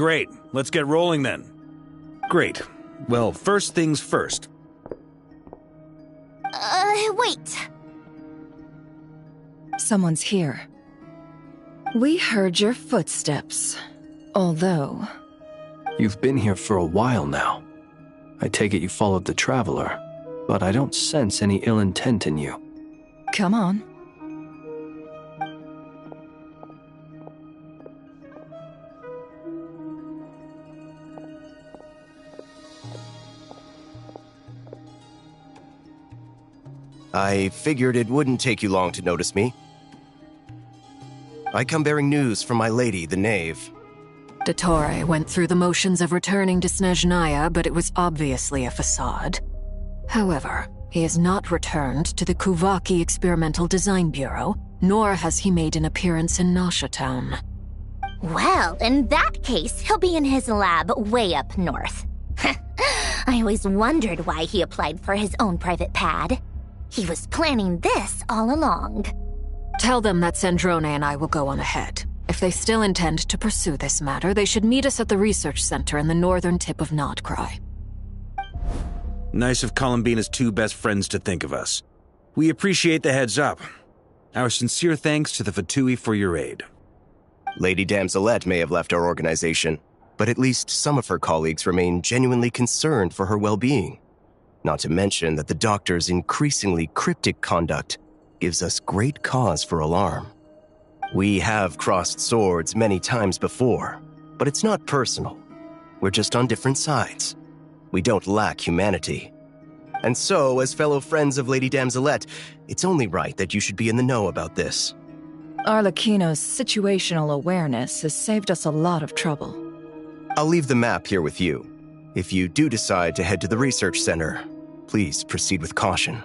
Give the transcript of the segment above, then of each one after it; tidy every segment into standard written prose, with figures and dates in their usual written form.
Great. Let's get rolling then. Great. Well, first things first. Wait. Someone's here. We heard your footsteps. Although... You've been here for a while now. I take it you followed the Traveler, but I don't sense any ill intent in you. Come on. I figured it wouldn't take you long to notice me. I come bearing news from my lady, the Knave. Dottore went through the motions of returning to Snezhnaya, but it was obviously a facade. However, he has not returned to the Kuvaki Experimental Design Bureau, nor has he made an appearance in Noche Town. Well, in that case, he'll be in his lab way up north. I always wondered why he applied for his own private pad. He was planning this all along. Tell them that Sandrone and I will go on ahead. If they still intend to pursue this matter, they should meet us at the research center in the northern tip of Nodcry. Nice of Columbina's two best friends to think of us. We appreciate the heads up. Our sincere thanks to the Fatui for your aid. Lady Damselette may have left our organization, but at least some of her colleagues remain genuinely concerned for her well-being. Not to mention that the doctor's increasingly cryptic conduct gives us great cause for alarm. We have crossed swords many times before, but it's not personal. We're just on different sides. We don't lack humanity. And so, as fellow friends of Lady Damselette, it's only right that you should be in the know about this. Arlecchino's situational awareness has saved us a lot of trouble. I'll leave the map here with you. If you do decide to head to the research center, please proceed with caution.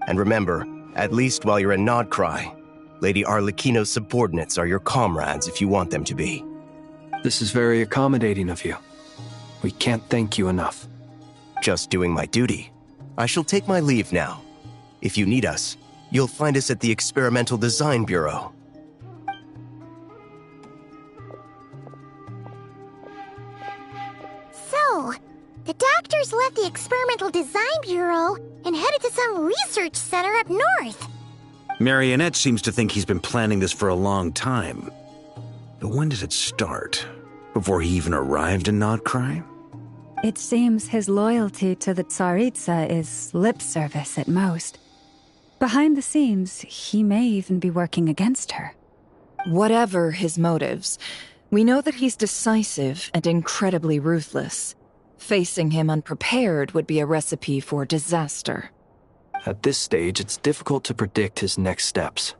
And remember, at least while you're in Nodcry, Lady Arlecchino's subordinates are your comrades if you want them to be. This is very accommodating of you. We can't thank you enough. Just doing my duty. I shall take my leave now. If you need us, you'll find us at the Experimental Design Bureau. So, the doctors left the Experimental Design Bureau and headed to some research center up north. Marionette seems to think he's been planning this for a long time. But when did it start? Before he even arrived in Nodcry? It seems his loyalty to the Tsaritsa is lip service at most. Behind the scenes, he may even be working against her. Whatever his motives, we know that he's decisive and incredibly ruthless. Facing him unprepared would be a recipe for disaster. At this stage, it's difficult to predict his next steps.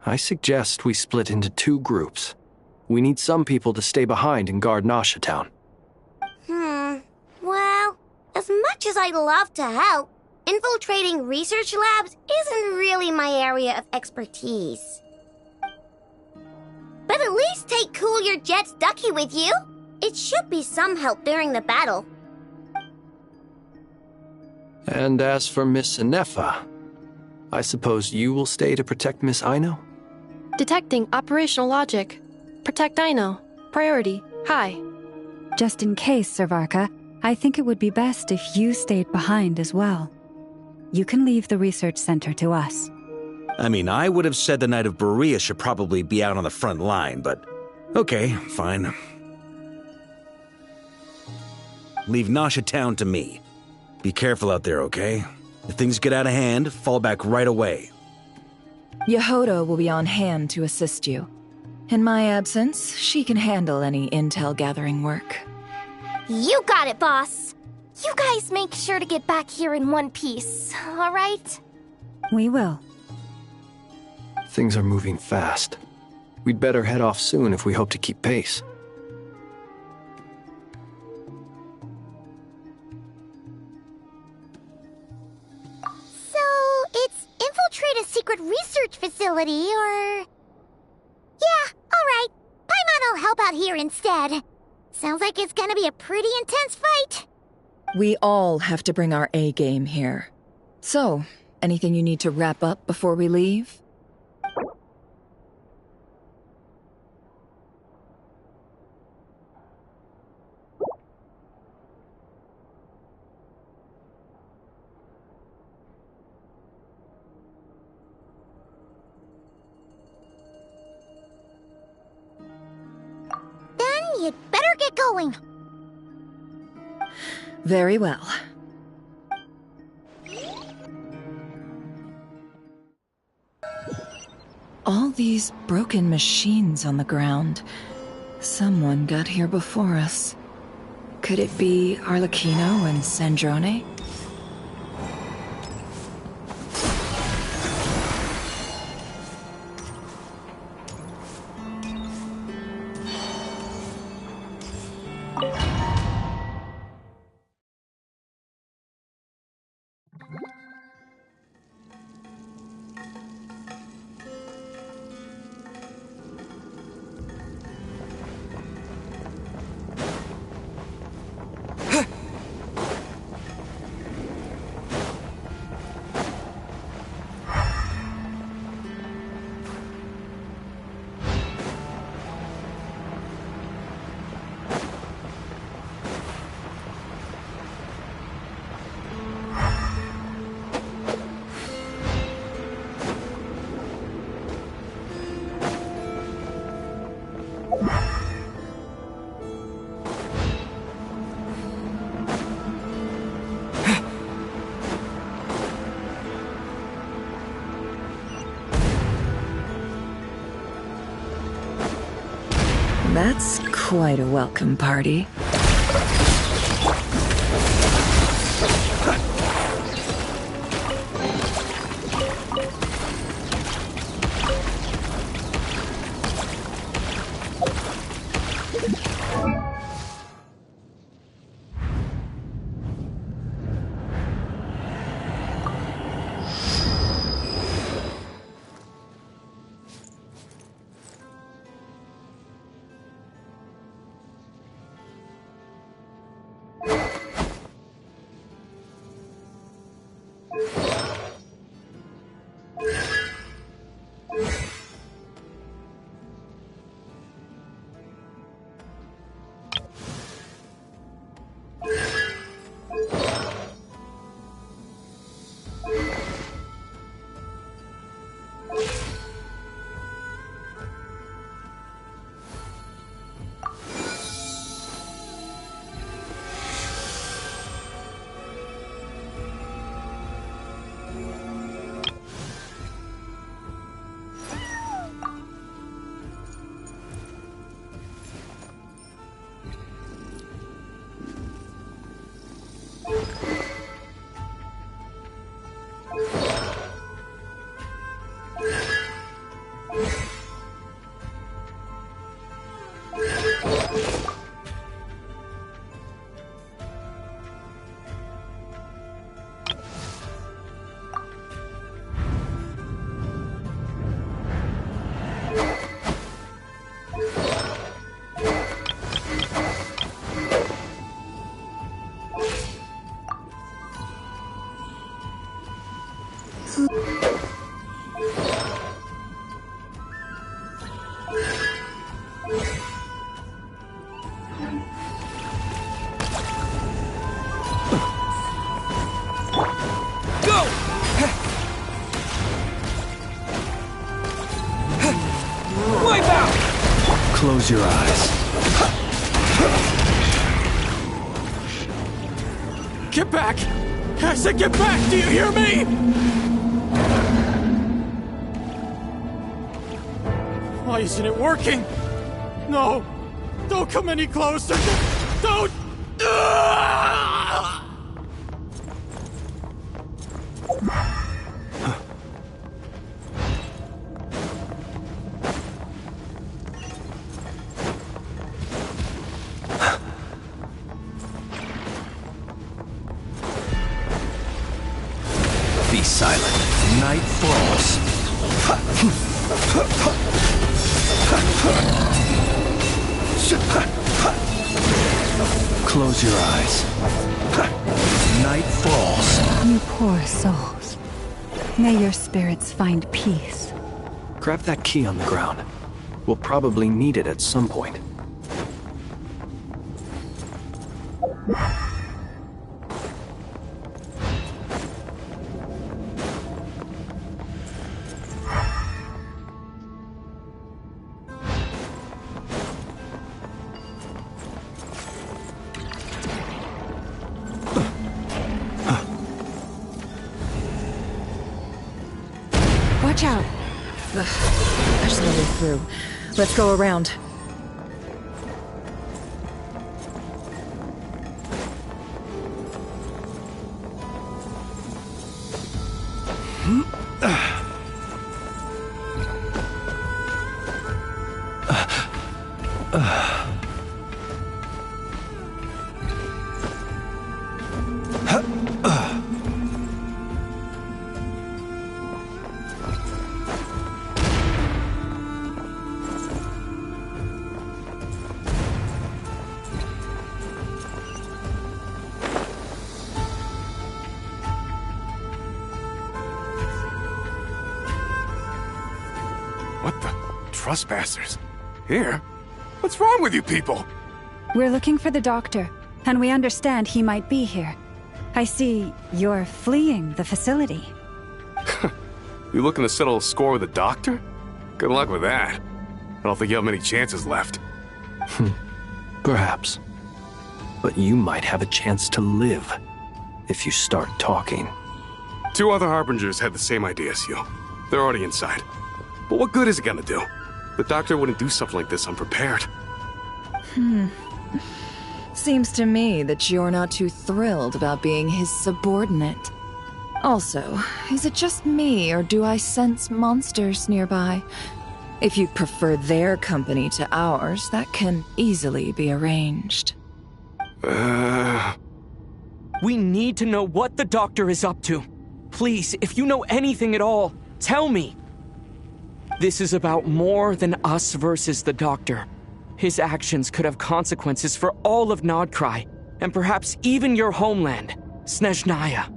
I suggest we split into two groups. We need some people to stay behind and guard Noche Town. Well, as much as I'd love to help, infiltrating research labs isn't really my area of expertise. But at least take Cool Your Jet's Ducky with you. It should be some help during the battle. And as for Miss Inefa, I suppose you will stay to protect Miss Aino? Detecting operational logic. Protect Aino. Priority. High. Just in case, Servarka, I think it would be best if you stayed behind as well. You can leave the research center to us. I mean, I would have said the Knight of Berea should probably be out on the front line, but okay, fine. Leave Noche Town to me. Be careful out there, okay? If things get out of hand, fall back right away. Yehoda will be on hand to assist you. In my absence, she can handle any intel-gathering work. You got it, boss. You guys make sure to get back here in one piece, all right? We will. Things are moving fast. We'd better head off soon if we hope to keep pace. So, it's infiltrate a secret research facility, or... Yeah, alright. Paimon will help out here instead. Sounds like it's gonna be a pretty intense fight. We all have to bring our A-game here. So, anything you need to wrap up before we leave? going. Very well. All these broken machines on the ground. Someone got here before us. Could it be Arlecchino and Sandrone? That's quite a welcome party. Close your eyes. Get back! I said get back! Do you hear me? Why isn't it working? No! Don't come any closer! Don't! Be silent. Night falls. Close your eyes. Night falls. You poor souls. May your spirits find peace. Grab that key on the ground. We'll probably need it at some point. Watch out! There's no way through. Let's go around. What the? Trespassers? Here? What's wrong with you people? We're looking for the doctor, and we understand he might be here. I see you're fleeing the facility. You looking to settle a score with the doctor? Good luck with that. I don't think you have many chances left. Perhaps. But you might have a chance to live if you start talking. 2 other Harbingers had the same idea as you. They're already inside. But what good is it gonna do? The doctor wouldn't do something like this unprepared. Seems to me that you're not too thrilled about being his subordinate. Also, is it just me, or do I sense monsters nearby? If you prefer their company to ours, that can easily be arranged. We need to know what the doctor is up to. Please, if you know anything at all, tell me. This is about more than us versus the doctor. His actions could have consequences for all of Nodkrai, and perhaps even your homeland, Snezhnaya.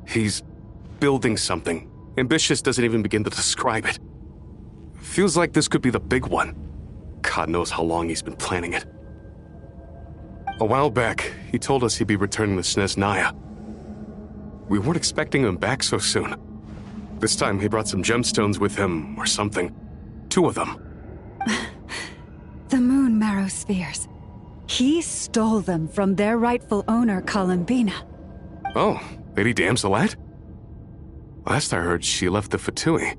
He's building something. Ambitious doesn't even begin to describe it. Feels like this could be the big one. God knows how long he's been planning it. A while back, he told us he'd be returning to Snezhnaya. We weren't expecting him back so soon. This time he brought some gemstones with him, or something. 2 of them. The moon marrow spheres. He stole them from their rightful owner, Columbina. Oh, Lady Damselat? Last I heard, she left the Fatui.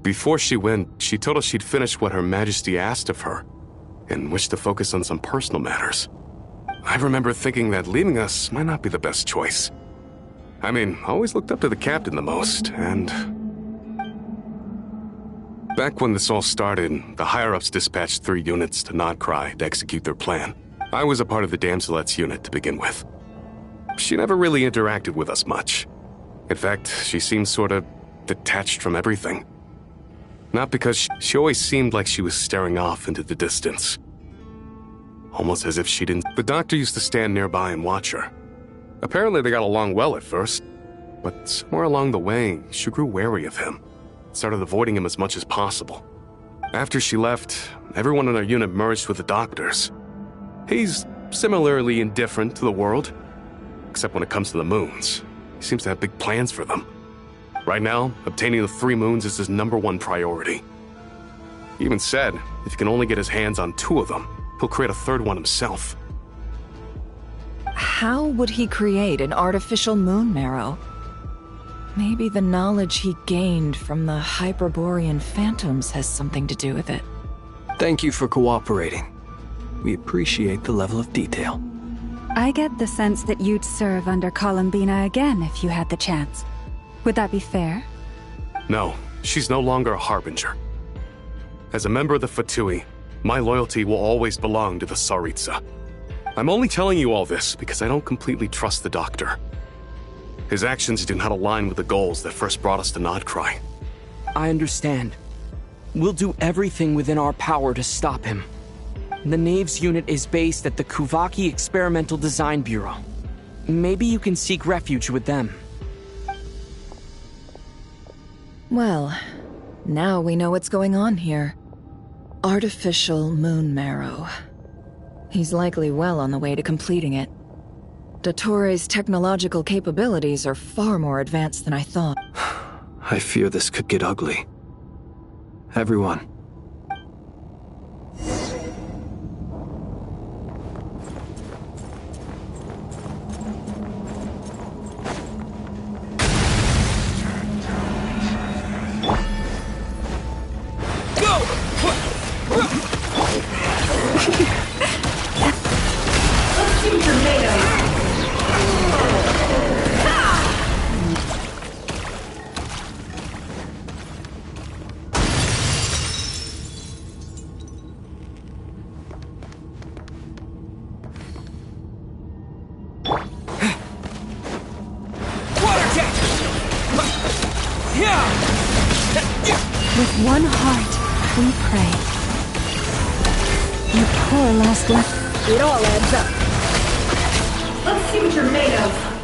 Before she went, she told us she'd finished what Her Majesty asked of her, and wished to focus on some personal matters. I remember thinking that leaving us might not be the best choice. I mean, I always looked up to the captain the most, and... Back when this all started, the higher-ups dispatched 3 units to Nodkrai to execute their plan. I was a part of the Damselet's unit to begin with. She never really interacted with us much. In fact, she seemed sort of detached from everything. Not because she always seemed like she was staring off into the distance. Almost as if she didn't... The doctor used to stand nearby and watch her. Apparently they got along well at first, but somewhere along the way, she grew wary of him. Started avoiding him as much as possible. After she left, everyone in our unit merged with the doctors. He's similarly indifferent to the world, except when it comes to the moons. He seems to have big plans for them. Right now, obtaining the 3 moons is his #1 priority. He even said, if he can only get his hands on 2 of them, he'll create a 3rd one himself. How would he create an artificial moon marrow? Maybe the knowledge he gained from the Hyperborean phantoms has something to do with it. Thank you for cooperating. We appreciate the level of detail. I get the sense that you'd serve under Columbina again if you had the chance. Would that be fair? No, she's no longer a Harbinger. As a member of the Fatui, my loyalty will always belong to the Tsaritsa. I'm only telling you all this because I don't completely trust the doctor. His actions do not align with the goals that first brought us to Nodkrai. I understand. We'll do everything within our power to stop him. The Knaves unit is based at the Kuvaki Experimental Design Bureau. Maybe you can seek refuge with them. Well, now we know what's going on here. Artificial moon marrow. He's likely well on the way to completing it. Dottore's technological capabilities are far more advanced than I thought. I fear this could get ugly. Everyone, we pray. You poor last left. It all adds up. Let's see what you're made of.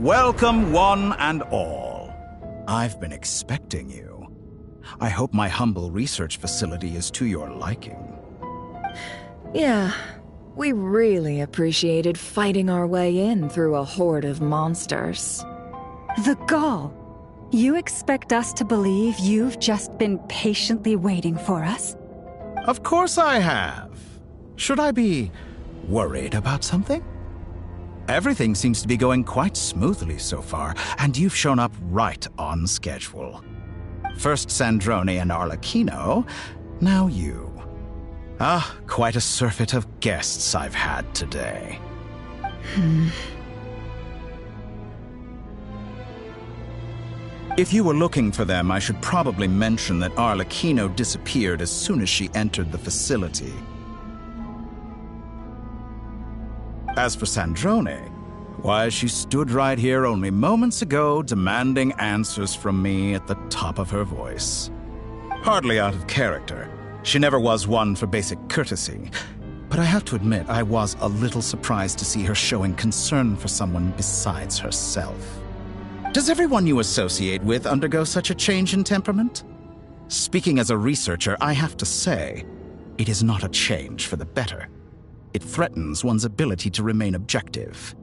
Welcome, one and all. I've been expecting you. I hope my humble research facility is to your liking. Yeah, we really appreciated fighting our way in through a horde of monsters. The gall! You expect us to believe you've just been patiently waiting for us? Of course I have. Should I be worried about something? Everything seems to be going quite smoothly so far, and you've shown up right on schedule. First Sandrone and Arlecchino, now you. Ah, quite a surfeit of guests I've had today. If you were looking for them, I should probably mention that Arlecchino disappeared as soon as she entered the facility. As for Sandrone, why, she stood right here only moments ago demanding answers from me at the top of her voice. Hardly out of character. She never was one for basic courtesy. But I have to admit, I was a little surprised to see her showing concern for someone besides herself. Does everyone you associate with undergo such a change in temperament? Speaking as a researcher, I have to say, it is not a change for the better. It threatens one's ability to remain objective.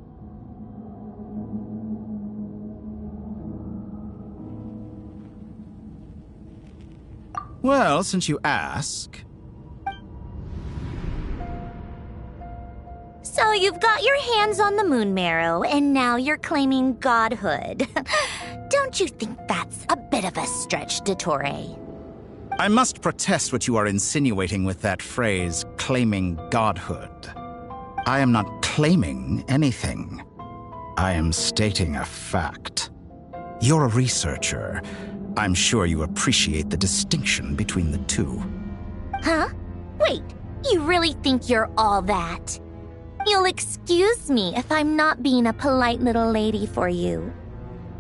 Well, since you ask... So you've got your hands on the moon marrow, and now you're claiming godhood. Don't you think that's a bit of a stretch, Dottore? I must protest what you are insinuating with that phrase, claiming godhood. I am not claiming anything. I am stating a fact. You're a researcher. I'm sure you appreciate the distinction between the two. Huh? Wait, you really think you're all that? You'll excuse me if I'm not being a polite little lady for you.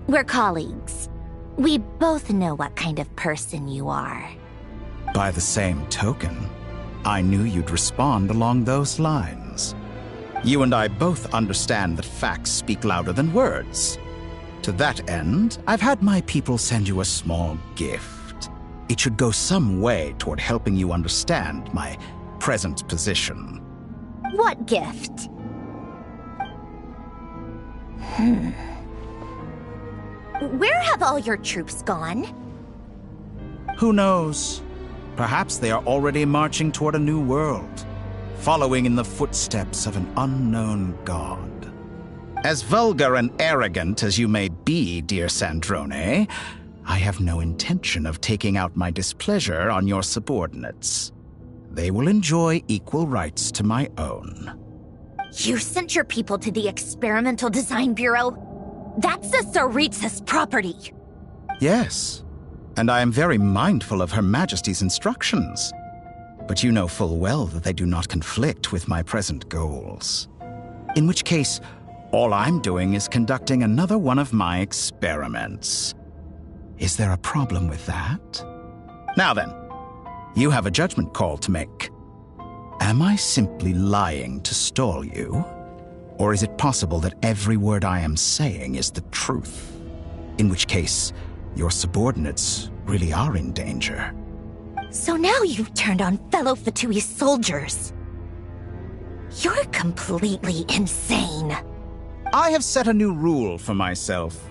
We're colleagues. We both know what kind of person you are. By the same token, I knew you'd respond along those lines. You and I both understand that facts speak louder than words. To that end, I've had my people send you a small gift. It should go some way toward helping you understand my present position. What gift? Where have all your troops gone? Who knows? Perhaps they are already marching toward a new world, following in the footsteps of an unknown god. As vulgar and arrogant as you may be, dear Sandrone, I have no intention of taking out my displeasure on your subordinates. They will enjoy equal rights to my own. You sent your people to the Experimental Design Bureau? That's the Tsaritsa's property. Yes, and I am very mindful of Her Majesty's instructions. But you know full well that they do not conflict with my present goals. In which case, all I'm doing is conducting another one of my experiments. Is there a problem with that? Now then, you have a judgment call to make. Am I simply lying to stall you? Or is it possible that every word I am saying is the truth? In which case, your subordinates really are in danger. So now you've turned on fellow Fatui soldiers. You're completely insane. I have set a new rule for myself.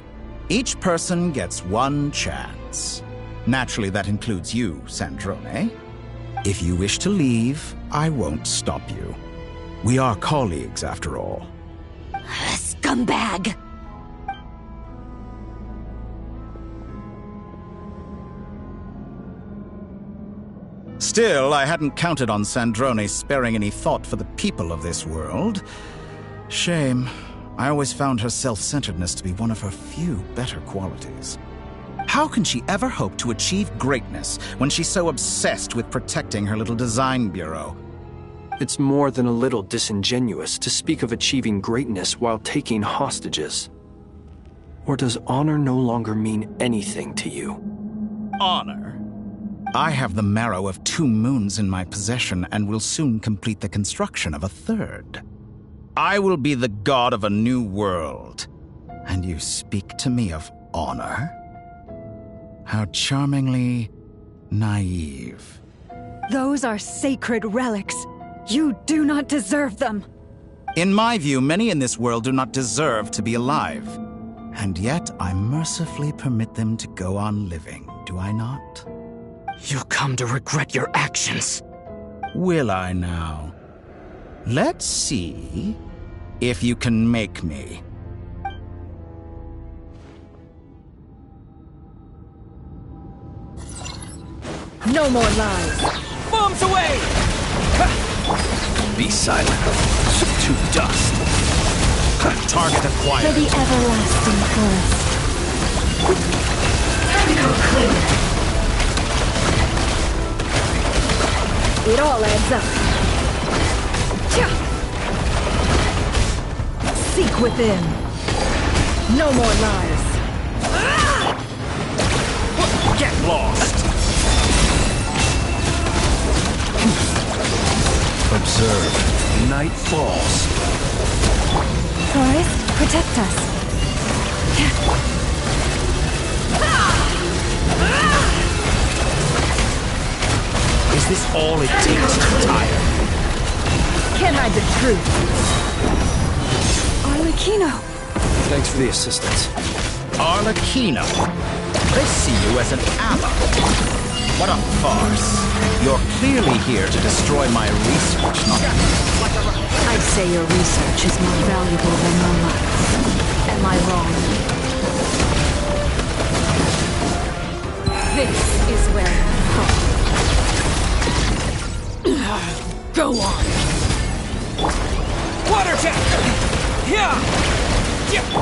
Each person gets one chance. Naturally, that includes you, Sandrone. If you wish to leave, I won't stop you. We are colleagues, after all. Scumbag! Still, I hadn't counted on Sandrone sparing any thought for the people of this world. Shame. I always found her self-centeredness to be one of her few better qualities. How can she ever hope to achieve greatness when she's so obsessed with protecting her little design bureau? It's more than a little disingenuous to speak of achieving greatness while taking hostages. Or does honor no longer mean anything to you? Honor? I have the marrow of 2 moons in my possession and will soon complete the construction of a 3rd. I will be the god of a new world. And you speak to me of honor? How charmingly naive. Those are sacred relics. You do not deserve them. In my view, many in this world do not deserve to be alive. And yet, I mercifully permit them to go on living, do I not? You'll come to regret your actions. Will I now? Let's see if you can make me. No more lies. Bombs away! Be silent. To dust. Target acquired. For the everlasting forest. It all adds up. Seek within. No more lies. Get lost. Observe. Night falls. Forest, protect us. Is this all it takes to tire? Can't hide the truth. Arlecchino. Thanks for the assistance. Arlecchino. They see you as an ally. What a farce. You're clearly here to destroy my research, not I'd say your research is more valuable than your life. Am I wrong? This is where you fall. Go on. Water jet!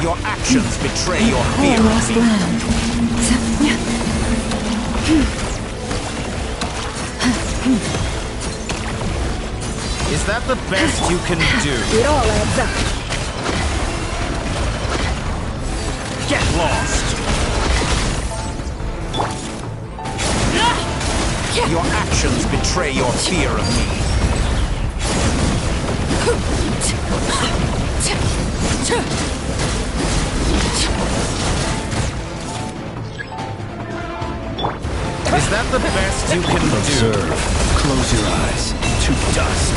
Your actions betray your fear Lost of me. land. Is that the best you can do? It all adds up. Get lost. Your actions betray your fear of me. Is that the best you can Observe. Close your eyes. To dust.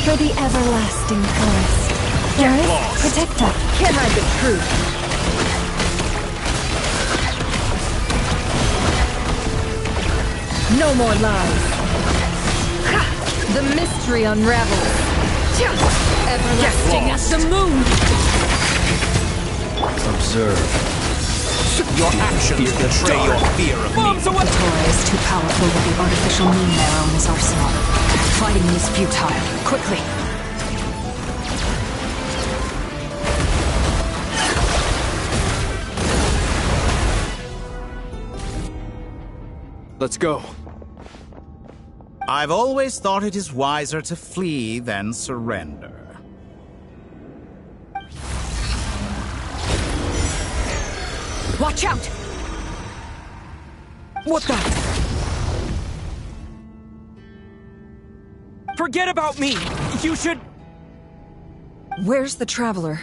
For the everlasting forest. Forest, lost. protect us. Can't hide the truth. No more lies. The mystery unravels. Everlasting as the moon. Observe. Your actions betray your fear of me. Bombs away! Tora is too powerful with the artificial moon marrow in his arsenal. Fighting him is futile. Quickly! Let's go. I've always thought it is wiser to flee than surrender. Watch out! What the? Forget about me! You should... Where's the Traveler?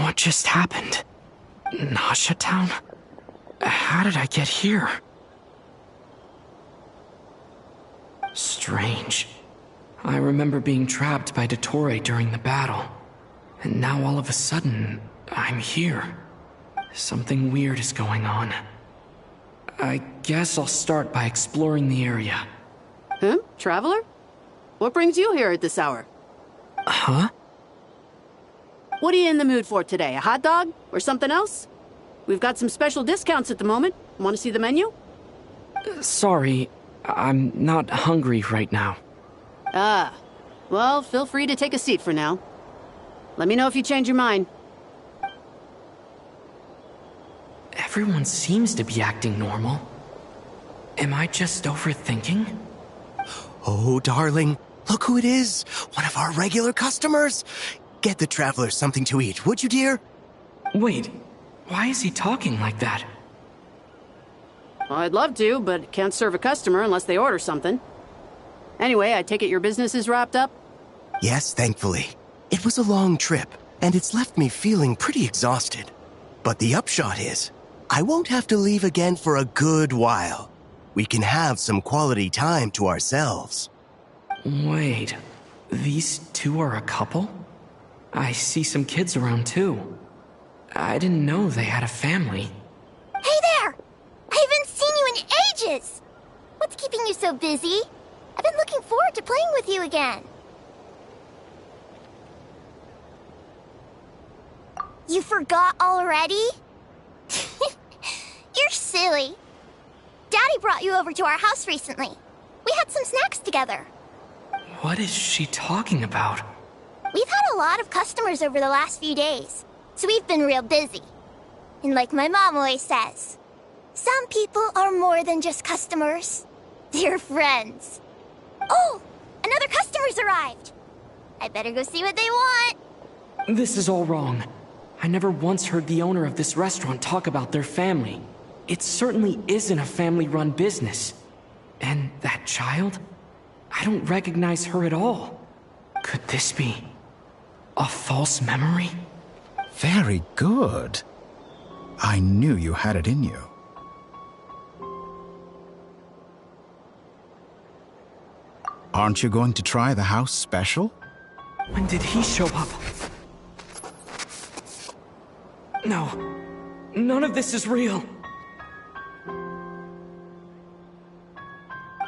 What just happened? Nasha Town? How did I get here? Strange. I remember being trapped by Dottore during the battle. And now all of a sudden, I'm here. Something weird is going on. I guess I'll start by exploring the area. Huh? Traveler? What brings you here at this hour? Huh? What are you in the mood for today? A hot dog? Or something else? We've got some special discounts at the moment. Want to see the menu? Sorry, I'm not hungry right now. Ah. Well, feel free to take a seat for now. Let me know if you change your mind. Everyone seems to be acting normal. Am I just overthinking? Oh, darling, look who it is. One of our regular customers. Get the Traveler something to eat, would you, dear? Wait, why is he talking like that? Well, I'd love to, but can't serve a customer unless they order something. Anyway, I take it your business is wrapped up? Yes, thankfully. It was a long trip, and it's left me feeling pretty exhausted. But the upshot is, I won't have to leave again for a good while. We can have some quality time to ourselves. Wait, these two are a couple? I see some kids around too. I didn't know they had a family. Hey there! I haven't seen you in ages! What's keeping you so busy? I've been looking forward to playing with you again. You forgot already? You're silly. Daddy brought you over to our house recently. We had some snacks together. What is she talking about? We've had a lot of customers over the last few days, so we've been real busy. And like my mom always says, some people are more than just customers. They're friends. Oh, another customer's arrived. I better go see what they want. This is all wrong. I never once heard the owner of this restaurant talk about their family. It certainly isn't a family-run business. And that child? I don't recognize her at all. Could this be a false memory? Very good. I knew you had it in you. Aren't you going to try the house special? When did he show up? No. None of this is real.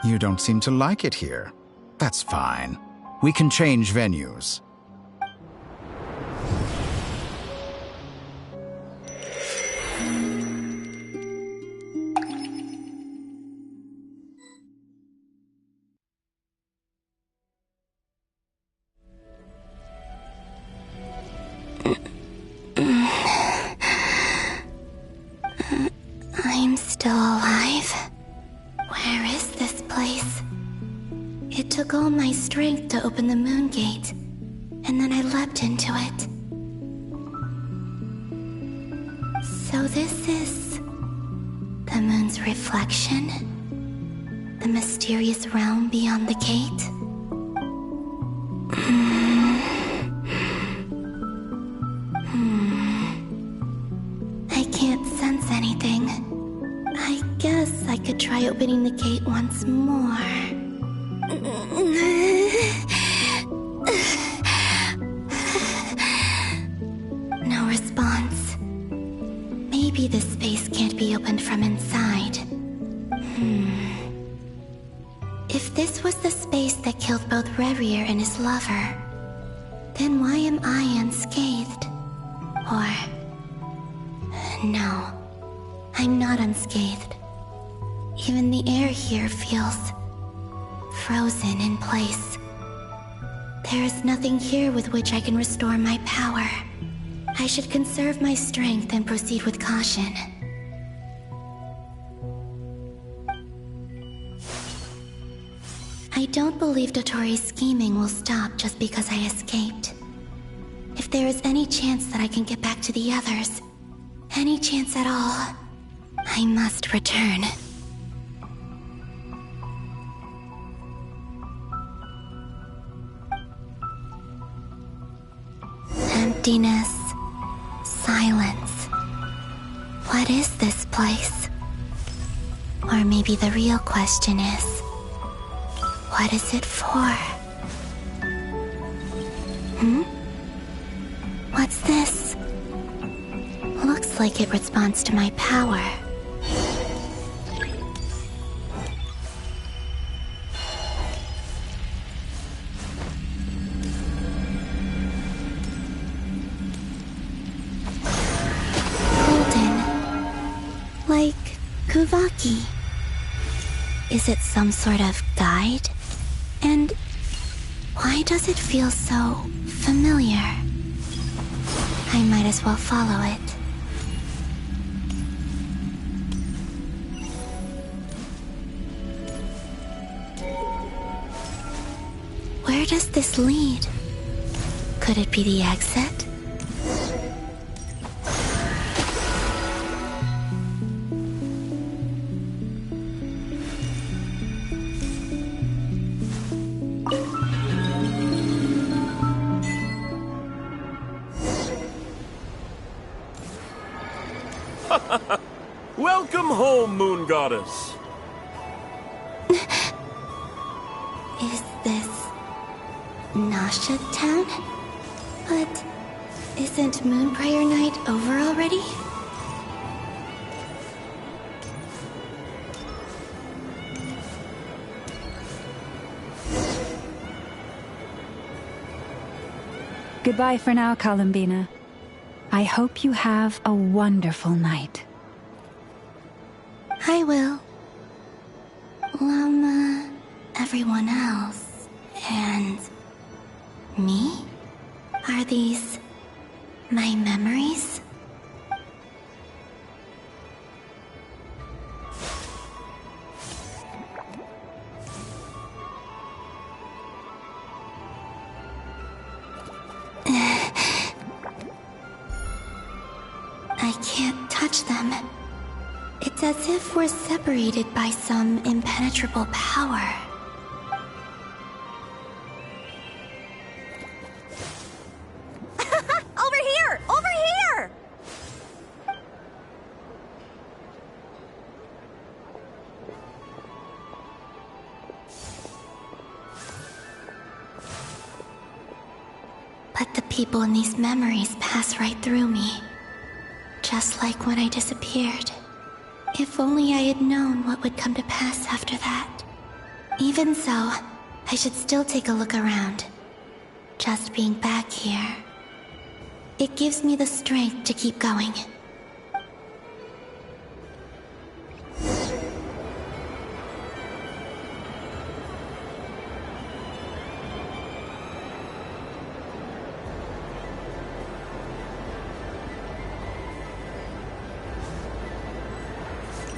You don't seem to like it here. That's fine. We can change venues. I'm still alive. Where is this place? It took all my strength to open the moon gate, and then I leapt into it. So this is the moon's reflection? The mysterious realm beyond the gate? I can't sense anything. I guess I could try opening the gate once more. No response. Maybe this space can't be opened from inside. If this was the space that killed both Revier and his lover, then why am I unscathed? Or... no, I'm not unscathed. Even the air here feels frozen in place. There is nothing here with which I can restore my power. I should conserve my strength and proceed with caution. I don't believe Dotori's scheming will stop just because I escaped. If there is any chance that I can get back to the others, any chance at all, I must return. Emptiness, silence. What is this place? Or maybe the real question is, what is it for? What's this? Looks like it responds to my power. Like Kuvaki. Is it some sort of guide? And why does it feel so familiar? I might as well follow it. Where does this lead? Could it be the exit? Welcome home, Moon Goddess. Is this Nasha Town? But isn't Moon Prayer Night over already? Goodbye for now, Columbina. I hope you have a wonderful night. I will. Llama, everyone else, and me? Are these my memories? I can't touch them. It's as if we're separated by some impenetrable power. Over here! Over here! But the people in these memories pass right through me. Just like when I disappeared. If only I had known what would come to pass after that. Even so, I should still take a look around. Just being back here, it gives me the strength to keep going.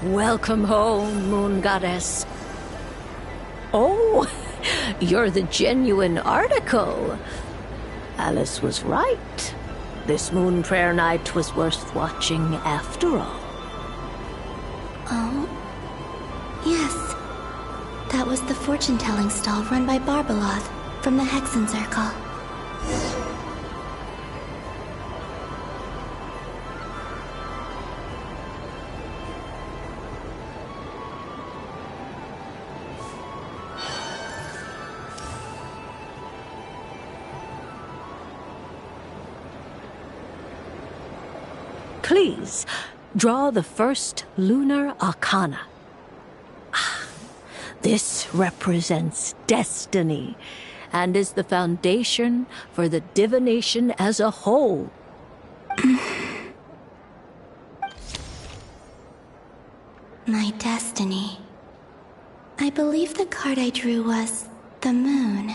Welcome home, Moon Goddess. Oh, you're the genuine article. Alice was right. This Moon Prayer Night was worth watching after all. Oh? Yes. That was the fortune-telling stall run by Barbeloth from the Hexen Circle. Please, draw the first lunar arcana. This represents destiny and is the foundation for the divination as a whole. My destiny. I believe the card I drew was the moon.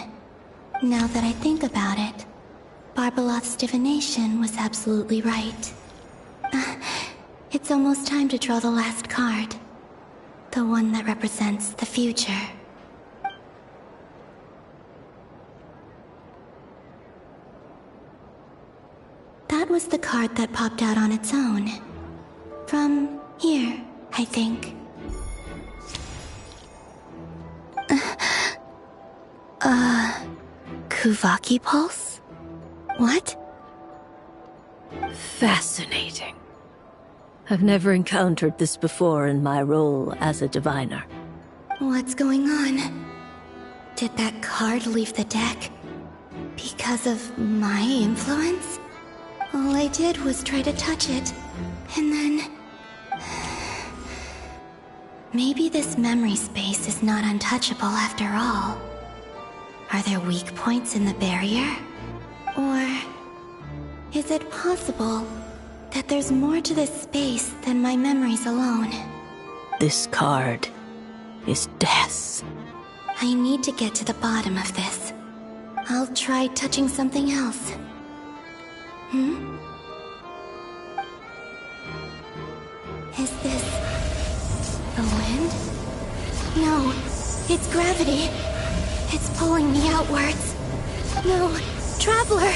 Now that I think about it, Barbeloth's divination was absolutely right. It's almost time to draw the last card. The one that represents the future. That was the card that popped out on its own. From here, I think. Kuvaki pulse? What? Fascinating. I've never encountered this before in my role as a diviner. What's going on? Did that card leave the deck because of my influence? All I did was try to touch it, and then... Maybe this memory space is not untouchable after all. Are there weak points in the barrier? Or is it possible that there's more to this space than my memories alone? This card is death. I need to get to the bottom of this. I'll try touching something else. Is this the wind? No, it's gravity. It's pulling me outwards. No, Traveler!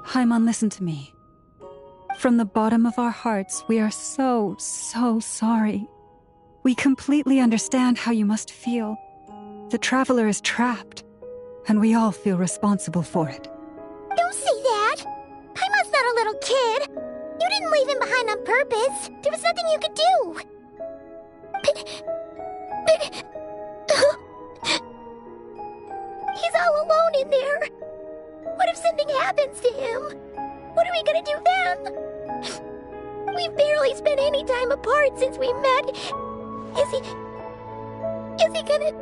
Paimon, listen to me. From the bottom of our hearts, we are so sorry. We completely understand how you must feel. The Traveler is trapped, and we all feel responsible for it. Don't say that! Paimon's not a little kid! You didn't leave him behind on purpose! There was nothing you could do! He's all alone in there! What if something happens to him? What are we gonna do then? We've barely spent any time apart since we met. Is he gonna...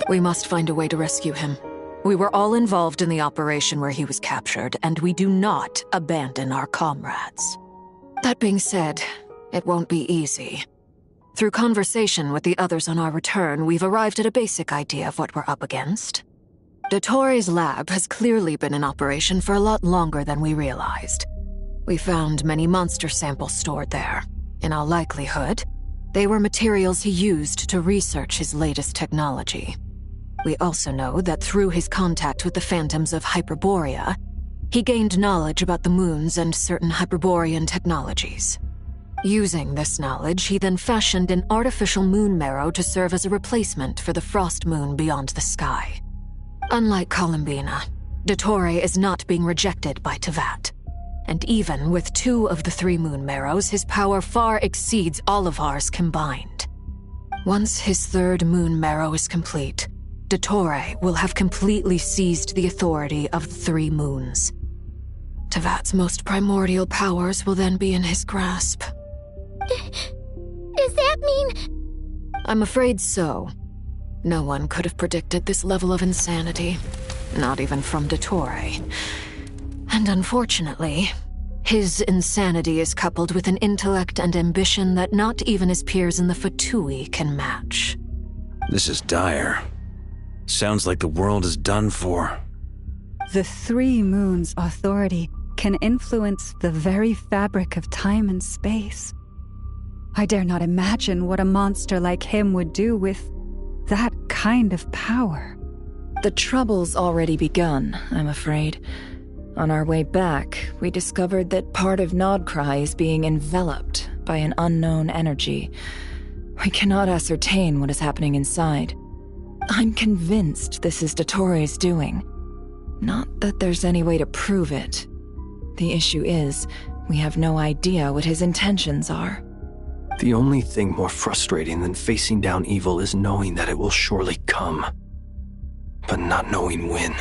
We must find a way to rescue him. We were all involved in the operation where he was captured, and we do not abandon our comrades. That being said, it won't be easy. Through conversation with the others on our return, we've arrived at a basic idea of what we're up against. Dottore's lab has clearly been in operation for a lot longer than we realized. We found many monster samples stored there. In all likelihood, they were materials he used to research his latest technology. We also know that through his contact with the phantoms of Hyperborea, he gained knowledge about the moons and certain Hyperborean technologies. Using this knowledge, he then fashioned an artificial moon marrow to serve as a replacement for the frost moon beyond the sky. Unlike Columbina, Dottore is not being rejected by Teyvat. And even with 2 of the 3 moon marrows, his power far exceeds all of ours combined. Once his 3rd moon marrow is complete, Dottore will have completely seized the authority of the 3 moons. Teyvat's most primordial powers will then be in his grasp. Does that mean... I'm afraid so. No one could have predicted this level of insanity, not even from Dottore. And unfortunately, his insanity is coupled with an intellect and ambition that not even his peers in the Fatui can match. This is dire. Sounds like the world is done for. The 3 moons' authority can influence the very fabric of time and space. I dare not imagine what a monster like him would do with that kind of power. The trouble's already begun, I'm afraid. On our way back, we discovered that part of Nodcry is being enveloped by an unknown energy. We cannot ascertain what is happening inside. I'm convinced this is Dottore doing. Not that there's any way to prove it. The issue is, we have no idea what his intentions are. The only thing more frustrating than facing down evil is knowing that it will surely come, but not knowing when.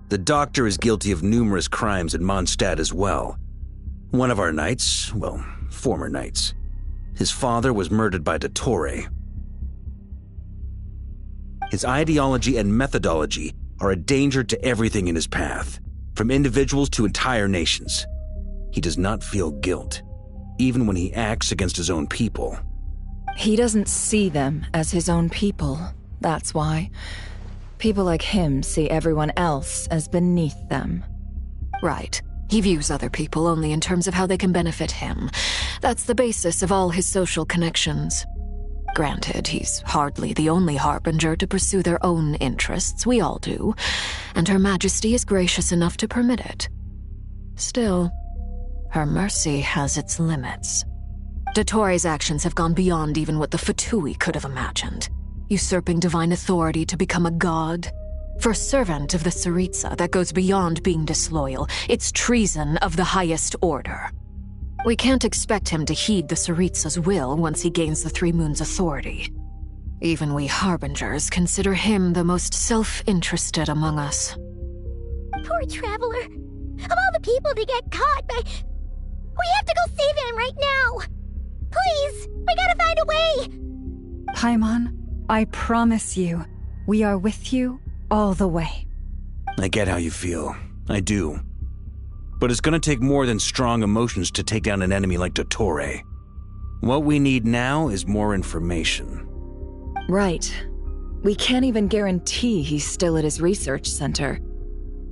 The Doctor is guilty of numerous crimes in Mondstadt as well. One of our knights, well, former knights, his father was murdered by Dottore. His ideology and methodology are a danger to everything in his path, from individuals to entire nations. He does not feel guilt, even when he acts against his own people. He doesn't see them as his own people, that's why. People like him see everyone else as beneath them. Right. He views other people only in terms of how they can benefit him. That's the basis of all his social connections. Granted, he's hardly the only harbinger to pursue their own interests. We all do. And Her Majesty is gracious enough to permit it. Still, her mercy has its limits. Dottore's actions have gone beyond even what the Fatui could have imagined. Usurping divine authority to become a god. For a servant of the Tsaritsa, that goes beyond being disloyal. It's treason of the highest order. We can't expect him to heed the Tsaritsa's will once he gains the Three Moons' authority. Even we Harbingers consider him the most self-interested among us. Poor Traveler. Of all the people to get caught by... We have to go save him right now! Please! We gotta find a way! Paimon, I promise you, we are with you all the way. I get how you feel. I do. But it's gonna take more than strong emotions to take down an enemy like Dottore. What we need now is more information. Right. We can't even guarantee he's still at his research center.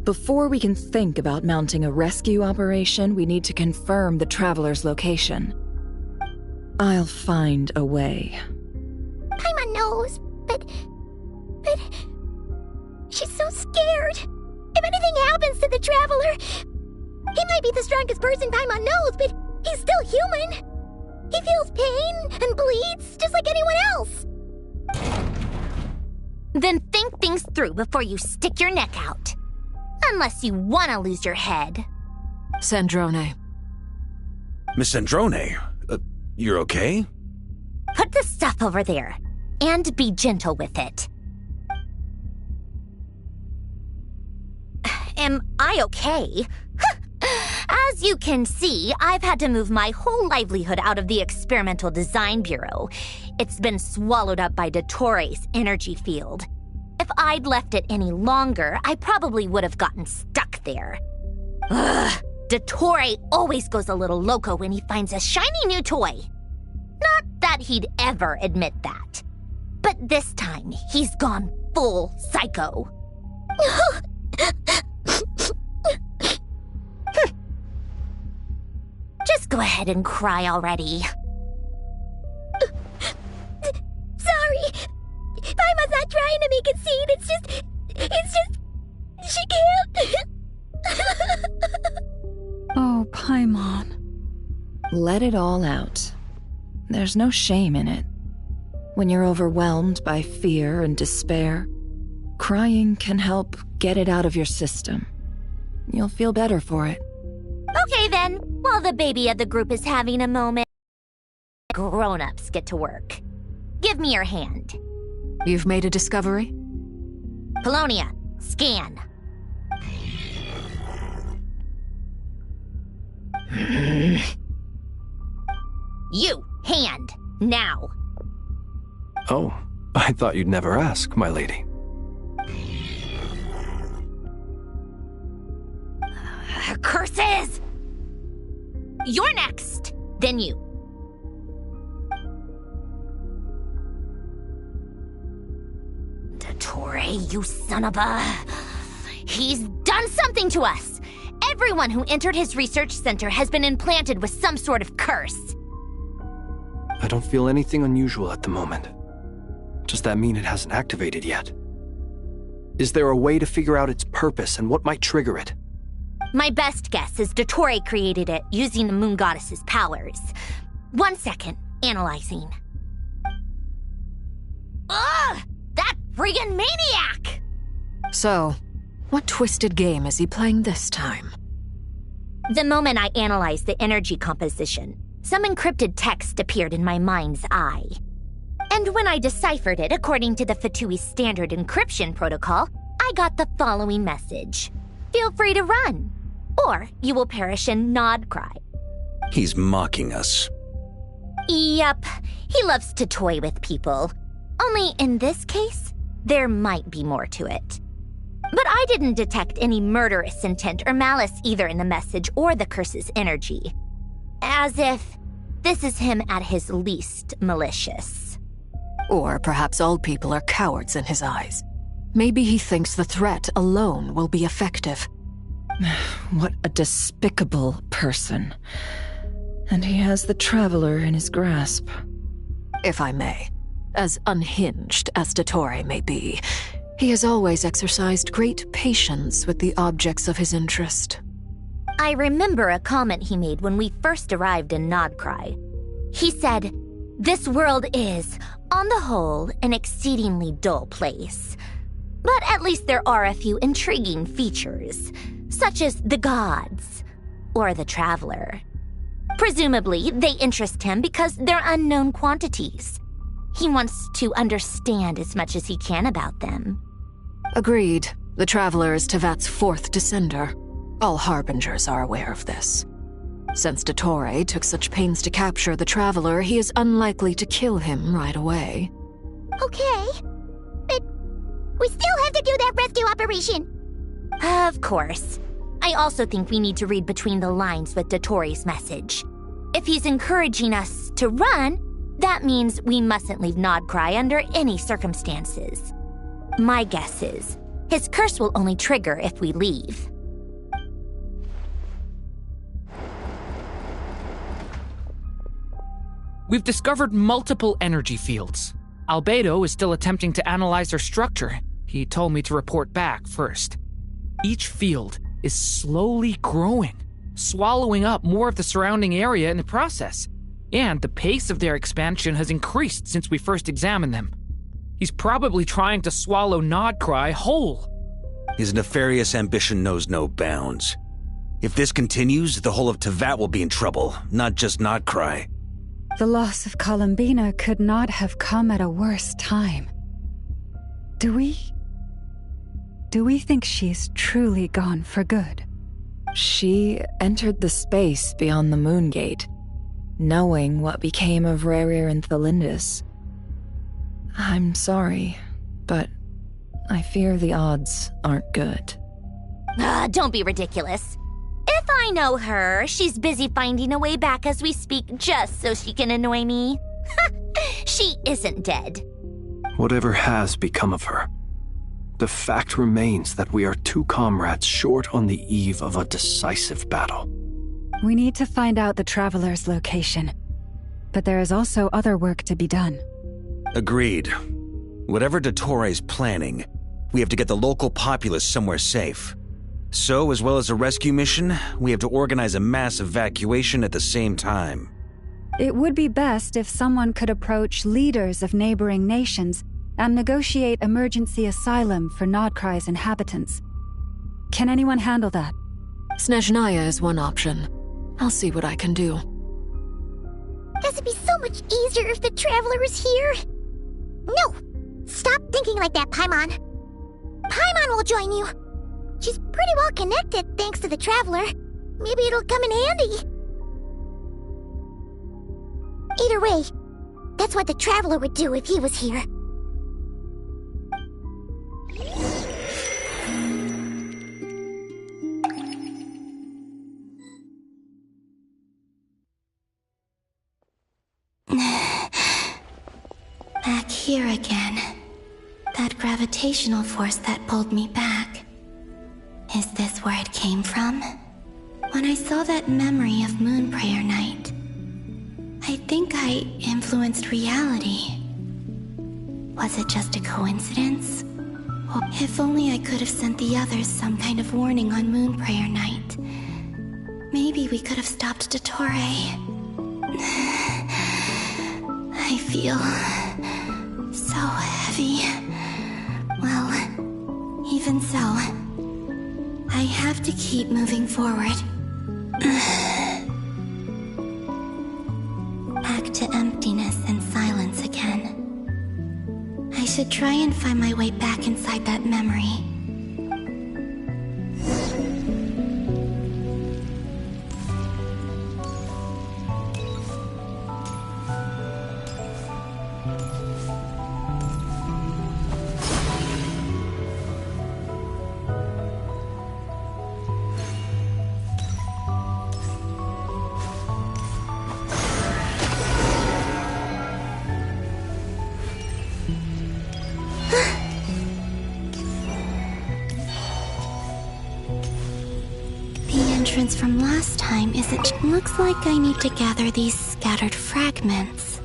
Before we can think about mounting a rescue operation, we need to confirm the Traveler's location. I'll find a way. Paimon knows, but... She's so scared. If anything happens to the Traveler... He might be the strongest person Paimon knows, but he's still human. He feels pain and bleeds just like anyone else. Then think things through before you stick your neck out. Unless you want to lose your head. Sandrone. Miss Sandrone, you're okay? Put the stuff over there, and be gentle with it. Am I okay? As you can see, I've had to move my whole livelihood out of the Experimental Design Bureau. It's been swallowed up by Dottore's energy field. If I'd left it any longer, I probably would have gotten stuck there. Ugh, Dottore always goes a little loco when he finds a shiny new toy. Not that he'd ever admit that. But this time, he's gone full psycho. Just go ahead and cry already. Sorry. Paimon's not trying to make a scene. It's just... She can't. Oh, Paimon. Let it all out. There's no shame in it. When you're overwhelmed by fear and despair, crying can help get it out of your system. You'll feel better for it. Okay then, while the baby of the group is having a moment, grown-ups get to work. Give me your hand. You've made a discovery? Polonia, scan. You, hand, now. Oh, I thought you'd never ask, my lady. Curses! You're next, then you. Dottore, you son of a... He's done something to us! Everyone who entered his research center has been implanted with some sort of curse. I don't feel anything unusual at the moment. Does that mean it hasn't activated yet? Is there a way to figure out its purpose and what might trigger it? My best guess is Dottore created it using the moon goddess's powers. 1 second, analyzing. Ugh! That friggin' maniac! So, what twisted game is he playing this time? The moment I analyzed the energy composition, some encrypted text appeared in my mind's eye. And when I deciphered it according to the Fatui standard encryption protocol, I got the following message. Feel free to run, or you will perish in nod cry. He's mocking us. Yep, he loves to toy with people. Only in this case, there might be more to it. But I didn't detect any murderous intent or malice either in the message or the curse's energy. As if this is him at his least malicious. Or perhaps all people are cowards in his eyes. Maybe he thinks the threat alone will be effective. What a despicable person. And he has the Traveler in his grasp. If I may, as unhinged as Dottore may be, he has always exercised great patience with the objects of his interest. I remember a comment he made when we first arrived in Nodcry. He said, "This world is, on the whole, an exceedingly dull place. But at least there are a few intriguing features, such as the gods or the Traveler. Presumably, they interest him because they're unknown quantities. He wants to understand as much as he can about them." Agreed. The Traveler is Tevat's fourth descender. All Harbingers are aware of this. Since Dottore took such pains to capture the Traveler, he is unlikely to kill him right away. Okay, but we still have to do that rescue operation. Of course. I also think we need to read between the lines with Dottore's message. If he's encouraging us to run, that means we mustn't leave Nodcry under any circumstances. My guess is, his curse will only trigger if we leave. We've discovered multiple energy fields. Albedo is still attempting to analyze their structure. He told me to report back first. Each field is slowly growing, swallowing up more of the surrounding area in the process. And the pace of their expansion has increased since we first examined them. He's probably trying to swallow Nodcry whole. His nefarious ambition knows no bounds. If this continues, the whole of Tevat will be in trouble, not just Nodcry. The loss of Columbina could not have come at a worse time. Do we think she's truly gone for good? She entered the space beyond the Moon Gate, knowing what became of Rerir and Thalindus. I'm sorry, but I fear the odds aren't good. Don't be ridiculous. If I know her, she's busy finding a way back as we speak just so she can annoy me. She isn't dead. Whatever has become of her, the fact remains that we are two comrades short on the eve of a decisive battle. We need to find out the Traveler's location, but there is also other work to be done. Agreed. Whatever Dottore's planning, we have to get the local populace somewhere safe. So, as well as a rescue mission, we have to organize a mass evacuation at the same time. It would be best if someone could approach leaders of neighboring nations and negotiate emergency asylum for Nodcry's inhabitants. Can anyone handle that? Snezhnaya is one option. I'll see what I can do. Guess it'd be so much easier if the Traveler was here. No! Stop thinking like that, Paimon. Paimon will join you. She's pretty well connected thanks to the Traveler. Maybe it'll come in handy. Either way, that's what the Traveler would do if he was here. Back here again. That gravitational force that pulled me back. Is this where it came from? When I saw that memory of Moon Prayer Night, I think I influenced reality. Was it just a coincidence? If only I could have sent the others some kind of warning on Moon Prayer Night. Maybe we could have stopped Dottore. I feel so heavy. Well, even so, I have to keep moving forward. Back to emptiness and silence again. I should try and find my way back inside that memory. From last time is it looks like I need to gather these scattered fragments.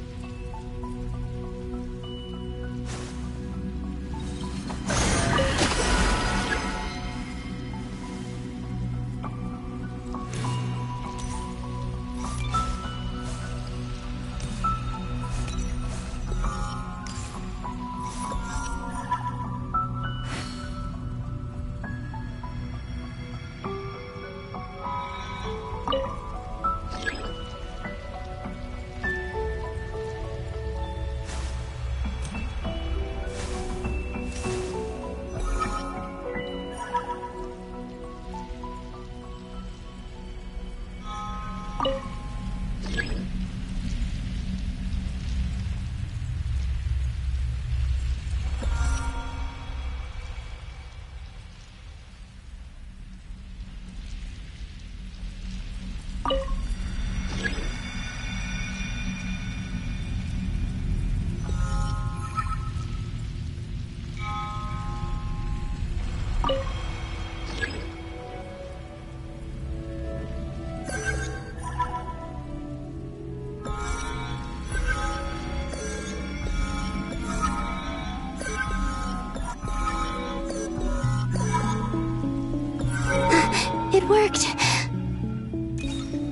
It worked!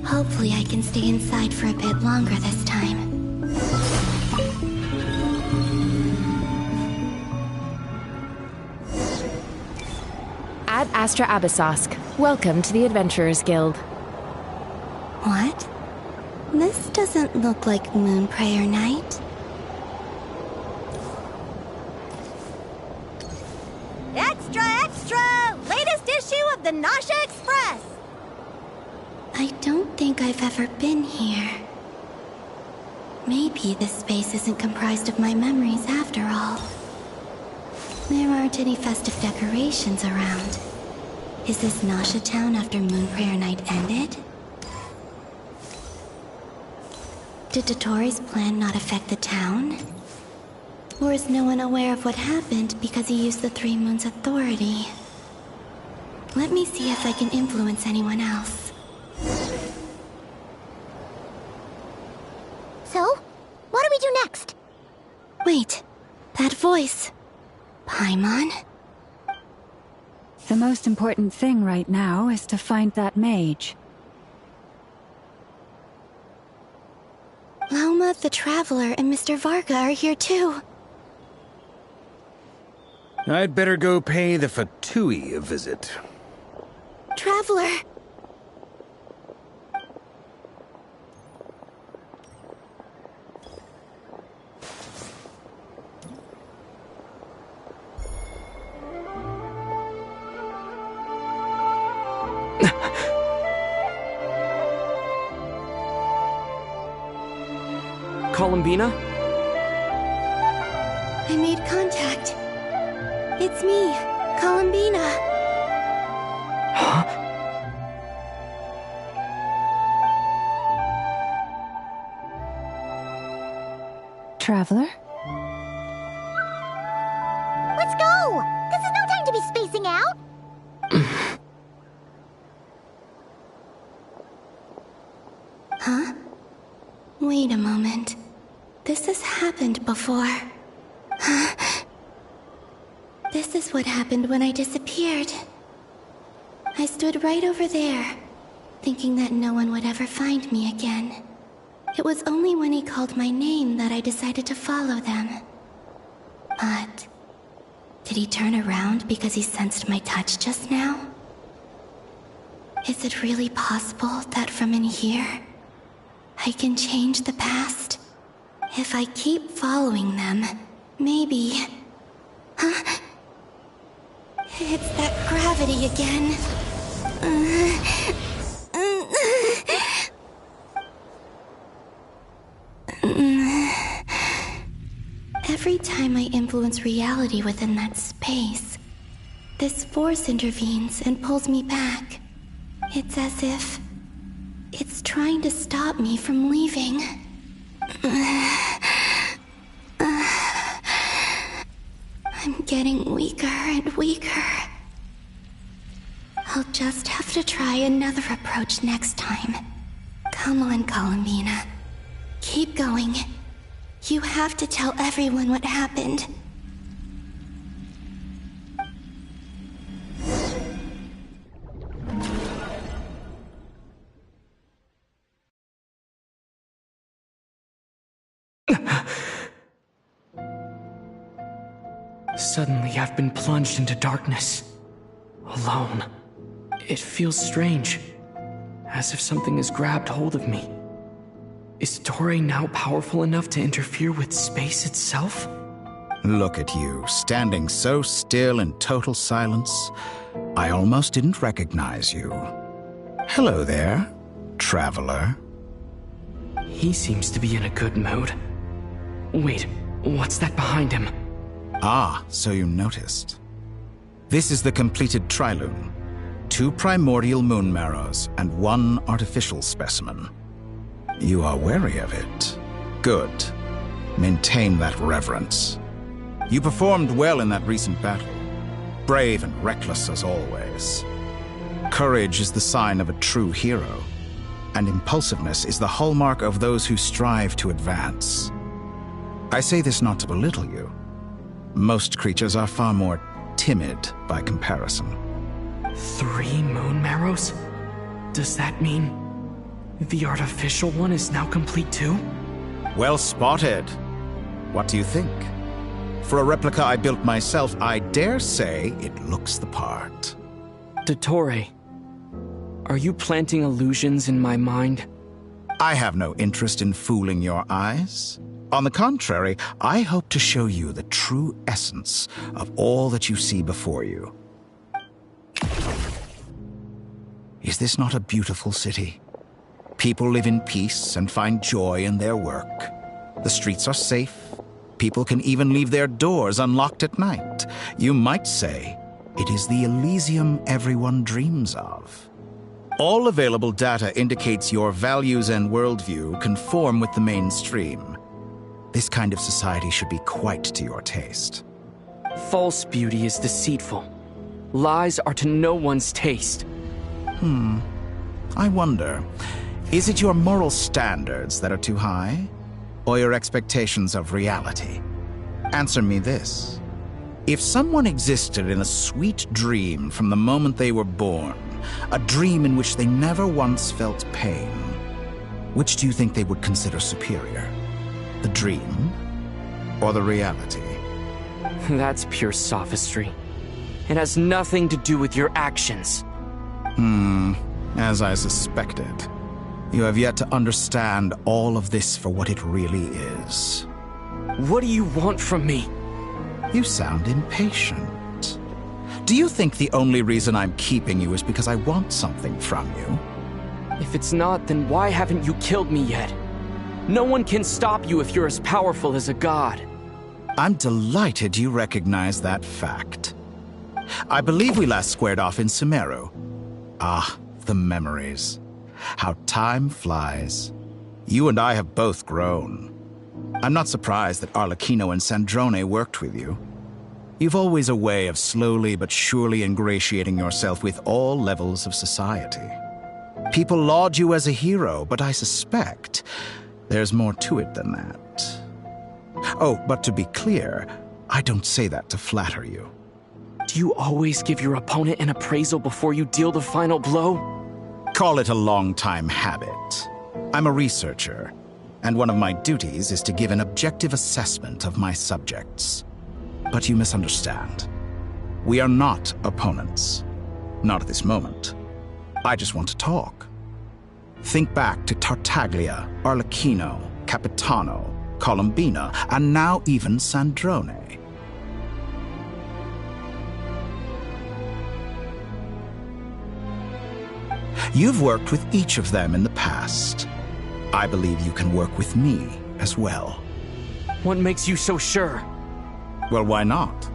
Hopefully I can stay inside for a bit longer this time. Ad Astra Abyssosk. Welcome to the Adventurers Guild. What? This doesn't look like Moon Prayer Night. Extra, extra! Latest issue of the Nausea Express! I don't think I've ever been here. Maybe this space isn't comprised of my memories after all. There aren't any festive decorations around. Is this Nausea Town after Moon Prayer Night ended? Did Dottore's plan not affect the town? Or is no one aware of what happened because he used the Three Moons' authority? Let me see if I can influence anyone else. So, what do we do next? Wait, that voice. Paimon? The most important thing right now is to find that mage. Lauma the Traveler and Mr. Varga are here too. I'd better go pay the Fatui a visit. Traveler! Columbina? I made contact. It's me, Columbina. Huh? Traveler? Let's go! This is no time to be spacing out! Huh? Wait a moment. This has happened before. This is what happened when I disappeared. I stood right over there, thinking that no one would ever find me again. It was only when he called my name that I decided to follow them. But did he turn around because he sensed my touch just now? Is it really possible that from in here, I can change the past? If I keep following them, maybe... Huh? It's that gravity again. Every time I influence reality within that space, this force intervenes and pulls me back. It's as if it's trying to stop me from leaving. I'm getting weaker and weaker. I'll just have to try another approach next time. Come on, Columbina. Keep going. You have to tell everyone what happened. Suddenly, I've been plunged into darkness. Alone. It feels strange. As if something has grabbed hold of me. Is Toray now powerful enough to interfere with space itself? Look at you, standing so still in total silence. I almost didn't recognize you. Hello there, traveler. He seems to be in a good mood. Wait, what's that behind him? Ah, so you noticed. This is the completed Trilune. 2 primordial moon marrows and 1 artificial specimen. You are wary of it. Good. Maintain that reverence. You performed well in that recent battle. Brave and reckless as always. Courage is the sign of a true hero, and impulsiveness is the hallmark of those who strive to advance. I say this not to belittle you. Most creatures are far more timid by comparison. 3 moon marrows? Does that mean the artificial one is now complete too? Well spotted. What do you think? For a replica I built myself, I dare say it looks the part. Dottore, are you planting illusions in my mind? I have no interest in fooling your eyes. On the contrary, I hope to show you the true essence of all that you see before you. Is this not a beautiful city? People live in peace and find joy in their work. The streets are safe. People can even leave their doors unlocked at night. You might say it is the Elysium everyone dreams of. All available data indicates your values and worldview conform with the mainstream. This kind of society should be quite to your taste. False beauty is deceitful. Lies are to no one's taste. I wonder, is it your moral standards that are too high? Or your expectations of reality? Answer me this. If someone existed in a sweet dream from the moment they were born, a dream in which they never once felt pain, which do you think they would consider superior? The dream or the reality? That's pure sophistry. It has nothing to do with your actions. As I suspected. You have yet to understand all of this for what it really is. What do you want from me? You sound impatient. Do you think the only reason I'm keeping you is because I want something from you? If it's not, then why haven't you killed me yet? No one can stop you if you're as powerful as a god. I'm delighted you recognize that fact. I believe we last squared off in Sumeru. Ah, the memories. How time flies. You and I have both grown. I'm not surprised that Arlecchino and Sandrone worked with you. You've always a way of slowly but surely ingratiating yourself with all levels of society. People laud you as a hero, but I suspect there's more to it than that. Oh, but to be clear, I don't say that to flatter you. Do you always give your opponent an appraisal before you deal the final blow? Call it a long-time habit. I'm a researcher, and one of my duties is to give an objective assessment of my subjects. But you misunderstand. We are not opponents. Not at this moment. I just want to talk. Think back to Tartaglia, Arlecchino, Capitano, Colombina, and now even Sandrone. You've worked with each of them in the past. I believe you can work with me as well. What makes you so sure? Well, why not?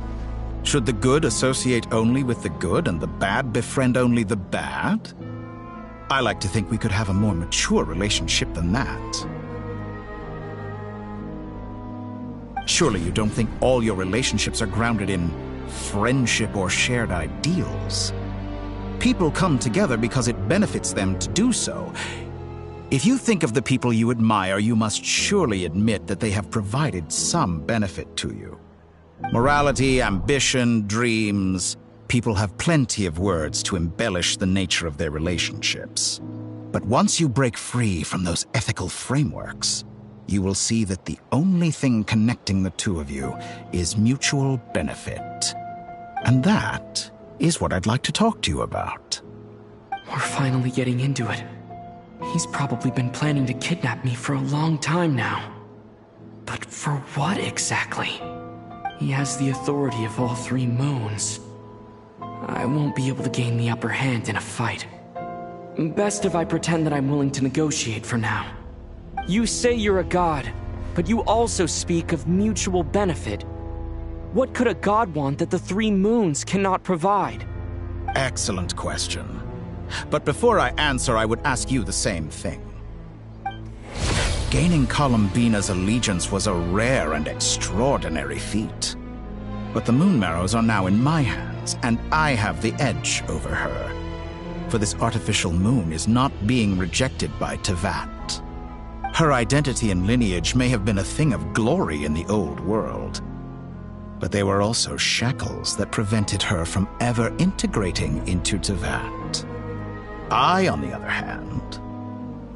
Should the good associate only with the good and the bad befriend only the bad? I like to think we could have a more mature relationship than that. Surely you don't think all your relationships are grounded in friendship or shared ideals? People come together because it benefits them to do so. If you think of the people you admire, you must surely admit that they have provided some benefit to you. Morality, ambition, dreams. People have plenty of words to embellish the nature of their relationships. But once you break free from those ethical frameworks, you will see that the only thing connecting the two of you is mutual benefit. And that is what I'd like to talk to you about. We're finally getting into it. He's probably been planning to kidnap me for a long time now. But for what exactly? He has the authority of all three moons. I won't be able to gain the upper hand in a fight. Best if I pretend that I'm willing to negotiate for now. You say you're a god, but you also speak of mutual benefit. What could a god want that the three moons cannot provide? Excellent question. But before I answer, I would ask you the same thing. Gaining Colombina's allegiance was a rare and extraordinary feat. But the Moon Marrows are now in my hands, and I have the edge over her. For this artificial moon is not being rejected by Tevat. Her identity and lineage may have been a thing of glory in the old world, but they were also shackles that prevented her from ever integrating into Tevat. I, on the other hand,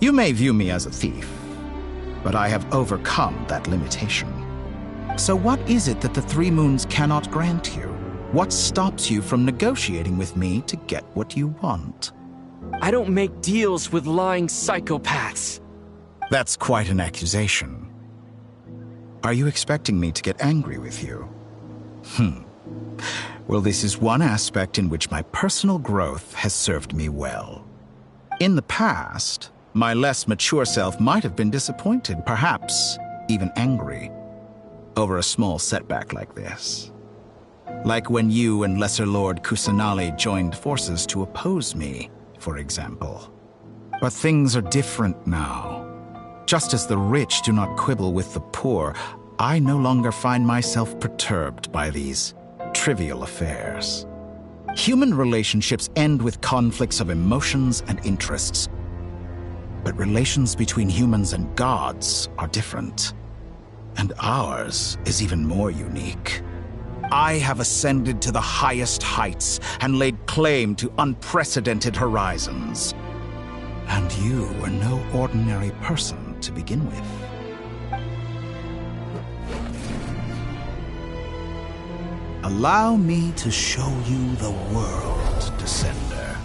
you may view me as a thief, but I have overcome that limitation. So what is it that the three moons cannot grant you? What stops you from negotiating with me to get what you want? I don't make deals with lying psychopaths. That's quite an accusation. Are you expecting me to get angry with you? Well, this is one aspect in which my personal growth has served me well. In the past, my less mature self might have been disappointed, perhaps even angry, over a small setback like this. Like when you and Lesser Lord Kusanali joined forces to oppose me, for example. But things are different now. Just as the rich do not quibble with the poor, I no longer find myself perturbed by these trivial affairs. Human relationships end with conflicts of emotions and interests. But relations between humans and gods are different. And ours is even more unique. I have ascended to the highest heights and laid claim to unprecedented horizons. And you were no ordinary person to begin with. Allow me to show you the world, Descender.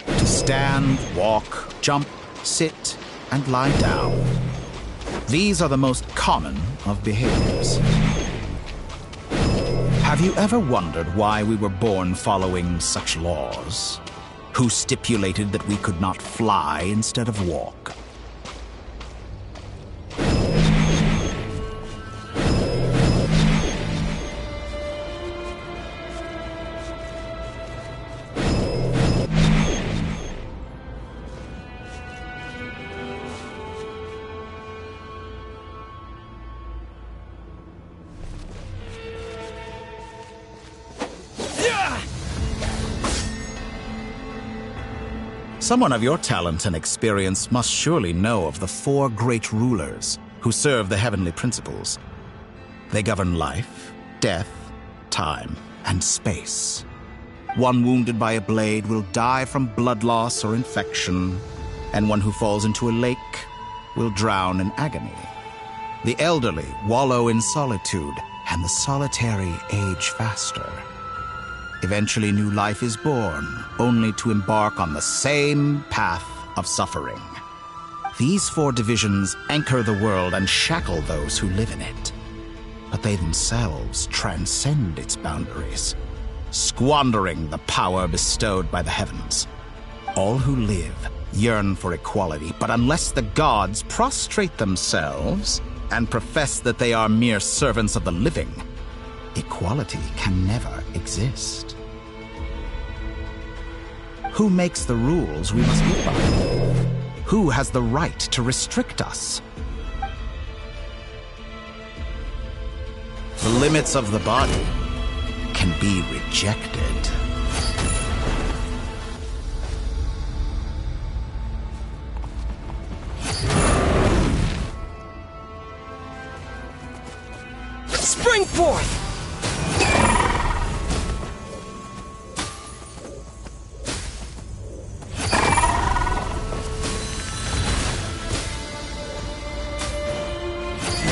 To stand, walk, jump, sit, and lie down. These are the most common of behaviors. Have you ever wondered why we were born following such laws? Who stipulated that we could not fly instead of walk? Someone of your talent and experience must surely know of the 4 great rulers who serve the heavenly principles. They govern life, death, time, and space. One wounded by a blade will die from blood loss or infection, and one who falls into a lake will drown in agony. The elderly wallow in solitude, and the solitary age faster. Eventually, new life is born, only to embark on the same path of suffering. These 4 divisions anchor the world and shackle those who live in it. But they themselves transcend its boundaries, squandering the power bestowed by the heavens. All who live yearn for equality, but unless the gods prostrate themselves and profess that they are mere servants of the living, equality can never exist. Who makes the rules we must live by? Who has the right to restrict us? The limits of the body can be rejected. Spring forth!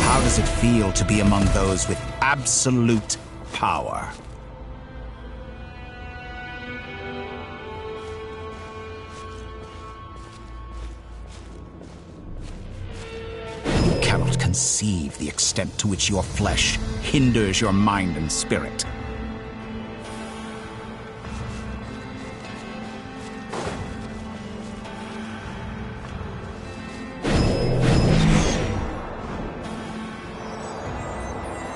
How does it feel to be among those with absolute power? You cannot conceive the extent to which your flesh hinders your mind and spirit.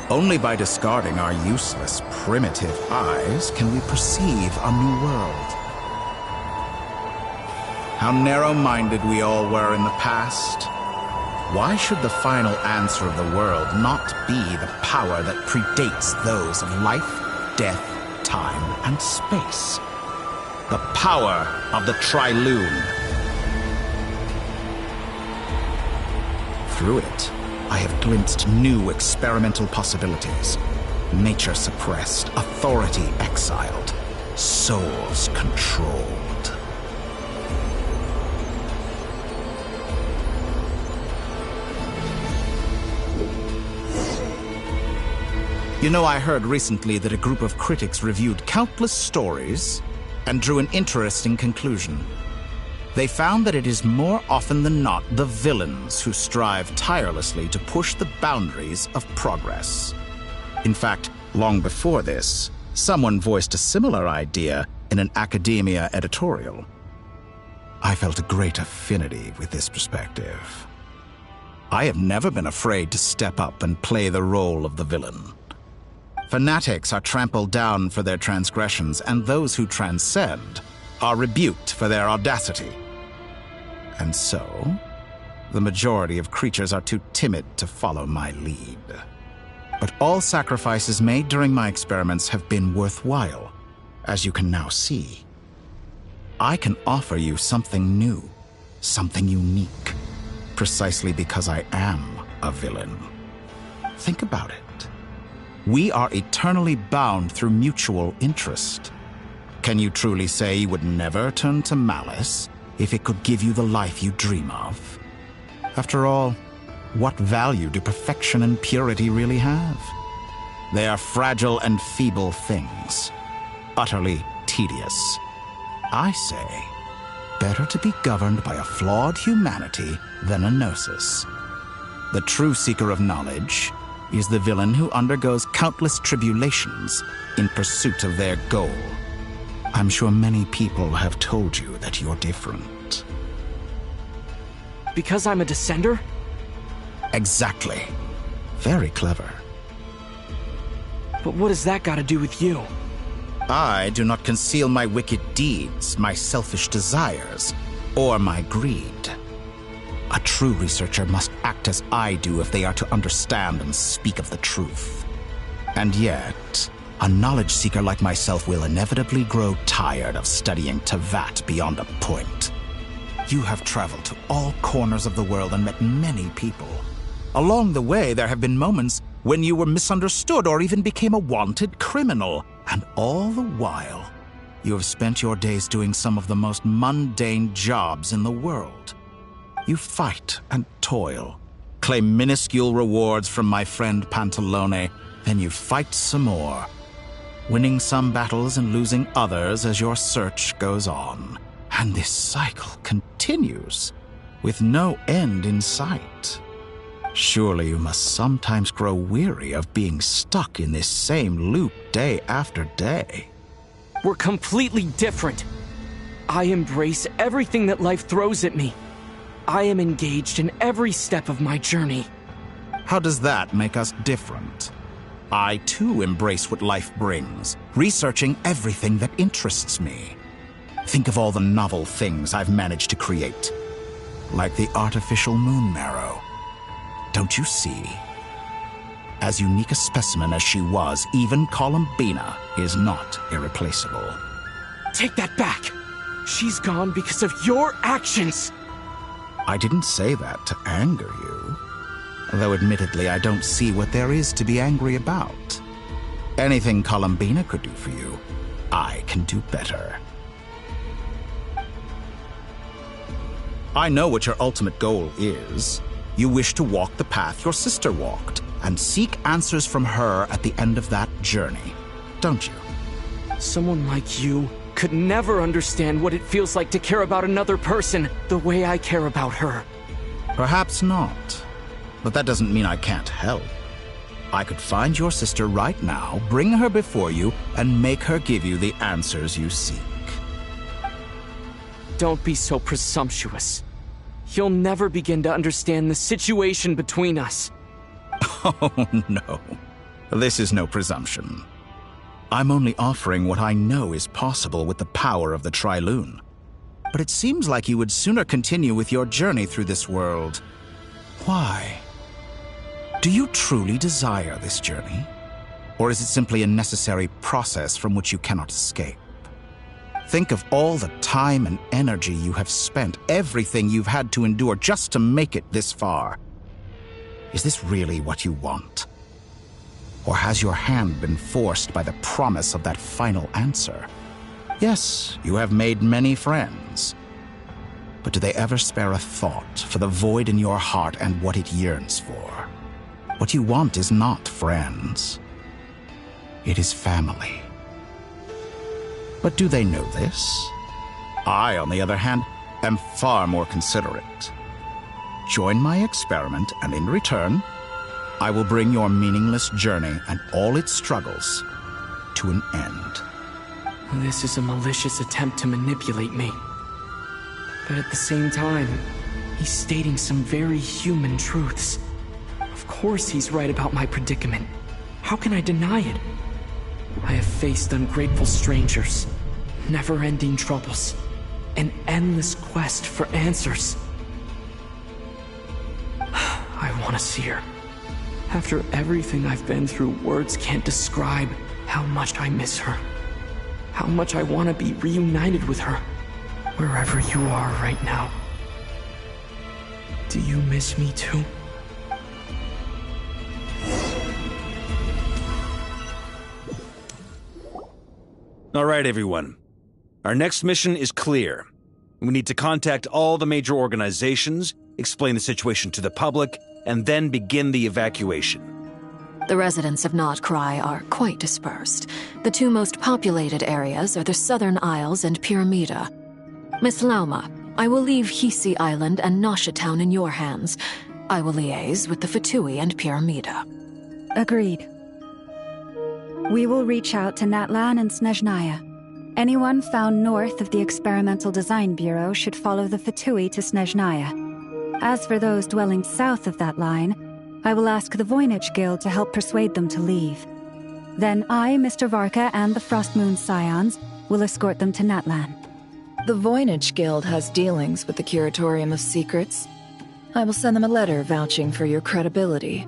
Only by discarding our useless, primitive eyes can we perceive a new world. How narrow-minded we all were in the past. Why should the final answer of the world not be the power that predates those of life, death, time, and space? The power of the Trilune. Through it, I have glimpsed new experimental possibilities. Nature suppressed, authority exiled, souls controlled. You know, I heard recently that a group of critics reviewed countless stories and drew an interesting conclusion. They found that it is more often than not the villains who strive tirelessly to push the boundaries of progress. In fact, long before this, someone voiced a similar idea in an academia editorial. I felt a great affinity with this perspective. I have never been afraid to step up and play the role of the villain. Fanatics are trampled down for their transgressions, and those who transcend are rebuked for their audacity. And so, the majority of creatures are too timid to follow my lead. But all sacrifices made during my experiments have been worthwhile, as you can now see. I can offer you something new, something unique, precisely because I am a villain. Think about it. We are eternally bound through mutual interest. Can you truly say you would never turn to malice if it could give you the life you dream of? After all, what value do perfection and purity really have? They are fragile and feeble things, utterly tedious. I say, better to be governed by a flawed humanity than a gnosis. The true seeker of knowledge is the villain who undergoes countless tribulations in pursuit of their goal. I'm sure many people have told you that you're different. Because I'm a descender? Exactly. Very clever. But what has that got to do with you? I do not conceal my wicked deeds, my selfish desires, or my greed. A true researcher must act as I do if they are to understand and speak of the truth. And yet, a knowledge seeker like myself will inevitably grow tired of studying Tavat beyond a point. You have traveled to all corners of the world and met many people. Along the way, there have been moments when you were misunderstood or even became a wanted criminal. And all the while, you have spent your days doing some of the most mundane jobs in the world. You fight and toil, claim minuscule rewards from my friend Pantalone, then you fight some more, winning some battles and losing others as your search goes on. And this cycle continues, with no end in sight. Surely you must sometimes grow weary of being stuck in this same loop day after day. We're completely different. I embrace everything that life throws at me. I am engaged in every step of my journey. How does that make us different? I too embrace what life brings, researching everything that interests me. Think of all the novel things I've managed to create, like the artificial moon marrow. Don't you see? As unique a specimen as she was, even Columbina is not irreplaceable. Take that back! She's gone because of your actions! I didn't say that to anger you. Though admittedly, I don't see what there is to be angry about. Anything Columbina could do for you, I can do better. I know what your ultimate goal is. You wish to walk the path your sister walked, and seek answers from her at the end of that journey, don't you? Someone like you could never understand what it feels like to care about another person the way I care about her. Perhaps not, but that doesn't mean I can't help. I could find your sister right now, bring her before you, and make her give you the answers you seek. Don't be so presumptuous. You'll never begin to understand the situation between us. Oh, no. This is no presumption. I'm only offering what I know is possible with the power of the Trilune. But it seems like you would sooner continue with your journey through this world. Why? Do you truly desire this journey? Or is it simply a necessary process from which you cannot escape? Think of all the time and energy you have spent, everything you've had to endure just to make it this far. Is this really what you want? Or has your hand been forced by the promise of that final answer? Yes, you have made many friends. But do they ever spare a thought for the void in your heart and what it yearns for? What you want is not friends. It is family. But do they know this? I, on the other hand, am far more considerate. Join my experiment, and in return, I will bring your meaningless journey and all its struggles to an end. This is a malicious attempt to manipulate me. But at the same time, he's stating some very human truths. Of course he's right about my predicament. How can I deny it? I have faced ungrateful strangers, never-ending troubles, an endless quest for answers. I want to see her. After everything I've been through, words can't describe how much I miss her. How much I want to be reunited with her, wherever you are right now. Do you miss me too? All right, everyone. Our next mission is clear. We need to contact all the major organizations, explain the situation to the public, and then begin the evacuation. The residents of Notcry are quite dispersed. The two most populated areas are the Southern Isles and Pyramida. Miss Lauma, I will leave Hisi Island and Noche Town in your hands. I will liaise with the Fatui and Pyramida. Agreed. We will reach out to Natlan and Snezhnaya. Anyone found north of the Experimental Design Bureau should follow the Fatui to Snezhnaya. As for those dwelling south of that line, I will ask the Voynich Guild to help persuade them to leave. Then I, Mr. Varka, and the Frostmoon Scions will escort them to Natlan. The Voynich Guild has dealings with the Curatorium of Secrets. I will send them a letter vouching for your credibility.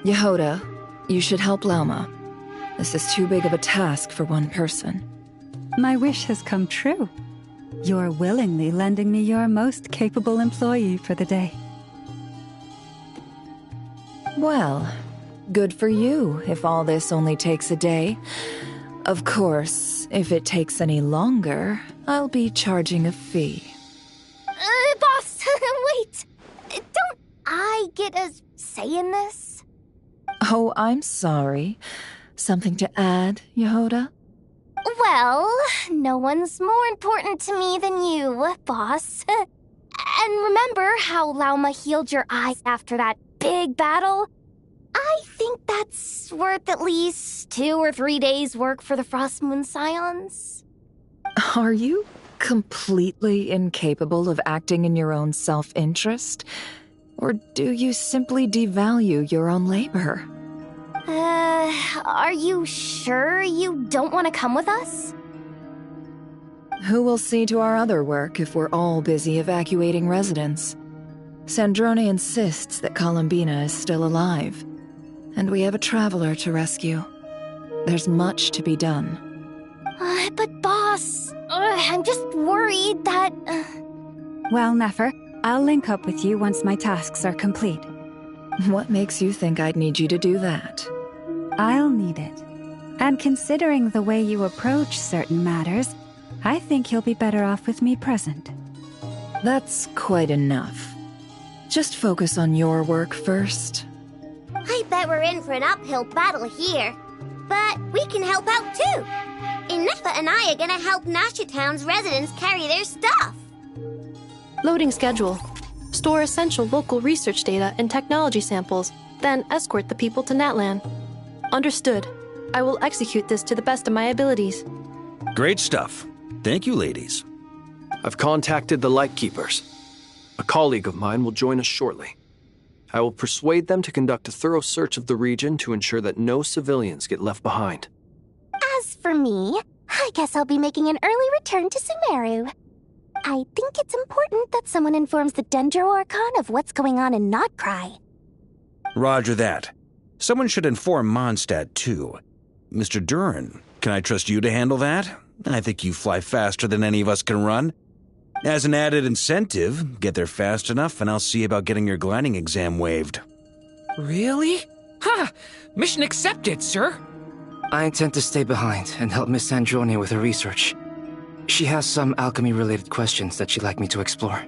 Yehoda, you should help Lauma. This is too big of a task for one person. My wish has come true. You're willingly lending me your most capable employee for the day. Well, good for you if all this only takes a day. Of course, if it takes any longer, I'll be charging a fee. Boss, wait! Don't I get a say in this? Oh, I'm sorry. Something to add, Yehoda? Well, no one's more important to me than you, boss. And remember how Lauma healed your eyes after that big battle? I think that's worth at least 2 or 3 days' work for the Frost Moon Scions. Are you completely incapable of acting in your own self-interest? Or do you simply devalue your own labor? Are you sure you don't want to come with us? Who will see to our other work if we're all busy evacuating residents? Sandrone insists that Columbina is still alive, and we have a traveler to rescue. There's much to be done. But boss, I'm just worried that... Well, Nefer, I'll link up with you once my tasks are complete. What makes you think I'd need you to do that? I'll need it. And considering the way you approach certain matters, I think you'll be better off with me present. That's quite enough. Just focus on your work first. I bet we're in for an uphill battle here. But we can help out too. Inefa and I are gonna help Nasha Town's residents carry their stuff. Loading schedule. Store essential local research data and technology samples, then escort the people to Natlan. Understood. I will execute this to the best of my abilities. Great stuff. Thank you, ladies. I've contacted the Lightkeepers. A colleague of mine will join us shortly. I will persuade them to conduct a thorough search of the region to ensure that no civilians get left behind. As for me, I guess I'll be making an early return to Sumeru. I think it's important that someone informs the Dendro Archon of what's going on in Notcry. Roger that. Someone should inform Mondstadt, too. Mr. Duran, can I trust you to handle that? I think you fly faster than any of us can run. As an added incentive, get there fast enough and I'll see about getting your gliding exam waived. Really? Ha! Mission accepted, sir. I intend to stay behind and help Miss Sandrone with her research. She has some alchemy-related questions that she'd like me to explore.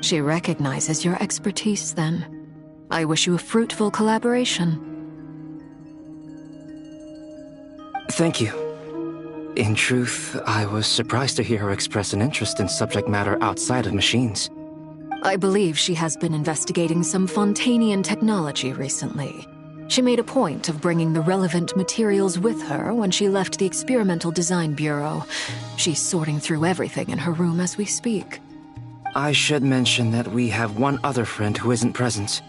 She recognizes your expertise, then. I wish you a fruitful collaboration. Thank you. In truth, I was surprised to hear her express an interest in subject matter outside of machines. I believe she has been investigating some Fontanian technology recently. She made a point of bringing the relevant materials with her when she left the Experimental Design Bureau. She's sorting through everything in her room as we speak. I should mention that we have one other friend who isn't present.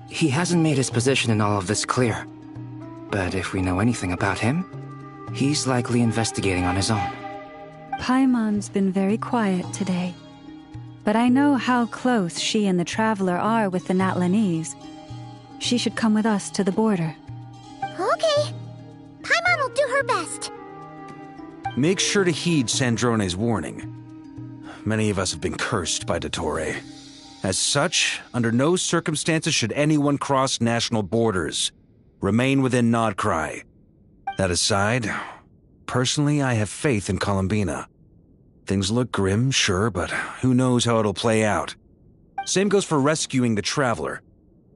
He hasn't made his position in all of this clear. But if we know anything about him, he's likely investigating on his own. Paimon's been very quiet today. But I know how close she and the Traveler are with the Natlanese. She should come with us to the border. Okay. Paimon will do her best. Make sure to heed Sandrone's warning. Many of us have been cursed by Dottore. As such, under no circumstances should anyone cross national borders. Remain within Notcry. That aside, personally I have faith in Columbina. Things look grim, sure, but who knows how it'll play out. Same goes for rescuing the Traveler.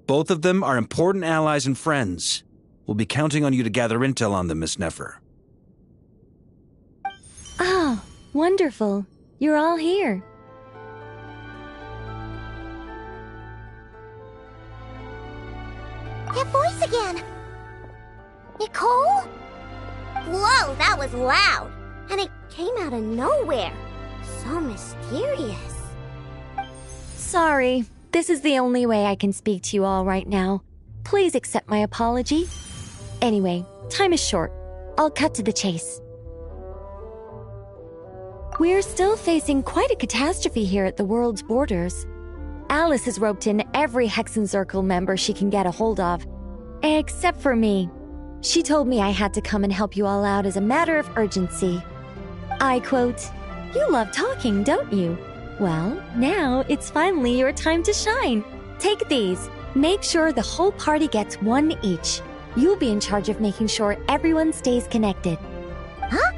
Both of them are important allies and friends. We'll be counting on you to gather intel on them, Miss Nefer. Oh, wonderful. You're all here. That voice again! Nicole? Whoa, that was loud! And it came out of nowhere. So mysterious. Sorry, this is the only way I can speak to you all right now. Please accept my apology. Anyway, time is short. I'll cut to the chase. We're still facing quite a catastrophe here at the world's borders. Alice has roped in every Hexenzirkel member she can get a hold of. Except for me. She told me I had to come and help you all out as a matter of urgency. I quote, You love talking, don't you? Well, now it's finally your time to shine. Take these. Make sure the whole party gets one each. You'll be in charge of making sure everyone stays connected. Huh?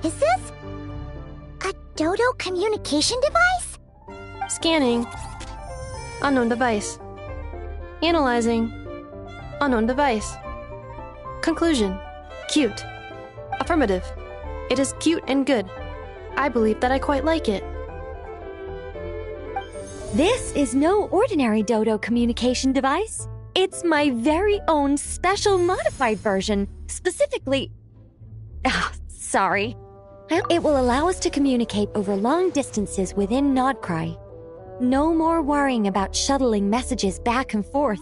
Is this a Dodo communication device? Scanning. Unknown device. Analyzing. Unknown device. Conclusion. Cute. Affirmative. It is cute and good. I believe that I quite like it. This is no ordinary Dodo communication device. It's my very own special modified version, specifically... sorry. It will allow us to communicate over long distances within Nodcry. No more worrying about shuttling messages back and forth.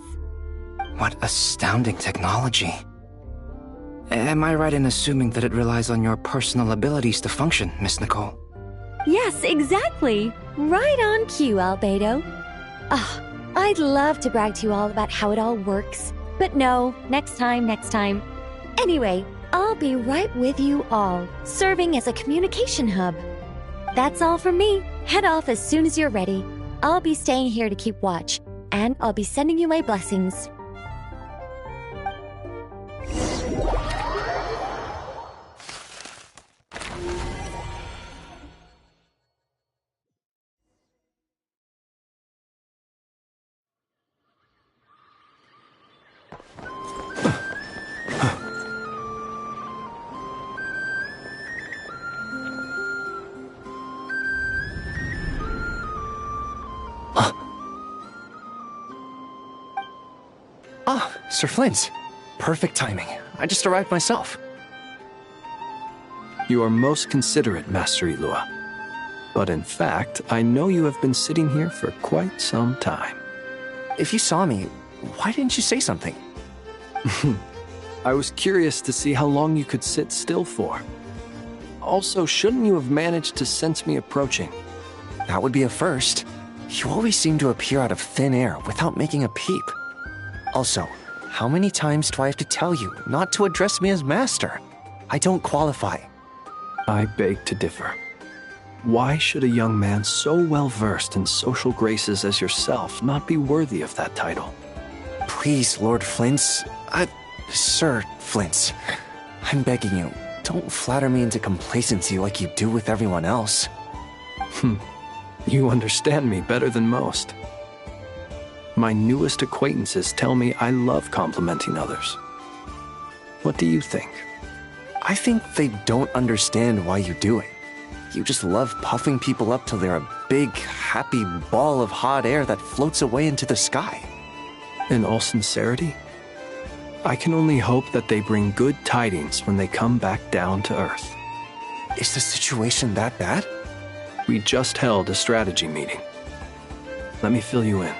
What astounding technology. Am I right in assuming that it relies on your personal abilities to function, Miss Nicole? Yes, exactly. Right on cue, Albedo. I'd love to brag to you all about how it all works. But no, next time. Anyway, I'll be right with you all, serving as a communication hub. That's all from me. Head off as soon as you're ready. I'll be staying here to keep watch, and I'll be sending you my blessings. Sir Flint. Perfect timing. I just arrived myself. You are most considerate, Master Ilua. But in fact, I know you have been sitting here for quite some time. If you saw me, why didn't you say something? I was curious to see how long you could sit still for. Also, shouldn't you have managed to sense me approaching? That would be a first. You always seem to appear out of thin air without making a peep. Also, how many times do I have to tell you not to address me as master? I don't qualify. I beg to differ. Why should a young man so well versed in social graces as yourself not be worthy of that title? Please, Lord Flint's... Sir Flint's. I'm begging you, don't flatter me into complacency like you do with everyone else. You understand me better than most. My newest acquaintances tell me I love complimenting others. What do you think? I think they don't understand why you do it. You just love puffing people up till they're a big, happy ball of hot air that floats away into the sky. In all sincerity, I can only hope that they bring good tidings when they come back down to Earth. Is the situation that bad? We just held a strategy meeting. Let me fill you in.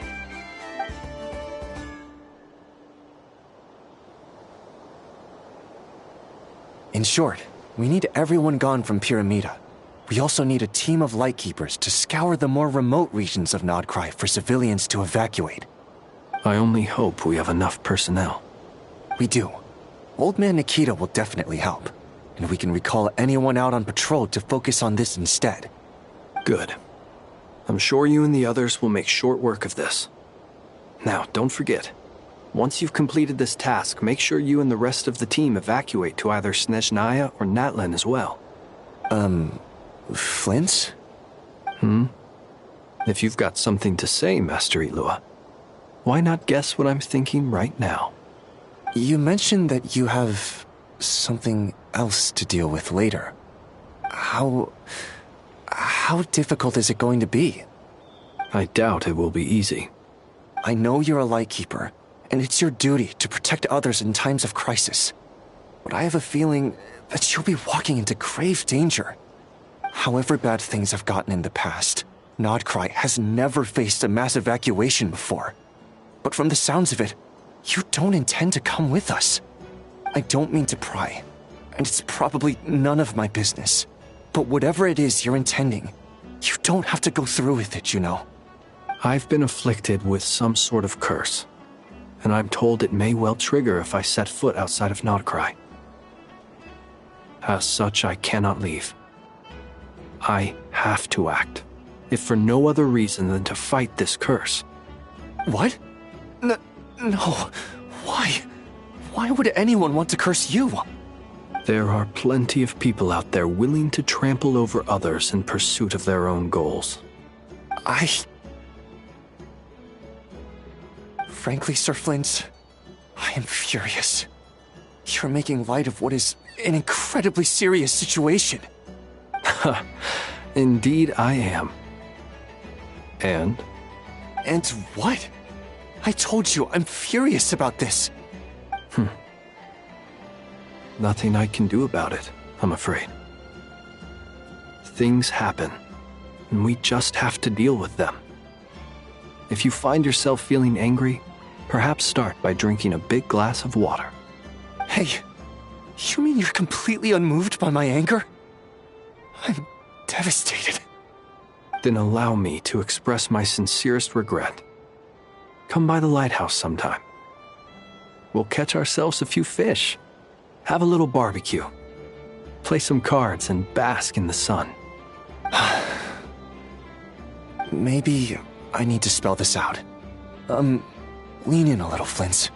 In short, we need everyone gone from Pyramida. We also need a team of lightkeepers to scour the more remote regions of Nodcry for civilians to evacuate. I only hope we have enough personnel. We do. Old Man Nikita will definitely help, and we can recall anyone out on patrol to focus on this instead. Good. I'm sure you and the others will make short work of this. Now, don't forget. Once you've completed this task, make sure you and the rest of the team evacuate to either Snezhnaya or Natlan as well. Flint? If you've got something to say, Master Ilua, why not guess what I'm thinking right now? You mentioned that you have something else to deal with later. How difficult is it going to be? I doubt it will be easy. I know you're a lightkeeper, and it's your duty to protect others in times of crisis. But I have a feeling that you'll be walking into grave danger. However bad things have gotten in the past, Nodcry has never faced a mass evacuation before. But from the sounds of it, you don't intend to come with us. I don't mean to pry, and it's probably none of my business. But whatever it is you're intending, you don't have to go through with it, you know. I've been afflicted with some sort of curse, and I'm told it may well trigger if I set foot outside of Nodcry. As such, I cannot leave. I have to act, if for no other reason than to fight this curse. What? No. Why? Why would anyone want to curse you? There are plenty of people out there willing to trample over others in pursuit of their own goals. Frankly, Sir Flint, I am furious. You're making light of what is an incredibly serious situation. Indeed I am. And? And what? I told you, I'm furious about this. Nothing I can do about it, I'm afraid. Things happen, and we just have to deal with them. If you find yourself feeling angry, perhaps start by drinking a big glass of water. Hey, you mean you're completely unmoved by my anger? I'm devastated. Then allow me to express my sincerest regret. Come by the lighthouse sometime. We'll catch ourselves a few fish, have a little barbecue, play some cards, and bask in the sun. Maybe I need to spell this out. Lean in a little, Flint.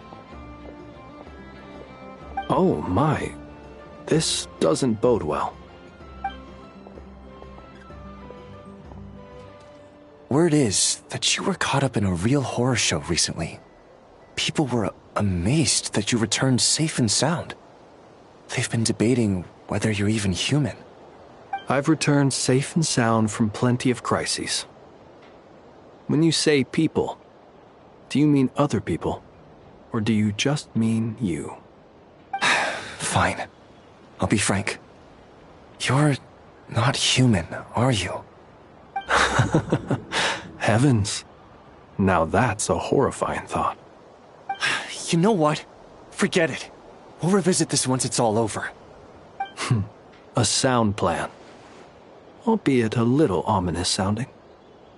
Oh my, this doesn't bode well. Word is that you were caught up in a real horror show recently. People were amazed that you returned safe and sound. They've been debating whether you're even human. I've returned safe and sound from plenty of crises. When you say people, do you mean other people? Or do you just mean you? Fine. I'll be frank. You're not human, are you? Heavens. Now that's a horrifying thought. You know what? Forget it. We'll revisit this once it's all over. A sound plan. Albeit a little ominous sounding.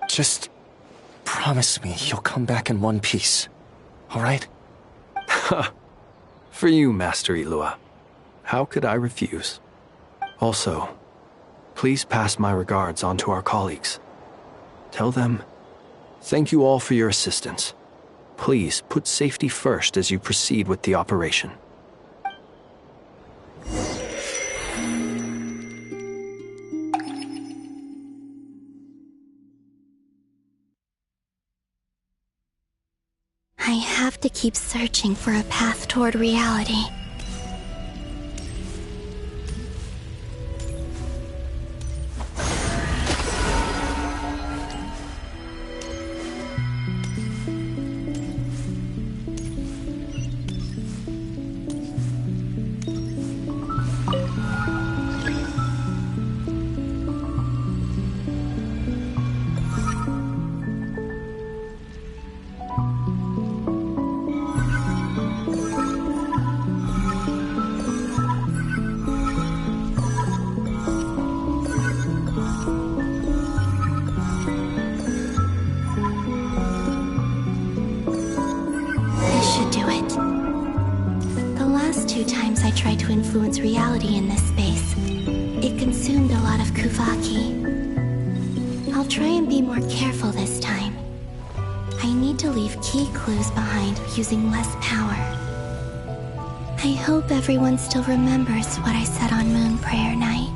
Just promise me you'll come back in one piece. All right? For you, Master Ilua. How could I refuse? Also, please pass my regards on to our colleagues. Tell them, thank you all for your assistance. Please put safety first as you proceed with the operation. I have to keep searching for a path toward reality. Influence reality in this space. It consumed a lot of Kuvaki. I'll try and be more careful this time. I need to leave key clues behind using less power. I hope everyone still remembers what I said on Moon Prayer Night.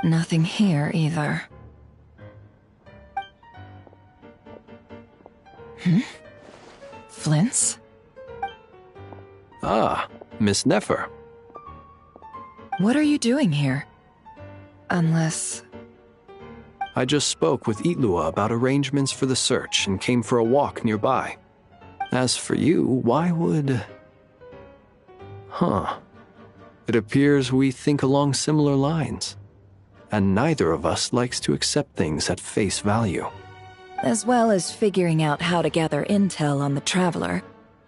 Nothing here either. Flint's? Ah, Miss Nefer. What are you doing here? Unless... I just spoke with Itlua about arrangements for the search and came for a walk nearby. As for you, why would... It appears we think along similar lines. And neither of us likes to accept things at face value. As well as figuring out how to gather intel on the Traveler,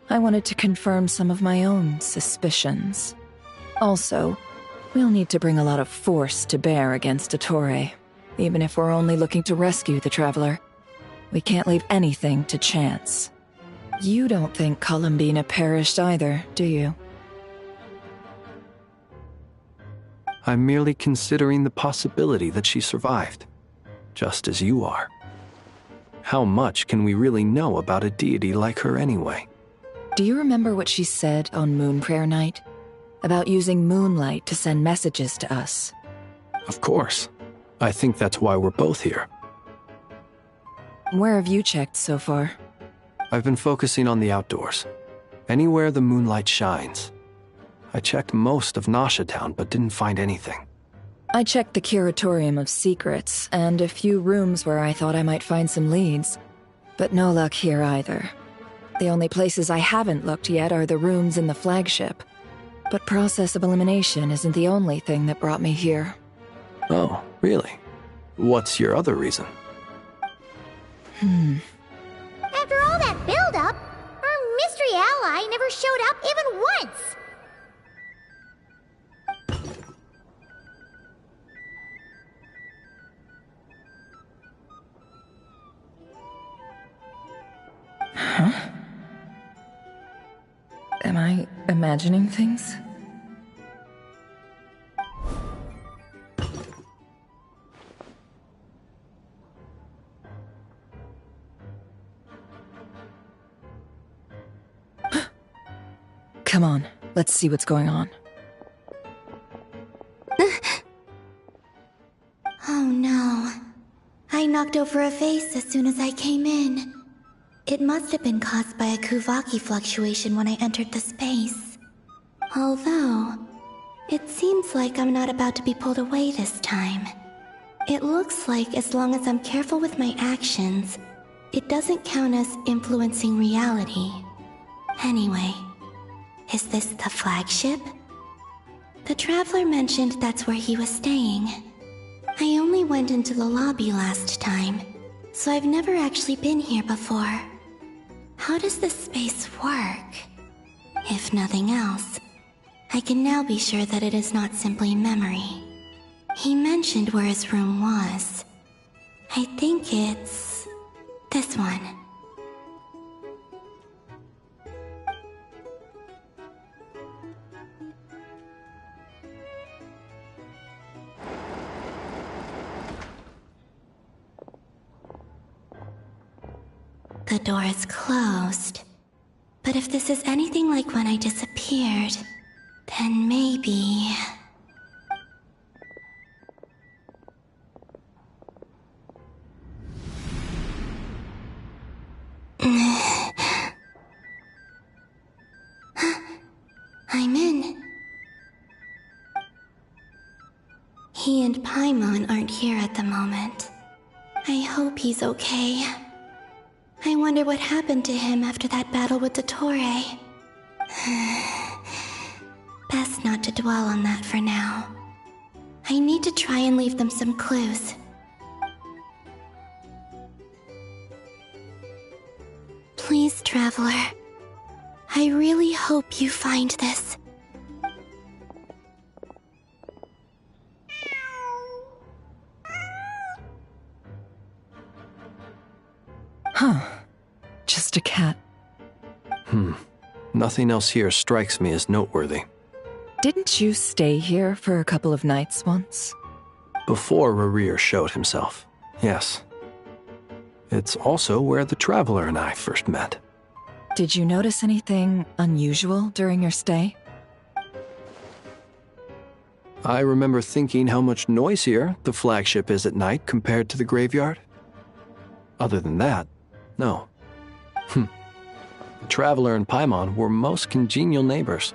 I wanted to confirm some of my own suspicions. Also, We'll need to bring a lot of force to bear against Dottore, even if we're only looking to rescue the Traveler. We can't leave anything to chance. You don't think Columbina perished either, do you? I'm merely considering the possibility that she survived, just as you are. How much can we really know about a deity like her anyway? Do you remember what she said on Moon Prayer Night? About using moonlight to send messages to us? Of course. I think that's why we're both here. Where have you checked so far? I've been focusing on the outdoors. Anywhere the moonlight shines. I checked most of Noche Town, but didn't find anything. I checked the Curatorium of Secrets, and a few rooms where I thought I might find some leads. But no luck here either. The only places I haven't looked yet are the rooms in the flagship. But process of elimination isn't the only thing that brought me here. Oh, really? What's your other reason? After all that build-up, our mystery ally never showed up even once! Huh? Am I imagining things? Come on, let's see what's going on. Oh no. I knocked over a vase as soon as I came in. It must have been caused by a Kuvaki fluctuation when I entered the space. Although, it seems like I'm not about to be pulled away this time. It looks like as long as I'm careful with my actions, it doesn't count as influencing reality. Anyway, is this the flagship? The Traveler mentioned that's where he was staying. I only went into the lobby last time, so I've never actually been here before. How does this space work? If nothing else, I can now be sure that it is not simply memory. He mentioned where his room was. I think it's this one. The door is closed. But if this is anything like when I disappeared, then maybe... I'm in. He and Paimon aren't here at the moment. I hope he's okay. I wonder what happened to him after that battle with Dottore. Best not to dwell on that for now. I need to try and leave them some clues. Please, Traveler. I really hope you find this. Huh. Just a cat. Nothing else here strikes me as noteworthy. Didn't you stay here for a couple of nights once? Before Rerir showed himself, yes. It's also where the Traveler and I first met. Did you notice anything unusual during your stay? I remember thinking how much noisier the flagship is at night compared to the graveyard. Other than that, no. The Traveler and Paimon were most congenial neighbors.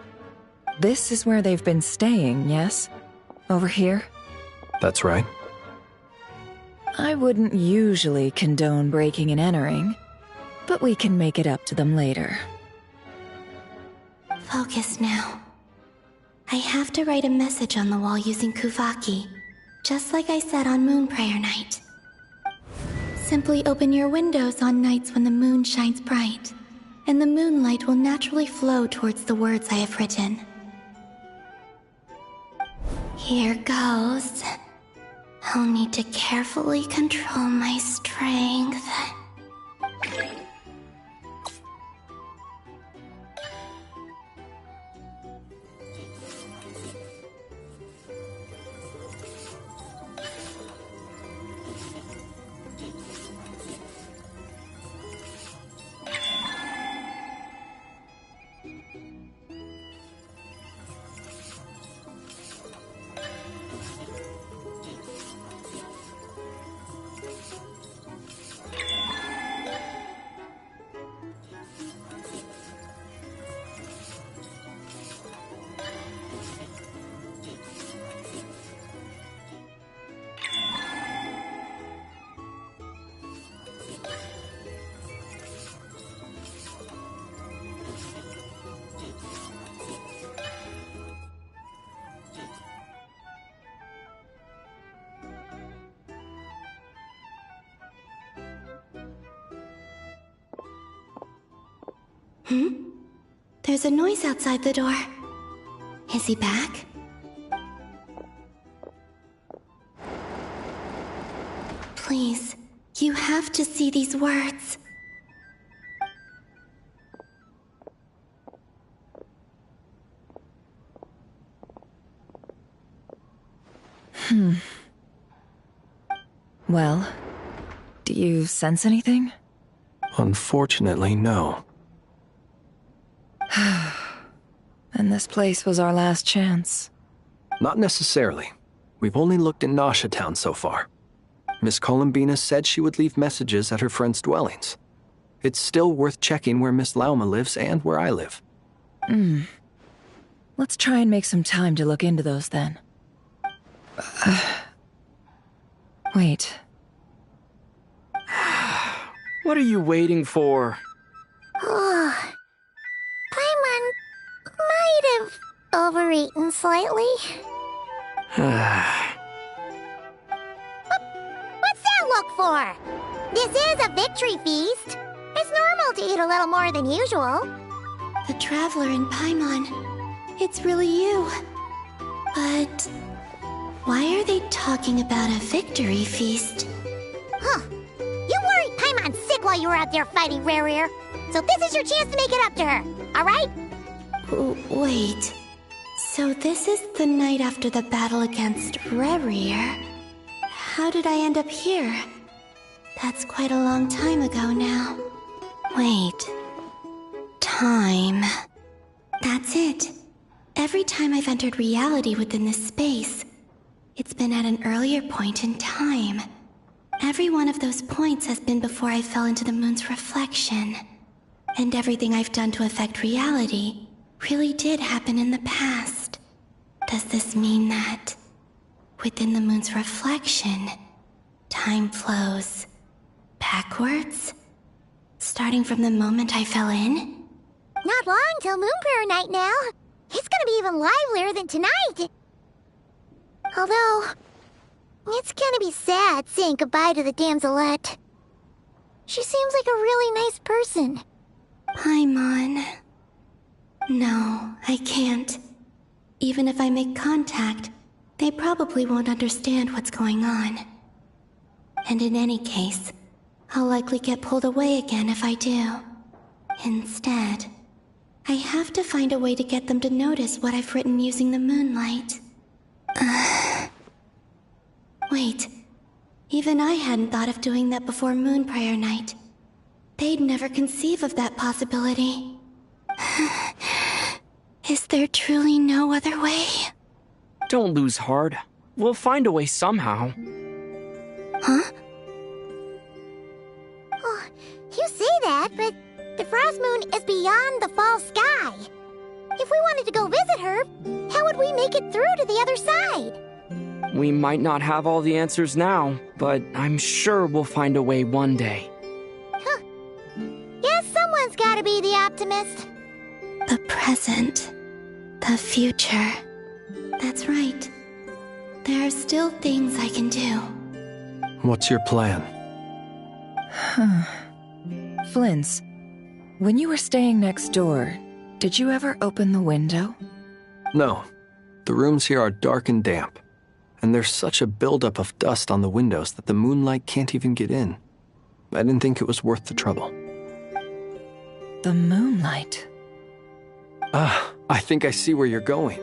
This is where they've been staying, yes? Over here? That's right. I wouldn't usually condone breaking and entering, but we can make it up to them later. Focus now. I have to write a message on the wall using Kuvaki, just like I said on Moon Prayer Night. Simply open your windows on nights when the moon shines bright, and the moonlight will naturally flow towards the words I have written. Here goes. I'll need to carefully control my strength. There's a noise outside the door. Is he back? Please, you have to see these words. Well, do you sense anything? Unfortunately, no. And this place was our last chance. Not necessarily. We've only looked in Noche Town so far. Miss Columbina said she would leave messages at her friends' dwellings. It's still worth checking where Miss Lauma lives and where I live. Let's try and make some time to look into those then. Wait. What are you waiting for? Paimon might have overeaten slightly. What's that look for? This is a victory feast. It's normal to eat a little more than usual. The Traveler in Paimon. It's really you. But why are they talking about a victory feast? Huh. You worried Paimon sick while you were out there fighting Rare. So this is your chance to make it up to her, alright? Wait. So this is the night after the battle against Rare. How did I end up here? That's quite a long time ago now. Wait. Time. That's it. Every time I've entered reality within this space, it's been at an earlier point in time. Every one of those points has been before I fell into the moon's reflection. And everything I've done to affect reality really did happen in the past. Does this mean that within the moon's reflection, time flows backwards? Starting from the moment I fell in? Not long till Moon Prayer Night now. It's gonna be even livelier than tonight. Although, it's gonna be sad saying goodbye to the damselette. She seems like a really nice person. Paimon. No, I can't. Even if I make contact, they probably won't understand what's going on. And in any case, I'll likely get pulled away again if I do. Instead, I have to find a way to get them to notice what I've written using the moonlight. Wait, even I hadn't thought of doing that before Moon Prayer Night. They'd never conceive of that possibility. Is there truly no other way? Don't lose heart. We'll find a way somehow. Huh? Oh, you say that, but the Frost Moon is beyond the fall sky. If we wanted to go visit her, how would we make it through to the other side? We might not have all the answers now, but I'm sure we'll find a way one day. Huh. Guess someone's gotta be the optimist. The present. The future. That's right. There are still things I can do. What's your plan? Flint's, when you were staying next door, did you ever open the window? No. The rooms here are dark and damp, and there's such a buildup of dust on the windows that the moonlight can't even get in. I didn't think it was worth the trouble. The moonlight. I think I see where you're going.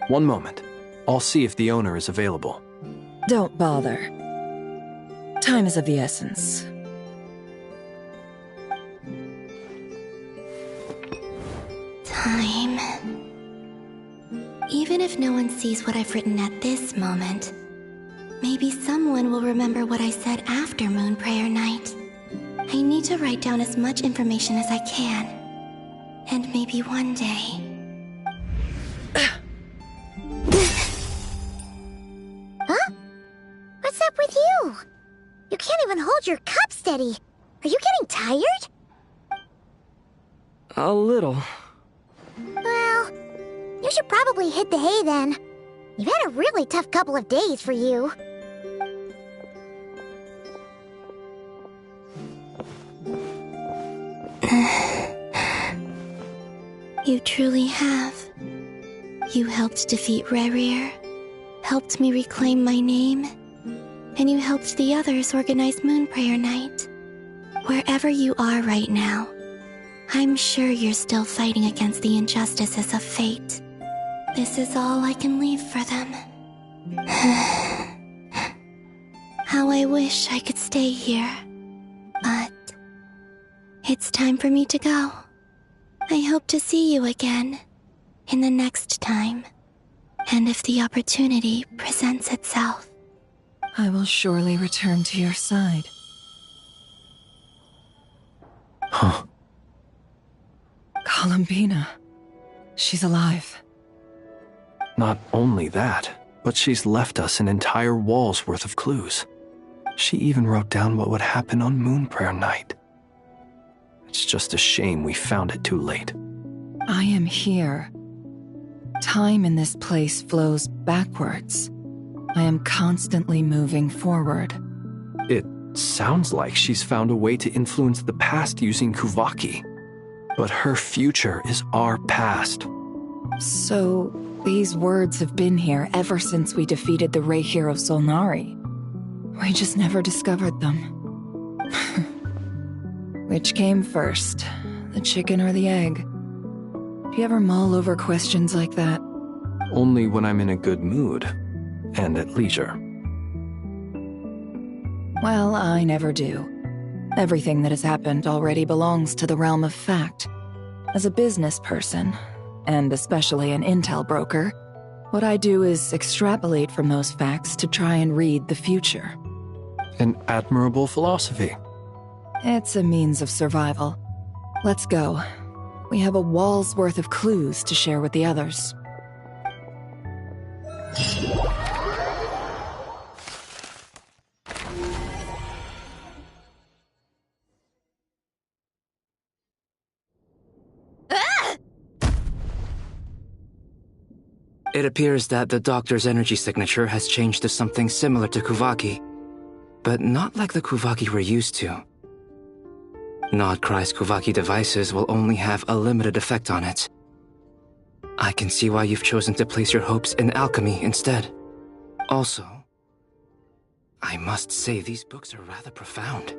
One moment. I'll see if the owner is available. Don't bother. Time is of the essence. Time. Even if no one sees what I've written at this moment, maybe someone will remember what I said after Moon Prayer Night. I need to write down as much information as I can. And maybe one day... Huh? What's up with you? You can't even hold your cup steady. Are you getting tired? A little. Well, you should probably hit the hay then. You've had a really tough couple of days for you. You truly have. You helped defeat Rerir, helped me reclaim my name, and you helped the others organize Moon Prayer Night. Wherever you are right now, I'm sure you're still fighting against the injustices of fate. This is all I can leave for them. How I wish I could stay here. But it's time for me to go. I hope to see you again in the next time, and if the opportunity presents itself. I will surely return to your side. Huh. Columbina. She's alive. Not only that, but she's left us an entire wall's worth of clues. She even wrote down what would happen on Moon Prayer Night. It's just a shame we found it too late. I am here. Time in this place flows backwards. I am constantly moving forward. It sounds like she's found a way to influence the past using Kuvaki. But her future is our past. So, these words have been here ever since we defeated the Ray hero Solnari. We just never discovered them. Which came first, the chicken or the egg? Do you ever mull over questions like that? Only when I'm in a good mood, and at leisure. Well, I never do. Everything that has happened already belongs to the realm of fact. As a business person, and especially an intel broker, what I do is extrapolate from those facts to try and read the future. An admirable philosophy. It's a means of survival. Let's go. We have a wall's worth of clues to share with the others. It appears that the doctor's energy signature has changed to something similar to Kuvaki, but not like the Kuvaki we're used to. Nodcry's Kuvaki devices will only have a limited effect on it. I can see why you've chosen to place your hopes in alchemy instead. Also, I must say these books are rather profound.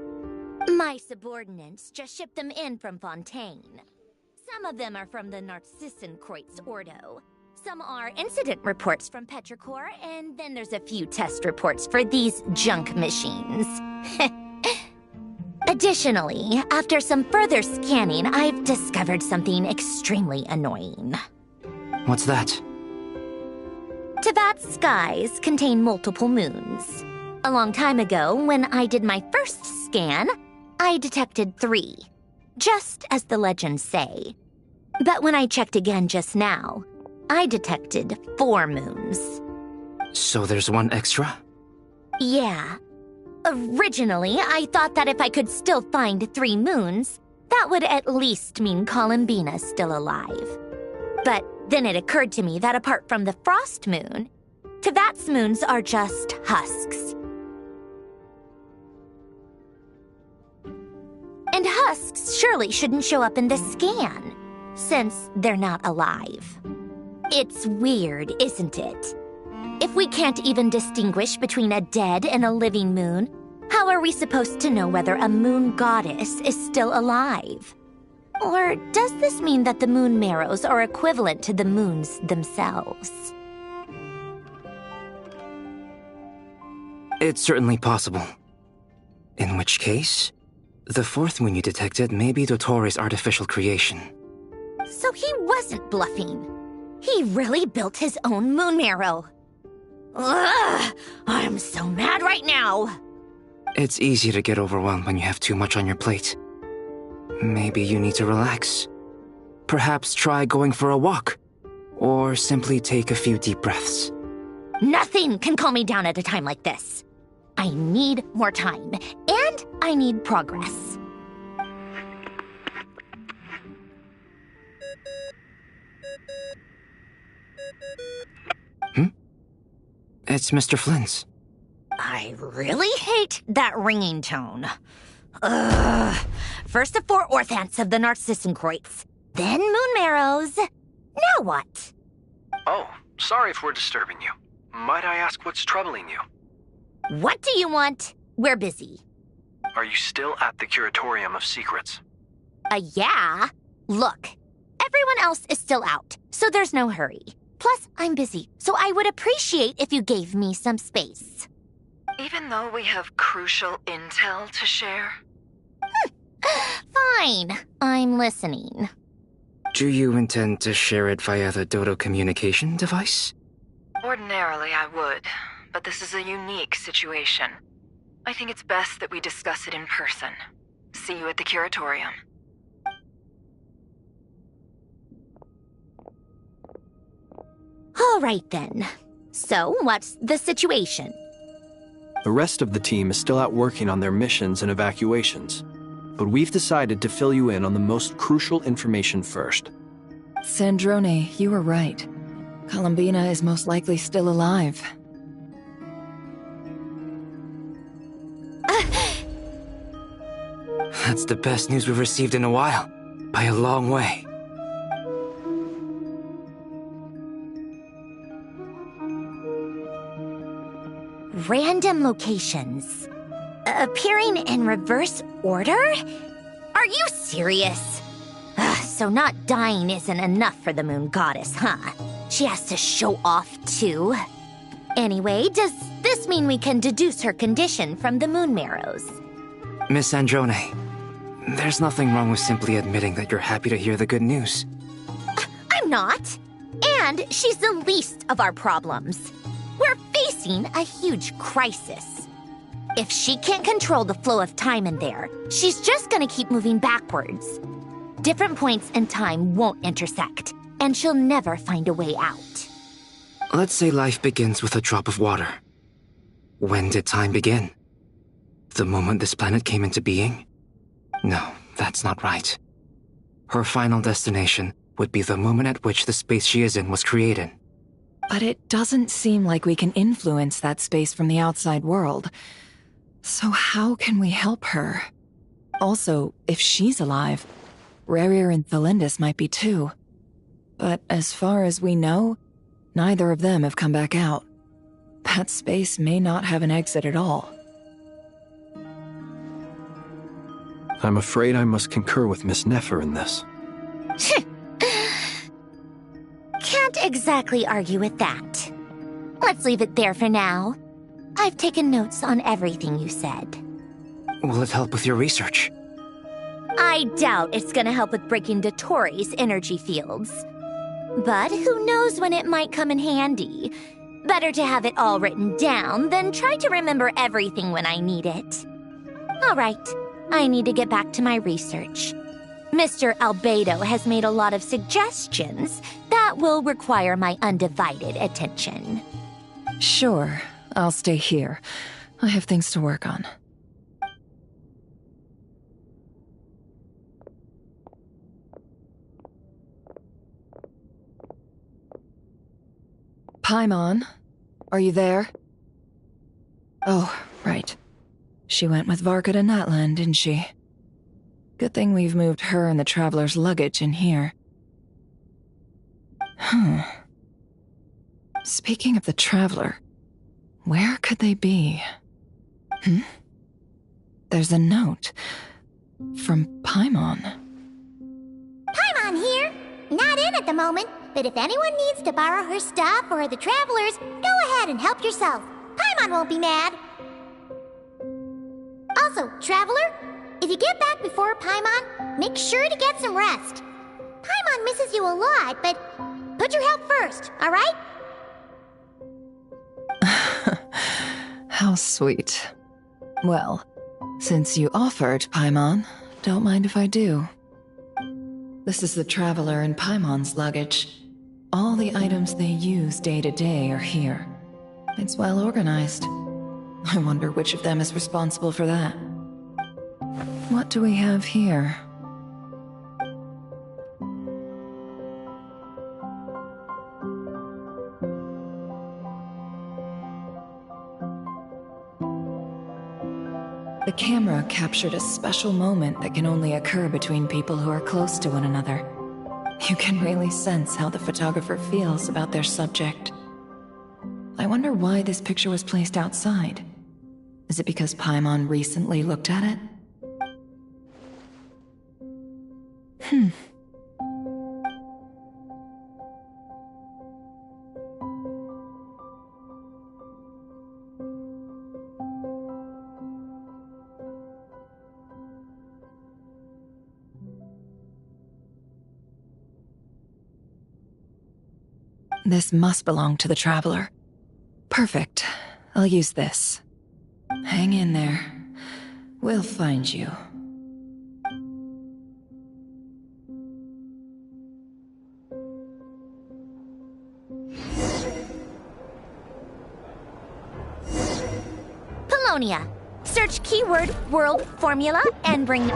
My subordinates just shipped them in from Fontaine. Some of them are from the Narcissenkreuz Ordo. Some are incident reports from Petrichor, and then there's a few test reports for these junk machines. Additionally, after some further scanning, I've discovered something extremely annoying. What's that? Teyvat's skies contain multiple moons. A long time ago, when I did my first scan, I detected 3, just as the legends say. But when I checked again just now, I detected 4 moons. So there's one extra? Yeah. Originally, I thought that if I could still find 3 moons, that would at least mean Columbina's still alive. But then it occurred to me that apart from the frost moon, Teyvat's moons are just husks. And husks surely shouldn't show up in the scan, since they're not alive. It's weird, isn't it? If we can't even distinguish between a dead and a living moon, how are we supposed to know whether a moon goddess is still alive? Or does this mean that the moon marrows are equivalent to the moons themselves? It's certainly possible. In which case, the fourth moon you detected may be Dottore artificial creation. So he wasn't bluffing. He really built his own moon marrow. Ugh! I'm so mad right now! It's easy to get overwhelmed when you have too much on your plate. Maybe you need to relax. Perhaps try going for a walk. Or simply take a few deep breaths. Nothing can calm me down at a time like this. I need more time, and I need progress. It's Mr. Flynn's. I really hate that ringing tone. Ugh. First the four orthants of the Narcissenkreuz, then moon marrows. Now what? Oh, sorry if we're disturbing you. Might I ask what's troubling you? What do you want? We're busy. Are you still at the Curatorium of Secrets? Yeah. Look, everyone else is still out, so there's no hurry. Plus, I'm busy, so I would appreciate if you gave me some space. Even though we have crucial intel to share? Fine, I'm listening. Do you intend to share it via the Dodo communication device? Ordinarily, I would, but this is a unique situation. I think it's best that we discuss it in person. See you at the Curatorium. All right then. So, what's the situation? The rest of the team is still out working on their missions and evacuations, but we've decided to fill you in on the most crucial information first. Sandrone, you were right. Columbina is most likely still alive. That's the best news we've received in a while. By a long way. Random locations. Appearing in reverse order? Are you serious? So not dying isn't enough for the moon goddess, huh? She has to show off too. Anyway, does this mean we can deduce her condition from the moon marrows? Miss Sandrone, there's nothing wrong with simply admitting that you're happy to hear the good news. I'm not. And she's the least of our problems. We're facing a huge crisis. If she can't control the flow of time in there, she's just gonna keep moving backwards. Different points in time won't intersect, and she'll never find a way out. Let's say life begins with a drop of water. When did time begin? The moment this planet came into being? No, that's not right. Her final destination would be the moment at which the space she is in was created. But it doesn't seem like we can influence that space from the outside world. So how can we help her? Also, if she's alive, Rerir and Thalindis might be too. But as far as we know, neither of them have come back out. That space may not have an exit at all. I'm afraid I must concur with Miss Nefer in this. Can't exactly argue with that. Let's leave it there for now. I've taken notes on everything you said. Will it help with your research? I doubt it's gonna help with breaking Dottori's energy fields. But who knows when it might come in handy. Better to have it all written down than try to remember everything when I need it. All right, I need to get back to my research. Mr. Albedo has made a lot of suggestions that will require my undivided attention. Sure, I'll stay here. I have things to work on. Paimon, are you there? Oh, right. She went with Varka to Natlan, didn't she? Good thing we've moved her and the Traveler's luggage in here. Speaking of the Traveler, where could they be? There's a note from Paimon. Paimon here. Not in at the moment, but if anyone needs to borrow her stuff or the Travelers, go ahead and help yourself. Paimon won't be mad. Also, Traveler, if you get back before Paimon, make sure to get some rest. Paimon misses you a lot, but put your health first, alright? How sweet. Well, since you offered, Paimon, don't mind if I do. This is the Traveler and Paimon's luggage. All the items they use day to day are here. It's well organized. I wonder which of them is responsible for that. What do we have here? The camera captured a special moment that can only occur between people who are close to one another. You can really sense how the photographer feels about their subject. I wonder why this picture was placed outside. Is it because Paimon recently looked at it? This must belong to the Traveler. Perfect. I'll use this. Hang in there. We'll find you. Polonia. Search keyword world formula and bring...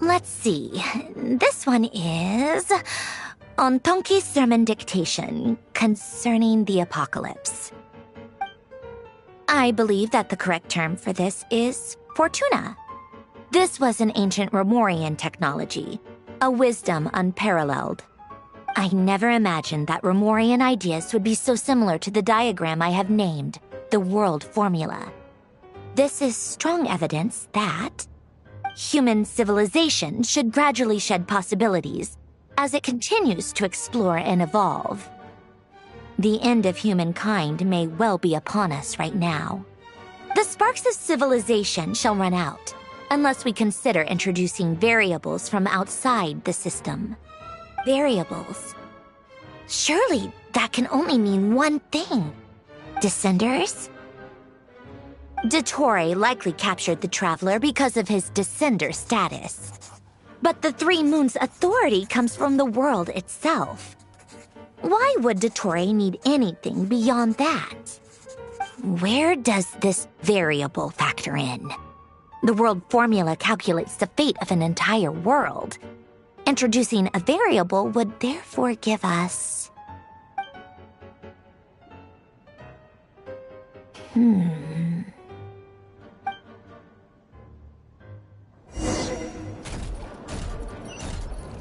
Let's see. This one is... Ontonki Sermon Dictation concerning the apocalypse. I believe that the correct term for this is Fortuna. This was an ancient Romorian technology, a wisdom unparalleled. I never imagined that Romorian ideas would be so similar to the diagram I have named, the world formula. This is strong evidence that human civilization should gradually shed possibilities as it continues to explore and evolve. The end of humankind may well be upon us right now. The sparks of civilization shall run out, unless we consider introducing variables from outside the system. Variables. Surely that can only mean one thing. Descenders? Dottore likely captured the Traveler because of his descender status. But the Three Moons' authority comes from the world itself. Why would Dottore need anything beyond that? Where does this variable factor in? The world formula calculates the fate of an entire world. Introducing a variable would therefore give us...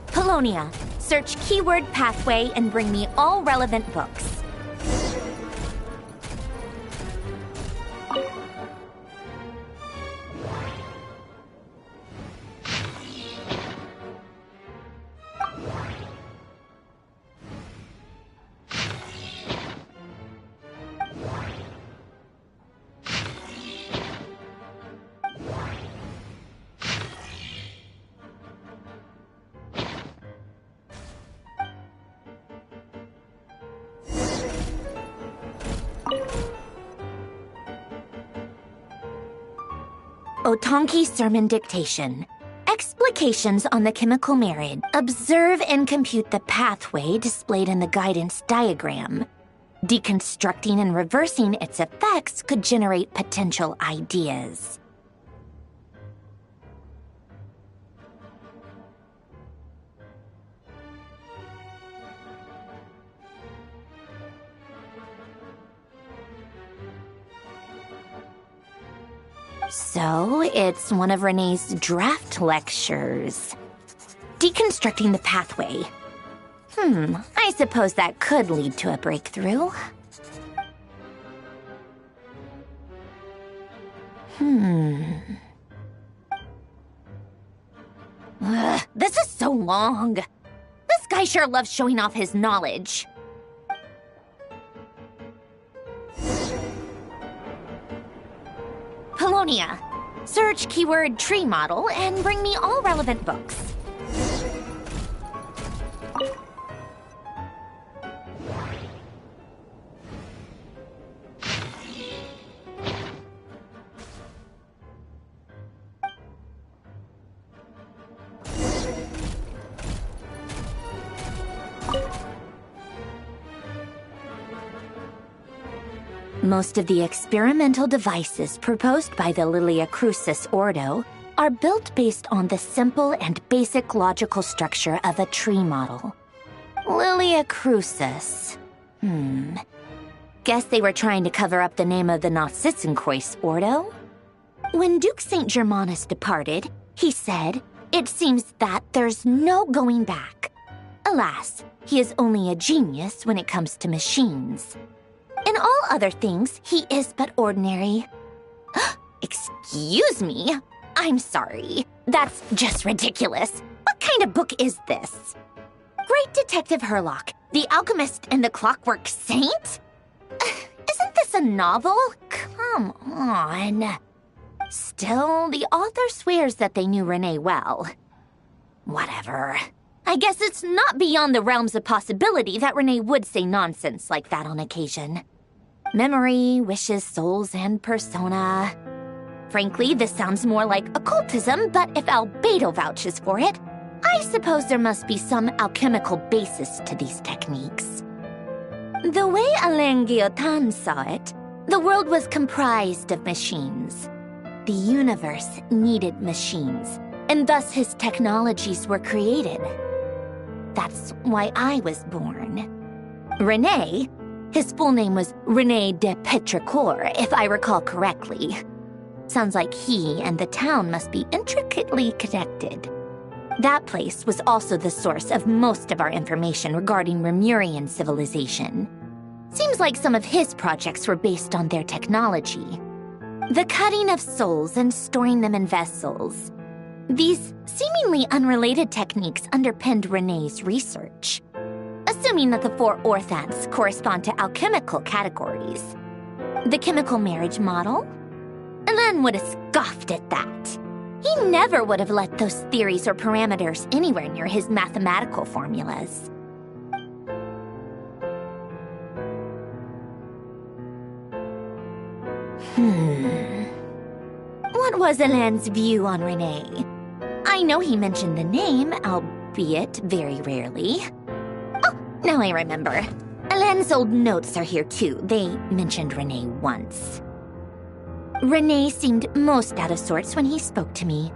Polonia, search keyword pathway and bring me all relevant books. Otonki Sermon Dictation. Explications on the chemical marriage. Observe and compute the pathway displayed in the guidance diagram. Deconstructing and reversing its effects could generate potential ideas. So, it's one of Renee's draft lectures. Deconstructing the pathway. I suppose that could lead to a breakthrough. This is so long. This guy sure loves showing off his knowledge. Polonia. Search keyword tree model and bring me all relevant books. Most of the experimental devices proposed by the Lilia Crucis Ordo are built based on the simple and basic logical structure of a tree model. Lilia Crucis. Guess they were trying to cover up the name of the Nautitzenkois Ordo? When Duke St. Germanus departed, he said, "It seems that there's no going back." Alas, he is only a genius when it comes to machines. In all other things, he is but ordinary. Excuse me? I'm sorry. That's just ridiculous. What kind of book is this? Great Detective Herlock, The Alchemist and the Clockwork Saint? Isn't this a novel? Come on. Still, the author swears that they knew Renee well. Whatever. I guess it's not beyond the realms of possibility that Renee would say nonsense like that on occasion. Memory, wishes, souls, and persona. Frankly, this sounds more like occultism, but if Albedo vouches for it, I suppose there must be some alchemical basis to these techniques. The way Alain Guillotin saw it, the world was comprised of machines. The universe needed machines, and thus his technologies were created. That's why I was born. René, his full name was René de Petrichor, if I recall correctly. Sounds like he and the town must be intricately connected. That place was also the source of most of our information regarding Remurian civilization. Seems like some of his projects were based on their technology. The cutting of souls and storing them in vessels. These seemingly unrelated techniques underpinned René's research. Assuming that the 4 orthants correspond to alchemical categories. The chemical marriage model? Alain would have scoffed at that. He never would have let those theories or parameters anywhere near his mathematical formulas. What was Alain's view on René? I know he mentioned the name, albeit very rarely. Oh, now I remember. Alain's old notes are here too. They mentioned René once. René seemed most out of sorts when he spoke to me.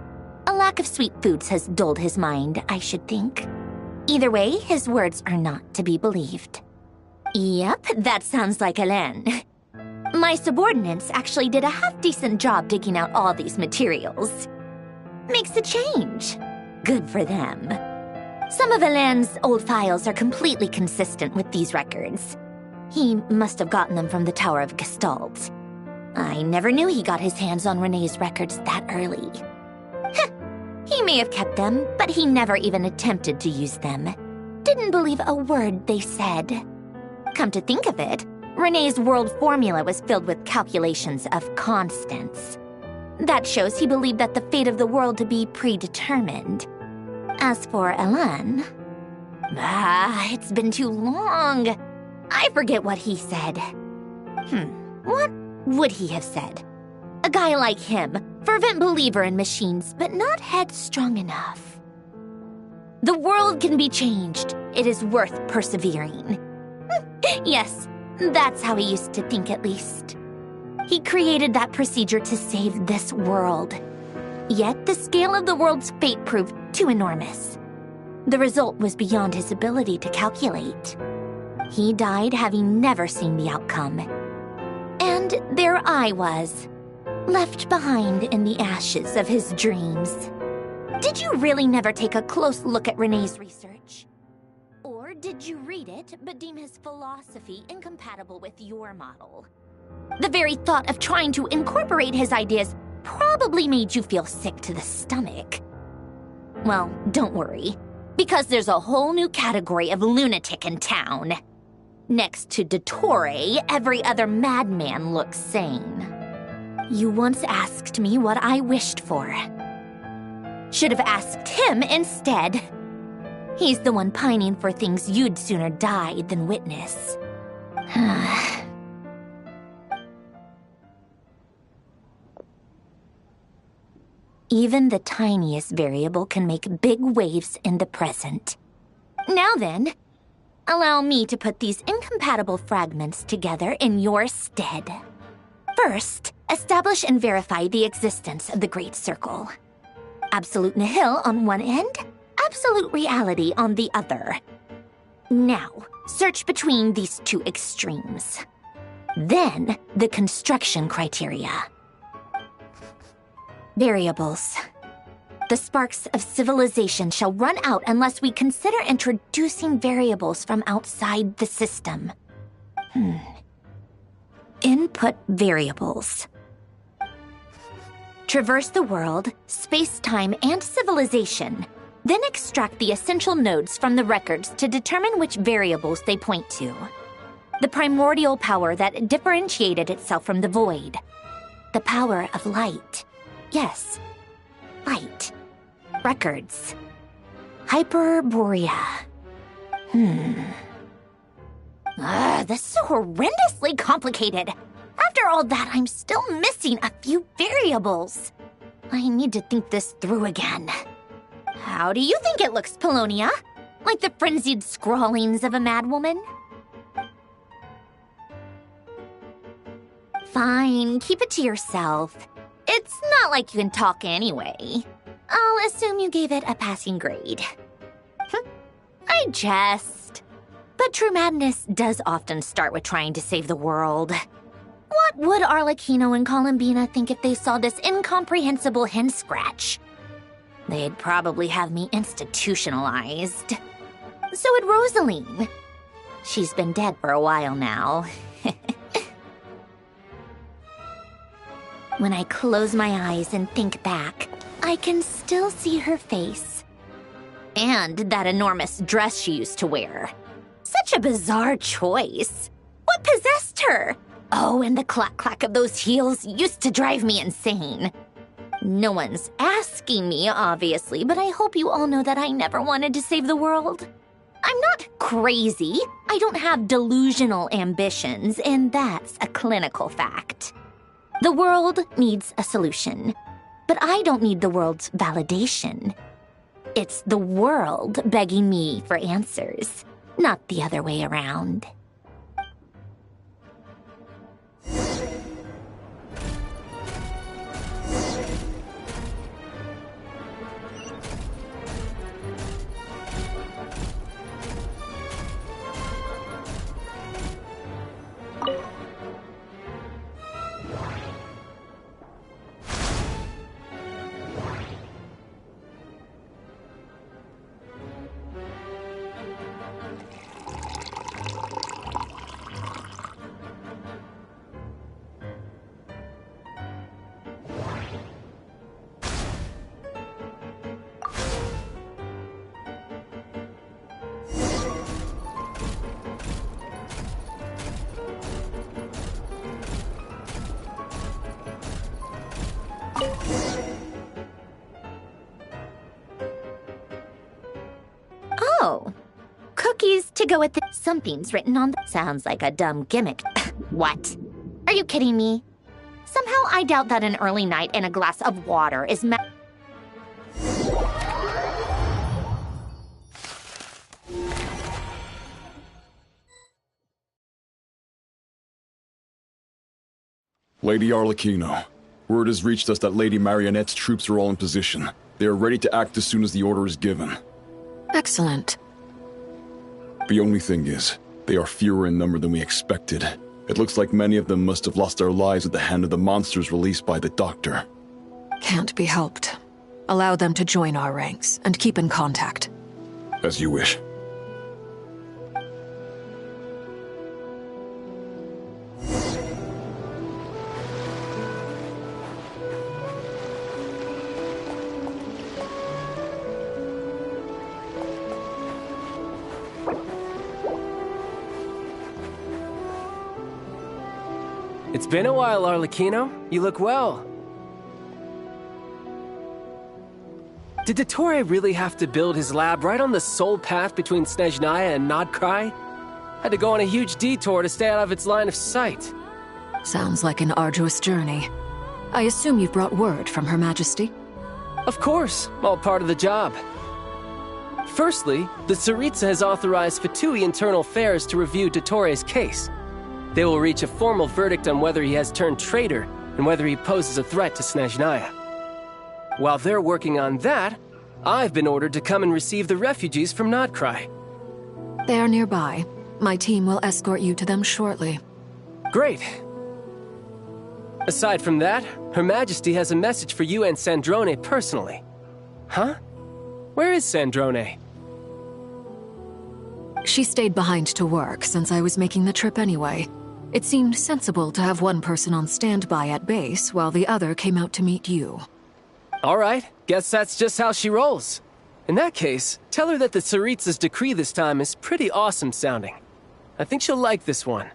A lack of sweet foods has dulled his mind, I should think. Either way, his words are not to be believed. Yep, that sounds like Alain. My subordinates actually did a half-decent job digging out all these materials. Makes a change. Good for them. Some of Alain's old files are completely consistent with these records. He must have gotten them from the Tower of Gestalt. I never knew he got his hands on René's records that early. He may have kept them, but he never even attempted to use them. Didn't believe a word they said. Come to think of it, René's world formula was filled with calculations of constants. That shows he believed that the fate of the world to be predetermined. As for Alain... it's been too long. I forget what he said. What would he have said? A guy like him, fervent believer in machines, but not headstrong enough. The world can be changed. It is worth persevering. Yes, that's how he used to think at least. He created that procedure to save this world. Yet the scale of the world's fate proved too enormous. The result was beyond his ability to calculate. He died having never seen the outcome. And there I was, left behind in the ashes of his dreams. Did you really never take a close look at Renee's research? Or did you read it but deem his philosophy incompatible with your model? The very thought of trying to incorporate his ideas probably made you feel sick to the stomach. Well, don't worry, because there's a whole new category of lunatic in town. Next to Dottore, every other madman looks sane. You once asked me what I wished for. Should have asked him instead. He's the one pining for things you'd sooner die than witness. Even the tiniest variable can make big waves in the present. Now then, allow me to put these incompatible fragments together in your stead. First, establish and verify the existence of the Great Circle. Absolute nihil on one end, absolute reality on the other. Now, search between these two extremes. Then, the construction criteria. Variables. The sparks of civilization shall run out unless we consider introducing variables from outside the system. Input variables. Traverse the world, space-time, and civilization. Then extract the essential nodes from the records to determine which variables they point to. The primordial power that differentiated itself from the void. The power of light. Yes, light. Records. Hyperborea. This is so horrendously complicated. After all that, I'm still missing a few variables. I need to think this through again. How do you think it looks, Polonia? Like the frenzied scrawlings of a madwoman? Fine, keep it to yourself. It's not like you can talk anyway. I'll assume you gave it a passing grade. I jest. But true madness does often start with trying to save the world. What would Arlecchino and Columbina think if they saw this incomprehensible hen scratch? They'd probably have me institutionalized. So would Rosaline. She's been dead for a while now. When I close my eyes and think back, I can still see her face. And that enormous dress she used to wear. Such a bizarre choice. What possessed her? Oh, and the clack-clack of those heels used to drive me insane. No one's asking me, obviously, but I hope you all know that I never wanted to save the world. I'm not crazy. I don't have delusional ambitions, and that's a clinical fact. The world needs a solution, but I don't need the world's validation. It's the world begging me for answers, not the other way around. Oh, cookies to go with the... Something's written on the... Sounds like a dumb gimmick. What? Are you kidding me? Somehow I doubt that an early night and a glass of water is Lady Arlecchino, word has reached us that Lady Marionette's troops are all in position. They are ready to act as soon as the order is given. Excellent. The only thing is, they are fewer in number than we expected. It looks like many of them must have lost their lives at the hand of the monsters released by the Doctor. Can't be helped. Allow them to join our ranks, and keep in contact. As you wish. It's been a while, Arlecchino. You look well. Did Dottore really have to build his lab right on the sole path between Snezhnaya and Nodkrai? Had to go on a huge detour to stay out of its line of sight. Sounds like an arduous journey. I assume you've brought word from Her Majesty? Of course, all part of the job. Firstly, the Tsaritsa has authorized Fatui Internal Affairs to review Dottore's case. They will reach a formal verdict on whether he has turned traitor and whether he poses a threat to Snezhnaya. While they're working on that, I've been ordered to come and receive the refugees from Nodkrai. They are nearby. My team will escort you to them shortly. Great. Aside from that, Her Majesty has a message for you and Sandrone personally. Huh? Where is Sandrone? She stayed behind to work since I was making the trip anyway. It seemed sensible to have one person on standby at base while the other came out to meet you. All right, guess that's just how she rolls. In that case, tell her that the Tsaritsa's decree this time is pretty awesome sounding. I think she'll like this one.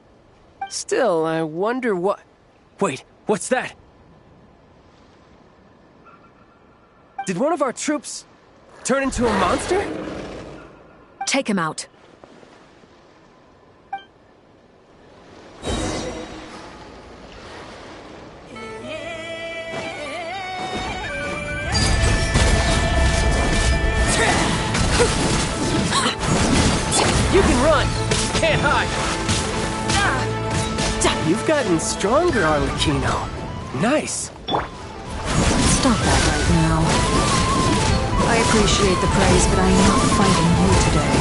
Still, I wonder what... Wait, what's that? Did one of our troops turn into a monster? Take him out. You can run, can't hide. You've gotten stronger, Arlecchino. Nice. Stop that right now. I appreciate the praise, but I am not fighting you today.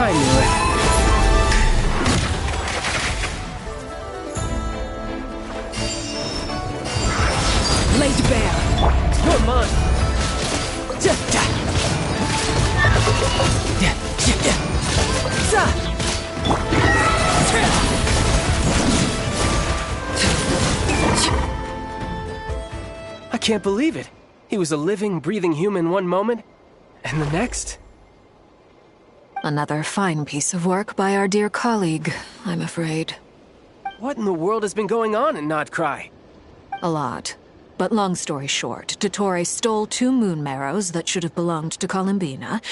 I knew it. Laid bare. You're mine. I can't believe it. He was a living, breathing human one moment, and the next... Another fine piece of work by our dear colleague, I'm afraid. What in the world has been going on in Nodkrai? A lot. But long story short, Dottore stole 2 moon marrows that should have belonged to Columbina,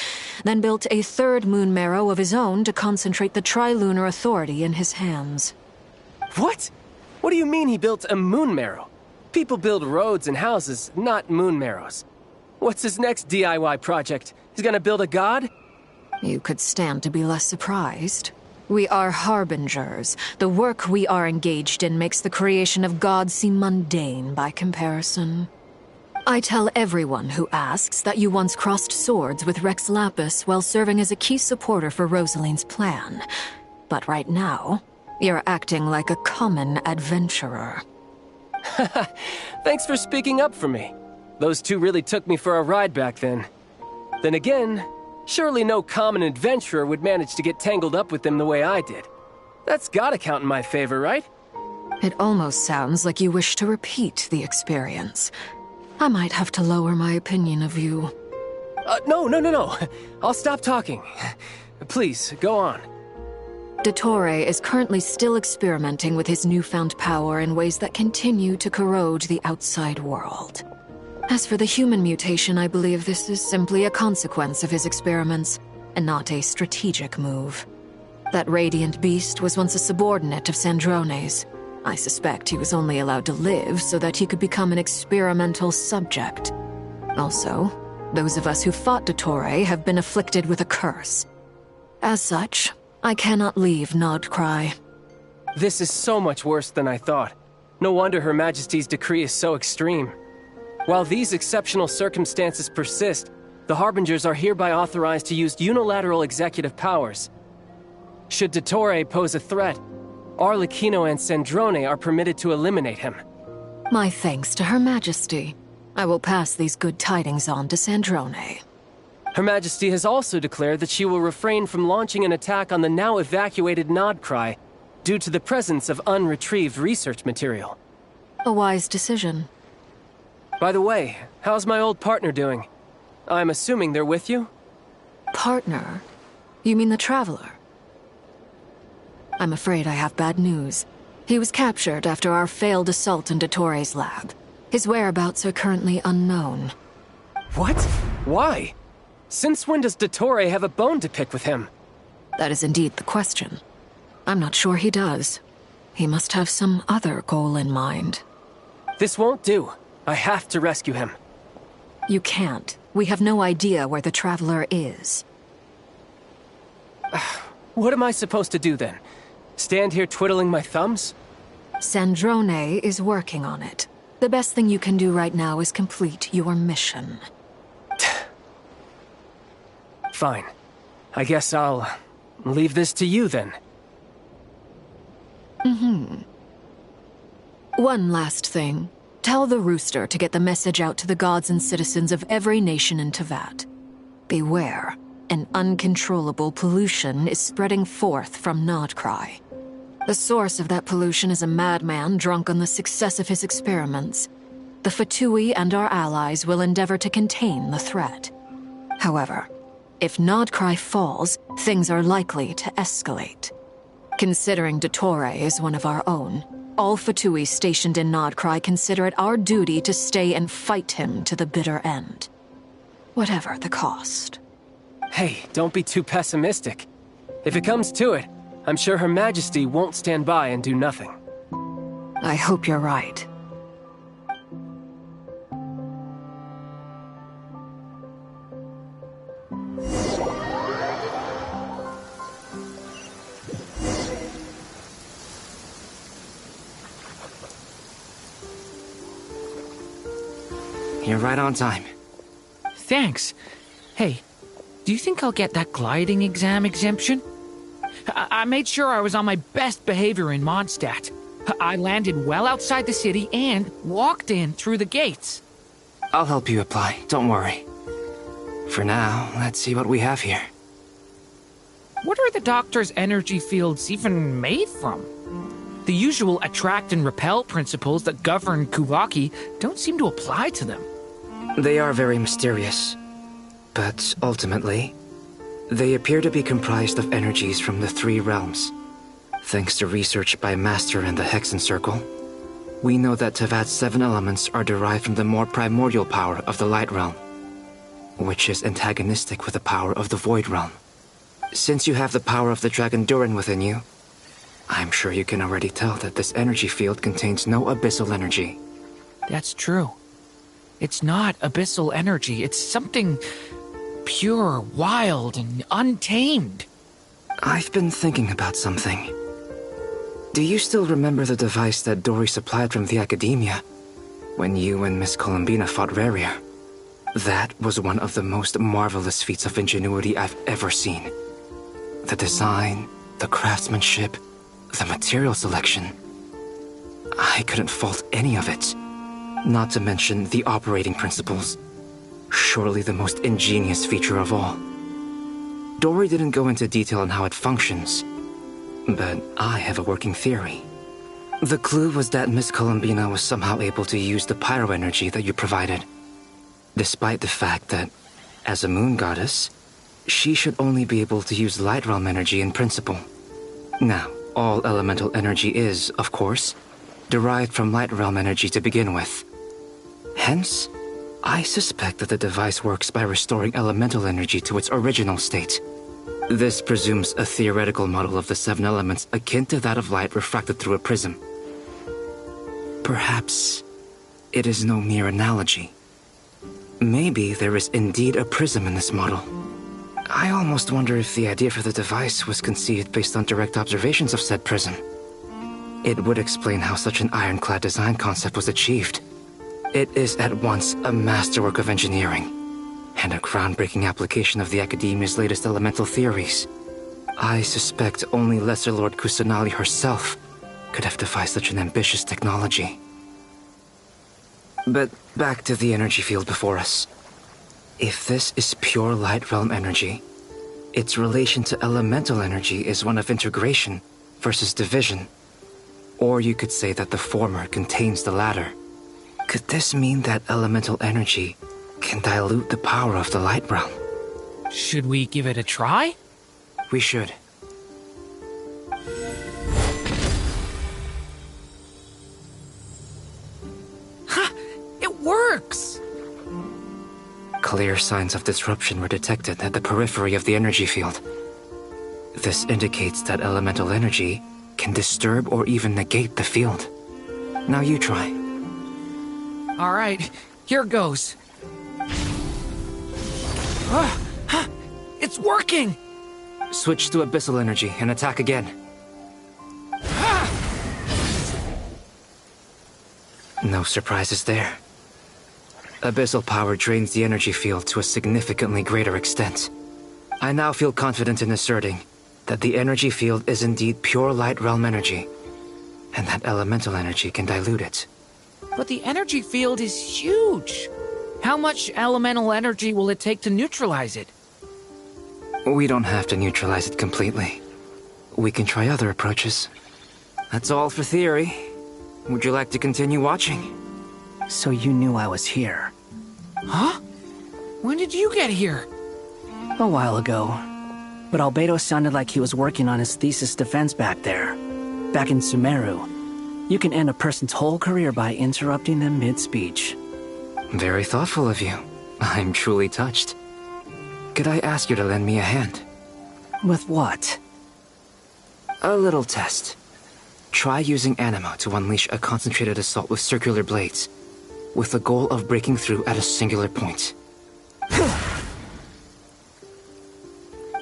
then built a 3rd moon marrow of his own to concentrate the Trilunar Authority in his hands. What? What do you mean he built a moon marrow? People build roads and houses, not moon marrows. What's his next DIY project? He's gonna build a god? You could stand to be less surprised. We are harbingers. The work we are engaged in makes the creation of gods seem mundane by comparison. I tell everyone who asks that you once crossed swords with Rex Lapis while serving as a key supporter for Rosaline's plan. But right now, you're acting like a common adventurer. Thanks for speaking up for me. Those 2 really took me for a ride back then. Then again, surely no common adventurer would manage to get tangled up with them the way I did. That's gotta count in my favor, right? It almost sounds like you wish to repeat the experience. I might have to lower my opinion of you. No. I'll stop talking. Please, go on. Dottore is currently still experimenting with his newfound power in ways that continue to corrode the outside world. As for the human mutation, I believe this is simply a consequence of his experiments, and not a strategic move. That radiant beast was once a subordinate of Sandrone's. I suspect he was only allowed to live so that he could become an experimental subject. Also, those of us who fought Dottore have been afflicted with a curse. As such, I cannot leave Nodcry. This is so much worse than I thought. No wonder Her Majesty's decree is so extreme. While these exceptional circumstances persist, the Harbingers are hereby authorized to use unilateral executive powers. Should Dottore pose a threat, Arlecchino and Sandrone are permitted to eliminate him. My thanks to Her Majesty. I will pass these good tidings on to Sandrone. Her Majesty has also declared that she will refrain from launching an attack on the now evacuated Nodcry due to the presence of unretrieved research material. A wise decision. By the way, how's my old partner doing? I'm assuming they're with you? Partner? You mean the Traveler? I'm afraid I have bad news. He was captured after our failed assault in Dottore's lab. His whereabouts are currently unknown. What? Why? Since when does Dottore have a bone to pick with him? That is indeed the question. I'm not sure he does. He must have some other goal in mind. This won't do. I have to rescue him. You can't. We have no idea where the Traveler is. What am I supposed to do then? Stand here twiddling my thumbs? Sandrone is working on it. The best thing you can do right now is complete your mission. Fine. I guess I'll leave this to you then. One last thing. Tell the Rooster to get the message out to the gods and citizens of every nation in Teyvat. Beware. An uncontrollable pollution is spreading forth from Nodcry. The source of that pollution is a madman drunk on the success of his experiments. The Fatui and our allies will endeavor to contain the threat. However, if Nodcry falls, things are likely to escalate. Considering Dottore is one of our own, all Fatui stationed in Nodcry consider it our duty to stay and fight him to the bitter end. Whatever the cost. Hey, don't be too pessimistic. If it comes to it, I'm sure Her Majesty won't stand by and do nothing. I hope you're right. You're right on time. Thanks. Hey, do you think I'll get that gliding exam exemption? I made sure I was on my best behavior in Mondstadt. I landed well outside the city and walked in through the gates. I'll help you apply, don't worry. For now, let's see what we have here. What are the doctor's energy fields even made from? The usual attract and repel principles that govern Kuvaki don't seem to apply to them. They are very mysterious. But ultimately, they appear to be comprised of energies from the three realms. Thanks to research by Master in the Hexen Circle, we know that Teyvat's 7 elements are derived from the more primordial power of the Light Realm, which is antagonistic with the power of the Void Realm. Since you have the power of the Dragon Durin within you, I'm sure you can already tell that this energy field contains no abyssal energy. That's true. It's not abyssal energy, it's something pure, wild, and untamed. I've been thinking about something. Do you still remember the device that Dory supplied from the Academia when you and Miss Columbina fought Reria? That was one of the most marvelous feats of ingenuity I've ever seen. The design, the craftsmanship, the material selection. I couldn't fault any of it. Not to mention the operating principles. Surely the most ingenious feature of all. Dory didn't go into detail on how it functions, but I have a working theory. The clue was that Miss Columbina was somehow able to use the pyro energy that you provided, despite the fact that, as a moon goddess, she should only be able to use Light Realm energy in principle. Now, all elemental energy is, of course, derived from Light Realm energy to begin with. Hence, I suspect that the device works by restoring elemental energy to its original state. This presumes a theoretical model of the 7 elements akin to that of light refracted through a prism. Perhaps it is no mere analogy. Maybe there is indeed a prism in this model. I almost wonder if the idea for the device was conceived based on direct observations of said prism. It would explain how such an ironclad design concept was achieved. It is at once a masterwork of engineering and a groundbreaking application of the Academia's latest elemental theories. I suspect only Lesser Lord Kusanali herself could have devised such an ambitious technology. But back to the energy field before us. If this is pure light realm energy, its relation to elemental energy is one of integration versus division. Or you could say that the former contains the latter. Could this mean that elemental energy can dilute the power of the light realm? Should we give it a try? We should. Ha! It works! Clear signs of disruption were detected at the periphery of the energy field. This indicates that elemental energy can disturb or even negate the field. Now you try. All right, here goes. It's working! Switch to abyssal energy and attack again. No surprises there. Abyssal power drains the energy field to a significantly greater extent. I now feel confident in asserting that the energy field is indeed pure light realm energy, and that elemental energy can dilute it. But the energy field is huge! How much elemental energy will it take to neutralize it? We don't have to neutralize it completely. We can try other approaches. That's all for theory. Would you like to continue watching? So you knew I was here? Huh? When did you get here? A while ago. But Albedo sounded like he was working on his thesis defense back there. Back in Sumeru. You can end a person's whole career by interrupting them mid-speech. Very thoughtful of you. I'm truly touched. Could I ask you to lend me a hand? With what? A little test. Try using Anima to unleash a concentrated assault with circular blades, with the goal of breaking through at a singular point.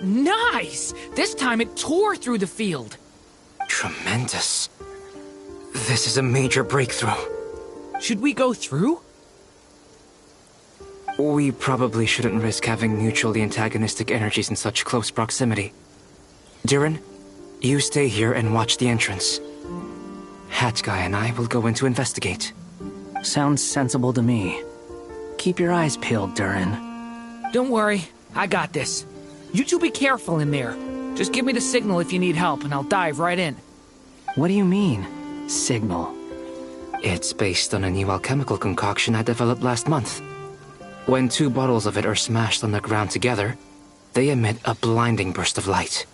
Nice! This time it tore through the field. Tremendous. This is a major breakthrough. Should we go through? We probably shouldn't risk having mutually antagonistic energies in such close proximity. Durin, you stay here and watch the entrance. Hat Guy and I will go in to investigate. Sounds sensible to me. Keep your eyes peeled, Durin. Don't worry, I got this. You two be careful in there. Just give me the signal if you need help, and I'll dive right in. What do you mean, signal? It's based on a new alchemical concoction I developed last month. When 2 bottles of it are smashed on the ground together, they emit a blinding burst of light.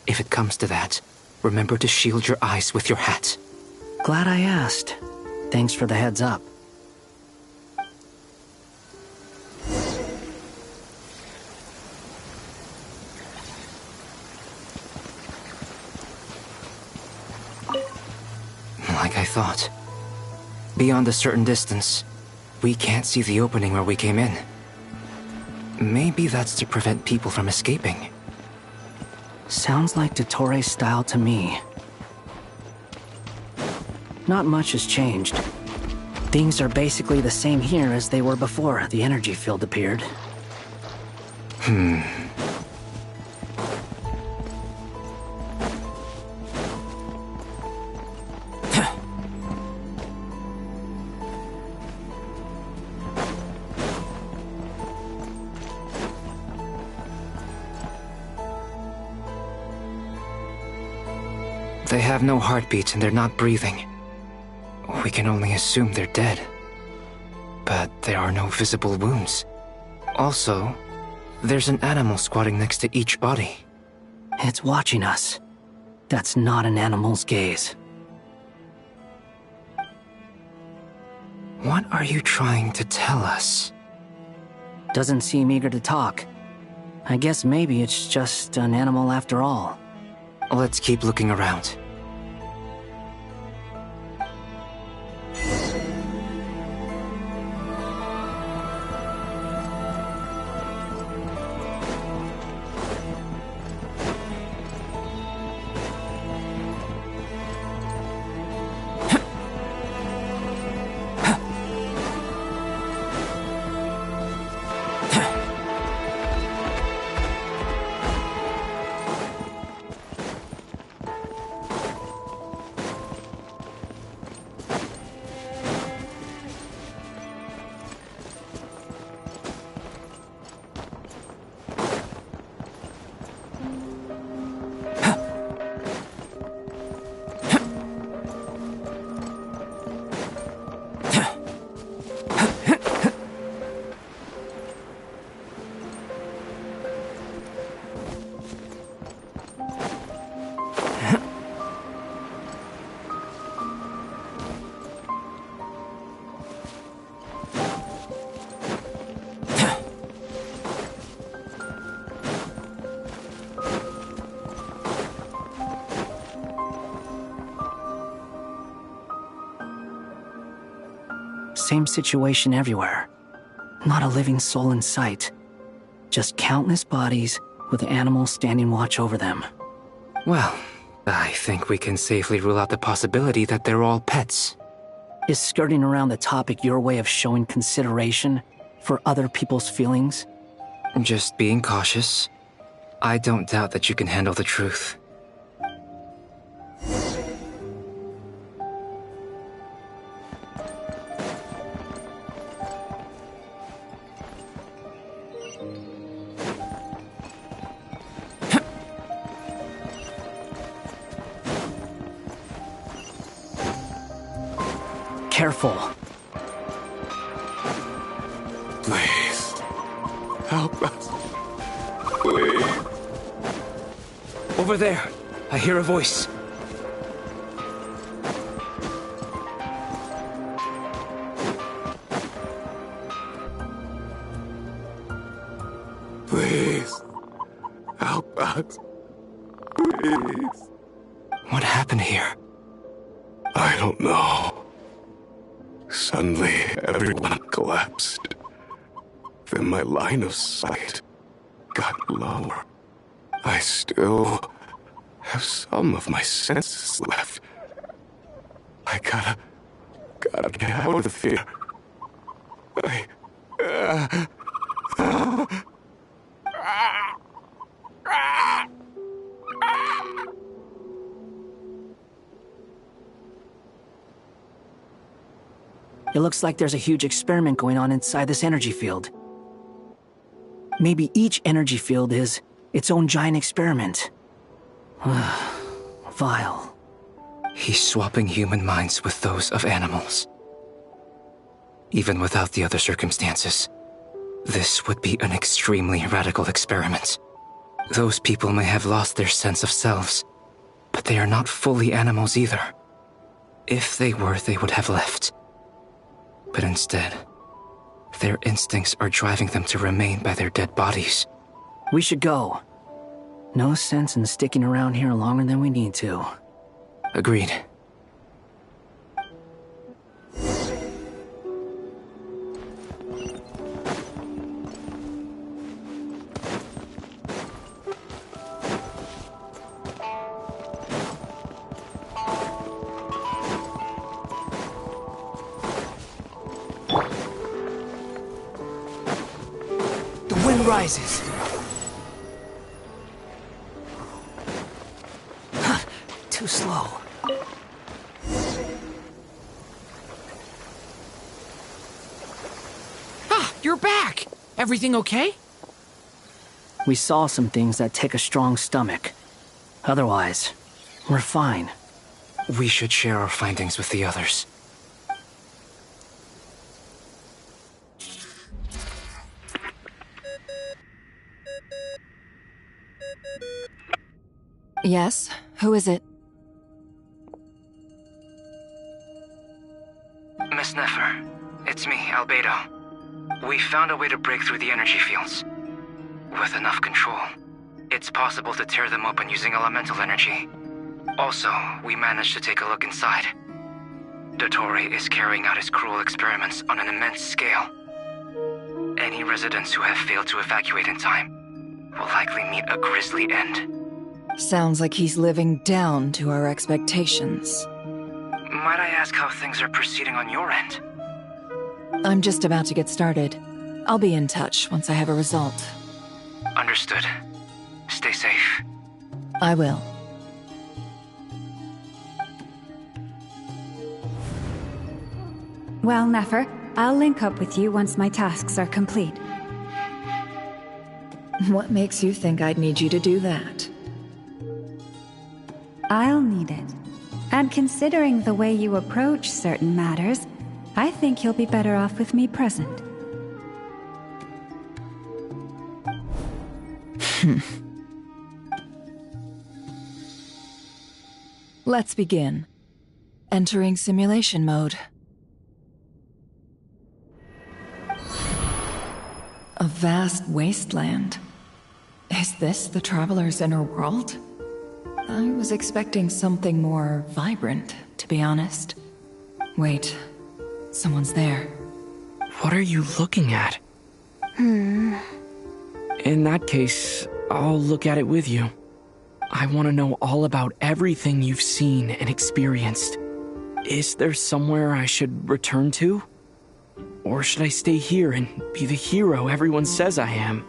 If it comes to that, remember to shield your eyes with your hat. Glad I asked. Thanks for the heads up. Like I thought. Beyond a certain distance, we can't see the opening where we came in. Maybe that's to prevent people from escaping. Sounds like Dottore style to me. Not much has changed. Things are basically the same here as they were before the energy field appeared. They have no heartbeat and they're not breathing. We can only assume they're dead. But there are no visible wounds. Also, there's an animal squatting next to each body. It's watching us. That's not an animal's gaze. What are you trying to tell us? Doesn't seem eager to talk. I guess maybe it's just an animal after all. Let's keep looking around. Same situation everywhere. Not a living soul in sight. Just countless bodies with animals standing watch over them. Well, I think we can safely rule out the possibility that they're all pets. Is skirting around the topic your way of showing consideration for other people's feelings? Just being cautious. I don't doubt that you can handle the truth. Careful. Please. Help us. Please. Over there. I hear a voice. Please. Help us. Please. What happened here? I don't know. Suddenly, everyone collapsed. Then my line of sight got lower. I still have some of my senses left. I gotta get out of here. It looks like there's a huge experiment going on inside this energy field. Maybe each energy field is its own giant experiment. Vile. He's swapping human minds with those of animals. Even without the other circumstances, this would be an extremely radical experiment. Those people may have lost their sense of selves, but they are not fully animals either. If they were, they would have left. But instead, their instincts are driving them to remain by their dead bodies. We should go. No sense in sticking around here longer than we need to. Agreed. Rises. Too slow. Ah, you're back! Everything okay? We saw some things that take a strong stomach. Otherwise, we're fine. We should share our findings with the others. Yes? Who is it? Miss Nefer, it's me, Albedo. We found a way to break through the energy fields. With enough control, it's possible to tear them open using elemental energy. Also, we managed to take a look inside. Dottore is carrying out his cruel experiments on an immense scale. Any residents who have failed to evacuate in time will likely meet a grisly end. Sounds like he's living down to our expectations. Might I ask how things are proceeding on your end? I'm just about to get started. I'll be in touch once I have a result. Understood. Stay safe. I will. Well, Nefer, I'll link up with you once my tasks are complete. What makes you think I'd need you to do that? I'll need it. And considering the way you approach certain matters, I think you'll be better off with me present. Let's begin. Entering simulation mode. A vast wasteland. Is this the traveler's inner world? I was expecting something more vibrant, to be honest. Wait, Someone's there. What are you looking at? In that case, I'll look at it with you. I want to know all about everything you've seen and experienced. Is there somewhere I should return to? Or should I stay here and be the hero everyone says I am?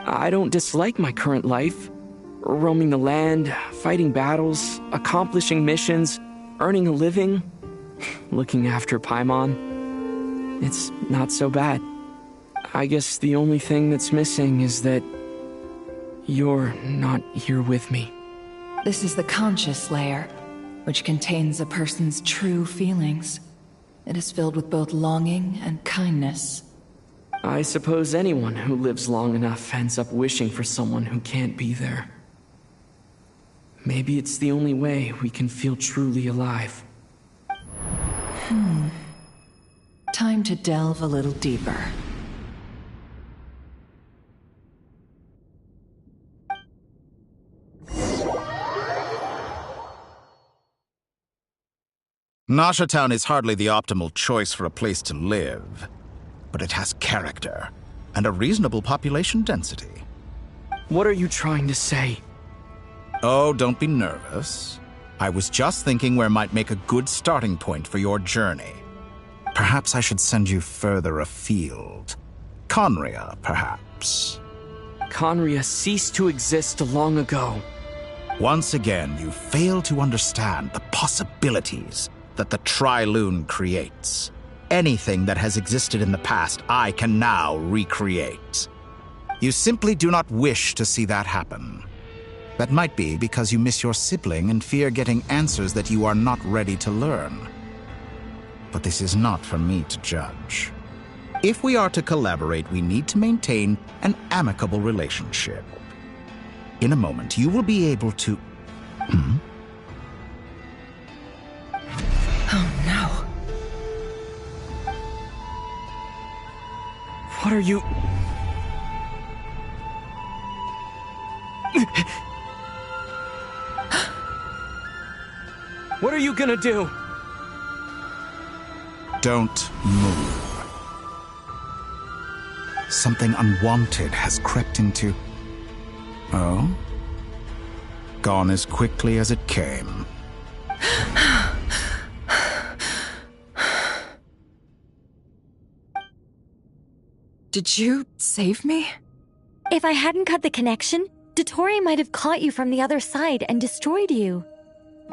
I don't dislike my current life. Roaming the land, fighting battles, accomplishing missions, earning a living, looking after Paimon. It's not so bad. I guess the only thing that's missing is that you're not here with me. This is the conscious layer, which contains a person's true feelings. It is filled with both longing and kindness. I suppose anyone who lives long enough ends up wishing for someone who can't be there. Maybe it's the only way we can feel truly alive. Time to delve a little deeper. Noche Town is hardly the optimal choice for a place to live, but it has character and a reasonable population density. What are you trying to say? Oh, don't be nervous. I was just thinking where might make a good starting point for your journey. Perhaps I should send you further afield. Conria, perhaps. Conria ceased to exist long ago. Once again, you fail to understand the possibilities that the Tri-Lune creates. Anything that has existed in the past, I can now recreate. You simply do not wish to see that happen. That might be because you miss your sibling and fear getting answers that you are not ready to learn. But this is not for me to judge. If we are to collaborate, we need to maintain an amicable relationship. In a moment, you will be able to... Oh no. What are you... What are you gonna do? Don't move. Something unwanted has crept into... Oh? Gone as quickly as it came. Did you save me? If I hadn't cut the connection, Dottore might have caught you from the other side and destroyed you.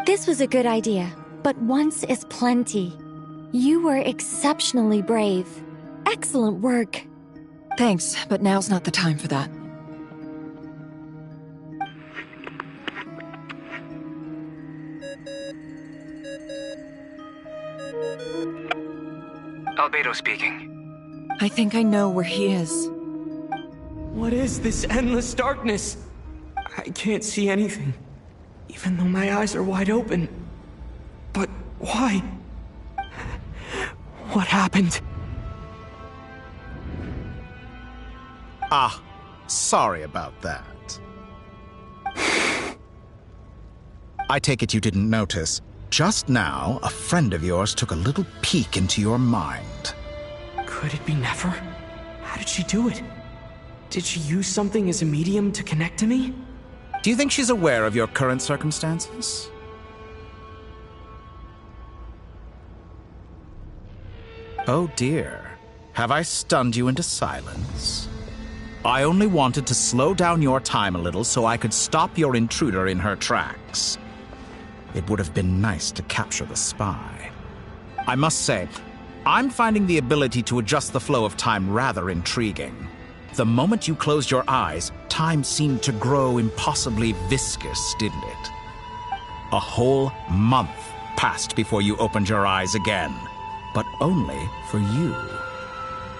This was a good idea, but once is plenty. You were exceptionally brave. Excellent work. Thanks, but now's not the time for that. Albedo speaking. I think I know where he is. What is this endless darkness? I can't see anything, even though my eyes are wide open. But why? What happened? Ah, sorry about that. I take it you didn't notice. Just now, a friend of yours took a little peek into your mind. Could it be Nefer? How did she do it? Did she use something as a medium to connect to me? Do you think she's aware of your current circumstances? Oh dear. Have I stunned you into silence? I only wanted to slow down your time a little so I could stop your intruder in her tracks. It would have been nice to capture the spy. I must say, I'm finding the ability to adjust the flow of time rather intriguing. The moment you closed your eyes, time seemed to grow impossibly viscous, didn't it? A whole month passed before you opened your eyes again, but only for you.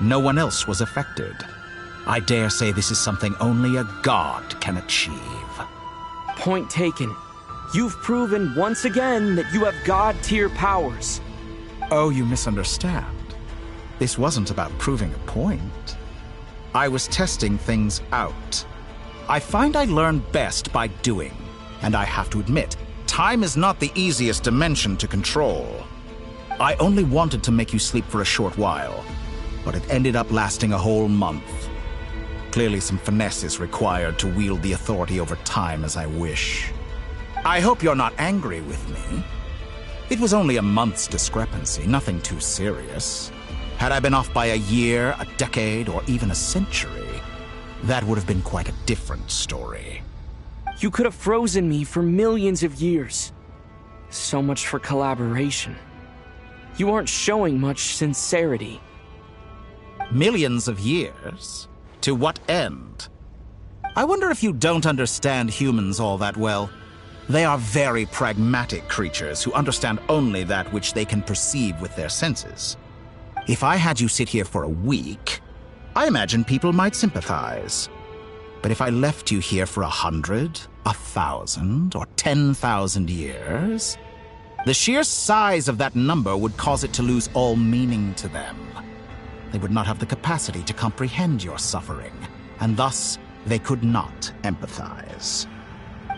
No one else was affected. I dare say this is something only a god can achieve. Point taken. You've proven once again that you have god-tier powers. Oh, you misunderstand. This wasn't about proving a point. I was testing things out. I find I learn best by doing, and I have to admit, time is not the easiest dimension to control. I only wanted to make you sleep for a short while, but it ended up lasting a whole month. Clearly some finesse is required to wield the authority over time as I wish. I hope you're not angry with me. It was only a month's discrepancy, nothing too serious. Had I been off by a year, a decade, or even a century, that would have been quite a different story. You could have frozen me for millions of years. So much for collaboration. You aren't showing much sincerity. Millions of years? To what end? I wonder if you don't understand humans all that well. They are very pragmatic creatures who understand only that which they can perceive with their senses. If I had you sit here for a week, I imagine people might sympathize. But if I left you here for 100, 1,000, or 10,000 years, the sheer size of that number would cause it to lose all meaning to them. They would not have the capacity to comprehend your suffering, and thus they could not empathize.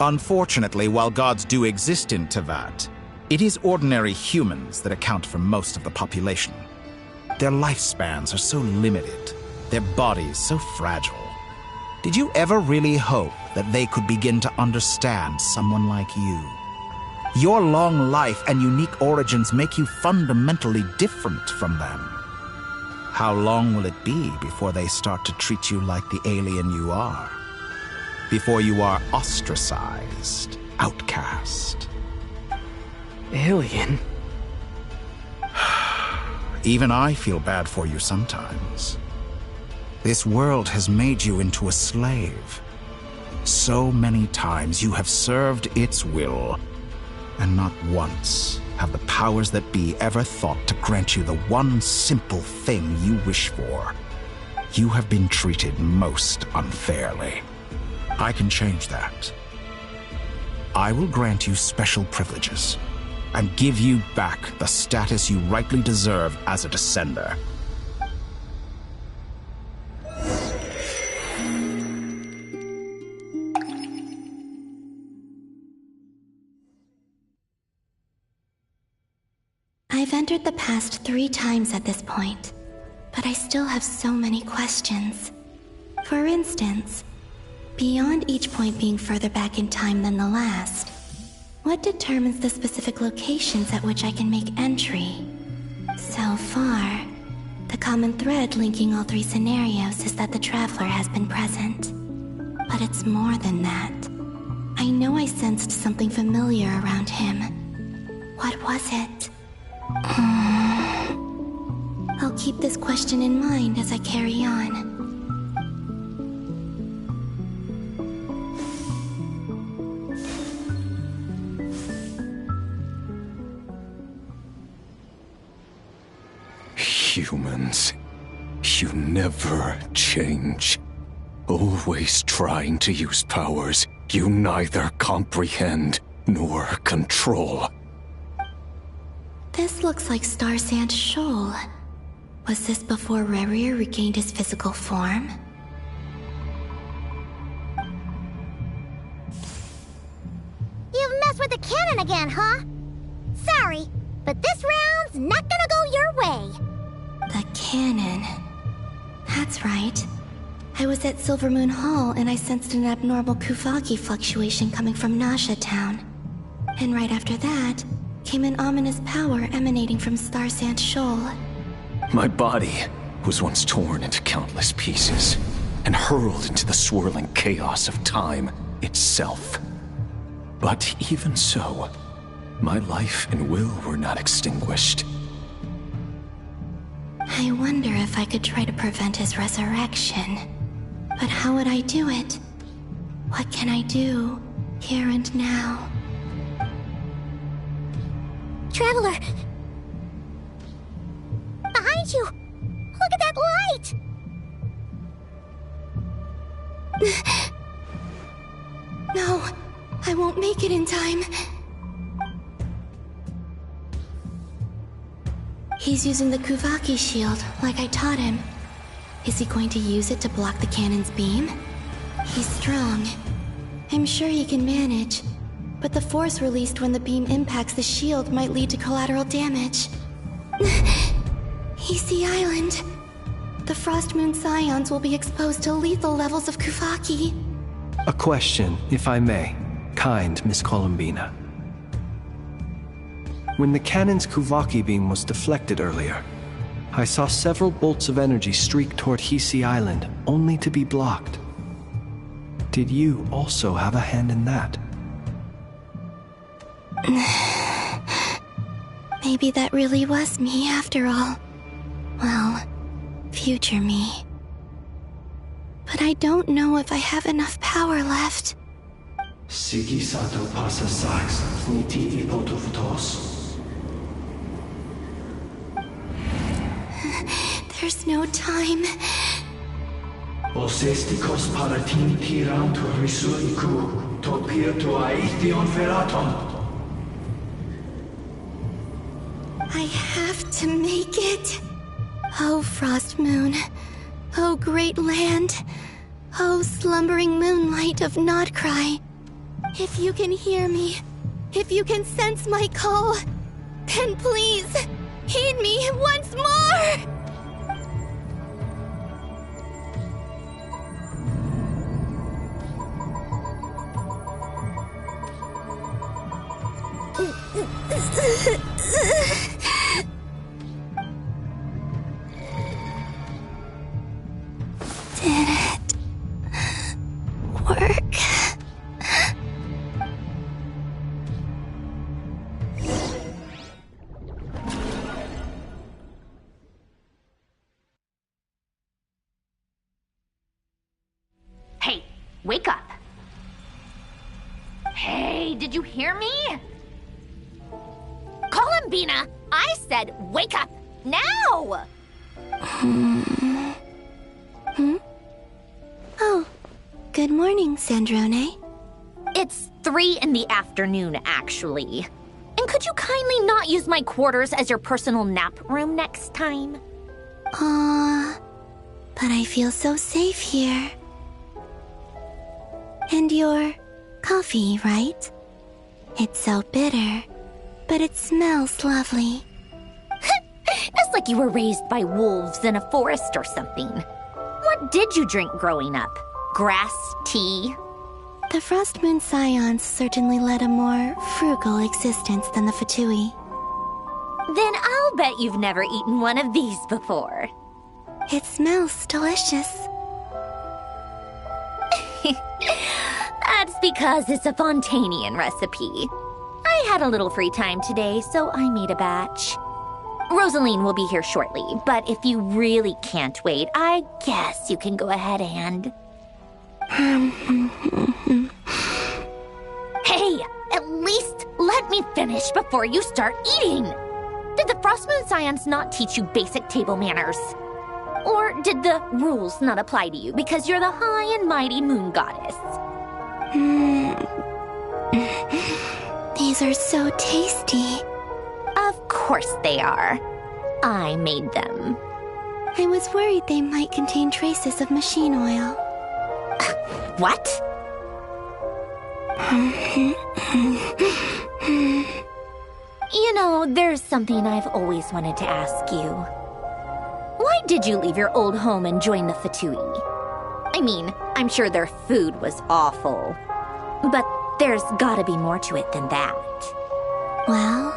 Unfortunately, while gods do exist in Tevat, it is ordinary humans that account for most of the population. Their lifespans are so limited, their bodies so fragile. Did you ever really hope that they could begin to understand someone like you? Your long life and unique origins make you fundamentally different from them. How long will it be before they start to treat you like the alien you are? Before you are ostracized, outcast? Alien? Even I feel bad for you sometimes. This world has made you into a slave. So many times you have served its will, and not once have the powers that be ever thought to grant you the one simple thing you wish for. You have been treated most unfairly. I can change that. I will grant you special privileges and give you back the status you rightly deserve as a descender. I've entered the past 3 times at this point, but I still have so many questions. For instance, beyond each point being further back in time than the last, what determines the specific locations at which I can make entry? So far, the common thread linking all 3 scenarios is that the Traveler has been present. But it's more than that. I know I sensed something familiar around him. What was it? I'll keep this question in mind as I carry on. Humans, you never change. Always trying to use powers you neither comprehend nor control. This looks like Star Sand Shoal. Was this before Rerir regained his physical form? You've messed with the cannon again, huh? Sorry, but this round's not gonna go your way. The cannon. That's right. I was at Silver Moon Hall and I sensed an abnormal Kuvagi fluctuation coming from Nasha Town. And right after that, came an ominous power emanating from Star Sand Shoal. My body was once torn into countless pieces and hurled into the swirling chaos of time itself. But even so, my life and will were not extinguished. I wonder if I could try to prevent his resurrection. But how would I do it? What can I do, here and now? Traveler! Behind you! Look at that light! No, I won't make it in time. He's using the Kuvaki shield, like I taught him. Is he going to use it to block the cannon's beam? He's strong. I'm sure he can manage. But the force released when the beam impacts the shield might lead to collateral damage. Easy Island. The Frost Moon Scions will be exposed to lethal levels of Kuvaki. A question, if I may, kind Miss Columbina. When the cannon's Kuvaki beam was deflected earlier, I saw several bolts of energy streak toward Hisi Island, only to be blocked. Did you also have a hand in that? Maybe that really was me after all. Well, future me. But I don't know if I have enough power left. Sigi Sato pasa sax, niti ipotofutos. There's no time. Osestikos paratin tiran to risuiku, to pirto aithion feraton. I have to make it. Oh, Frost Moon. Oh, great land. Oh, slumbering moonlight of Nodcry. If you can hear me, if you can sense my call, then please, heed me once more! Did it work? Hey, wake up. Hey, did you hear me? Columbina, I said wake up now! Oh, good morning, Sandrone. It's 3 in the afternoon, actually. And could you kindly not use my quarters as your personal nap room next time? But I feel so safe here. And your coffee, right? It's so bitter, but it smells lovely. It's like you were raised by wolves in a forest or something. What did you drink growing up? Grass tea? The Frost Moon Scions certainly led a more frugal existence than the Fatui. Then I'll bet you've never eaten one of these before. It smells delicious. That's because it's a Fontanian recipe. I had a little free time today, so I made a batch. Rosaline will be here shortly, but if you really can't wait, I guess you can go ahead and... Hey, at least let me finish before you start eating! Did the Frost Moon Scions not teach you basic table manners? Or did the rules not apply to you because you're the high and mighty moon goddess? These are so tasty. Of course they are. I made them. I was worried they might contain traces of machine oil. What? You know, there's something I've always wanted to ask you. Why did you leave your old home and join the Fatui? I mean, I'm sure their food was awful. But there's gotta be more to it than that. Well,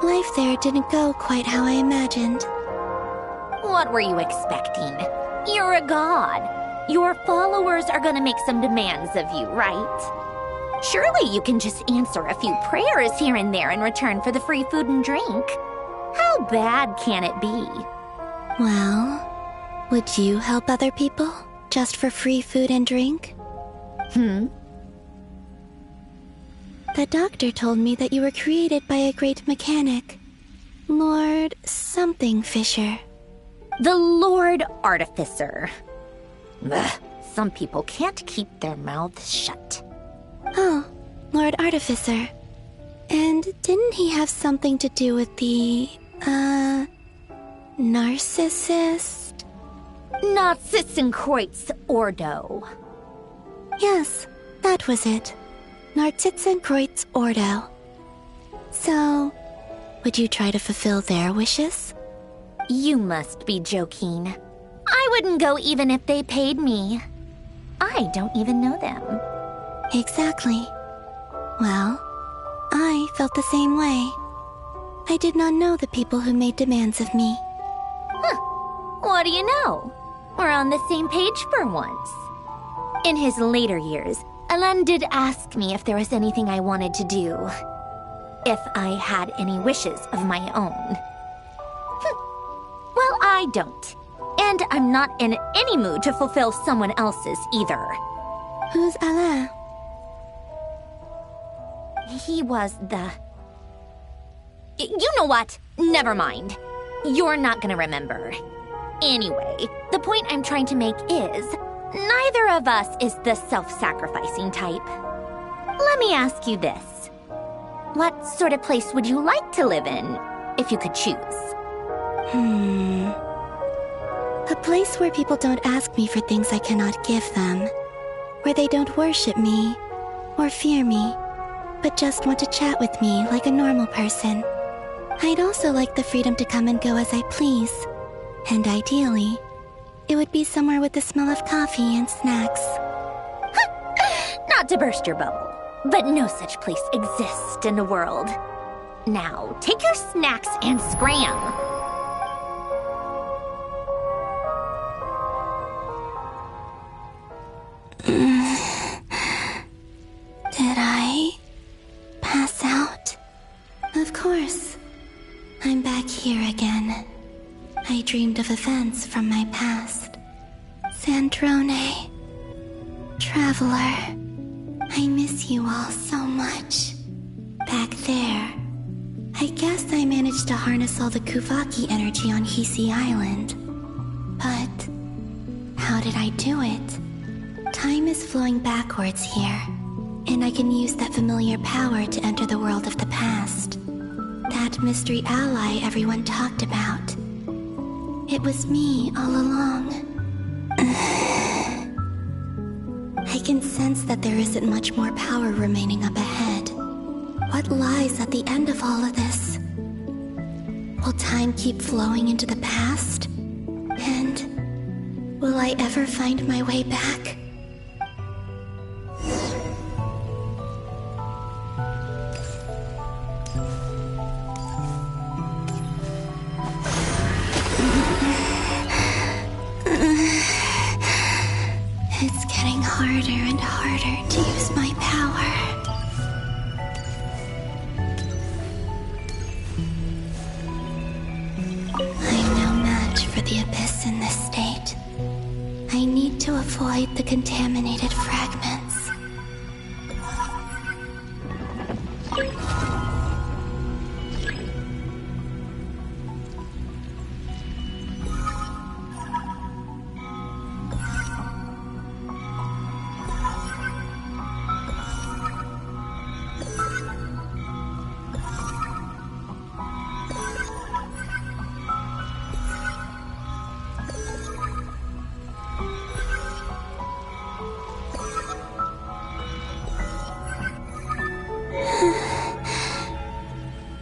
life there didn't go quite how I imagined. What were you expecting? You're a god. Your followers are gonna make some demands of you, right? Surely you can just answer a few prayers here and there in return for the free food and drink. How bad can it be? Well, would you help other people just for free food and drink? The doctor told me that you were created by a great mechanic, Lord something Fisher. The Lord Artificer. Ugh, some people can't keep their mouths shut. Oh, Lord Artificer. And didn't he have something to do with the, narcissist? Narcissenkreuz Ordo. Yes, that was it. Narcissenkreuz Ordo. So, Would you try to fulfill their wishes? You must be joking. I wouldn't go even if they paid me. I don't even know them. Exactly. Well, I felt the same way. I did not know the people who made demands of me. Huh. What do you know? We're on the same page for once. In his later years, Alain did ask me if there was anything I wanted to do. If I had any wishes of my own. Well, I don't. And I'm not in any mood to fulfill someone else's either. Who's Alain? He was the... You know what? Never mind. You're not gonna remember. Anyway, the point I'm trying to make is, neither of us is the self-sacrificing type. Let me ask you this. What sort of place would you like to live in, if you could choose? A place where people don't ask me for things I cannot give them. Where they don't worship me, or fear me, but just want to chat with me like a normal person. I'd also like the freedom to come and go as I please. And ideally, it would be somewhere with the smell of coffee and snacks. Not to burst your bubble, but no such place exists in the world. Now, take your snacks and scram. Did I pass out? Of course. I'm back here again. I dreamed of events from my past. Sandrone. Traveler. I miss you all so much. Back there. I guess I managed to harness all the Kuvaki energy on Hisi Island. But how did I do it? Time is flowing backwards here, and I can use that familiar power to enter the world of the past. That mystery ally everyone talked about. It was me all along. I can sense that there isn't much more power remaining up ahead. What lies at the end of all of this? Will time keep flowing into the past? And will I ever find my way back? It's getting harder and harder to use my power. I'm no match for the Abyss in this state. I need to avoid the contaminated fragments.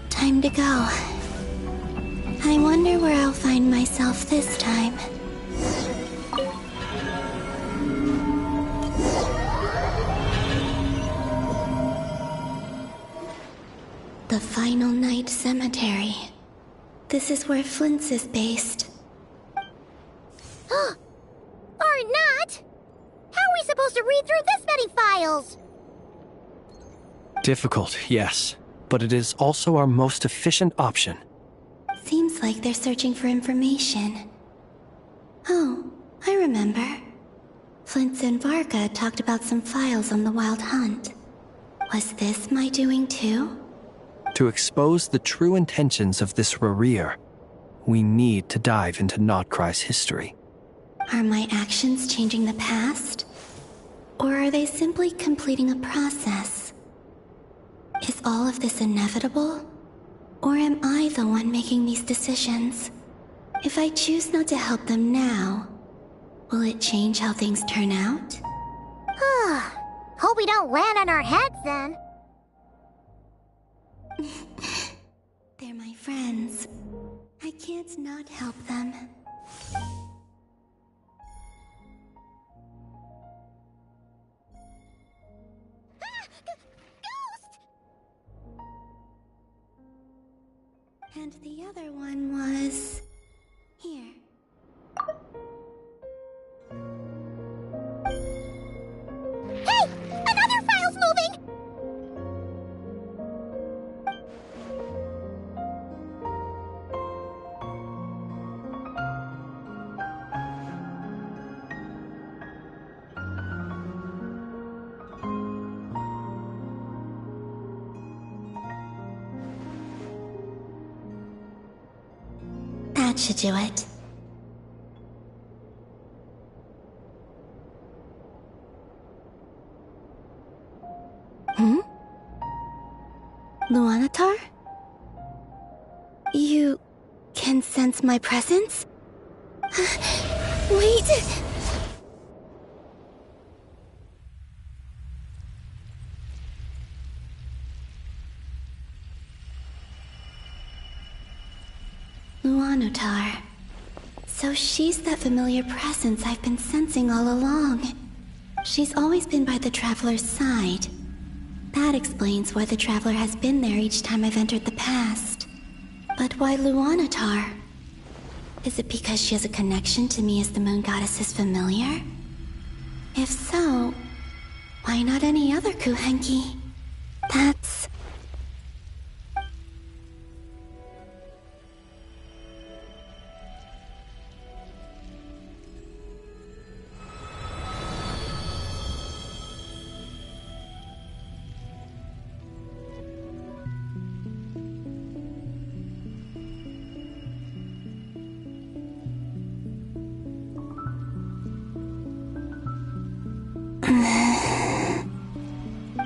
Time to go. I wonder where I'll find myself this time. The Final Night Cemetery. This is where Flint's is based. Or not! How are we supposed to read through this many files? Difficult, yes, but it is also our most efficient option. Seems like they're searching for information. Oh, I remember. Flint and Varga talked about some files on the Wild Hunt. Was this my doing too? To expose the true intentions of this Rarir, we need to dive into Notcry's history. Are my actions changing the past? Or are they simply completing a process? Is all of this inevitable? Or am I the one making these decisions? If I choose not to help them now, will it change how things turn out? Hope we don't land on our heads then. They're my friends. I can't not help them. And the other one was... here. Hey! Another file's moving! That should do it. Luanatar? You can sense my presence? Wait! Luanatar. So she's that familiar presence I've been sensing all along. She's always been by the Traveler's side. That explains why the Traveler has been there each time I've entered the past. But why Luanatar? Is it because she has a connection to me as the Moon Goddess's familiar? If so, why not any other Kuhenki? That's...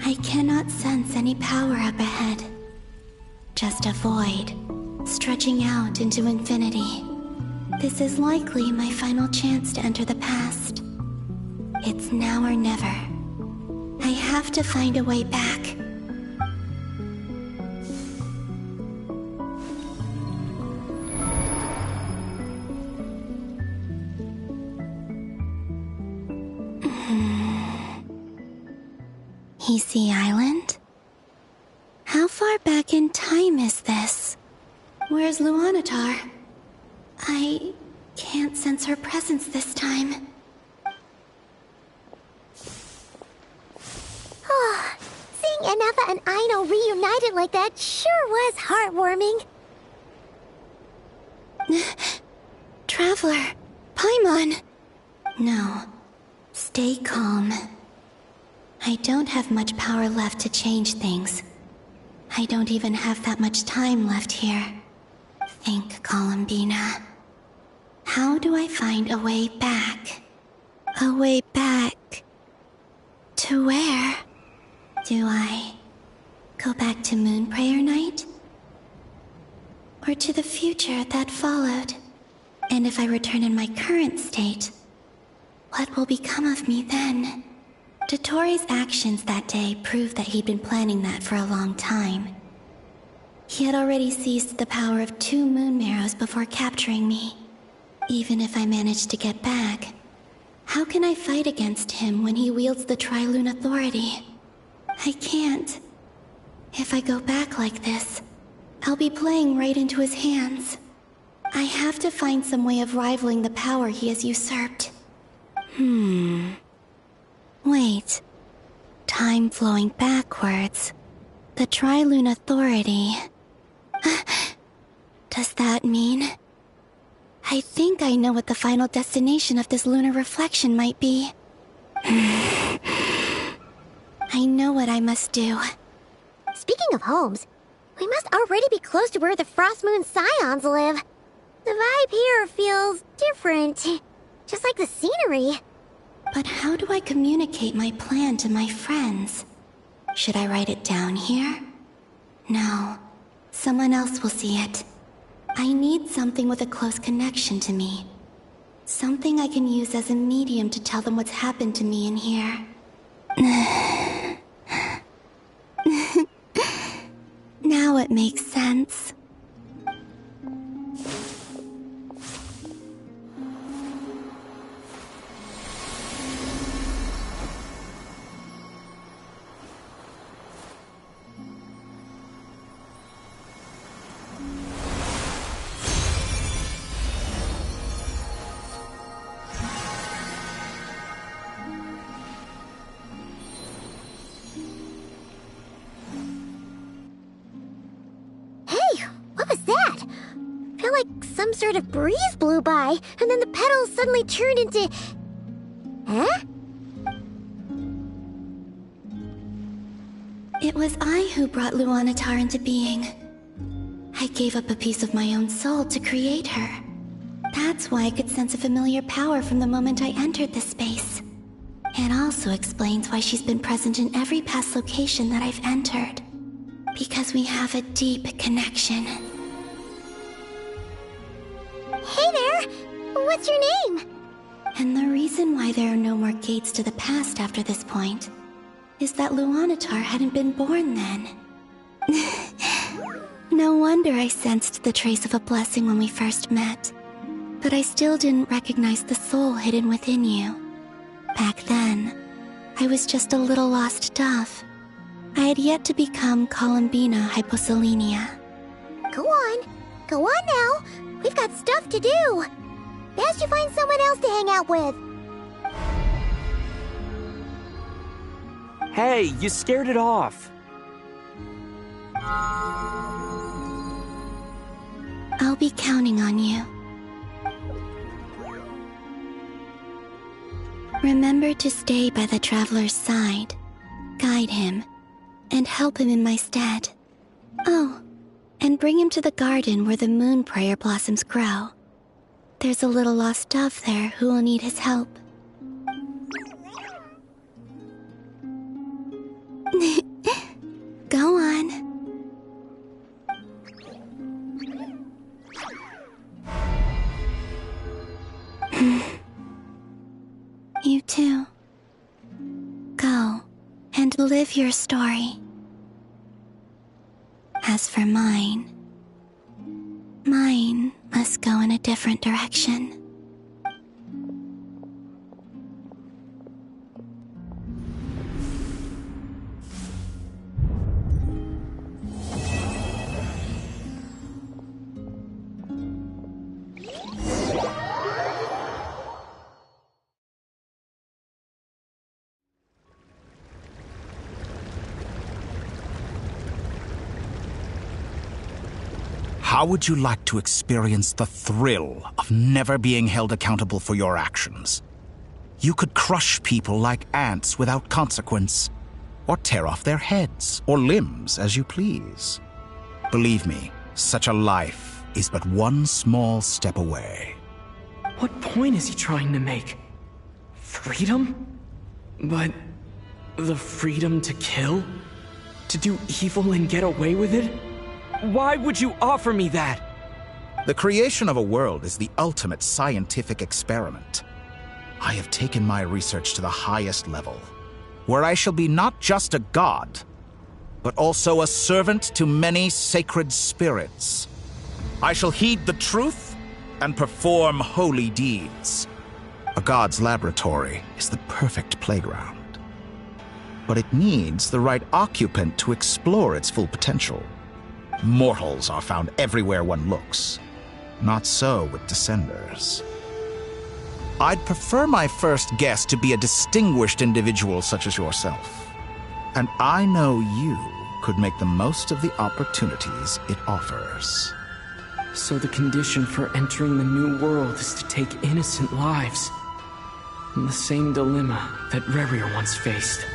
I cannot sense any power up ahead. Just a void, stretching out into infinity. This is likely my final chance to enter the past. It's now or never. I have to find a way back. Easy Island? How far back in time is this? Where's Luanatar? I can't sense her presence this time. Oh, seeing Enefa and Aino reunited like that sure was heartwarming. Traveler, Paimon. No, stay calm. I don't have much power left to change things. I don't even have that much time left here. Think, Columbina. How do I find a way back? A way back... to where? Do I go back to Moon Prayer Night? Or to the future that followed? And if I return in my current state, what will become of me then? Dottoro's actions that day proved that he'd been planning that for a long time. He had already seized the power of 2 moon marrows before capturing me. Even if I managed to get back, how can I fight against him when he wields the Tri-Lune Authority? I can't. If I go back like this, I'll be playing right into his hands. I have to find some way of rivaling the power he has usurped. Wait. Time flowing backwards. The Tri-Lune Authority. Does that mean... I think I know what the final destination of this lunar reflection might be. I know what I must do. Speaking of homes, we must already be close to where the Frost Moon Scions live. The vibe here feels different, just like the scenery. But how do I communicate my plan to my friends? Should I write it down here? No. Someone else will see it. I need something with a close connection to me. Something I can use as a medium to tell them what's happened to me in here. Now it makes sense. some sort of breeze blew by, and then the petals suddenly turned into... Huh? It was I who brought Luanatar into being. I gave up a piece of my own soul to create her. That's why I could sense a familiar power from the moment I entered this space. It also explains why she's been present in every past location that I've entered. Because we have a deep connection. Hey there! What's your name? And the reason why there are no more gates to the past after this point is that Luanatar hadn't been born then. No wonder I sensed the trace of a blessing when we first met. But I still didn't recognize the soul hidden within you. Back then, I was just a little lost dove. I had yet to become Columbina Hyposelenia. Go on now. We've got stuff to do. Best you find someone else to hang out with. Hey, you scared it off. I'll be counting on you. Remember to stay by the traveler's side, guide him, and help him in my stead. Oh, and bring him to the garden where the moon prayer blossoms grow. There's a little lost dove there who will need his help. Go on. You too. Go and live your story. As for mine must go in a different direction. How would you like to experience the thrill of never being held accountable for your actions? You could crush people like ants without consequence, or tear off their heads or limbs as you please. Believe me, such a life is but one small step away. What point is he trying to make? Freedom? But the freedom to kill? To do evil and get away with it? Why would you offer me that? The creation of a world is the ultimate scientific experiment. I have taken my research to the highest level, where I shall be not just a god, but also a servant to many sacred spirits. I shall heed the truth and perform holy deeds. A god's laboratory is the perfect playground, but it needs the right occupant to explore its full potential. Mortals are found everywhere one looks. Not so with Descenders. I'd prefer my first guest to be a distinguished individual such as yourself. And I know you could make the most of the opportunities it offers. So the condition for entering the new world is to take innocent lives. In the same dilemma that Rerir once faced.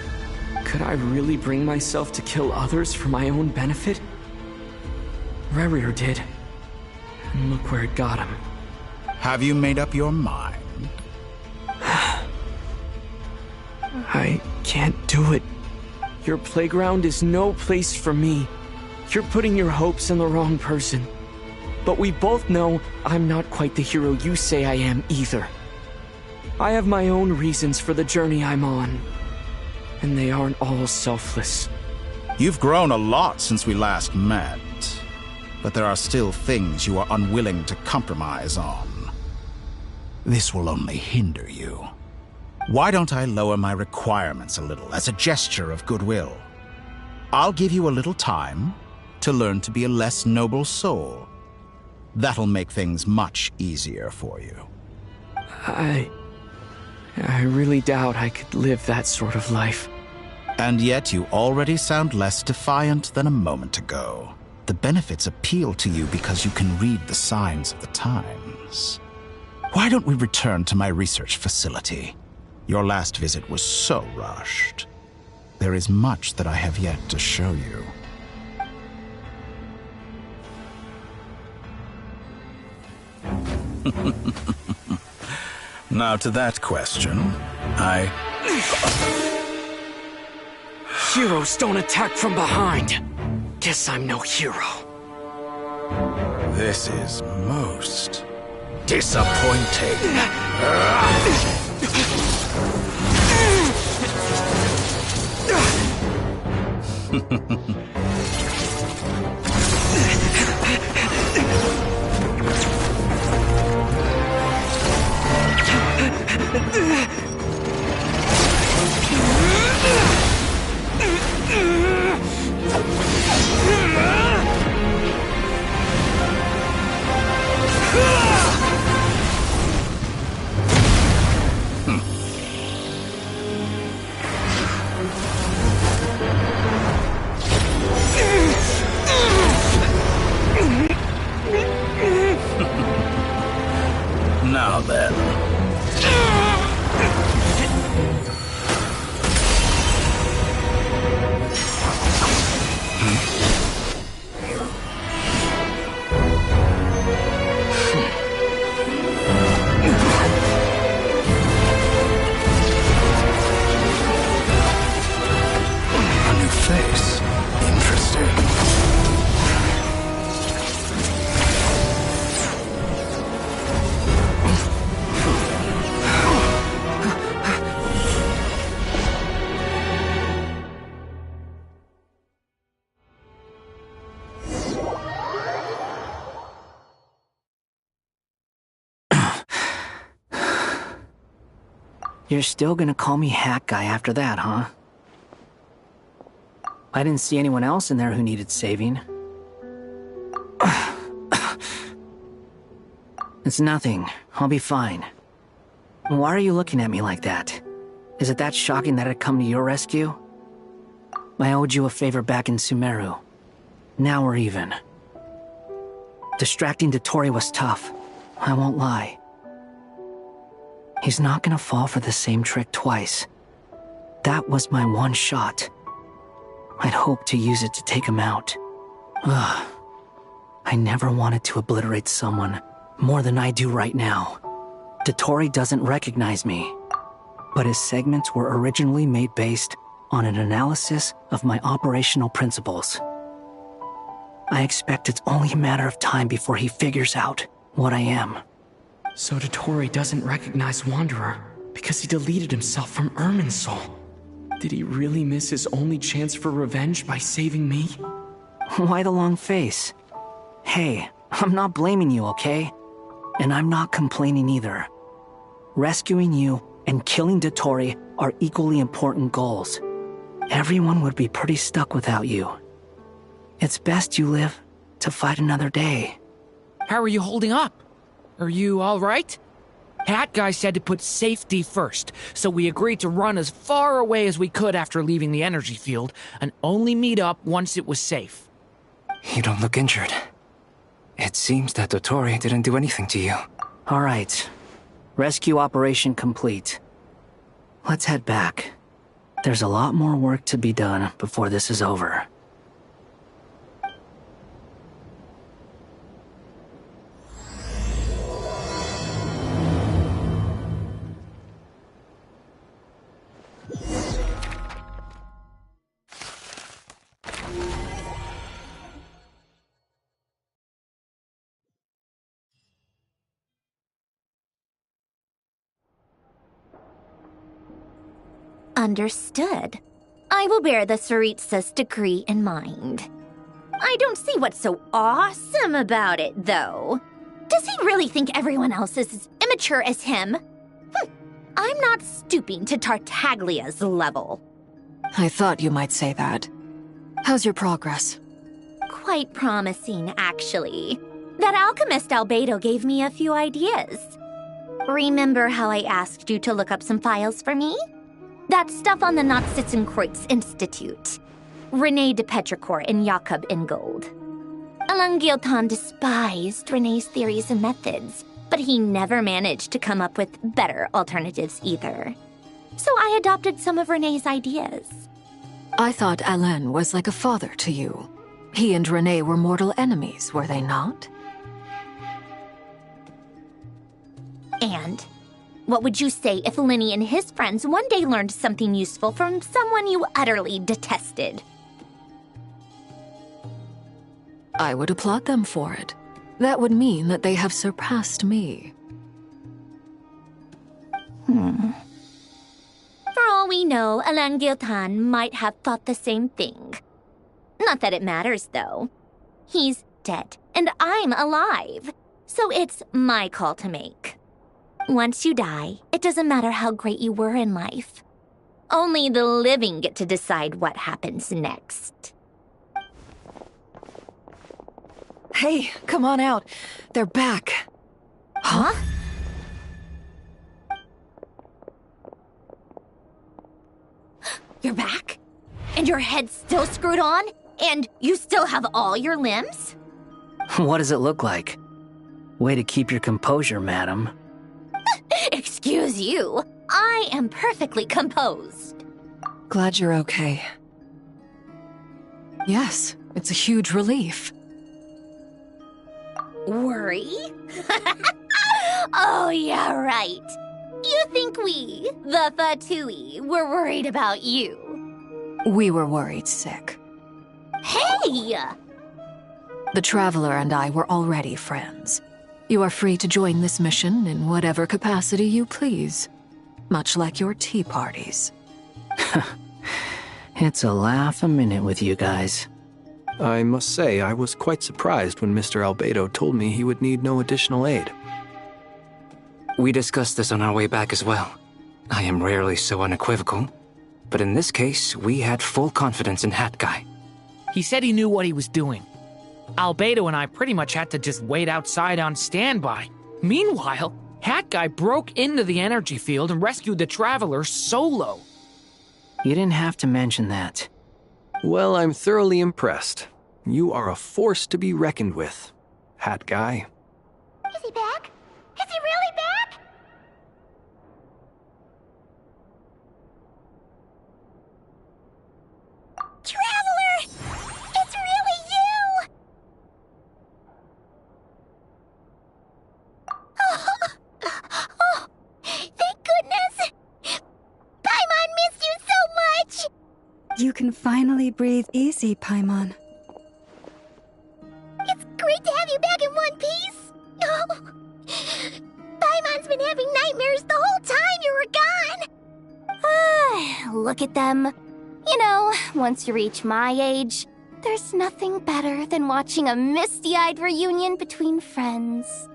Could I really bring myself to kill others for my own benefit? Rerir did. And look where it got him. Have you made up your mind? I can't do it. Your playground is no place for me. You're putting your hopes in the wrong person. But we both know I'm not quite the hero you say I am either. I have my own reasons for the journey I'm on. And they aren't all selfless. You've grown a lot since we last met. But there are still things you are unwilling to compromise on. This will only hinder you. Why don't I lower my requirements a little as a gesture of goodwill? I'll give you a little time to learn to be a less noble soul. That'll make things much easier for you. I really doubt I could live that sort of life. And yet you already sound less defiant than a moment ago. The benefits appeal to you because you can read the signs of the times. Why don't we return to my research facility? Your last visit was so rushed. There is much that I have yet to show you. Now to that question, Heroes don't attack from behind. Guess I'm no hero. This is most disappointing. Now then. A new face. Interesting. You're still gonna call me Hack Guy after that, huh? I didn't see anyone else in there who needed saving. It's nothing. I'll be fine. Why are you looking at me like that? Is it that shocking that I'd come to your rescue? I owed you a favor back in Sumeru. Now we're even. Distracting Dottore was tough. I won't lie. He's not gonna fall for the same trick twice. That was my one shot. I'd hoped to use it to take him out. Ugh. I never wanted to obliterate someone more than I do right now. Dottore doesn't recognize me, but his segments were originally made based on an analysis of my operational principles. I expect it's only a matter of time before he figures out what I am. So Dottore doesn't recognize Wanderer because he deleted himself from Irminsul. Did he really miss his only chance for revenge by saving me? Why the long face? Hey, I'm not blaming you, okay? And I'm not complaining either. Rescuing you and killing Dottore are equally important goals. Everyone would be pretty stuck without you. It's best you live to fight another day. How are you holding up? Are you all right? Hat Guy said to put safety first, so we agreed to run as far away as we could after leaving the energy field, and only meet up once it was safe. You don't look injured. It seems that Dottore didn't do anything to you. All right. Rescue operation complete. Let's head back. There's a lot more work to be done before this is over. Understood. I will bear the Tsaritsa's degree in mind. I don't see what's so awesome about it, though. Does he really think everyone else is as immature as him? I'm not stooping to Tartaglia's level. I thought you might say that. How's your progress? Quite promising, actually. That alchemist Albedo gave me a few ideas. Remember how I asked you to look up some files for me? That stuff on the Nachtschützenkreuz Institute. René de Petrichor and Jakob Ingold. Elangilton despised Renee's theories and methods, but he never managed to come up with better alternatives either. So I adopted some of Renee's ideas. I thought Alain was like a father to you. He and Renee were mortal enemies, were they not? And what would you say if Lenny and his friends one day learned something useful from someone you utterly detested? I would applaud them for it. That would mean that they have surpassed me. For all we know, Elangilton might have thought the same thing. Not that it matters, though. He's dead, and I'm alive. So it's my call to make. Once you die, it doesn't matter how great you were in life. Only the living get to decide what happens next. Hey, come on out. They're back. Huh? You're back? And your head's still screwed on? And you still have all your limbs? What does it look like? Way to keep your composure, madam. Excuse you. I am perfectly composed. Glad you're okay. Yes, it's a huge relief. Worry? Oh, yeah, right. You think we, the Fatui, were worried about you? We were worried sick. Hey! The Traveler and I were already friends. You are free to join this mission in whatever capacity you please. Much like your tea parties. It's a laugh a minute with you guys. I must say, I was quite surprised when Mr. Albedo told me he would need no additional aid. We discussed this on our way back as well. I am rarely so unequivocal, but in this case, we had full confidence in Hat Guy. He said he knew what he was doing. Albedo and I pretty much had to just wait outside on standby. Meanwhile, Hat Guy broke into the energy field and rescued the Traveler solo. You didn't have to mention that. Well, I'm thoroughly impressed. You are a force to be reckoned with, Hat Guy. Is he back? Is he really back? Traveler! It's really you! Oh, thank goodness! Paimon missed you so much! You can finally breathe easy, Paimon. It's great to have you back in one piece! Oh. Paimon's been having nightmares the whole time you were gone! Look at them. You know, once you reach my age, there's nothing better than watching a misty-eyed reunion between friends.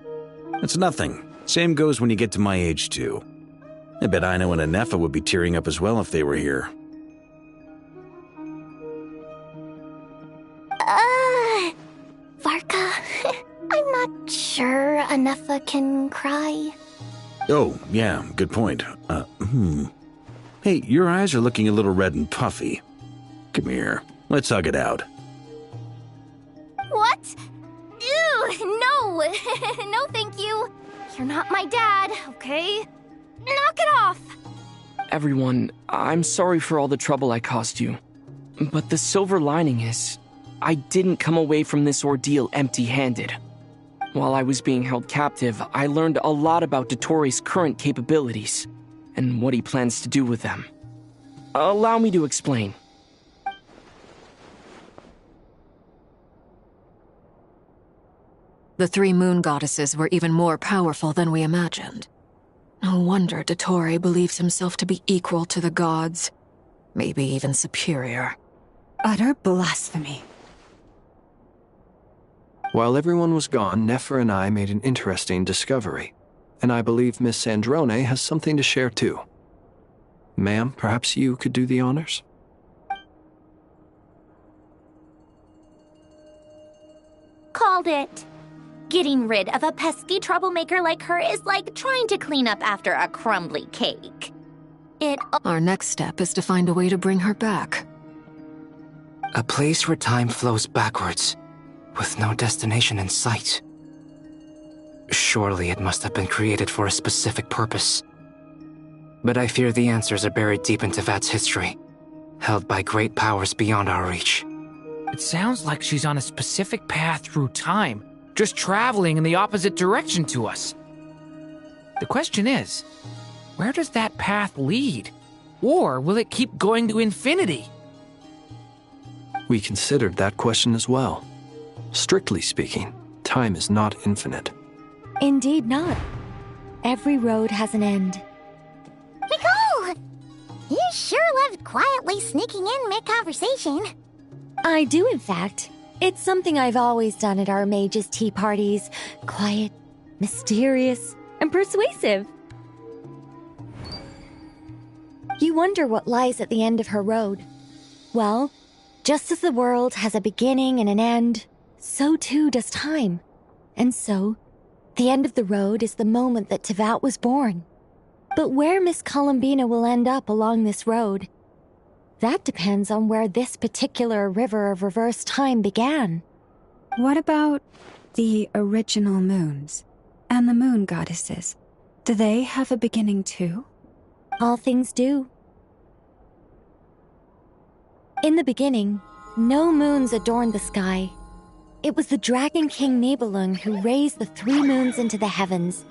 It's nothing. Same goes when you get to my age, too. I bet Ino and Anefa would be tearing up as well if they were here. Varka, I'm not sure Anefa can cry. Oh, yeah, good point. Hey, your eyes are looking a little red and puffy. Come here, let's hug it out. What? Ew, no! No, thank you. You're not my dad, okay? Knock it off! Everyone, I'm sorry for all the trouble I caused you. But the silver lining is, I didn't come away from this ordeal empty-handed. While I was being held captive, I learned a lot about Dottoro's current capabilities, and what he plans to do with them. Allow me to explain. The three moon goddesses were even more powerful than we imagined. No wonder Dottore believes himself to be equal to the gods, maybe even superior. Utter blasphemy. While everyone was gone, Nefer and I made an interesting discovery, and I believe Miss Sandrone has something to share too. Ma'am, perhaps you could do the honors? Called it. Getting rid of a pesky troublemaker like her is like trying to clean up after a crumbly cake. Our next step is to find a way to bring her back. A place where time flows backwards, with no destination in sight. Surely it must have been created for a specific purpose. But I fear the answers are buried deep in Tevat's history, held by great powers beyond our reach. It sounds like she's on a specific path through time, just traveling in the opposite direction to us. The question is, where does that path lead? Or will it keep going to infinity? We considered that question as well. Strictly speaking, time is not infinite. Indeed not. Every road has an end. Nicole! You sure loved quietly sneaking in mid-conversation. I do, in fact. It's something I've always done at our mages' tea parties. Quiet, mysterious, and persuasive. You wonder what lies at the end of her road. Well, just as the world has a beginning and an end, so too does time. And so, the end of the road is the moment that Tevat was born. But where Miss Columbina will end up along this road, that depends on where this particular river of reverse time began. What about the original moons and the moon goddesses? Do they have a beginning too? All things do. In the beginning, no moons adorned the sky. It was the Dragon King Nibelung who raised the 3 moons into the heavens,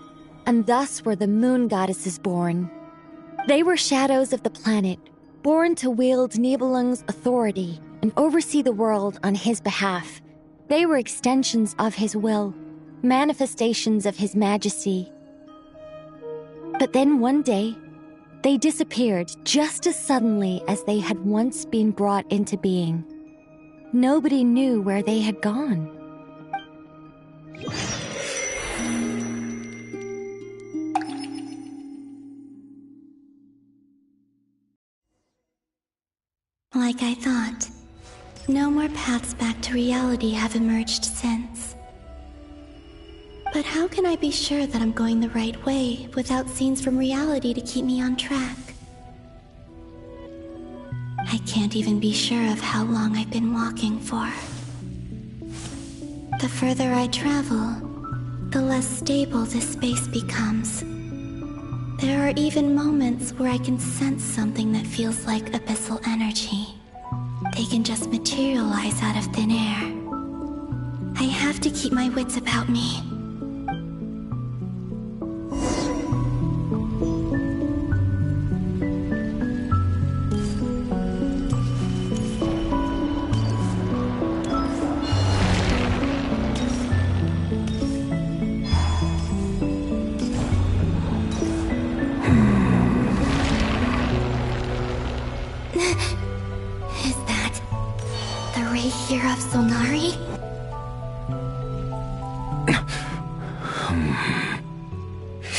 and thus were the moon goddesses born. They were shadows of the planet, born to wield Nibelung's authority and oversee the world on his behalf. They were extensions of his will, manifestations of his majesty. But then one day, they disappeared just as suddenly as they had once been brought into being. Nobody knew where they had gone. Like I thought, no more paths back to reality have emerged since. But how can I be sure that I'm going the right way without scenes from reality to keep me on track? I can't even be sure of how long I've been walking for. The further I travel, the less stable this space becomes. There are even moments where I can sense something that feels like abyssal energy. They can just materialize out of thin air. I have to keep my wits about me.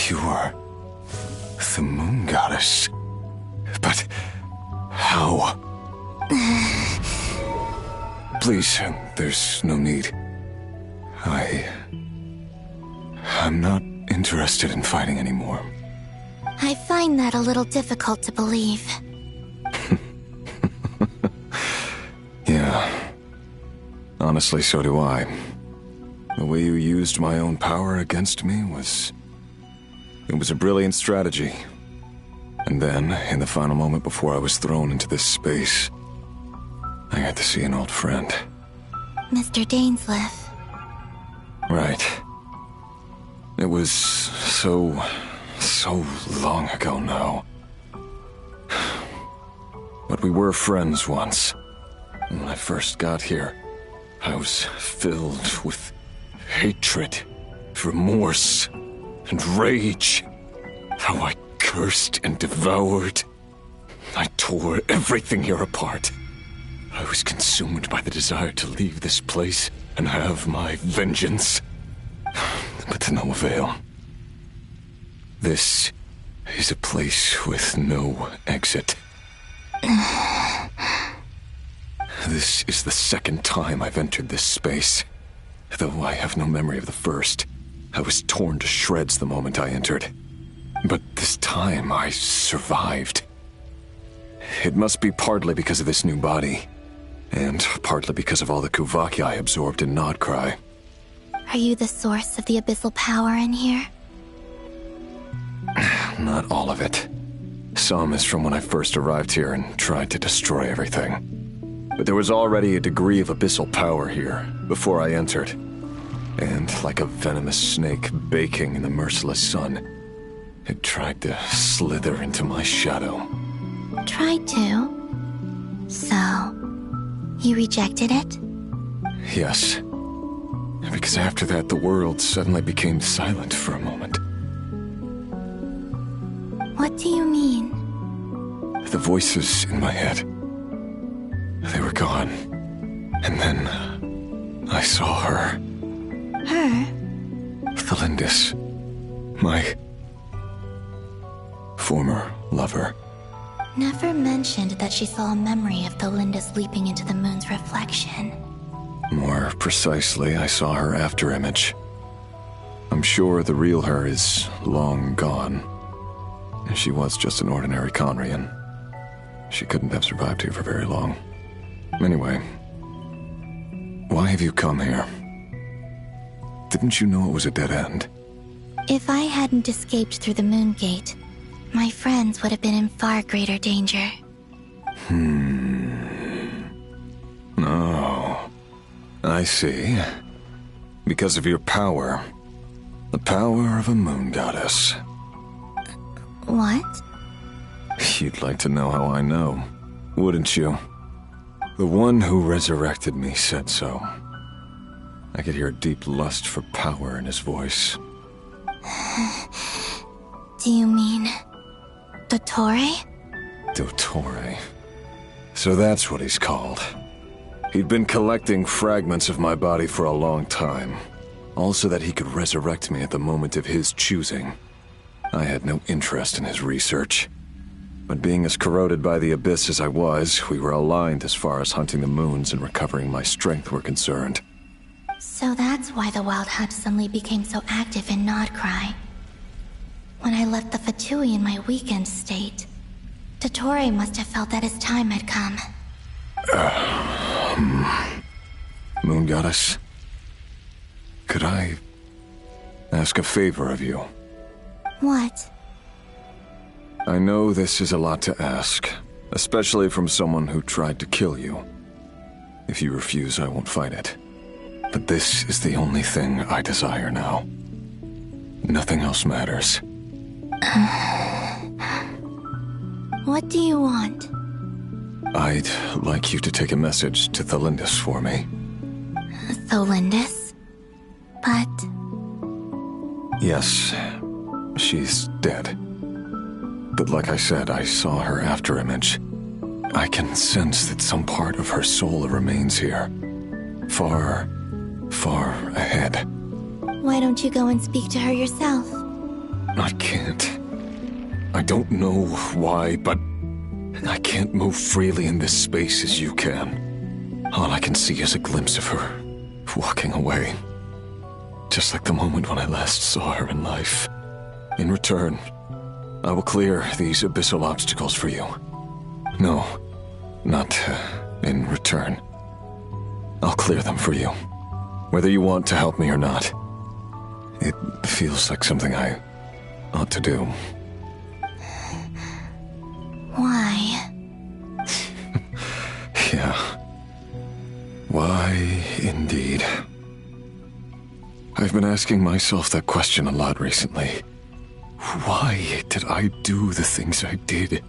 You are the moon goddess. But how? Please, there's no need. I'm not interested in fighting anymore. I find that a little difficult to believe. Yeah. Honestly, so do I. The way you used my own power against me was... It was a brilliant strategy. And then, in the final moment before I was thrown into this space, I got to see an old friend. Mr. Dainsleif. Right. It was so long ago now. But we were friends once. When I first got here, I was filled with hatred, remorse, and rage. How I cursed and devoured. I tore everything here apart. I was consumed by the desire to leave this place and have my vengeance. But to no avail. This is a place with no exit. This is the second time I've entered this space. Though I have no memory of the first. I was torn to shreds the moment I entered. But this time I survived. It must be partly because of this new body. And partly because of all the Kuvaki I absorbed in Nodcry. Are you the source of the abyssal power in here? Not all of it. Some is from when I first arrived here and tried to destroy everything. But there was already a degree of abyssal power here before I entered. And like a venomous snake baking in the merciless sun, it tried to slither into my shadow. Tried to? So, you rejected it? Yes. Because after that, the world suddenly became silent for a moment. What do you mean? The voices in my head, they were gone. And then I saw her. Her? Thalindis. My former lover. Never mentioned that she saw a memory of Thalindis leaping into the moon's reflection. More precisely, I saw her afterimage. I'm sure the real her is long gone. She was just an ordinary Conrian. She couldn't have survived here for very long. Anyway, why have you come here? Didn't you know it was a dead end? If I hadn't escaped through the moon gate, my friends would have been in far greater danger. Oh, I see. Because of your power. The power of a moon goddess. What? You'd like to know how I know, wouldn't you? The one who resurrected me said so. I could hear a deep lust for power in his voice. Do you mean... Dottore? Dottore. So that's what he's called. He'd been collecting fragments of my body for a long time. All so that he could resurrect me at the moment of his choosing. I had no interest in his research. But being as corroded by the abyss as I was, we were aligned as far as hunting the moons and recovering my strength were concerned. So that's why the Wild Hunt suddenly became so active in Nodcry. When I left the Fatui in my weakened state, Dottore must have felt that his time had come. Moon Goddess, could I ask a favor of you? What? I know this is a lot to ask, especially from someone who tried to kill you. If you refuse, I won't fight it. But this is the only thing I desire now. Nothing else matters. What do you want? I'd like you to take a message to Thalindis for me. Thalindis? But... Yes, she's dead. But like I said, I saw her afterimage. I can sense that some part of her soul remains here. Far, far ahead. Why don't you go and speak to her yourself? I can't. I don't know why, but I can't move freely in this space as you can. All I can see is a glimpse of her, walking away. Just like the moment when I last saw her in life. In return, I will clear these abyssal obstacles for you. No, not in return. I'll clear them for you. Whether you want to help me or not. It feels like something I ought to do. Why? Yeah. Why, indeed. I've been asking myself that question a lot recently. Why did I do the things I did?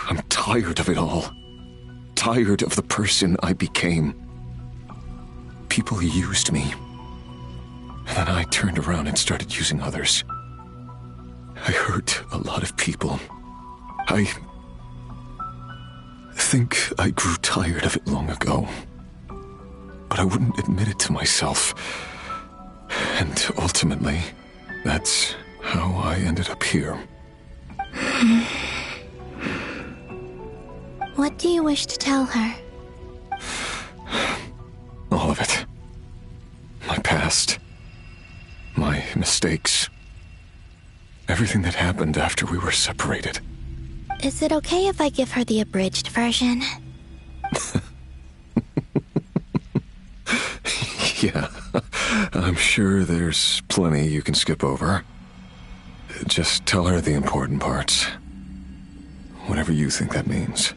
I'm tired of it all. Tired of the person I became. People used me. And then I turned around and started using others. I hurt a lot of people. I think I grew tired of it long ago. But I wouldn't admit it to myself. And ultimately, that's how I ended up here. What do you wish to tell her? All of it. My past. My mistakes. Everything that happened after we were separated. Is it okay if I give her the abridged version? Yeah, I'm sure there's plenty you can skip over. Just tell her the important parts. Whatever you think that means.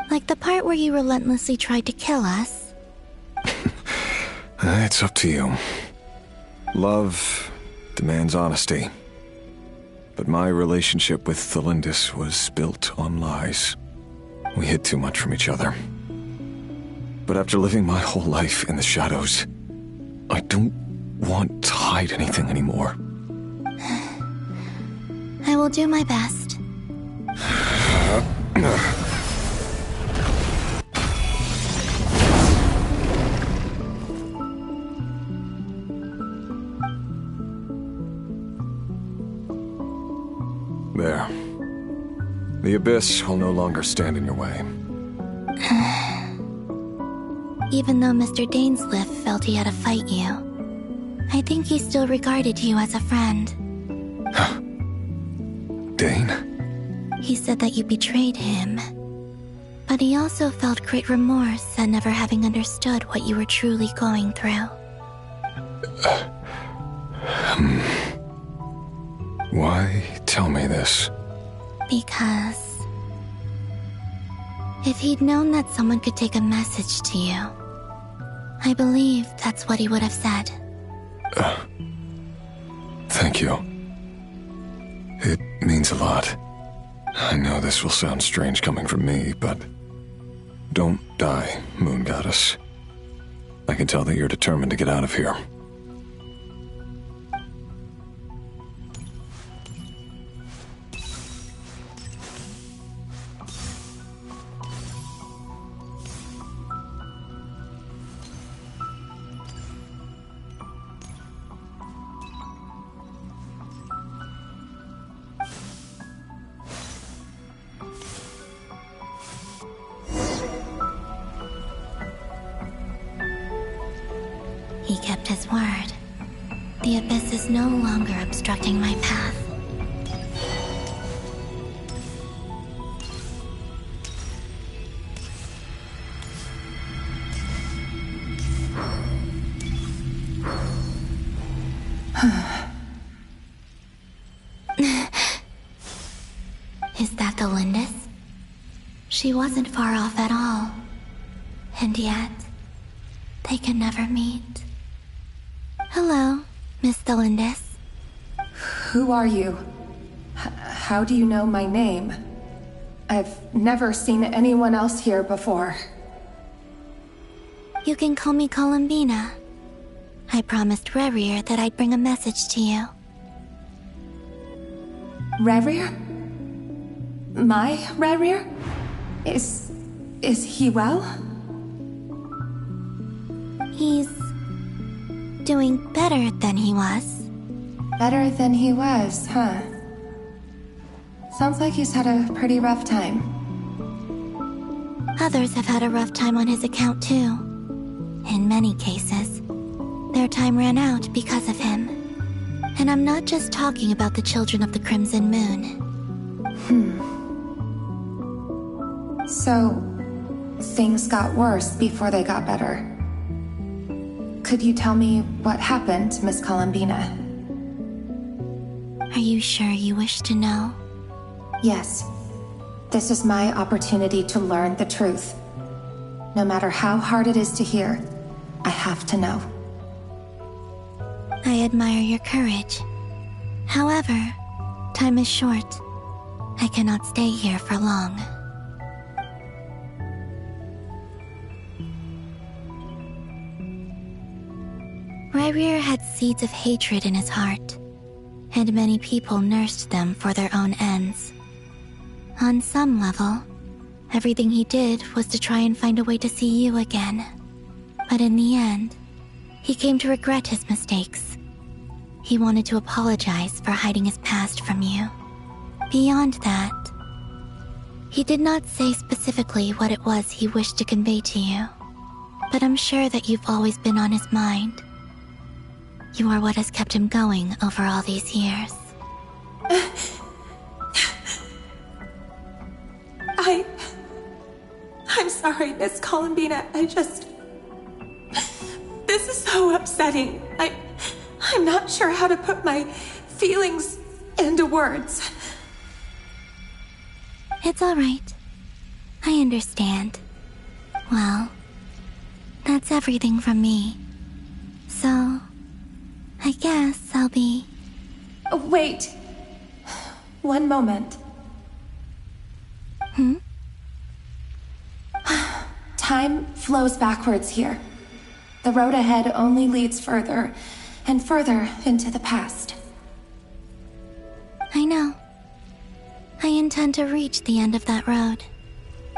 Like the part where you relentlessly tried to kill us? It's up to you. Love demands honesty. But my relationship with Thelindis was built on lies. We hid too much from each other. But after living my whole life in the shadows, I don't want to hide anything anymore. I will do my best. There. The Abyss will no longer stand in your way. Even though Mr. Dainsliff felt he had to fight you, I think he still regarded you as a friend. Dane? He said that you betrayed him. But he also felt great remorse at never having understood what you were truly going through. Why tell me this? Because if he'd known that someone could take a message to you, I believe that's what he would have said. Thank you. It means a lot. I know this will sound strange coming from me, but don't die, Moon Goddess. I can tell that you're determined to get out of here. He kept his word. The Abyss is no longer obstructing my path. Is that the Lindis? She wasn't far off at all. And yet, they can never meet. Hello, Miss Thelindis. Who are you? How do you know my name? I've never seen anyone else here before. You can call me Columbina. I promised Rerir that I'd bring a message to you. Rerir? My Rerir? Is he well? He's doing better than he was. Better than he was, huh? Sounds like he's had a pretty rough time. Others have had a rough time on his account too. In many cases, their time ran out because of him. And I'm not just talking about the children of the Crimson Moon. So, things got worse before they got better. Could you tell me what happened, Miss Columbina? Are you sure you wish to know? Yes. This is my opportunity to learn the truth. No matter how hard it is to hear, I have to know. I admire your courage. However, time is short. I cannot stay here for long. Rerir had seeds of hatred in his heart, and many people nursed them for their own ends. On some level, everything he did was to try and find a way to see you again. But in the end, he came to regret his mistakes. He wanted to apologize for hiding his past from you. Beyond that, he did not say specifically what it was he wished to convey to you, but I'm sure that you've always been on his mind. You are what has kept him going over all these years. I'm sorry, Miss Columbina. This is so upsetting. I'm not sure how to put my feelings into words. It's all right. I understand. Well, that's everything from me. So, I guess I'll be... Wait. One moment. Time flows backwards here. The road ahead only leads further and further into the past. I know. I intend to reach the end of that road.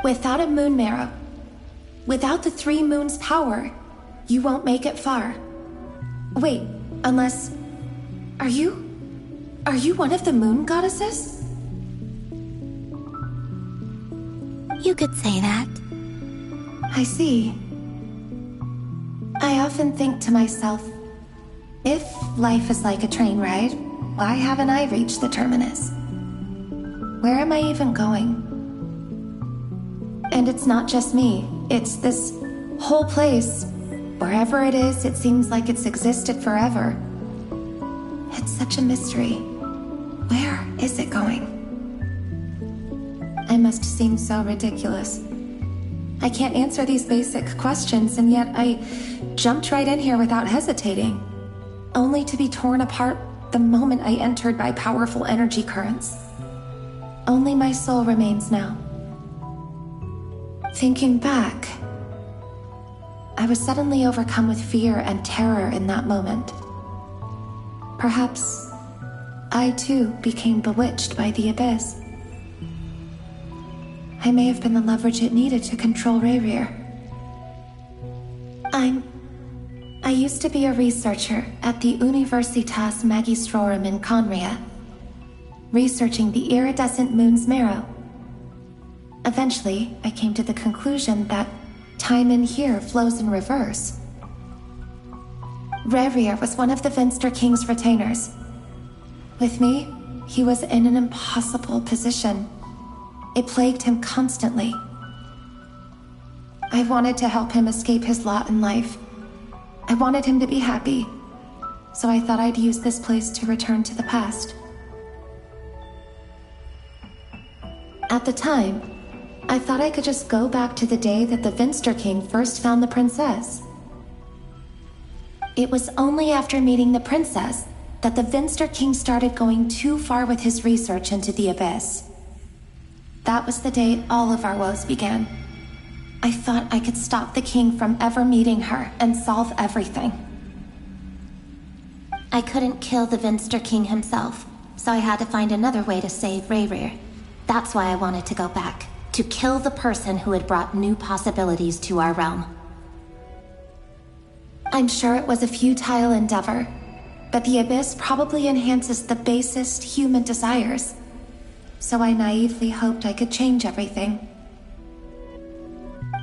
Without a moon marrow, without the 3 moons' power, you won't make it far. Wait, unless... Are you one of the moon goddesses? You could say that. I see. I often think to myself, if life is like a train ride, why haven't I reached the terminus? Where am I even going? And it's not just me, it's this whole place. Wherever it is, it seems like it's existed forever. It's such a mystery. Where is it going? I must seem so ridiculous. I can't answer these basic questions, and yet I jumped right in here without hesitating, only to be torn apart the moment I entered by powerful energy currents. Only my soul remains now. Thinking back, I was suddenly overcome with fear and terror in that moment. Perhaps I too became bewitched by the abyss. I may have been the leverage it needed to control Rayrir. I used to be a researcher at the Universitas Magistrorum in Conria, researching the iridescent moon's marrow. Eventually, I came to the conclusion that time in here flows in reverse. Rayrir was one of the Finster King's retainers. With me, he was in an impossible position. It plagued him constantly. I wanted to help him escape his lot in life. I wanted him to be happy, so I thought I'd use this place to return to the past. At the time, I thought I could just go back to the day that the Finster King first found the princess. It was only after meeting the princess that the Finster King started going too far with his research into the abyss. That was the day all of our woes began. I thought I could stop the king from ever meeting her and solve everything. I couldn't kill the Finster King himself, so I had to find another way to save Rayrir. That's why I wanted to go back, to kill the person who had brought new possibilities to our realm. I'm sure it was a futile endeavor, but the abyss probably enhances the basest human desires. So I naively hoped I could change everything.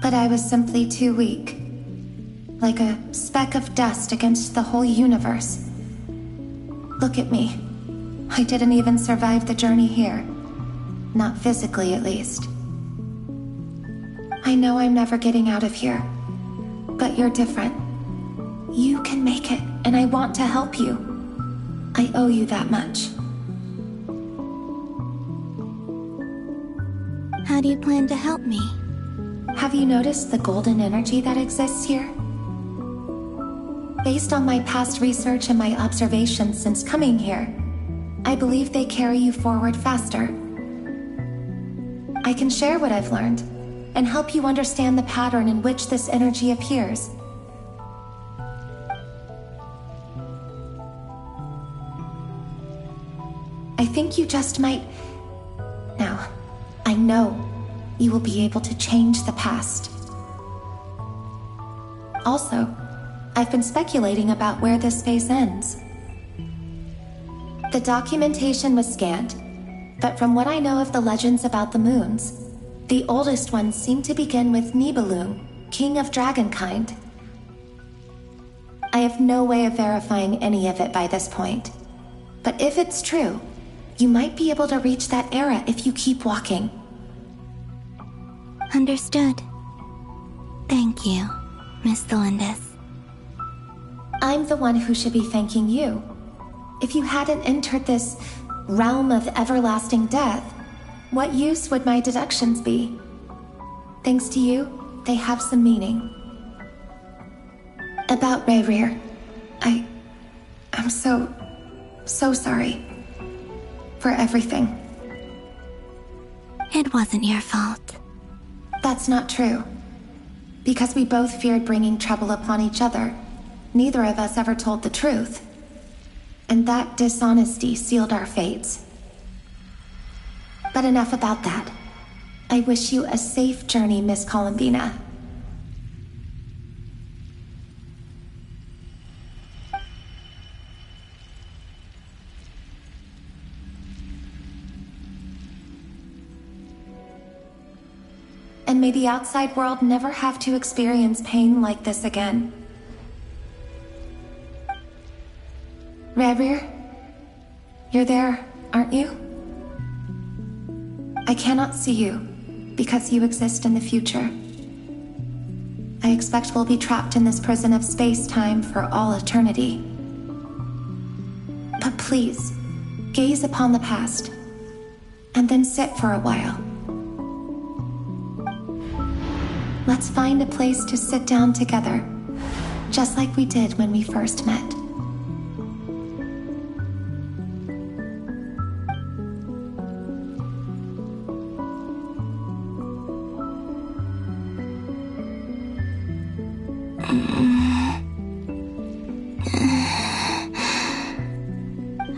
But I was simply too weak. Like a speck of dust against the whole universe. Look at me. I didn't even survive the journey here. Not physically, at least. I know I'm never getting out of here. But you're different. You can make it, and I want to help you. I owe you that much. How do you plan to help me? Have you noticed the golden energy that exists here? Based on my past research and my observations since coming here, I believe they carry you forward faster. I can share what I've learned and help you understand the pattern in which this energy appears. I think you just might... Now, I know you will be able to change the past. Also, I've been speculating about where this phase ends. The documentation was scanned, but from what I know of the legends about the moons, the oldest ones seem to begin with Nibelung, king of dragonkind. I have no way of verifying any of it by this point, but if it's true, you might be able to reach that era if you keep walking. Understood. Thank you, Miss Thelindis. I'm the one who should be thanking you. If you hadn't entered this realm of everlasting death, what use would my deductions be? Thanks to you, they have some meaning. About Rayrir, I'm so sorry for everything. It wasn't your fault. That's not true. Because we both feared bringing trouble upon each other, neither of us ever told the truth. And that dishonesty sealed our fates. But enough about that. I wish you a safe journey, Miss Columbina. And may the outside world never have to experience pain like this again. Rayrir, you're there, aren't you? I cannot see you, because you exist in the future. I expect we'll be trapped in this prison of space-time for all eternity. But please, gaze upon the past, and then sit for a while. Let's find a place to sit down together, just like we did when we first met.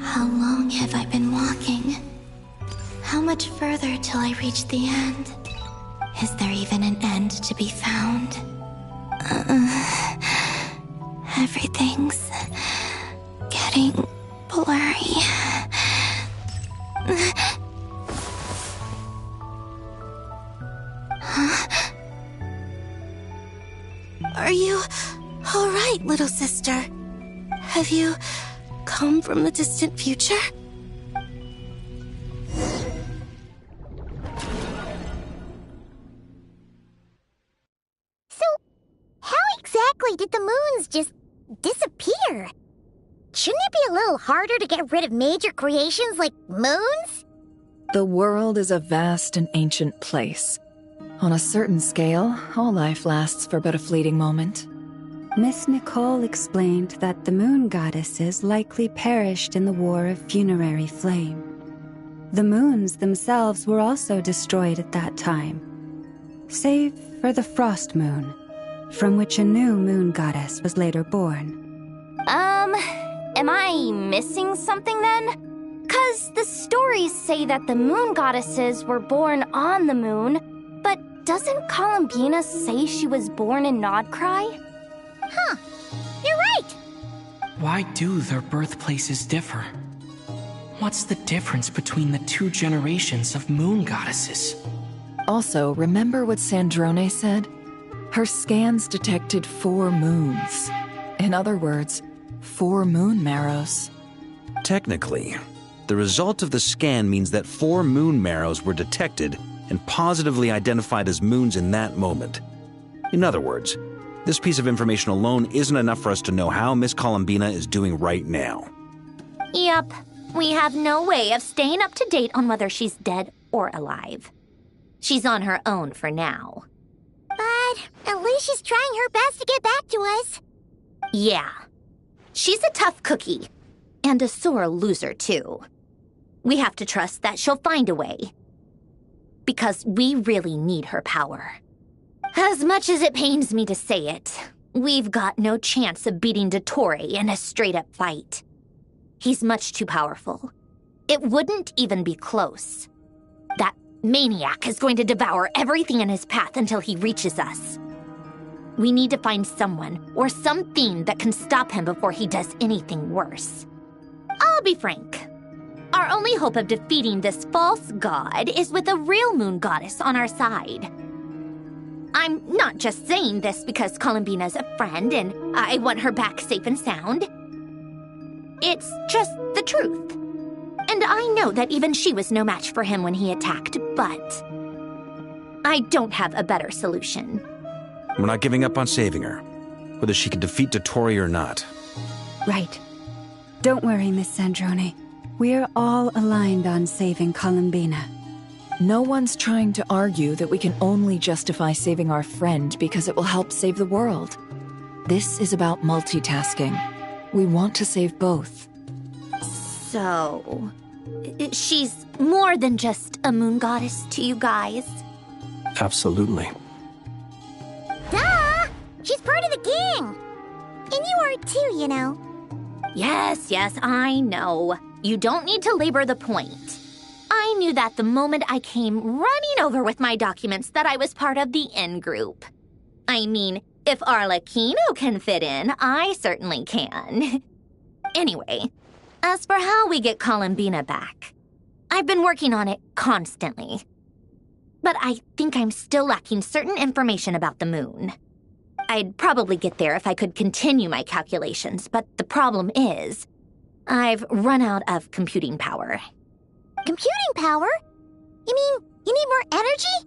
How long have I been walking? How much further till I reach the end? Is there even an end to be found? Everything's getting blurry. Huh? Are you all right, little sister? Have you come from the distant future? Did the moons just disappear? Shouldn't it be a little harder to get rid of major creations like moons? The world is a vast and ancient place. On a certain scale, all life lasts for but a fleeting moment. Miss Nicole explained that the moon goddesses likely perished in the War of Funerary Flame. The moons themselves were also destroyed at that time, save for the Frost Moon, from which a new moon goddess was later born. Am I missing something then? 'Cause the stories say that the moon goddesses were born on the moon, but doesn't Columbina say she was born in Nodcry? Huh, you're right! Why do their birthplaces differ? What's the difference between the two generations of moon goddesses? Also, remember what Sandrone said? Her scans detected 4 moons. In other words, 4 moon marrows. Technically, the result of the scan means that 4 moon marrows were detected and positively identified as moons in that moment. In other words, this piece of information alone isn't enough for us to know how Miss Columbina is doing right now. Yep, we have no way of staying up to date on whether she's dead or alive. She's on her own for now. But at least she's trying her best to get back to us. Yeah. She's a tough cookie. And a sore loser, too. We have to trust that she'll find a way. Because we really need her power. As much as it pains me to say it, we've got no chance of beating Dottore in a straight-up fight. He's much too powerful. It wouldn't even be close. That maniac is going to devour everything in his path until he reaches us. We need to find someone or something that can stop him before he does anything worse. I'll be frank. Our only hope of defeating this false god is with a real moon goddess on our side. I'm not just saying this because Columbina's a friend and I want her back safe and sound. It's just the truth. And I know that even she was no match for him when he attacked, but I don't have a better solution. We're not giving up on saving her, whether she can defeat Dottore or not. Right. Don't worry, Miss Sandrone. We're all aligned on saving Columbina. No one's trying to argue that we can only justify saving our friend because it will help save the world. This is about multitasking. We want to save both. So, she's more than just a moon goddess to you guys? Absolutely. Duh! She's part of the gang! And you are too, you know. Yes, I know. You don't need to labor the point. I knew that the moment I came running over with my documents that I was part of the in-group. I mean, if Arlecchino can fit in, I certainly can. Anyway, as for how we get Columbina back, I've been working on it constantly. But I think I'm still lacking certain information about the moon. I'd probably get there if I could continue my calculations, but the problem is, I've run out of computing power. Computing power? You mean you need more energy?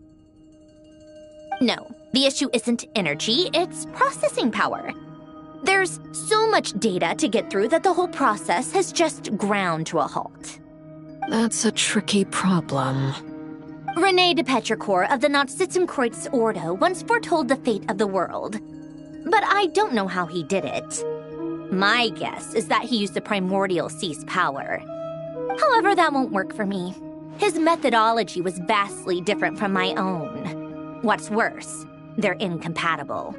No, the issue isn't energy, it's processing power. There's so much data to get through that the whole process has just ground to a halt. That's a tricky problem. René de Petrichor of the Nazissenkreuz Ordo once foretold the fate of the world. But I don't know how he did it. My guess is that he used the primordial sea's power. However, that won't work for me. His methodology was vastly different from my own. What's worse, they're incompatible.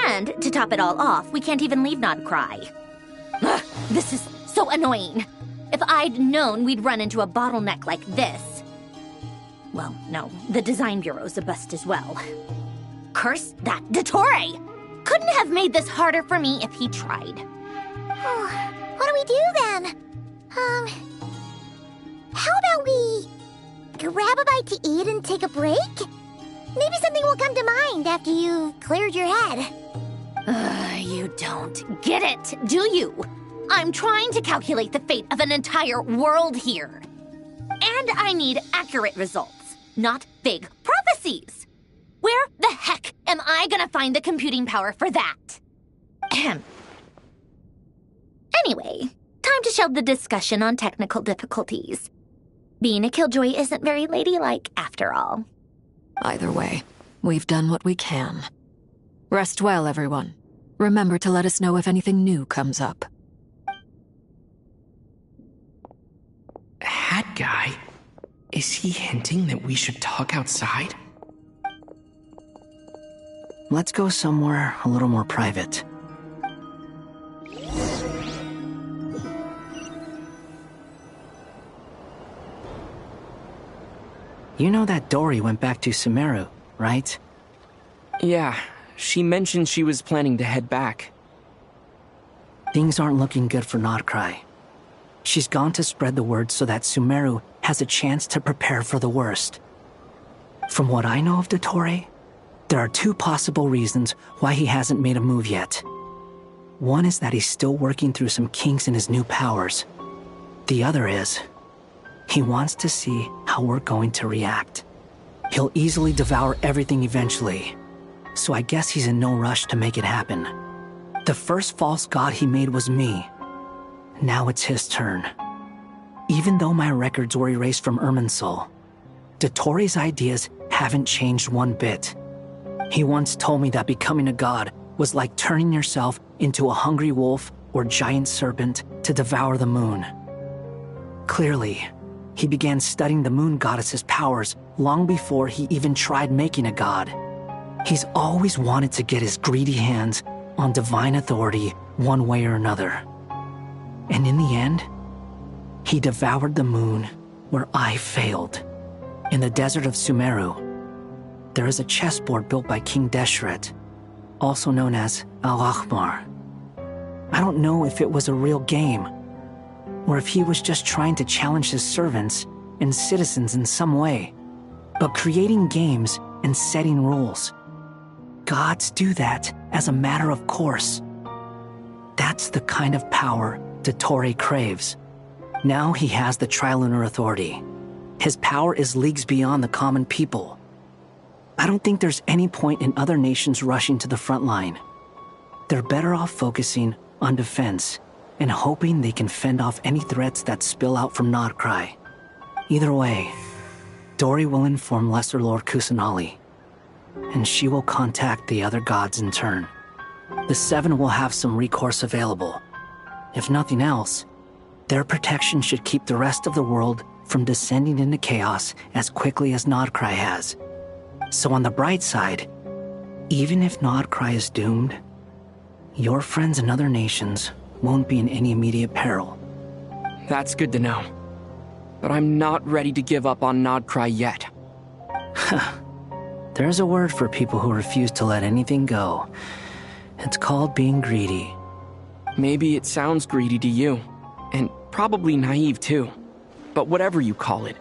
And, to top it all off, we can't even leave Nodcry. Ugh, this is so annoying. If I'd known we'd run into a bottleneck like this... Well, no, the design bureau's a bust as well. Curse that Dottore! Couldn't have made this harder for me if he tried. What do we do then? How about we grab a bite to eat and take a break? Maybe something will come to mind after you've cleared your head. You don't get it, do you? I'm trying to calculate the fate of an entire world here. And I need accurate results, not vague prophecies. Where the heck am I gonna find the computing power for that? Anyway, time to shelve the discussion on technical difficulties. Being a killjoy isn't very ladylike, after all. Either way, we've done what we can. Rest well, everyone. Remember to let us know if anything new comes up. Hat guy? Is he hinting that we should talk outside? Let's go somewhere a little more private. You know that Dory went back to Sumeru, right? Yeah, she mentioned she was planning to head back. Things aren't looking good for Nodcry. She's gone to spread the word so that Sumeru has a chance to prepare for the worst. From what I know of Dottore, there are two possible reasons why he hasn't made a move yet. One is that he's still working through some kinks in his new powers. The other is, he wants to see how we're going to react. He'll easily devour everything eventually, so I guess he's in no rush to make it happen. The first false god he made was me. Now it's his turn. Even though my records were erased from Irminsul, Dottore's ideas haven't changed one bit. He once told me that becoming a god was like turning yourself into a hungry wolf or giant serpent to devour the moon. Clearly, he began studying the moon goddess's powers long before he even tried making a god. He's always wanted to get his greedy hands on divine authority one way or another. And in the end, he devoured the moon where I failed. In the desert of Sumeru, there is a chessboard built by King Deshret, also known as Al-Ahmar. I don't know if it was a real game, or if he was just trying to challenge his servants and citizens in some way. But creating games and setting rules, gods do that as a matter of course. That's the kind of power Dottore craves. Now he has the Trilunar Authority. His power is leagues beyond the common people. I don't think there's any point in other nations rushing to the front line. They're better off focusing on defense and hoping they can fend off any threats that spill out from Nodcry. Either way, Dory will inform Lesser Lord Kusanali, and she will contact the other gods in turn. The Seven will have some recourse available. If nothing else, their protection should keep the rest of the world from descending into chaos as quickly as Nodcry has. So on the bright side, even if Nodcry is doomed, your friends in other nations won't be in any immediate peril. That's good to know. But I'm not ready to give up on Nodcry yet. There's a word for people who refuse to let anything go. It's called being greedy. Maybe it sounds greedy to you, and probably naive too. But whatever you call it,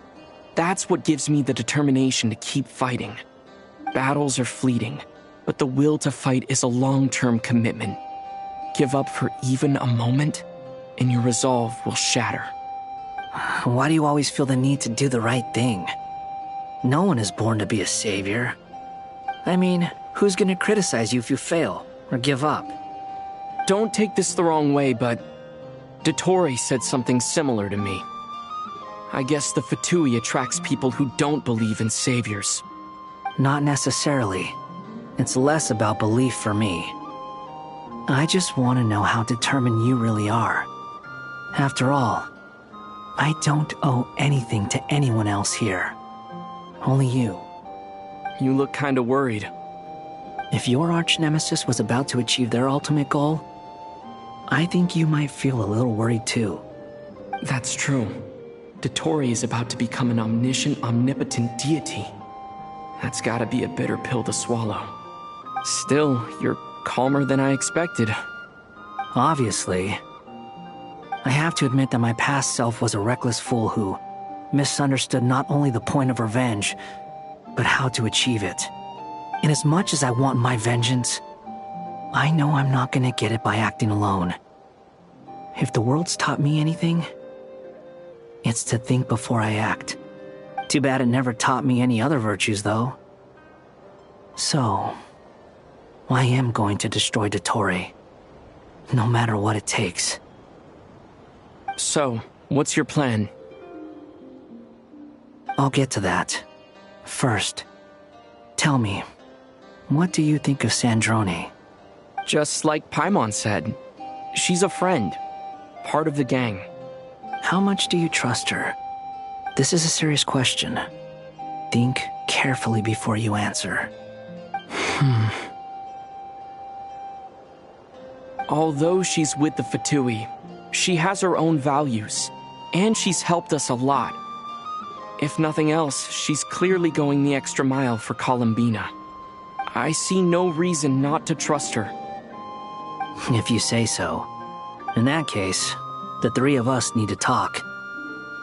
that's what gives me the determination to keep fighting. Battles are fleeting, but the will to fight is a long-term commitment. Give up for even a moment, and your resolve will shatter. Why do you always feel the need to do the right thing? No one is born to be a savior. I mean, who's gonna criticize you if you fail or give up? Don't take this the wrong way, but Dottore said something similar to me. I guess the Fatui attracts people who don't believe in saviors. Not necessarily. It's less about belief for me. I just want to know how determined you really are. After all, I don't owe anything to anyone else here. Only you. You look kinda worried. If your arch-nemesis was about to achieve their ultimate goal, I think you might feel a little worried too. That's true. Dottore is about to become an omniscient, omnipotent deity. That's gotta be a bitter pill to swallow. Still, you're calmer than I expected. Obviously. I have to admit that my past self was a reckless fool who misunderstood not only the point of revenge, but how to achieve it. And as much as I want my vengeance, I know I'm not gonna get it by acting alone. If the world's taught me anything, it's to think before I act. Too bad it never taught me any other virtues, though. So, I am going to destroy Dottore, no matter what it takes. So, what's your plan? I'll get to that. First, tell me, what do you think of Sandrone? Just like Paimon said, she's a friend, part of the gang. How much do you trust her? This is a serious question. Think carefully before you answer. Although she's with the Fatui, she has her own values, and she's helped us a lot. If nothing else, she's clearly going the extra mile for Columbina. I see no reason not to trust her. If you say so. In that case, the three of us need to talk.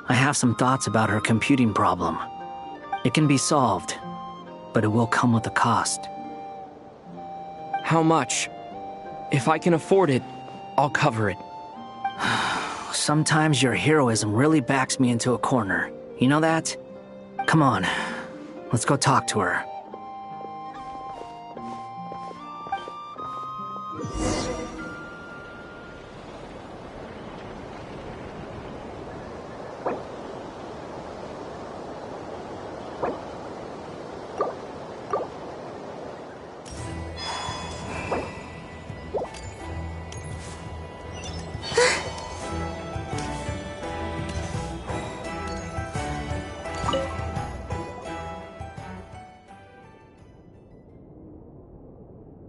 I have some thoughts about her computing problem. It can be solved, but it will come with a cost. How much? If I can afford it, I'll cover it. Sometimes your heroism really backs me into a corner. You know that? Come on, let's go talk to her.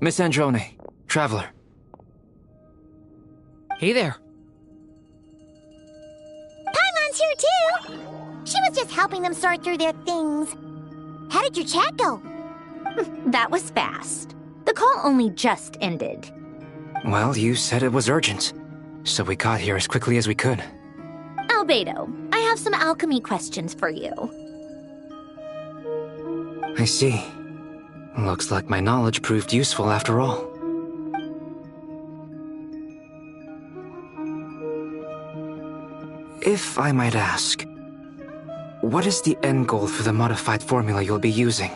Miss Androne, Traveler. Hey there. Paimon's here too! She was just helping them sort through their things. How did your chat go? That was fast. The call only just ended. Well, you said it was urgent, so we got here as quickly as we could. Albedo, I have some alchemy questions for you. I see. Looks like my knowledge proved useful after all. If I might ask, what is the end goal for the modified formula you'll be using?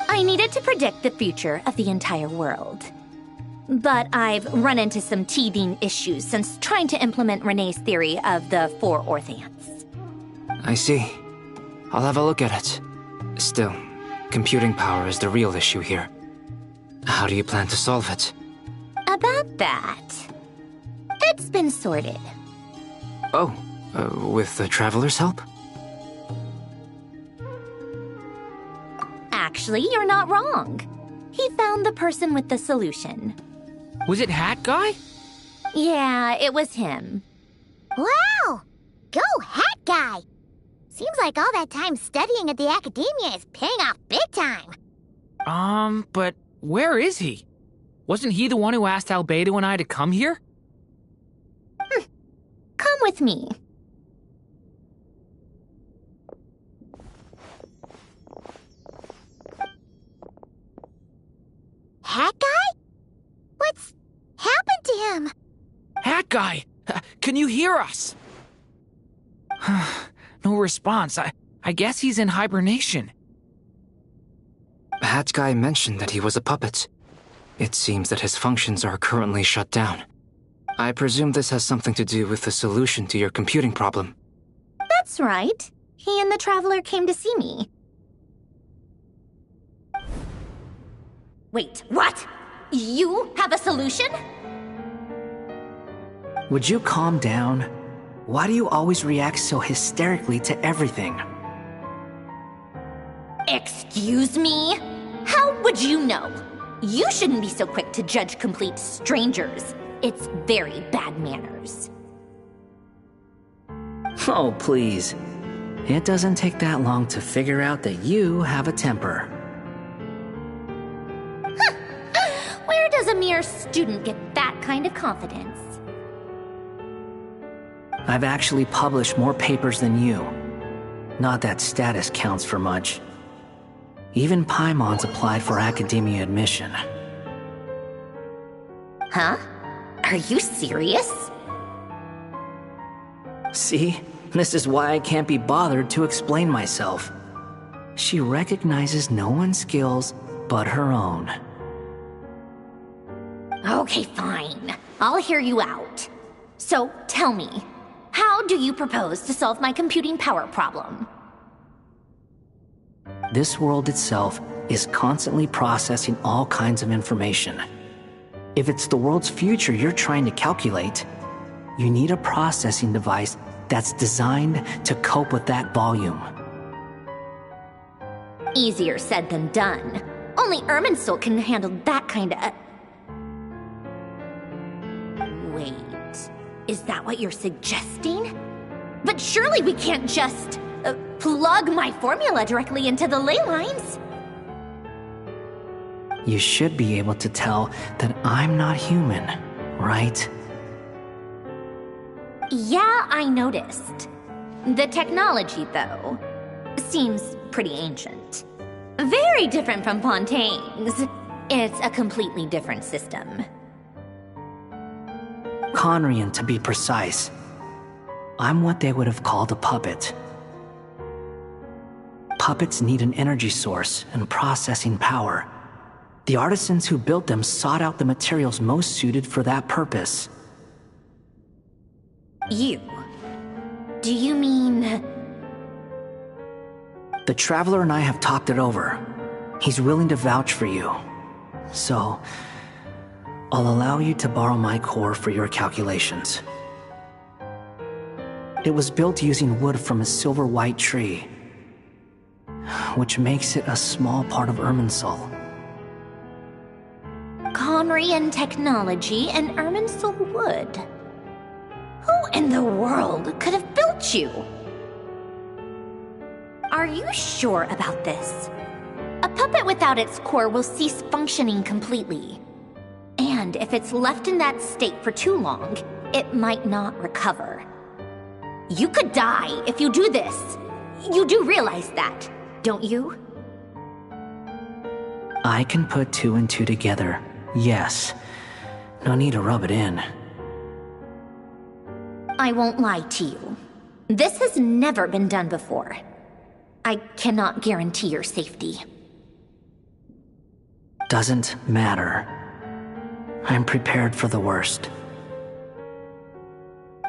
I needed to predict the future of the entire world. But I've run into some teething issues since trying to implement Renee's theory of the 4 orthants. I see. I'll have a look at it. Still, computing power is the real issue here. How do you plan to solve it? About that, it's been sorted. Oh, with the Traveler's help? Actually, you're not wrong. He found the person with the solution. Was it Hat Guy? Yeah, it was him. Wow! Go Hat Guy! Seems like all that time studying at the academia is paying off big time. But where is he? Wasn't he the one who asked Albedo and I to come here? Come with me. Hat Guy? What's happened to him? Hat Guy! Can you hear us? No response. I guess he's in hibernation. Hat Guy mentioned that he was a puppet. It seems that his functions are currently shut down. I presume this has something to do with the solution to your computing problem. That's right. He and the Traveler came to see me. Wait, what? You have a solution? Would you calm down? Why do you always react so hysterically to everything? Excuse me? How would you know? You shouldn't be so quick to judge complete strangers. It's very bad manners. Oh, please. It doesn't take that long to figure out that you have a temper. Where does a mere student get that kind of confidence? I've actually published more papers than you. Not that status counts for much. Even Paimon's applied for academia admission. Huh? Are you serious? See? This is why I can't be bothered to explain myself. She recognizes no one's skills but her own. Okay, fine. I'll hear you out. So, tell me, how do you propose to solve my computing power problem? This world itself is constantly processing all kinds of information. If it's the world's future you're trying to calculate, you need a processing device that's designed to cope with that volume. Easier said than done. Only Irminsul can handle that kind of... Wait, is that what you're suggesting? But surely we can't just plug my formula directly into the ley lines. You should be able to tell that I'm not human, right? Yeah, I noticed. The technology, though, seems pretty ancient. Very different from Fontaine's. It's a completely different system. Conrian, to be precise. I'm what they would have called a puppet. Puppets need an energy source and processing power. The artisans who built them sought out the materials most suited for that purpose. You? Do you mean... The Traveler and I have talked it over. He's willing to vouch for you. So, I'll allow you to borrow my core for your calculations. It was built using wood from a silver white tree, which makes it a small part of Irminsul. Conrian technology and Irminsul wood. Who in the world could have built you? Are you sure about this? A puppet without its core will cease functioning completely. And if it's left in that state for too long, it might not recover. You could die if you do this. You do realize that, don't you? I can put 2 and 2 together, yes. No need to rub it in. I won't lie to you. This has never been done before. I cannot guarantee your safety. Doesn't matter. I'm prepared for the worst.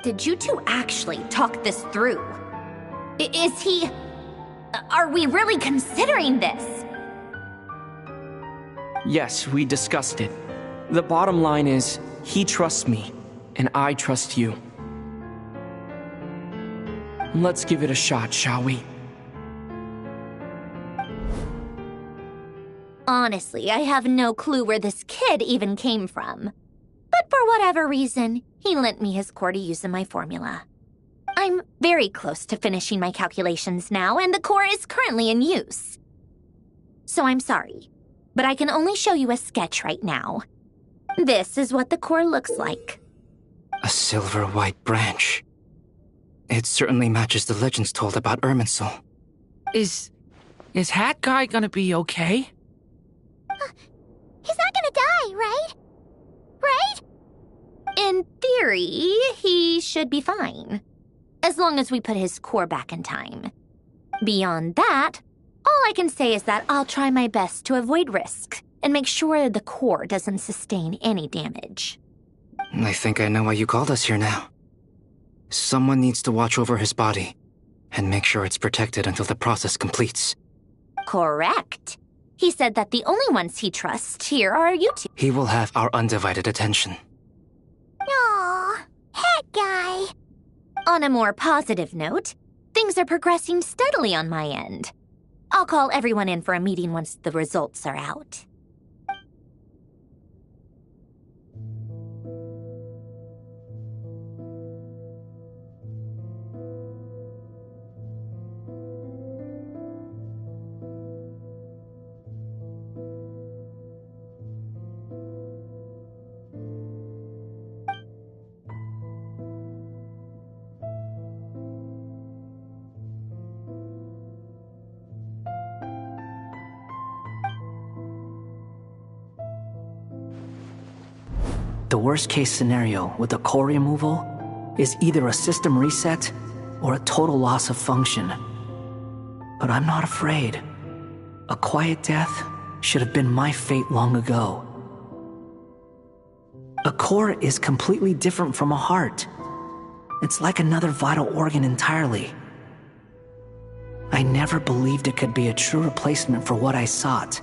Did you two actually talk this through? Is he... Are we really considering this? Yes, we discussed it. The bottom line is, he trusts me, and I trust you. Let's give it a shot, shall we? Honestly, I have no clue where this kid even came from. But for whatever reason, he lent me his core to use in my formula. I'm very close to finishing my calculations now, and the core is currently in use. So I'm sorry, but I can only show you a sketch right now. This is what the core looks like. A silver white branch. It certainly matches the legends told about Irminsul. Is Hat Guy gonna be okay? He's not gonna die, right? Right? In theory, he should be fine. As long as we put his core back in time. Beyond that, all I can say is that I'll try my best to avoid risks and make sure the core doesn't sustain any damage. I think I know why you called us here now. Someone needs to watch over his body and make sure it's protected until the process completes. Correct. He said that the only ones he trusts here are you two. He will have our undivided attention. Aw, Hat Guy. On a more positive note, things are progressing steadily on my end. I'll call everyone in for a meeting once the results are out. The worst case scenario with the core removal is either a system reset or a total loss of function. But I'm not afraid. A quiet death should have been my fate long ago. A core is completely different from a heart. It's like another vital organ entirely. I never believed it could be a true replacement for what I sought.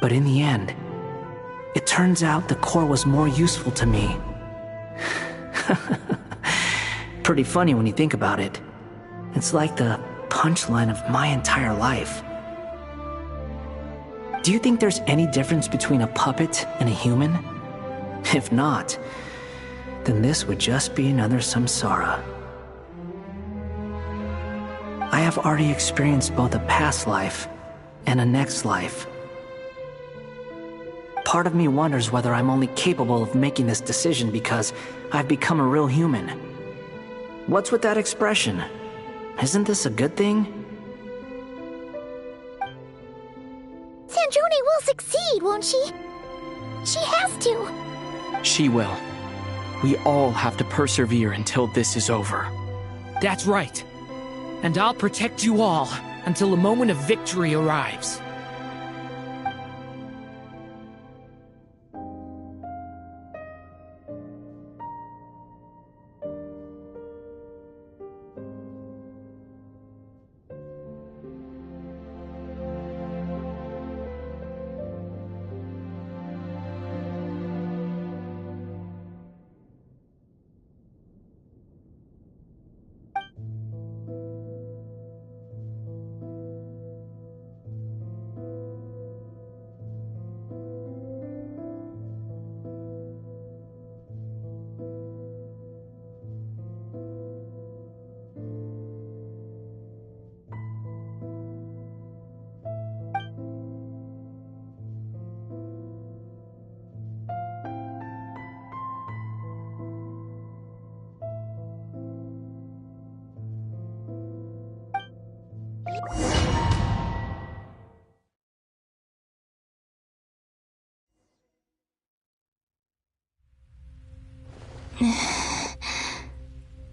But in the end, it turns out the core was more useful to me. Pretty funny when you think about it. It's like the punchline of my entire life. Do you think there's any difference between a puppet and a human? If not, then this would just be another samsara. I have already experienced both a past life and a next life. Part of me wonders whether I'm only capable of making this decision because I've become a real human. What's with that expression? Isn't this a good thing? Sandrone will succeed, won't she? She has to. She will. We all have to persevere until this is over. That's right. And I'll protect you all until the moment of victory arrives.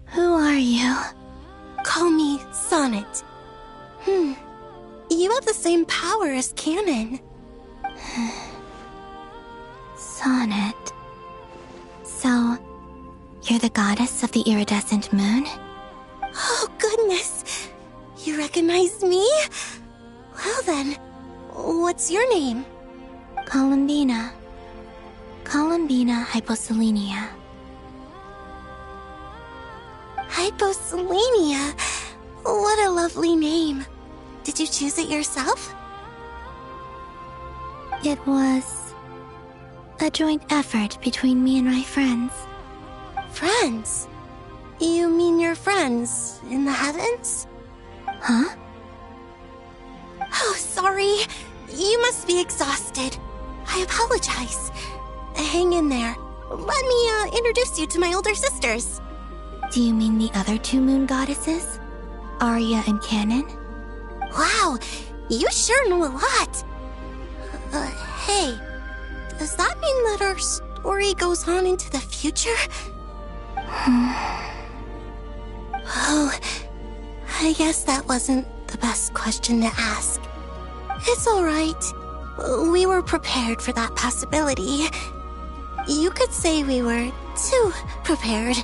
Who are you? Call me Sonnet. You have the same power as Canon. Sonnet. So, you're the goddess of the iridescent moon? Oh, goodness! You recognize me? Well then, what's your name? Columbina. Columbina Hyposelenia. Hyposelenia? What a lovely name. Did you choose it yourself? It was a joint effort between me and my friends. Friends? You mean your friends in the heavens? Huh? Oh, sorry. You must be exhausted. I apologize. Hang in there. Let me introduce you to my older sisters. Do you mean the other two moon goddesses? Arya and Canon? Wow, you sure know a lot. Hey, does that mean that our story goes on into the future? Oh, I guess that wasn't the best question to ask. It's alright. We were prepared for that possibility. You could say we were too prepared.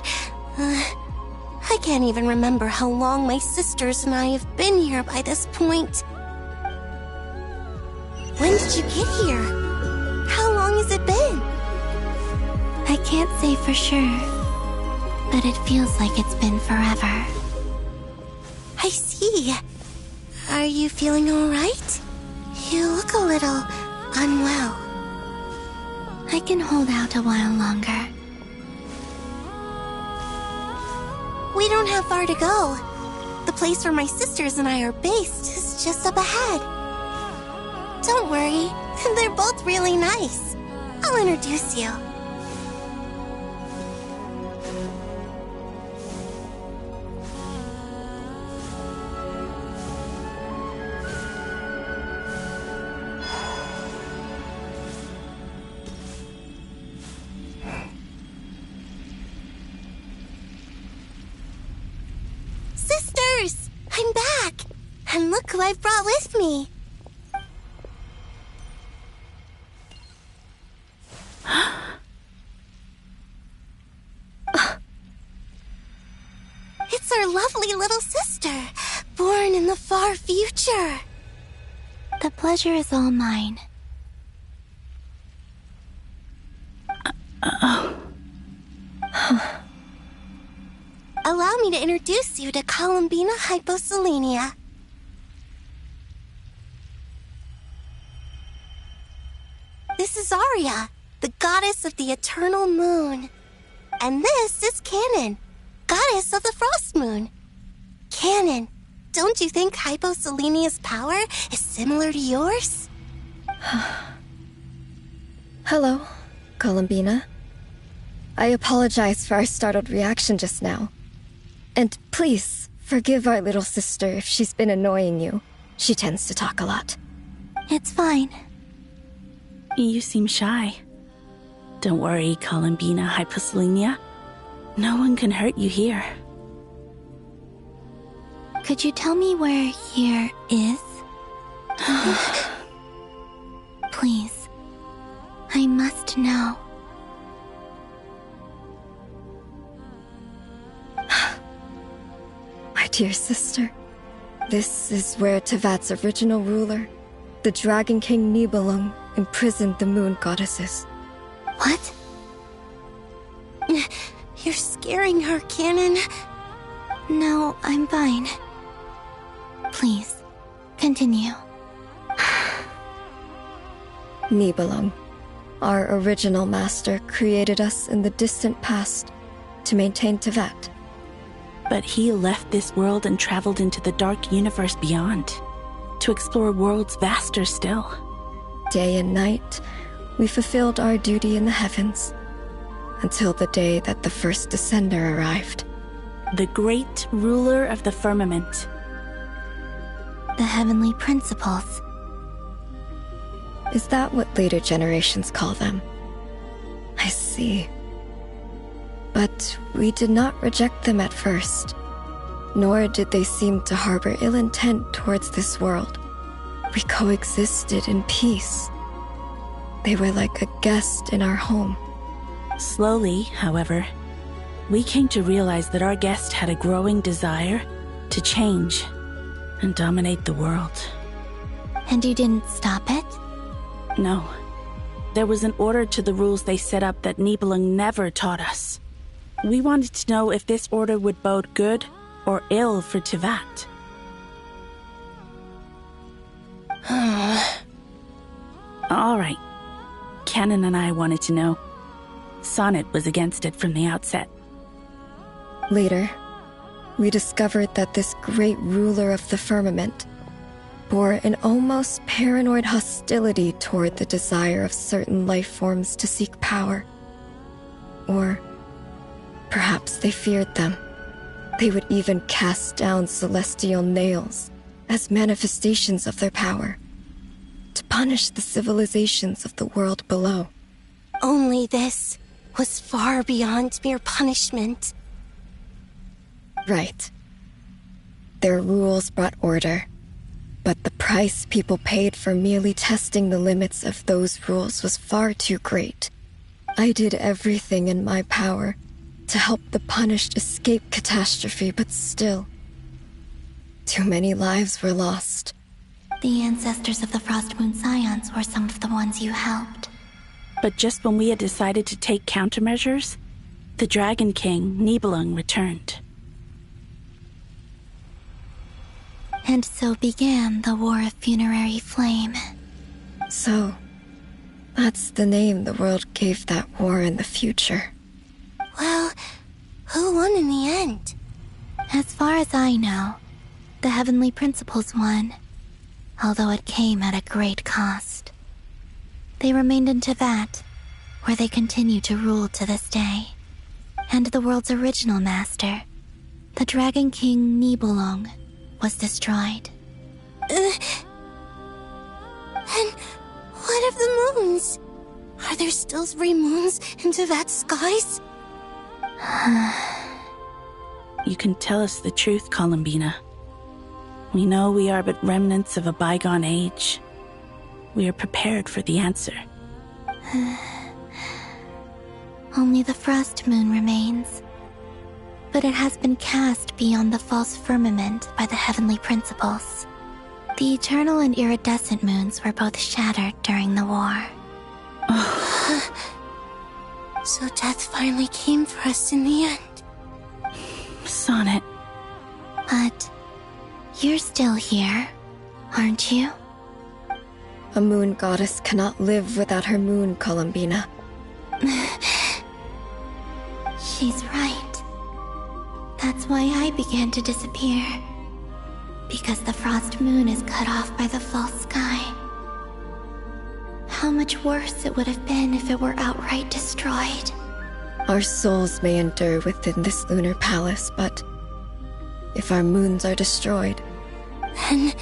I can't even remember how long my sisters and I have been here by this point. When did you get here? How long has it been? I can't say for sure, but it feels like it's been forever. I see. Are you feeling alright? You look a little unwell. I can hold out a while longer. We don't have far to go. The place where my sisters and I are based is just up ahead. Don't worry, they're both really nice. I'll introduce you. Sisters! I'm back! And look who I've brought with me. It's our lovely little sister, born in the far future. The pleasure is all mine. Allow me to introduce you to Columbina Hyposelenia. This is Arya, the goddess of the eternal moon. And this is Canon, goddess of the frost moon. Canon, don't you think Hyposelenia's power is similar to yours? Hello, Columbina. I apologize for our startled reaction just now. And please, forgive our little sister if she's been annoying you. She tends to talk a lot. It's fine. You seem shy. Don't worry, Columbina Hyposelenia. No one can hurt you here. Could you tell me where here is? Please. I must know. My dear sister, this is where Tevat's original ruler, the Dragon King Nibelung, imprisoned the moon goddesses. What? You're scaring her, Canon. No, I'm fine. Please, continue. Nibelung, our original master, created us in the distant past to maintain Tevat. But he left this world and traveled into the dark universe beyond, to explore worlds vaster still. Day and night, we fulfilled our duty in the heavens, until the day that the first Descender arrived. The great ruler of the firmament. The heavenly principles. Is that what later generations call them? I see. But we did not reject them at first, nor did they seem to harbor ill intent towards this world. We coexisted in peace. They were like a guest in our home. Slowly, however, we came to realize that our guest had a growing desire to change and dominate the world. And you didn't stop it? No. There was an order to the rules they set up that Nibelung never taught us. We wanted to know if this order would bode good or ill for Tivat. All right. Canon and I wanted to know. Sonnet was against it from the outset. Later, we discovered that this great ruler of the firmament bore an almost paranoid hostility toward the desire of certain life forms to seek power. Or perhaps they feared them. They would even cast down celestial nails as manifestations of their power, to punish the civilizations of the world below. Only this was far beyond mere punishment. Right. Their rules brought order, but the price people paid for merely testing the limits of those rules was far too great. I did everything in my power to help the punished escape catastrophe, but still, too many lives were lost. The ancestors of the Frost Moon Scions were some of the ones you helped. But just when we had decided to take countermeasures, the Dragon King, Nibelung, returned. And so began the War of Funerary Flame. So, that's the name the world gave that war in the future. Well, who won in the end? As far as I know, the Heavenly Principles won, although it came at a great cost. They remained in Tivat, where they continue to rule to this day. And the world's original master, the Dragon King Nibelung, was destroyed. And what of the moons? Are there still 3 moons in Tivat's skies? You can tell us the truth, Columbina. We know we are but remnants of a bygone age. We are prepared for the answer. Only the Frost Moon remains. But it has been cast beyond the false firmament by the Heavenly Principles. The eternal and iridescent moons were both shattered during the war. So death finally came for us in the end. Sonnet. But you're still here, aren't you? A moon goddess cannot live without her moon, Columbina. She's right. That's why I began to disappear. Because the Frost Moon is cut off by the false sky. How much worse it would have been if it were outright destroyed. Our souls may endure within this lunar palace, but if our moons are destroyed, then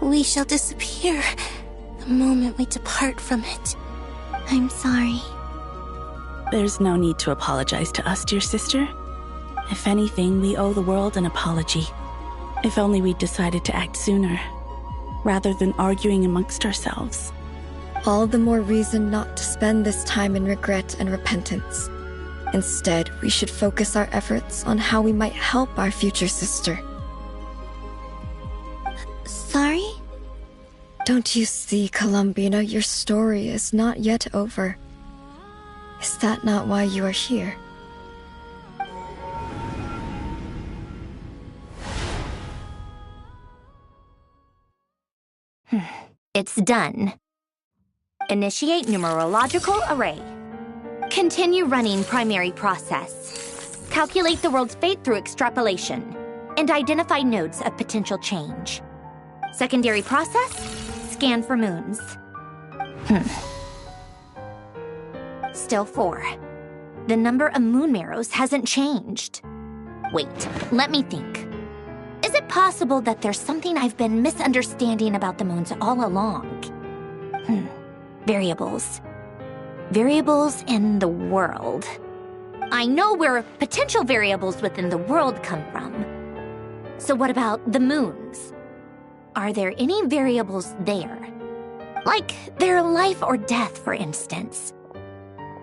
we shall disappear the moment we depart from it. I'm sorry. There's no need to apologize to us, dear sister. If anything, we owe the world an apology. If only we'd decided to act sooner, rather than arguing amongst ourselves. All the more reason not to spend this time in regret and repentance. Instead, we should focus our efforts on how we might help our future sister. Sorry? Don't you see, Columbina, your story is not yet over. Is that not why you are here? It's done. Initiate numerological array. Continue running primary process. Calculate the world's fate through extrapolation. And identify nodes of potential change. Secondary process, scan for moons. Still 4. The number of moon marrows hasn't changed. Wait, let me think. Is it possible that there's something I've been misunderstanding about the moons all along? Variables. Variables in the world. I know where potential variables within the world come from. So what about the moons? Are there any variables there? Like their life or death, for instance.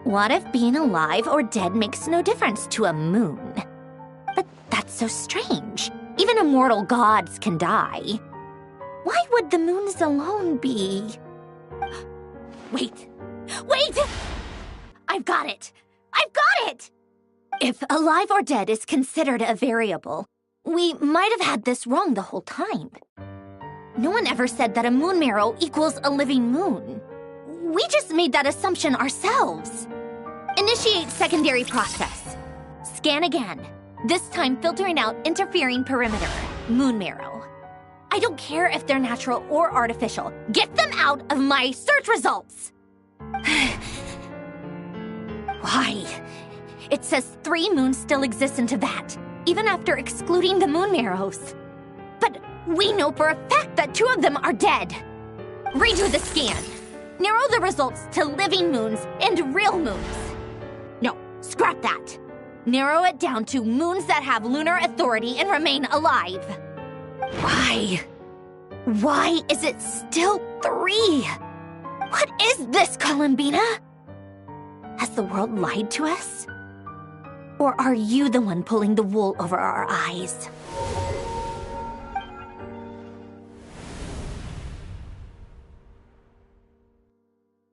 What if being alive or dead makes no difference to a moon? But that's so strange. Even immortal gods can die. Why would the moons alone be... Wait! I've got it! If alive or dead is considered a variable, we might have had this wrong the whole time. No one ever said that a moon marrow equals a living moon. We just made that assumption ourselves. Initiate secondary process. Scan again. This time filtering out interfering perimeter, moon marrow. I don't care if they're natural or artificial. Get them out of my search results! Why? It says 3 moons still exist in Teyvat, even after excluding the moon marrows. But we know for a fact that 2 of them are dead. Redo the scan. Narrow the results to living moons and real moons. No, scrap that. Narrow it down to moons that have lunar authority and remain alive. Why? Why is it still 3? What is this, Columbina? Has the world lied to us? Or are you the one pulling the wool over our eyes?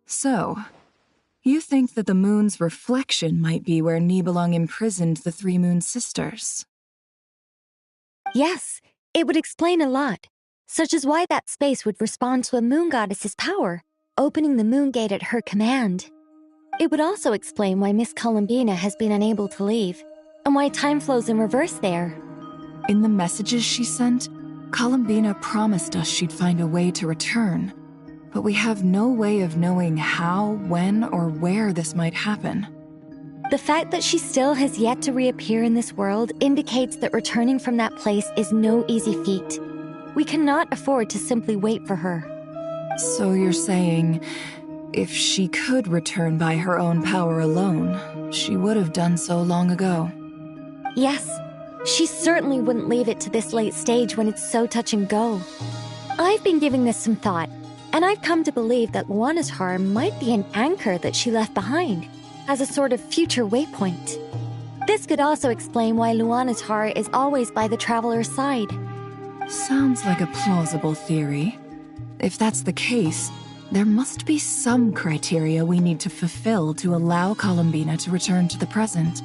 So, you think that the moon's reflection might be where Nibelung imprisoned the 3 moon sisters? Yes, it would explain a lot, such as why that space would respond to a moon goddess's power, opening the moon gate at her command. It would also explain why Miss Columbina has been unable to leave, and why time flows in reverse there. In the messages she sent, Columbina promised us she'd find a way to return, but we have no way of knowing how, when, or where this might happen. The fact that she still has yet to reappear in this world indicates that returning from that place is no easy feat. We cannot afford to simply wait for her. So you're saying, if she could return by her own power alone, she would have done so long ago? Yes, she certainly wouldn't leave it to this late stage when it's so touch and go. I've been giving this some thought, and I've come to believe that Luanatar might be an anchor that she left behind, as a sort of future waypoint. This could also explain why Luanatar is always by the traveler's side. Sounds like a plausible theory. If that's the case, there must be some criteria we need to fulfill to allow Columbina to return to the present.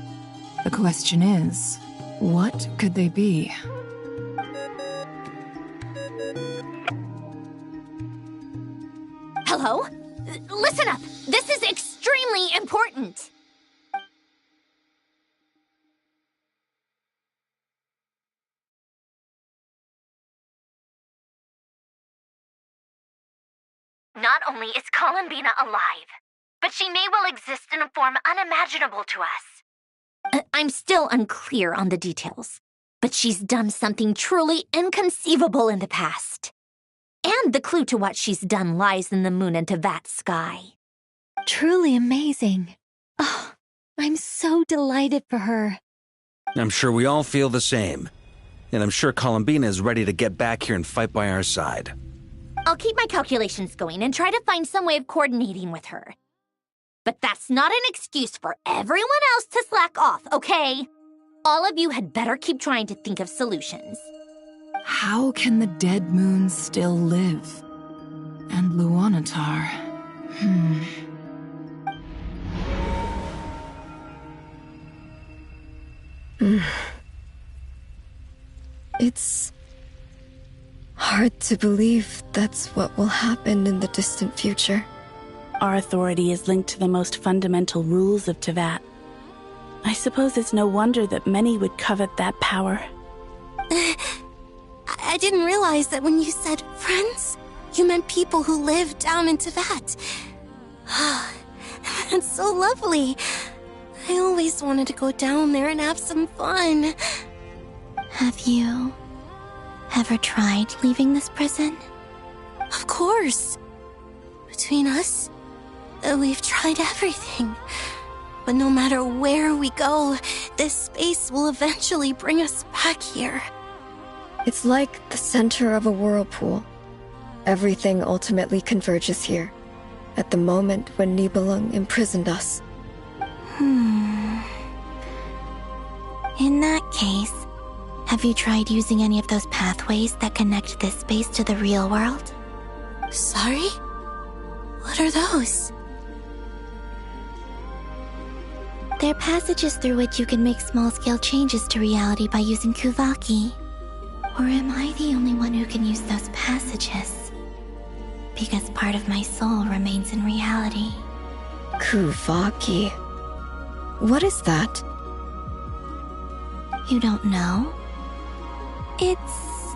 The question is, what could they be? Hello? Listen up! This is extremely important! Not only is Columbina alive, but she may well exist in a form unimaginable to us. I'm still unclear on the details, but she's done something truly inconceivable in the past. And the clue to what she's done lies in the moon and Teyvat sky. Truly amazing. Oh, I'm so delighted for her. I'm sure we all feel the same. And I'm sure Columbina is ready to get back here and fight by our side. I'll keep my calculations going and try to find some way of coordinating with her. But that's not an excuse for everyone else to slack off, okay? All of you had better keep trying to think of solutions. How can the dead moons still live? And Luanatar... It's hard to believe that's what will happen in the distant future. Our authority is linked to the most fundamental rules of Teyvat. I suppose it's no wonder that many would covet that power. I didn't realize that when you said friends, you meant people who live down in Teyvat. That's so lovely. I always wanted to go down there and have some fun. Have you ever tried leaving this prison? Of course. Between us, we've tried everything. But no matter where we go, this space will eventually bring us back here. It's like the center of a whirlpool. Everything ultimately converges here, at the moment when Nibelung imprisoned us. In that case, have you tried using any of those pathways that connect this space to the real world? Sorry? What are those? They're passages through which you can make small-scale changes to reality by using Kuvaki. Or am I the only one who can use those passages? Because part of my soul remains in reality. Kuvaki. What is that? You don't know? It's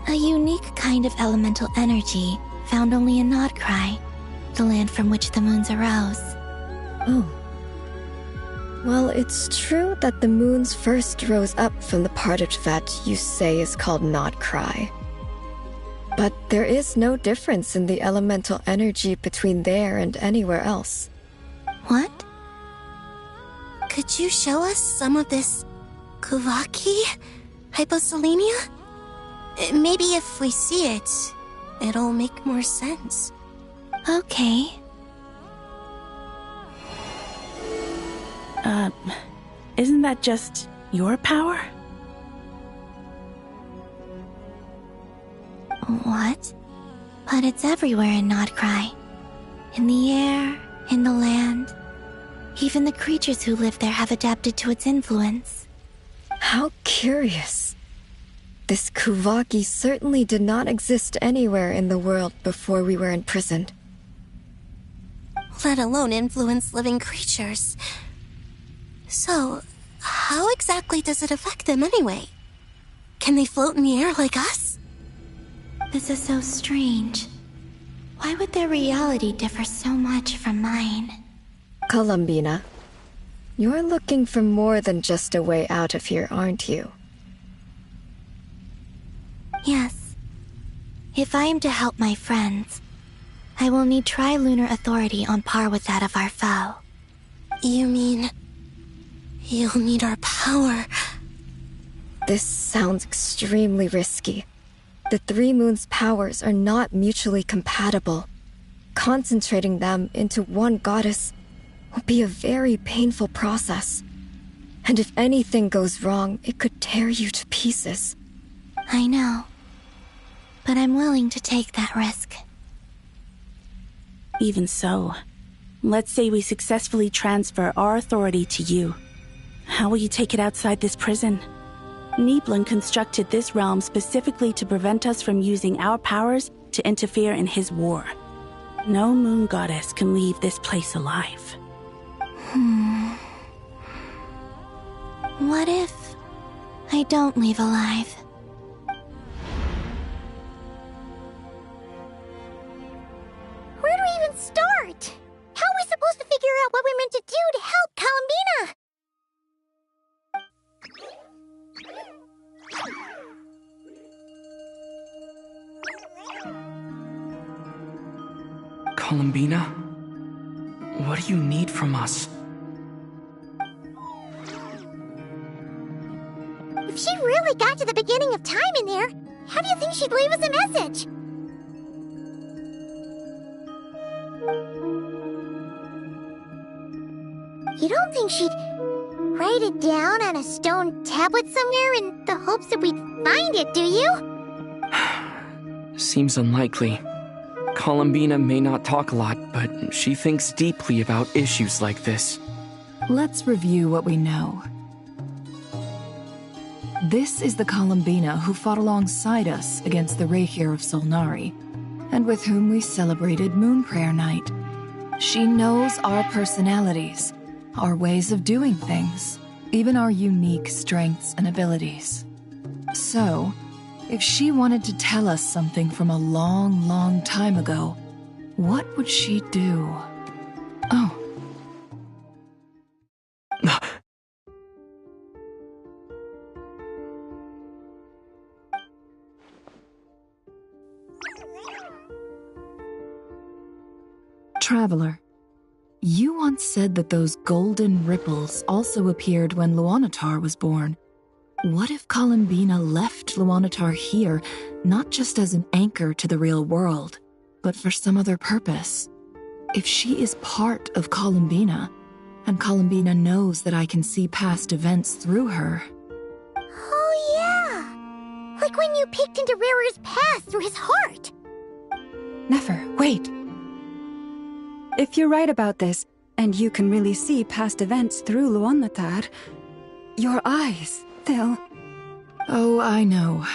a unique kind of elemental energy found only in Nodcry, the land from which the moons arose. Oh. Well, it's true that the moons first rose up from the part of Tibet you say is called Nodcry. But there is no difference in the elemental energy between there and anywhere else. What? Could you show us some of this Kuvaki hyposelenia? Maybe if we see it, it'll make more sense. Okay. Isn't that just your power? What? But it's everywhere in Nodcry. In the air, in the land. Even the creatures who live there have adapted to its influence. How curious. This Kuvaki certainly did not exist anywhere in the world before we were imprisoned. Let alone influence living creatures. So, how exactly does it affect them anyway? Can they float in the air like us? This is so strange. Why would their reality differ so much from mine? Columbina, you're looking for more than just a way out of here, aren't you? Yes. If I am to help my friends, I will need tri-lunar authority on par with that of our foe. You mean... you'll need our power? This sounds extremely risky. The Three Moons' powers are not mutually compatible. Concentrating them into one goddess will be a very painful process. And if anything goes wrong, it could tear you to pieces. I know. But I'm willing to take that risk. Even so, let's say we successfully transfer our authority to you. How will you take it outside this prison? Nibelung constructed this realm specifically to prevent us from using our powers to interfere in his war. No moon goddess can leave this place alive. What if I don't leave alive? Where do we even start? How are we supposed to figure out what we're meant to do to help Columbina? Columbina? What do you need from us? If she really got to the beginning of time in there, how do you think she'd leave us a message? You don't think she'd write it down on a stone tablet somewhere in the hopes that we'd find it, do you? Seems unlikely. Columbina may not talk a lot, but she thinks deeply about issues like this. Let's review what we know. This is the Columbina who fought alongside us against the Reikir of Solnari, and with whom we celebrated Moon Prayer Night. She knows our personalities, our ways of doing things, even our unique strengths and abilities. So, if she wanted to tell us something from a long, long time ago, what would she do? Oh. Traveler, you once said that those golden ripples also appeared when Luanatar was born. What if Columbina left Luanatar here, not just as an anchor to the real world, but for some other purpose? If she is part of Columbina, and Columbina knows that I can see past events through her... Oh yeah! Like when you peeked into Rarer's past through his heart! Nefer, wait! If you're right about this, and you can really see past events through Luanatar, your eyes, they'll... Oh, I know.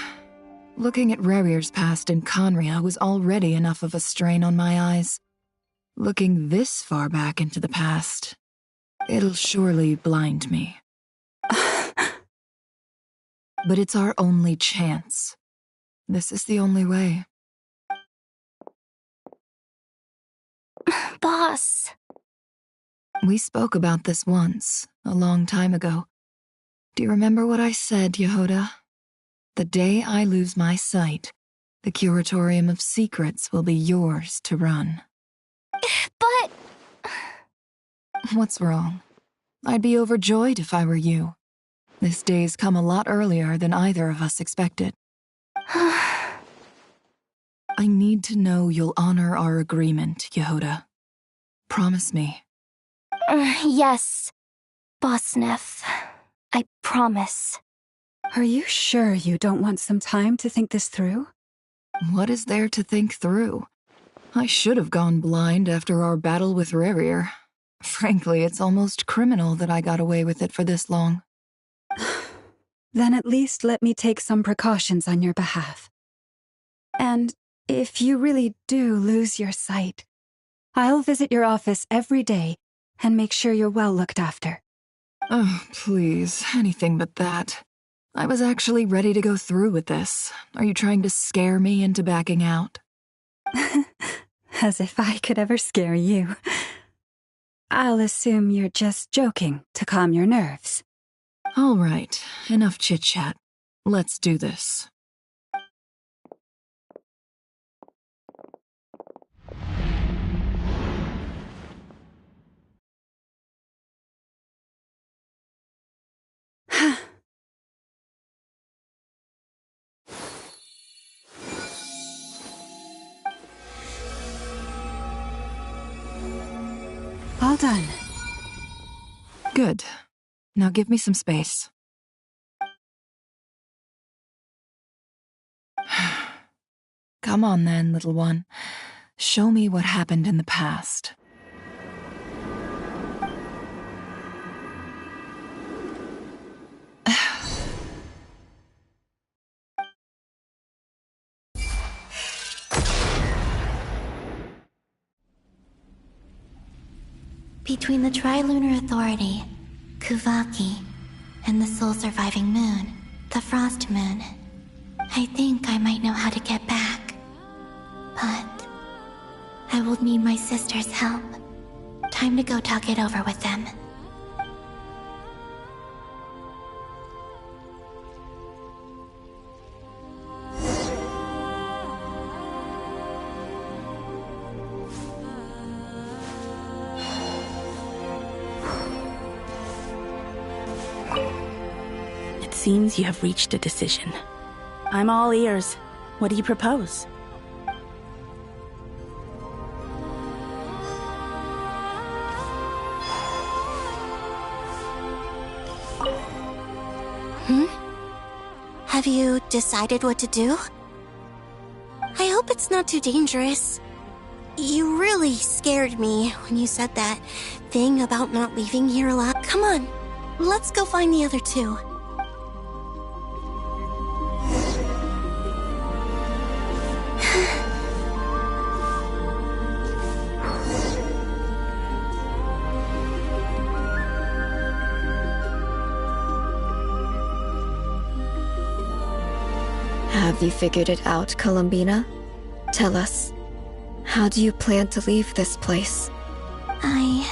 Looking at Rerir's past in Conria was already enough of a strain on my eyes. Looking this far back into the past, it'll surely blind me. But it's our only chance. This is the only way. Boss. We spoke about this once, a long time ago. Do you remember what I said, Yehoda? The day I lose my sight, the Curatorium of Secrets will be yours to run. But... What's wrong? I'd be overjoyed if I were you. This day's come a lot earlier than either of us expected. I need to know you'll honor our agreement, Yehoda. Promise me. Yes, Boss Neff. I promise. Are you sure you don't want some time to think this through? What is there to think through? I should have gone blind after our battle with Rerir. Frankly, it's almost criminal that I got away with it for this long. Then at least let me take some precautions on your behalf. And if you really do lose your sight, I'll visit your office every day and make sure you're well looked after. Oh, please, anything but that. I was actually ready to go through with this. Are you trying to scare me into backing out? As if I could ever scare you. I'll assume you're just joking to calm your nerves. All right, enough chit-chat. Let's do this. All done. Good. Now give me some space. Come on then, little one. Show me what happened in the past. Between the Trilunar Authority, Kuvaki, and the soul-surviving moon, the Frost Moon, I think I might know how to get back. But I will need my sister's help. Time to go talk it over with them. Seems you have reached a decision. I'm all ears. What do you propose? Have you decided what to do? I hope it's not too dangerous. You really scared me when you said that thing about not leaving here alive. Come on, let's go find the other two. Have you figured it out, Columbina? Tell us, how do you plan to leave this place? I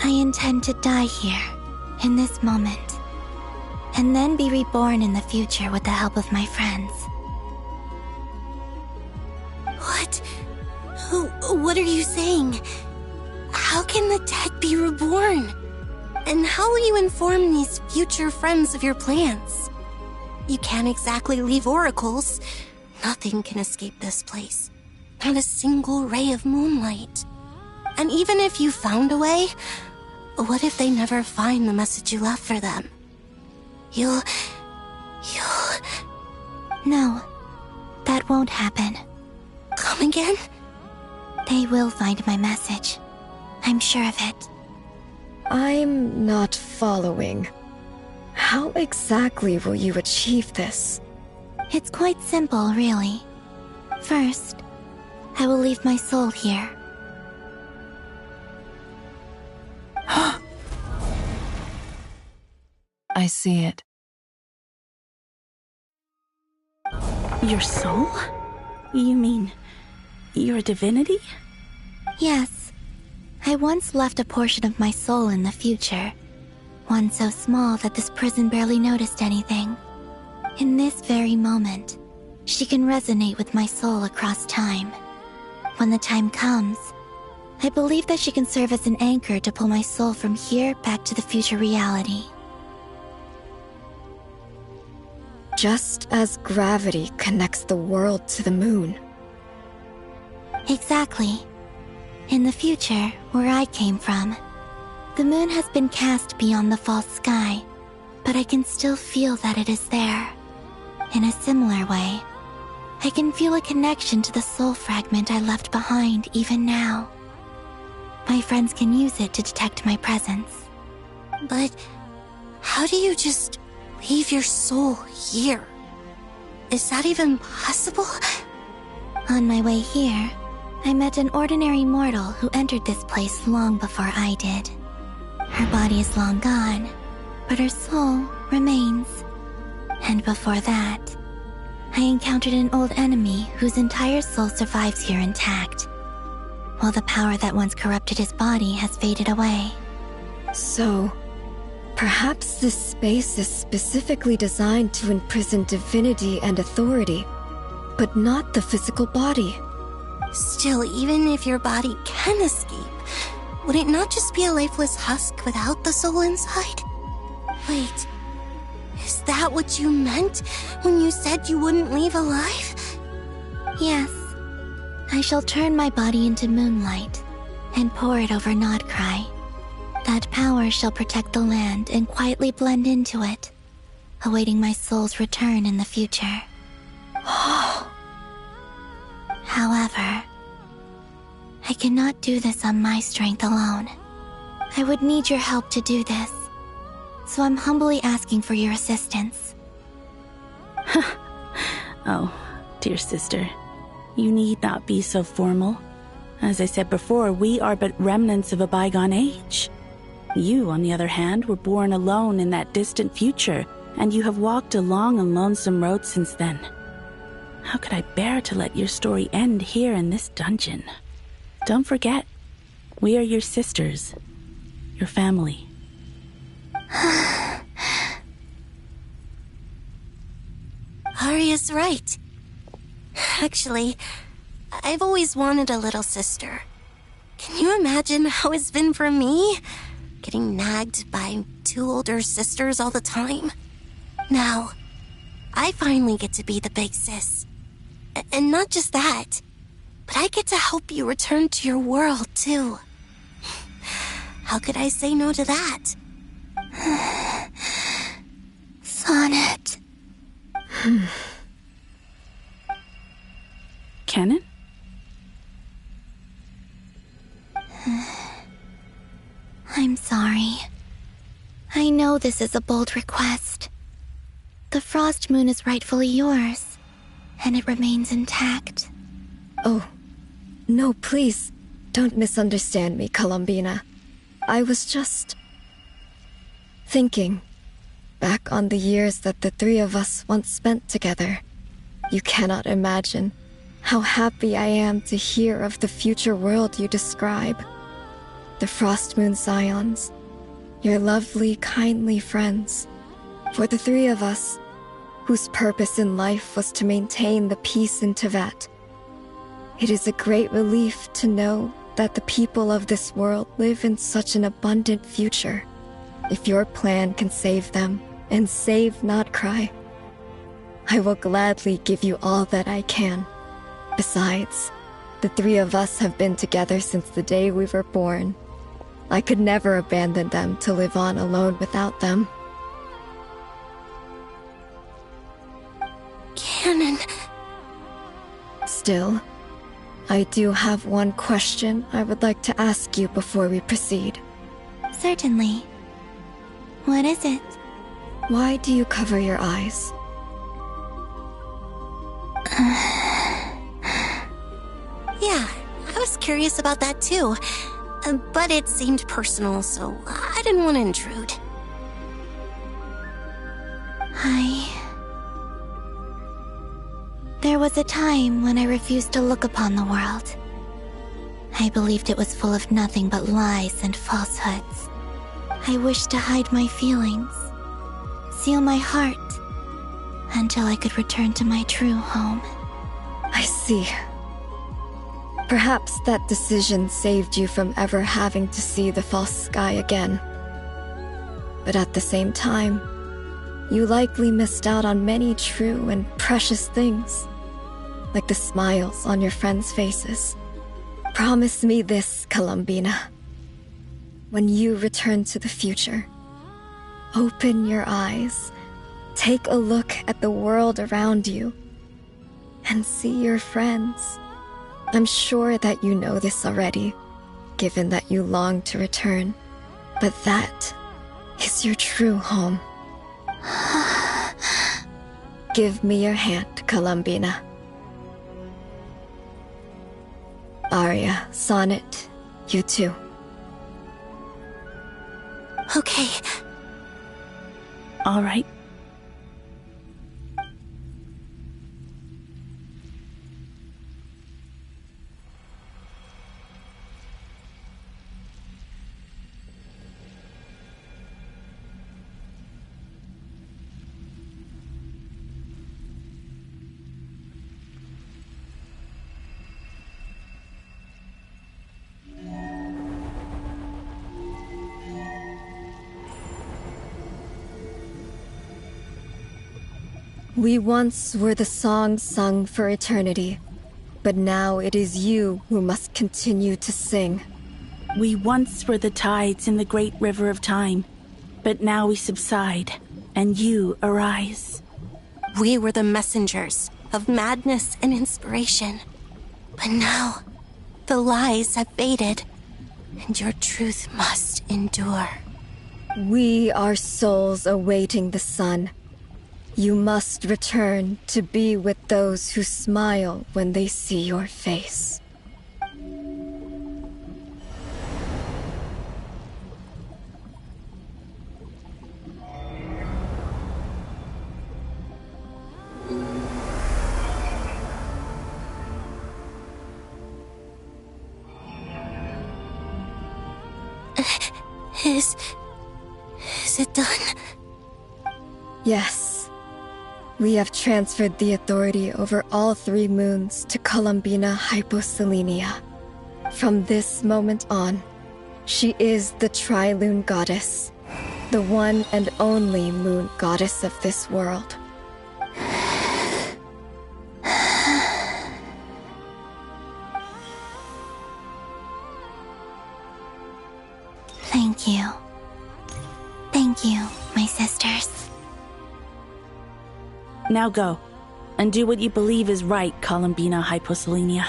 intend to die here, in this moment, and then be reborn in the future with the help of my friends. What? What are you saying? How can the dead be reborn? And how will you inform these future friends of your plans? You can't exactly leave oracles. Nothing can escape this place. Not a single ray of moonlight. And even if you found a way, what if they never find the message you left for them? You'll... No, that won't happen. Come again? They will find my message. I'm sure of it. I'm not following. How exactly will you achieve this? It's quite simple, really. First, I will leave my soul here. I see it. Your soul? You mean your divinity? Yes. I once left a portion of my soul in the future. One so small that this prison barely noticed anything. In this very moment, she can resonate with my soul across time. When the time comes, I believe that she can serve as an anchor to pull my soul from here back to the future reality. Just as gravity connects the world to the moon. Exactly. In the future, where I came from, the moon has been cast beyond the false sky, but I can still feel that it is there. In a similar way, I can feel a connection to the soul fragment I left behind even now. My friends can use it to detect my presence. But how do you just leave your soul here? Is that even possible? On my way here, I met an ordinary mortal who entered this place long before I did. Her body is long gone, but her soul remains. And before that, I encountered an old enemy whose entire soul survives here intact, while the power that once corrupted his body has faded away. So, perhaps this space is specifically designed to imprison divinity and authority, but not the physical body. Still, even if your body can escape, would it not just be a lifeless husk without the soul inside? Wait, is that what you meant when you said you wouldn't leave alive? Yes. I shall turn my body into moonlight and pour it over Nodcry. That power shall protect the land and quietly blend into it, awaiting my soul's return in the future. However, I cannot do this on my strength alone. I would need your help to do this, so I'm humbly asking for your assistance. Oh, dear sister, you need not be so formal. As I said before, we are but remnants of a bygone age. You, on the other hand, were born alone in that distant future, and you have walked a long and lonesome road since then. How could I bear to let your story end here in this dungeon? Don't forget, we are your sisters, your family. Arya's right. Actually, I've always wanted a little sister. Can you imagine how it's been for me? Getting nagged by two older sisters all the time. Now, I finally get to be the big sis. And not just that, but I get to help you return to your world, too. How could I say no to that? Sonnet. Kennen? I'm sorry. I know this is a bold request. The Frost Moon is rightfully yours, and it remains intact. Oh, no, please, don't misunderstand me, Columbina. I was just thinking back on the years that the three of us once spent together. You cannot imagine how happy I am to hear of the future world you describe. The Frost Moon Scions, your lovely, kindly friends. For the three of us, whose purpose in life was to maintain the peace in Teyvat, it is a great relief to know that the people of this world live in such an abundant future. If your plan can save them, and save not cry, I will gladly give you all that I can. Besides, the three of us have been together since the day we were born. I could never abandon them to live on alone without them. Canon. Still, I do have one question I would like to ask you before we proceed. Certainly. What is it? Why do you cover your eyes? Yeah, I was curious about that too. But it seemed personal, so I didn't want to intrude. There was a time when I refused to look upon the world. I believed it was full of nothing but lies and falsehoods. I wished to hide my feelings, seal my heart, until I could return to my true home. I see. Perhaps that decision saved you from ever having to see the false sky again. But at the same time, you likely missed out on many true and precious things, like the smiles on your friends' faces. Promise me this, Columbina. When you return to the future, open your eyes, take a look at the world around you, and see your friends. I'm sure that you know this already, given that you long to return, but that is your true home. Give me your hand, Columbina. Arya, Sonnet, you too. Okay. All right. We once were the song sung for eternity, but now it is you who must continue to sing. We once were the tides in the great river of time, but now we subside, and you arise. We were the messengers of madness and inspiration, but now the lies have faded, and your truth must endure. We are souls awaiting the sun. You must return to be with those who smile when they see your face. Is it done? Yes. We have transferred the authority over all 3 moons to Columbina Hyposelenia. From this moment on, she is the Tri-Lune Goddess, the one and only moon goddess of this world. Thank you. Thank you, my sisters. Now go, and do what you believe is right, Columbina Hyposelenia.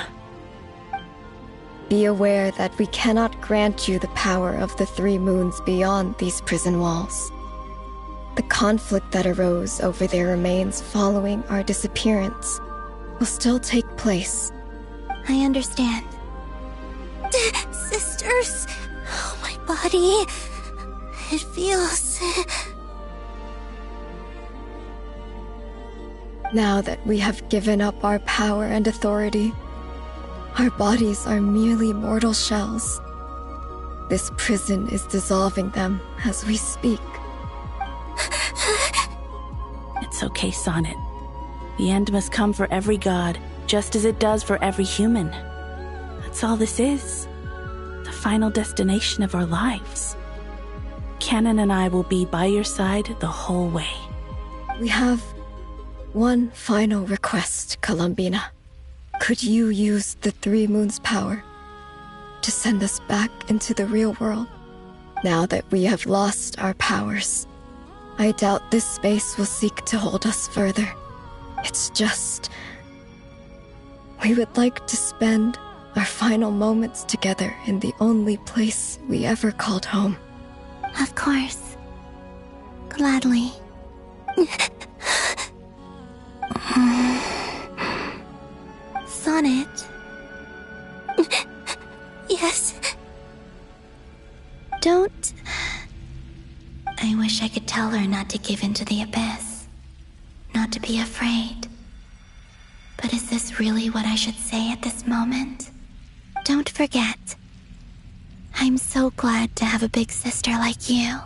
Be aware that we cannot grant you the power of the 3 moons beyond these prison walls. The conflict that arose over their remains following our disappearance will still take place. I understand. Sisters, oh, my body. It feels... Now that we have given up our power and authority, our bodies are merely mortal shells. This prison is dissolving them as we speak. It's okay, Sonnet. The end must come for every god, just as it does for every human. That's all this is. The final destination of our lives. Canon and I will be by your side the whole way. We have one final request, Columbina. Could you use the Three Moons' power to send us back into the real world? Now that we have lost our powers, I doubt this space will seek to hold us further. It's just... we would like to spend our final moments together in the only place we ever called home. Of course. Gladly. Sonnet? Yes? Don't... I wish I could tell her not to give in to the abyss. Not to be afraid. But is this really what I should say at this moment? Don't forget. I'm so glad to have a big sister like you.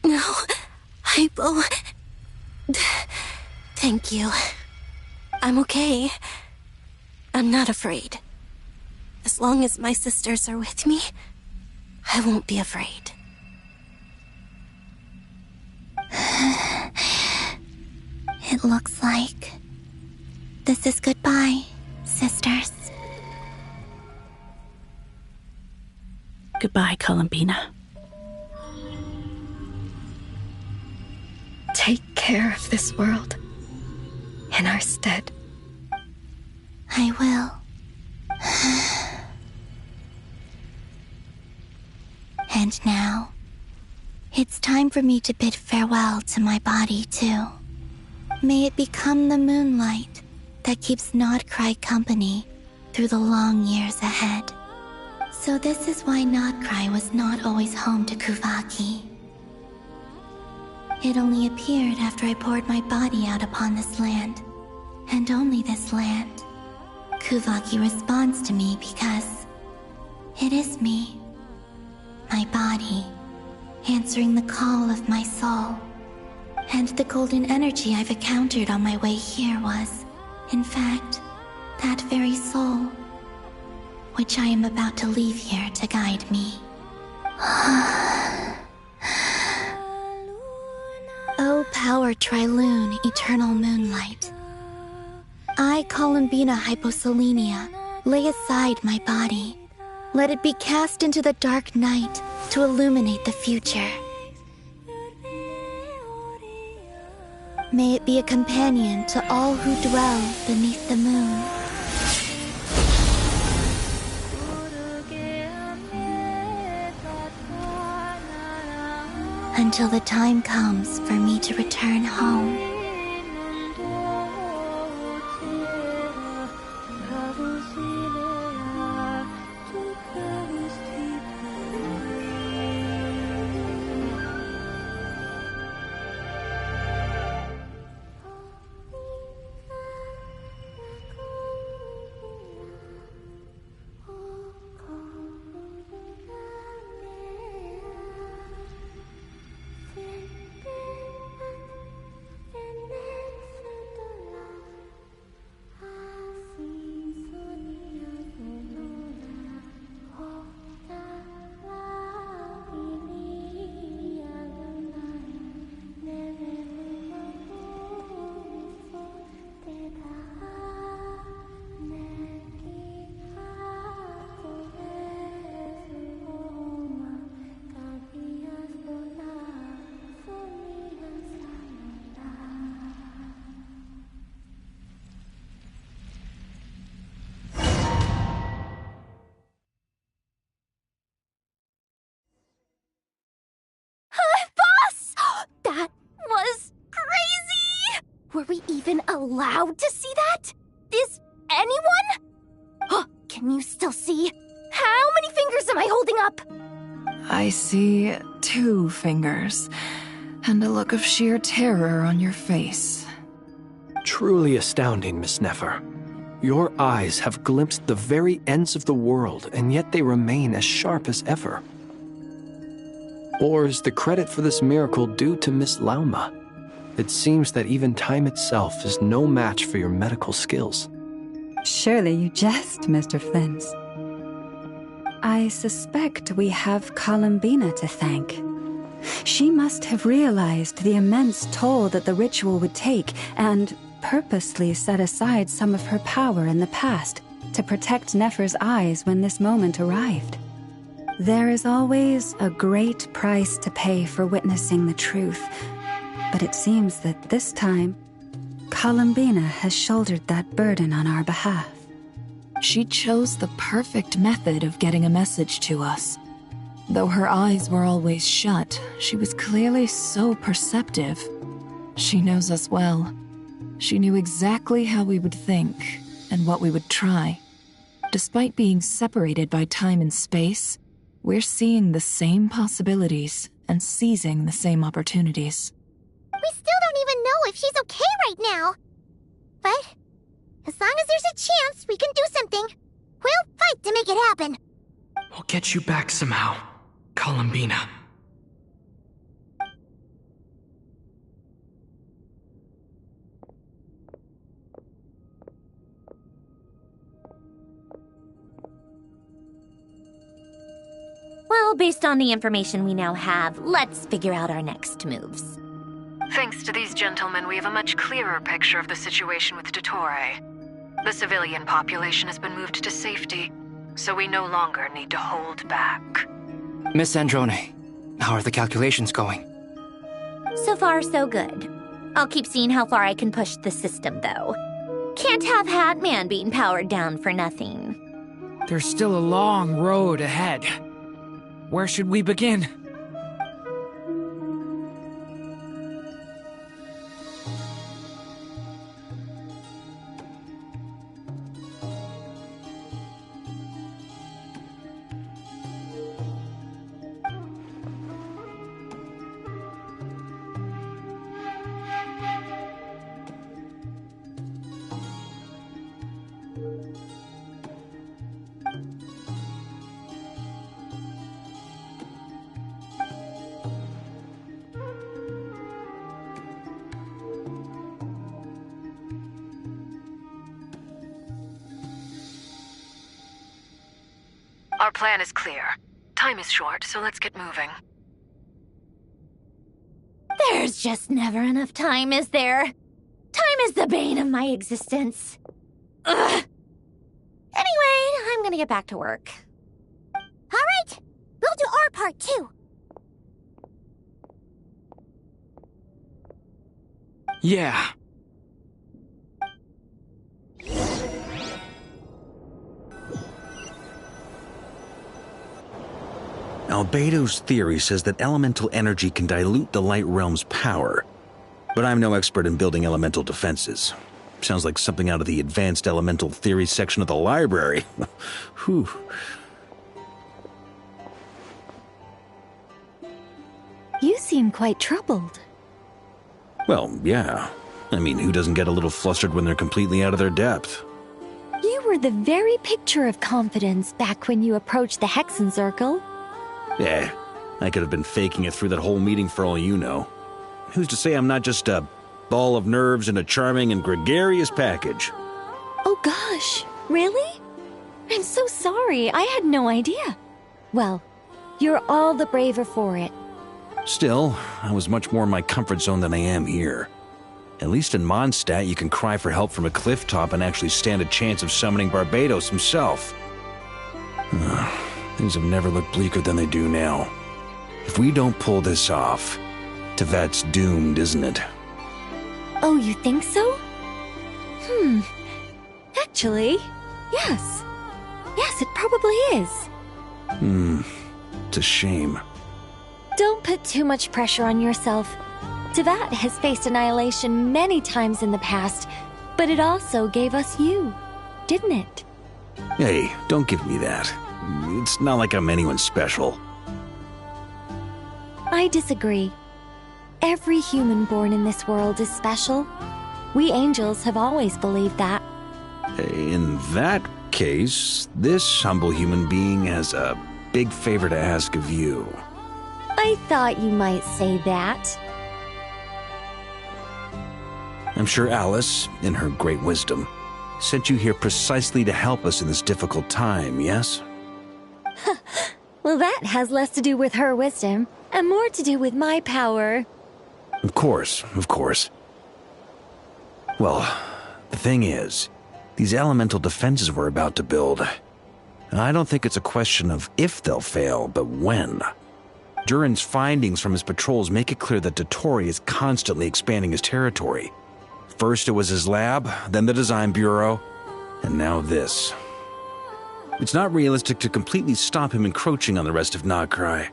No, Hypo. Thank you. I'm okay. I'm not afraid. As long as my sisters are with me, I won't be afraid. It looks like this is goodbye, sisters. Goodbye, Columbina. Take care of this world in our stead. I will. And now, it's time for me to bid farewell to my body, too. May it become the moonlight that keeps Nodcry company through the long years ahead. So this is why Nodcry was not always home to Kuvaki. It only appeared after I poured my body out upon this land, and only this land. Kuvaki responds to me because it is me, my body, answering the call of my soul. And the golden energy I've encountered on my way here was, in fact, that very soul, which I am about to leave here to guide me. O power Trilune, eternal moonlight. I, Columbina Hyposelenia, lay aside my body. Let it be cast into the dark night to illuminate the future. May it be a companion to all who dwell beneath the moon. Until the time comes for me to return home. Were we even allowed to see that? Is anyone? Can you still see? How many fingers am I holding up? I see 2 fingers, and a look of sheer terror on your face. Truly astounding, Miss Nefer. Your eyes have glimpsed the very ends of the world, and yet they remain as sharp as ever. Or is the credit for this miracle due to Miss Lauma? It seems that even time itself is no match for your medical skills. Surely you jest, Mr. Flint. I suspect we have Columbina to thank. She must have realized the immense toll that the ritual would take and purposely set aside some of her power in the past to protect Nefer's eyes when this moment arrived. There is always a great price to pay for witnessing the truth, but it seems that this time, Columbina has shouldered that burden on our behalf. She chose the perfect method of getting a message to us. Though her eyes were always shut, she was clearly so perceptive. She knows us well. She knew exactly how we would think and what we would try. Despite being separated by time and space, we're seeing the same possibilities and seizing the same opportunities. We still don't even know if she's okay right now. But as long as there's a chance we can do something, we'll fight to make it happen. We'll get you back somehow, Columbina. Well, based on the information we now have, let's figure out our next moves. Thanks to these gentlemen, we have a much clearer picture of the situation with Dottore. The civilian population has been moved to safety, so we no longer need to hold back. Miss Androne, how are the calculations going? So far, so good. I'll keep seeing how far I can push the system, though. Can't have Hatman being powered down for nothing. There's still a long road ahead. Where should we begin? Our plan is clear. Time is short, so let's get moving. There's just never enough time, is there? Time is the bane of my existence. Ugh. Anyway, I'm gonna get back to work. All right, we'll do our part too. Yeah. Albedo's theory says that elemental energy can dilute the light realm's power. But I'm no expert in building elemental defenses. Sounds like something out of the advanced elemental theory section of the library. Whew. You seem quite troubled. Well, yeah. I mean, who doesn't get a little flustered when they're completely out of their depth? You were the very picture of confidence back when you approached the Hexen Circle. Yeah, I could have been faking it through that whole meeting for all you know. Who's to say I'm not just a ball of nerves in a charming and gregarious package? Oh gosh, really? I'm so sorry, I had no idea. Well, you're all the braver for it. Still, I was much more in my comfort zone than I am here. At least in Mondstadt, you can cry for help from a cliff top and actually stand a chance of summoning Barbados himself. Things have never looked bleaker than they do now. If we don't pull this off, Tevat's doomed, isn't it? Oh, you think so? Actually, yes. Yes, it probably is. It's a shame. Don't put too much pressure on yourself. Tevat has faced annihilation many times in the past, but it also gave us you, didn't it? Hey, don't give me that. It's not like I'm anyone special. I disagree. Every human born in this world is special. We angels have always believed that. In that case, this humble human being has a big favor to ask of you. I thought you might say that. I'm sure Alice, in her great wisdom, sent you here precisely to help us in this difficult time, yes? Well, that has less to do with her wisdom and more to do with my power. Of course, of course. Well, the thing is, these elemental defenses we're about to build, I don't think it's a question of if they'll fail, but when. Durin's findings from his patrols make it clear that Dottore is constantly expanding his territory. First it was his lab, then the design bureau, and now this. It's not realistic to completely stop him encroaching on the rest of Nagrai.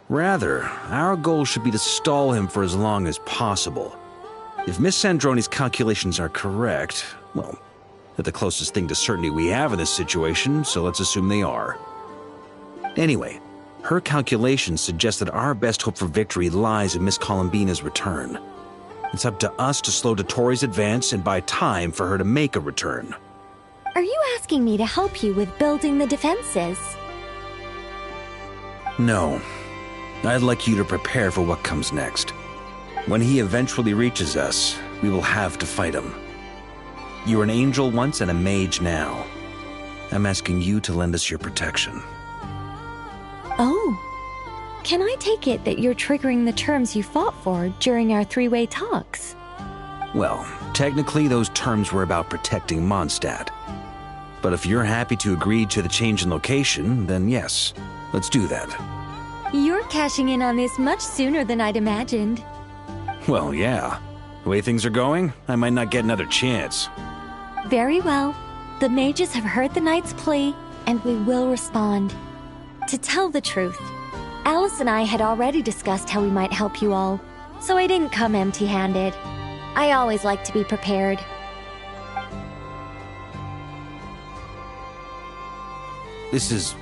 Rather, our goal should be to stall him for as long as possible. If Miss Sandroni's calculations are correct, well, they're the closest thing to certainty we have in this situation, so let's assume they are. Anyway, her calculations suggest that our best hope for victory lies in Miss Columbina's return. It's up to us to slow Dottore's advance and buy time for her to make a return. Are you asking me to help you with building the defenses? No. I'd like you to prepare for what comes next. When he eventually reaches us, we will have to fight him. You were an angel once and a mage now. I'm asking you to lend us your protection. Oh. Can I take it that you're triggering the terms you fought for during our three-way talks? Well, technically those terms were about protecting Mondstadt. But if you're happy to agree to the change in location, then yes, let's do that. You're cashing in on this much sooner than I'd imagined. Well, yeah. The way things are going, I might not get another chance. Very well. The mages have heard the knight's plea, and we will respond. To tell the truth, Alice and I had already discussed how we might help you all, so I didn't come empty-handed. I always like to be prepared. This is...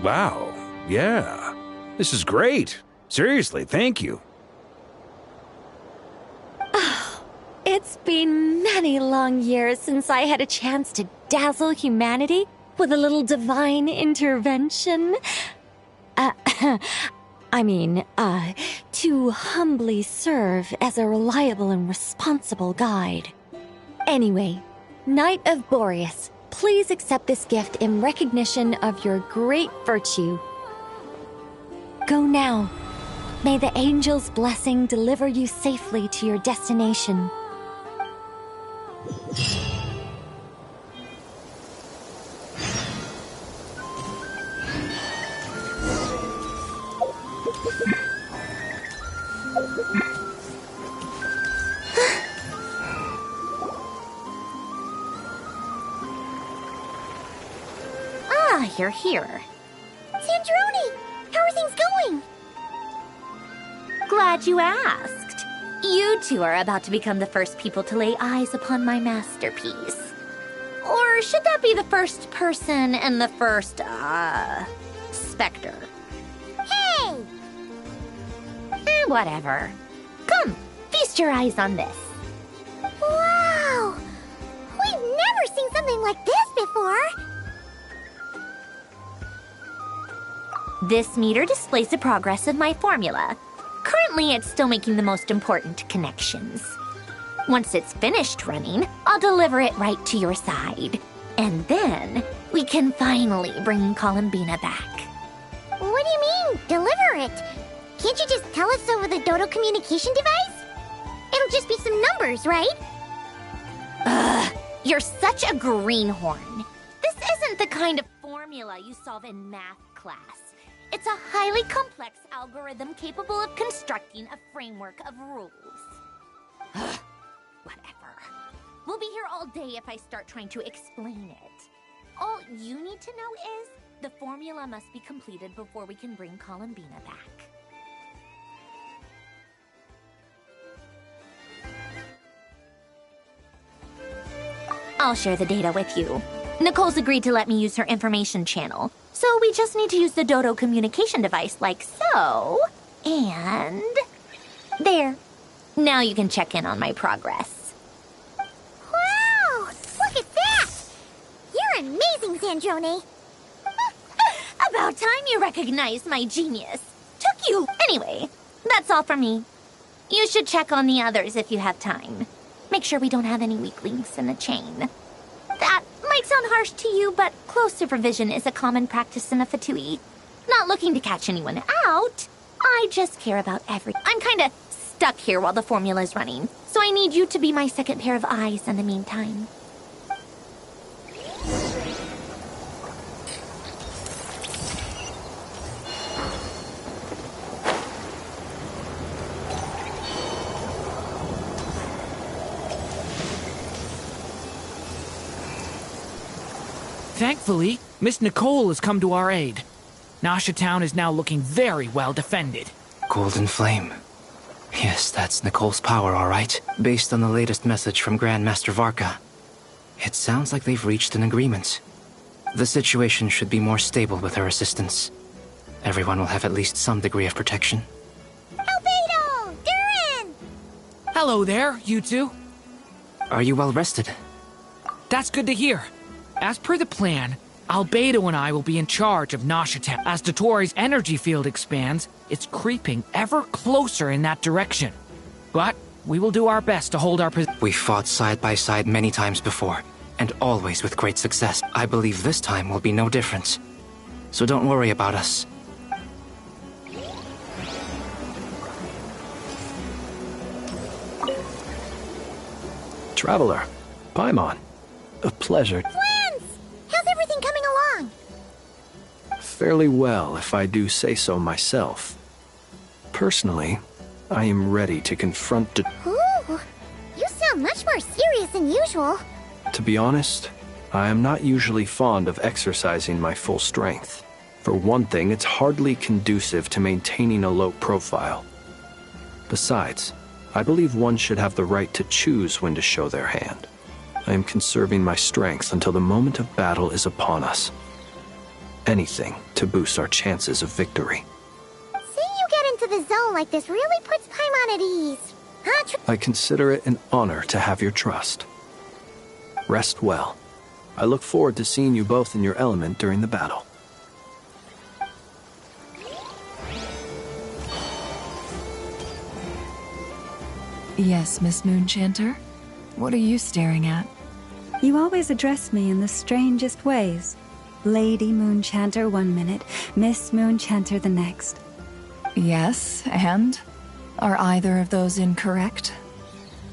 wow. Yeah. This is great. Seriously, thank you. It's been many long years since I had a chance to dazzle humanity with a little divine intervention. To humbly serve as a reliable and responsible guide. Anyway, Knight of Boreas, please accept this gift in recognition of your great virtue. Go now. May the angel's blessing deliver you safely to your destination. You're here. Sandroni, how are things going? Glad you asked. You two are about to become the first people to lay eyes upon my masterpiece. Or should that be the first person and the first, specter? Hey! Whatever. Come, feast your eyes on this. Wow! We've never seen something like this before. This meter displays the progress of my formula. Currently, it's still making the most important connections. Once it's finished running, I'll deliver it right to your side. And then, we can finally bring Columbina back. What do you mean, deliver it? Can't you just tell us over the Dodo communication device? It'll just be some numbers, right? Ugh, you're such a greenhorn. This isn't the kind of formula you solve in math class. It's a highly complex algorithm capable of constructing a framework of rules. Ugh, whatever. We'll be here all day if I start trying to explain it. All you need to know is the formula must be completed before we can bring Columbina back. I'll share the data with you. Nicole's agreed to let me use her information channel, so we just need to use the Dodo communication device like so. And... there. Now you can check in on my progress. Wow! Look at that! You're amazing, Sandroni. About time you recognized my genius. Took you. Anyway, that's all from me. You should check on the others if you have time. Make sure we don't have any weak links in the chain. That might sound harsh to you, but close supervision is a common practice in a Fatui. Not looking to catch anyone out. I just care about everything. I'm kinda stuck here while the formula's running, so I need you to be my second pair of eyes in the meantime. Thankfully, Miss Nicole has come to our aid. Nasha Town is now looking very well defended. Golden Flame. Yes, that's Nicole's power, all right. Based on the latest message from Grandmaster Varka. It sounds like they've reached an agreement. The situation should be more stable with her assistance. Everyone will have at least some degree of protection. Albedo! Durin! Hello there, you two. Are you well rested? That's good to hear. As per the plan, Albedo and I will be in charge of Nasha Town. As Dottoro's energy field expands, it's creeping ever closer in that direction. But we will do our best to hold our position. We fought side by side many times before, and always with great success. I believe this time will be no different. So don't worry about us. Traveler, Paimon, a pleasure. How's everything coming along? Fairly well, if I do say so myself. Personally, I am ready to confront Ooh, you sound much more serious than usual. To be honest, I am not usually fond of exercising my full strength. For one thing, it's hardly conducive to maintaining a low profile. Besides, I believe one should have the right to choose when to show their hand. I am conserving my strength until the moment of battle is upon us. Anything to boost our chances of victory. Seeing you get into the zone like this really puts Paimon at ease. Huh? I consider it an honor to have your trust. Rest well. I look forward to seeing you both in your element during the battle. Yes, Miss Moonchanter? What are you staring at? You always address me in the strangest ways. Lady Moonchanter one minute, Miss Moonchanter the next. Yes, and? Are either of those incorrect?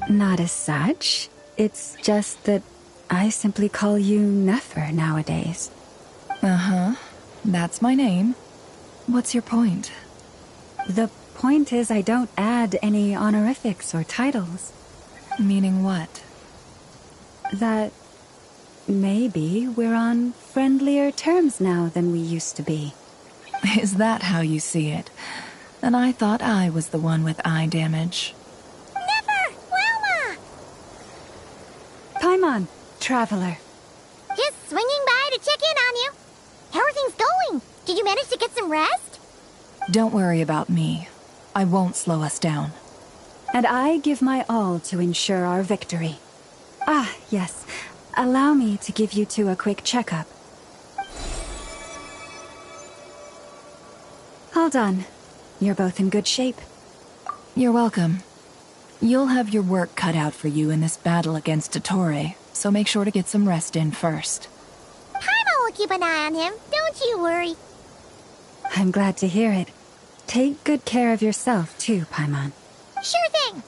Not as such. It's just that I simply call you Nefer nowadays. Uh-huh. That's my name. What's your point? The point is I don't add any honorifics or titles. Meaning what? That maybe we're on friendlier terms now than we used to be. Is that how you see it? And I thought I was the one with eye damage. Never! Wilma! Paimon, traveler. Just swinging by to check in on you. How are things going? Did you manage to get some rest? Don't worry about me. I won't slow us down. And I give my all to ensure our victory. Ah, yes. Allow me to give you two a quick checkup. All done. You're both in good shape. You're welcome. You'll have your work cut out for you in this battle against Dottore, so make sure to get some rest in first. Paimon will keep an eye on him, don't you worry. I'm glad to hear it. Take good care of yourself, too, Paimon. Sure thing.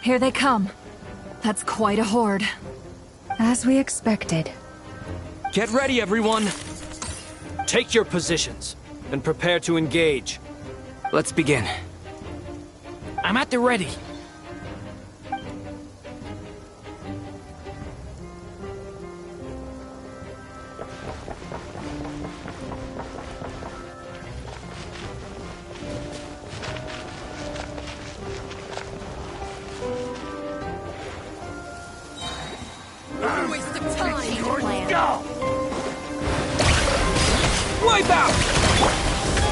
Here they come. That's quite a horde. As we expected. Get ready, everyone! Take your positions, and prepare to engage. Let's begin. I'm at the ready. Wipe out!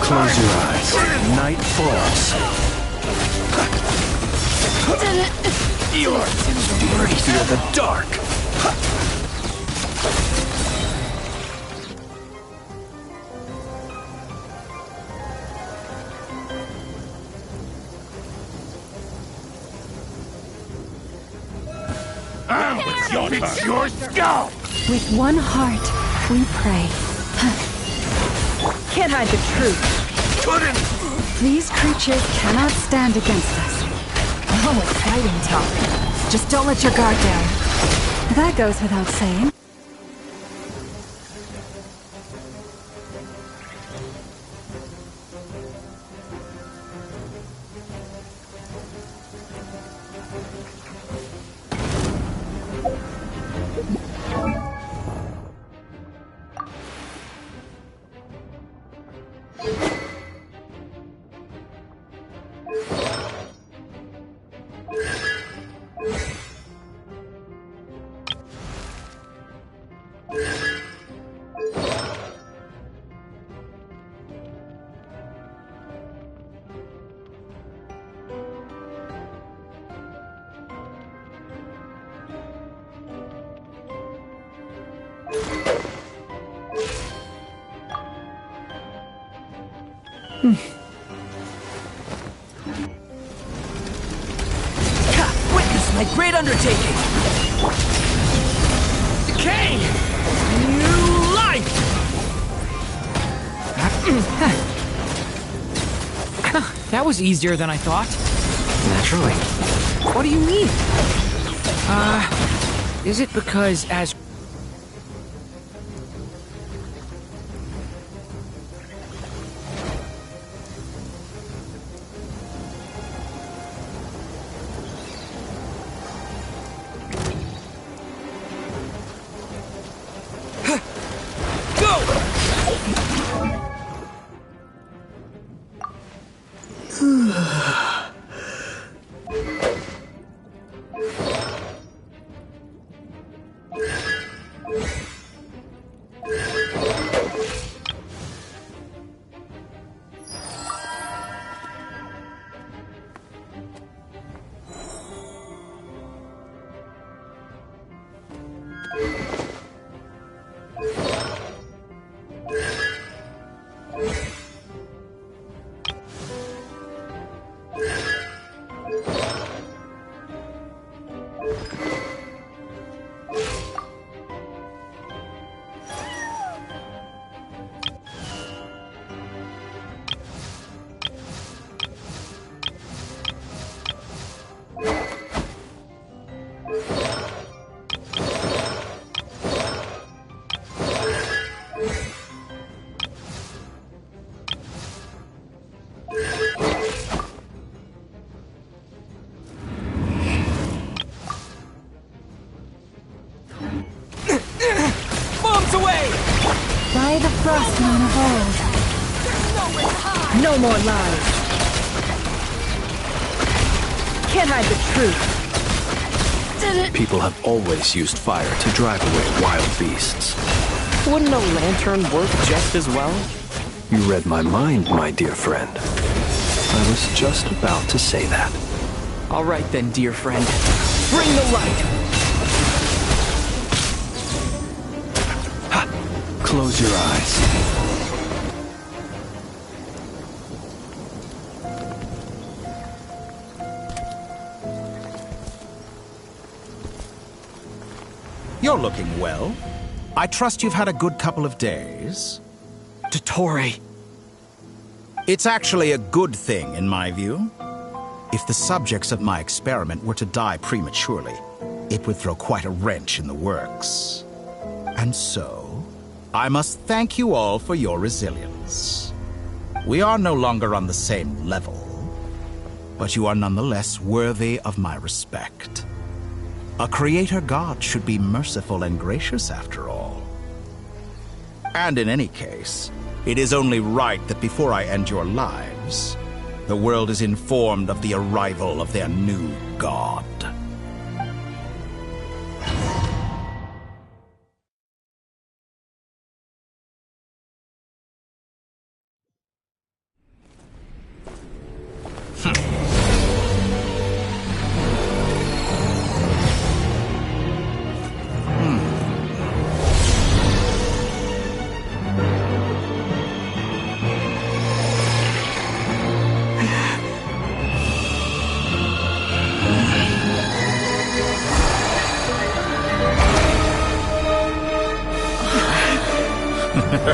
Close your eyes. Night falls. You're too Fear the dark. Your turn. Your skull! With one heart, we pray. Can't hide the truth. Couldn't! These creatures cannot stand against us. Oh, exciting talk. Just don't let your guard down. That goes without saying. Witness my great undertaking! Decay! New life! That was easier than I thought. Naturally. What do you mean? Is it because as... By the Frostmoon of old. No more lies. Can't hide the truth. People have always used fire to drive away wild beasts. Wouldn't a lantern work just as well? You read my mind, my dear friend. I was just about to say that. All right then, dear friend. Bring the light! Close your eyes. You're looking well. I trust you've had a good couple of days. Dottore. It's actually a good thing, in my view. If the subjects of my experiment were to die prematurely, it would throw quite a wrench in the works. And so, I must thank you all for your resilience. We are no longer on the same level, but you are nonetheless worthy of my respect. A creator god should be merciful and gracious after all. And in any case, it is only right that before I end your lives, the world is informed of the arrival of their new god. The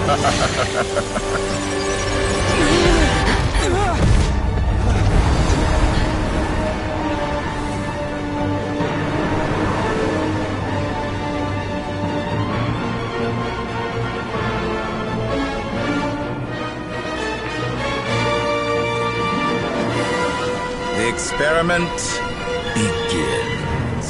experiment begins.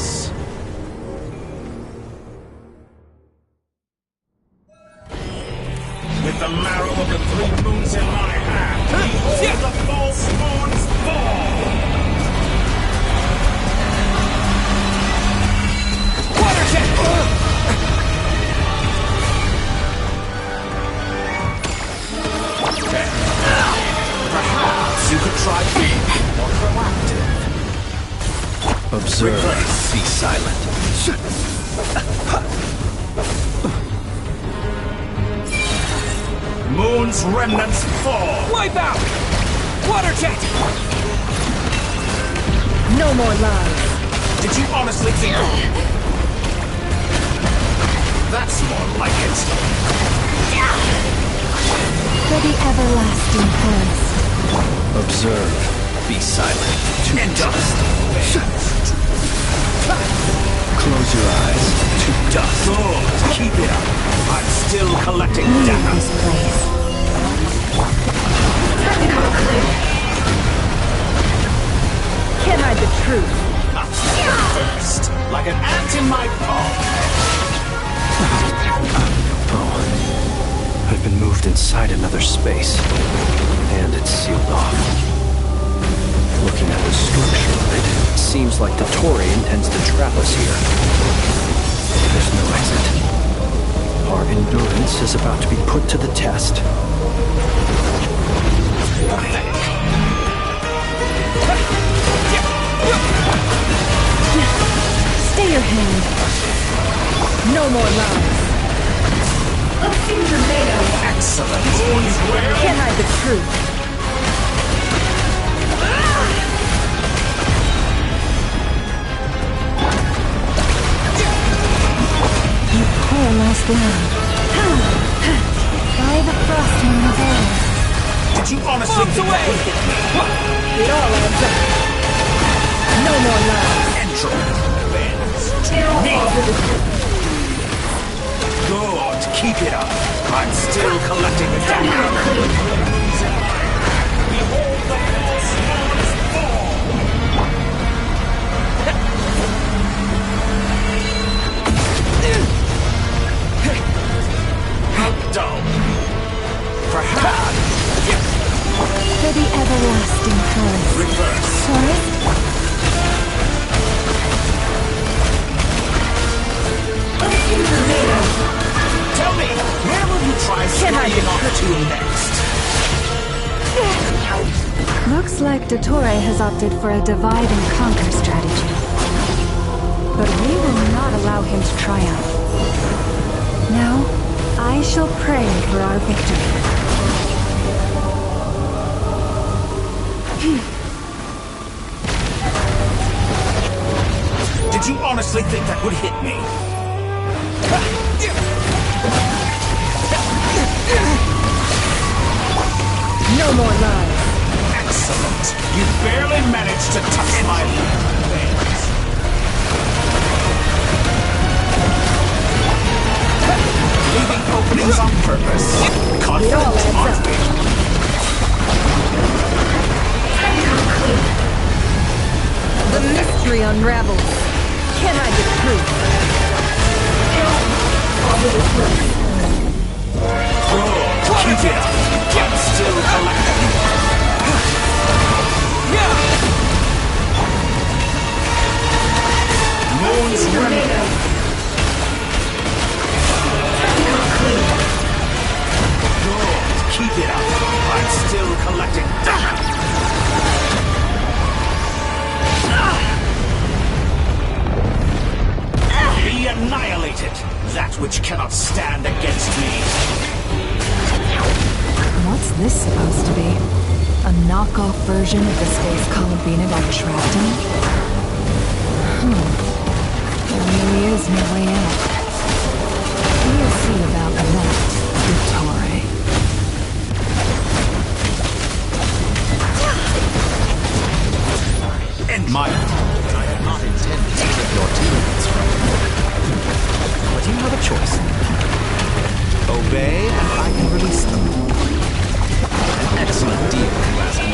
With the marrow of the 3 moons in my hand, behold the false moons fall! Water jet! Perhaps you could try being more proactive. Observe. Replace. Be silent. Moon's remnants fall! Wipe out! Water jet! No more lies. Did you honestly think... That's more like it. For the everlasting past. Observe. Be silent. To dust. Close your eyes. To dust. Good. Keep it up. I'm still collecting data. This place. Can't hide the truth. First, like an ant in my palm. Oh. I've been moved inside another space. And it's sealed off. Looking at the structure of it, it seems like the Tory intends to trap us here. There's no exit. Our endurance is about to be put to the test. Stay your hand. No more lies. Excellent. Can't hide the truth. You poor lost lamb. By the frosting of air. Did you honestly think that would hit me? It all adds up. No more lies. Entropy bends to me. Good. Keep it up. I'm still collecting the data. Behold the false moons fall. How dull. Perhaps. For the everlasting past. Reverse. Sorry? Tell me, where will you try scurrying off to next? Looks like Dottore has opted for a divide and conquer strategy. But we will not allow him to triumph. Now, I shall pray for our victory. Did you honestly think that would hit me? No more lies. Excellent. You barely managed to touch my veins. Leaving openings on purpose. Confident, aren't we? The mystery unravels. Can't hide the truth. Keep it up. I'm still collecting. Moon's remnant. Good. Keep it up. I'm still collecting data. Be annihilated. That which cannot stand against me. What's this supposed to be? A knockoff version of the space Columbina got trapped in? There really is no way out. We'll see about that, Victor. not intended to take your teammates from you. But you have a choice. Obey, and I can release them. An excellent deal, if you ask me.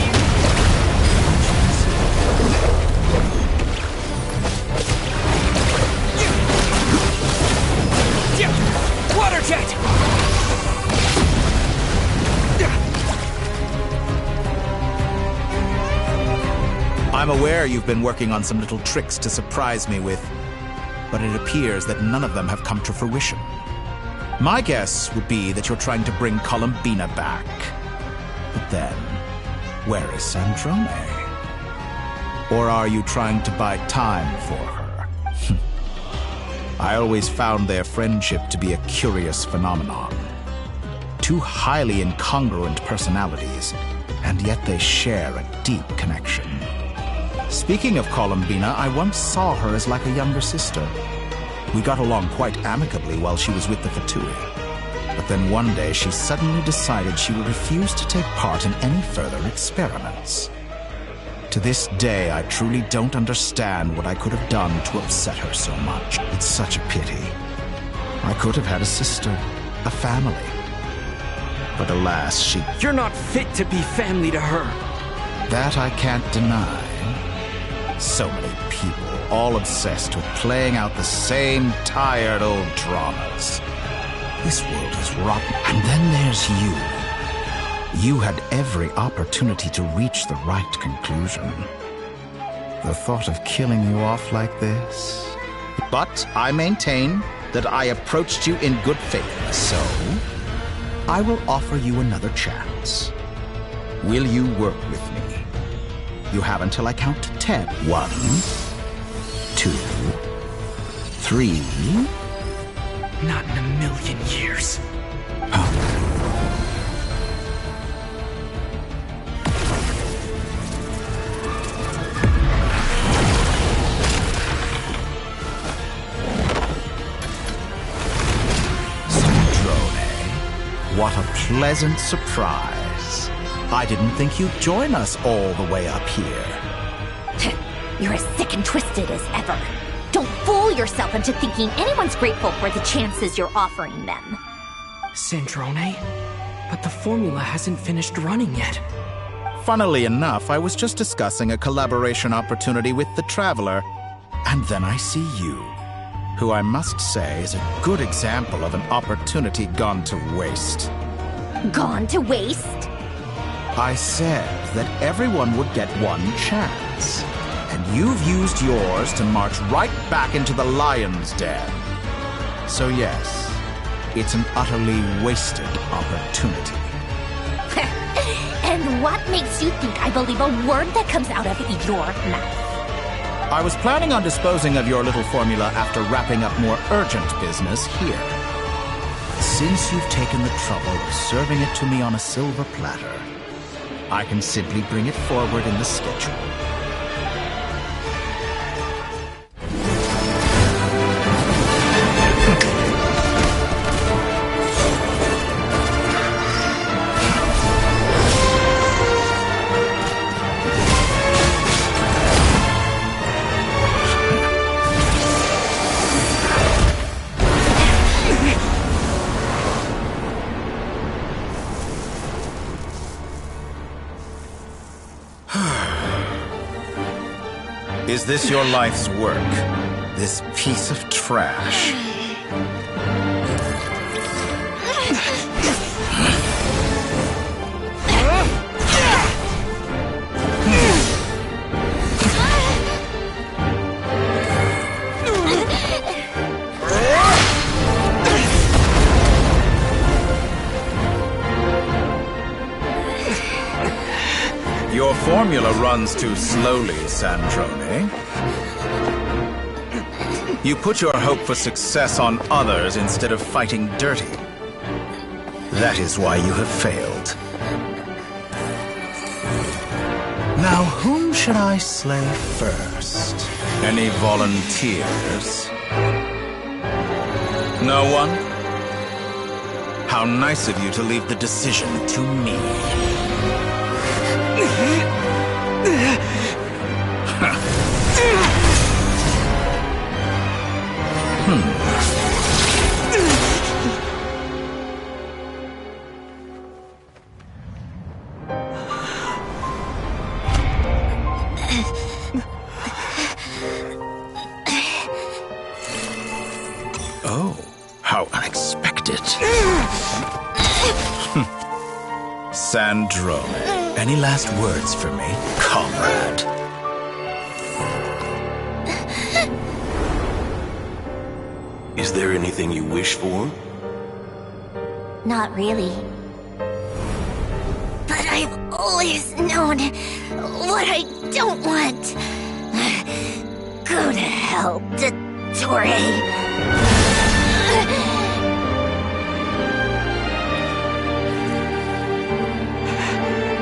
Water jet! I'm aware you've been working on some little tricks to surprise me with, but it appears that none of them have come to fruition. My guess would be that you're trying to bring Columbina back. But then, where is Sandrone? Or are you trying to buy time for her? I always found their friendship to be a curious phenomenon. Two highly incongruent personalities, and yet they share a deep connection. Speaking of Columbina, I once saw her as like a younger sister. We got along quite amicably while she was with the Fatui. But then one day she suddenly decided she would refuse to take part in any further experiments. To this day, I truly don't understand what I could have done to upset her so much. It's such a pity. I could have had a sister, a family. But alas, she... You're not fit to be family to her. That I can't deny. So many people, all obsessed with playing out the same tired old dramas. This world is rotten. And then there's you. You had every opportunity to reach the right conclusion. The thought of killing you off like this... But I maintain that I approached you in good faith, so I will offer you another chance. Will you work with me? You have until I count to 10. 1, 2, 3... Not in a million years. What a pleasant surprise. I didn't think you'd join us all the way up here. You're as sick and twisted as ever. Don't fool yourself into thinking anyone's grateful for the chances you're offering them. Sandrone? But the formula hasn't finished running yet. Funnily enough, I was just discussing a collaboration opportunity with the Traveler, and then I see you, who I must say is a good example of an opportunity gone to waste. Gone to waste? I said that everyone would get one chance, and you've used yours to march right back into the lion's den. So yes, it's an utterly wasted opportunity. And what makes you think I believe a word that comes out of your mouth? I was planning on disposing of your little formula after wrapping up more urgent business here. Since you've taken the trouble of serving it to me on a silver platter, I can simply bring it forward in the schedule. Is this your life's work? This piece of trash? Your formula runs too slowly, Sandrone. You put your hope for success on others instead of fighting dirty. That is why you have failed. Now, whom should I slay first? Any volunteers? No one? How nice of you to leave the decision to me. Oh, how unexpected. Sandrone, any last words for me, comrade? Is there anything you wish for? Not really. But I've always known what I don't want. Go to hell, Dottore.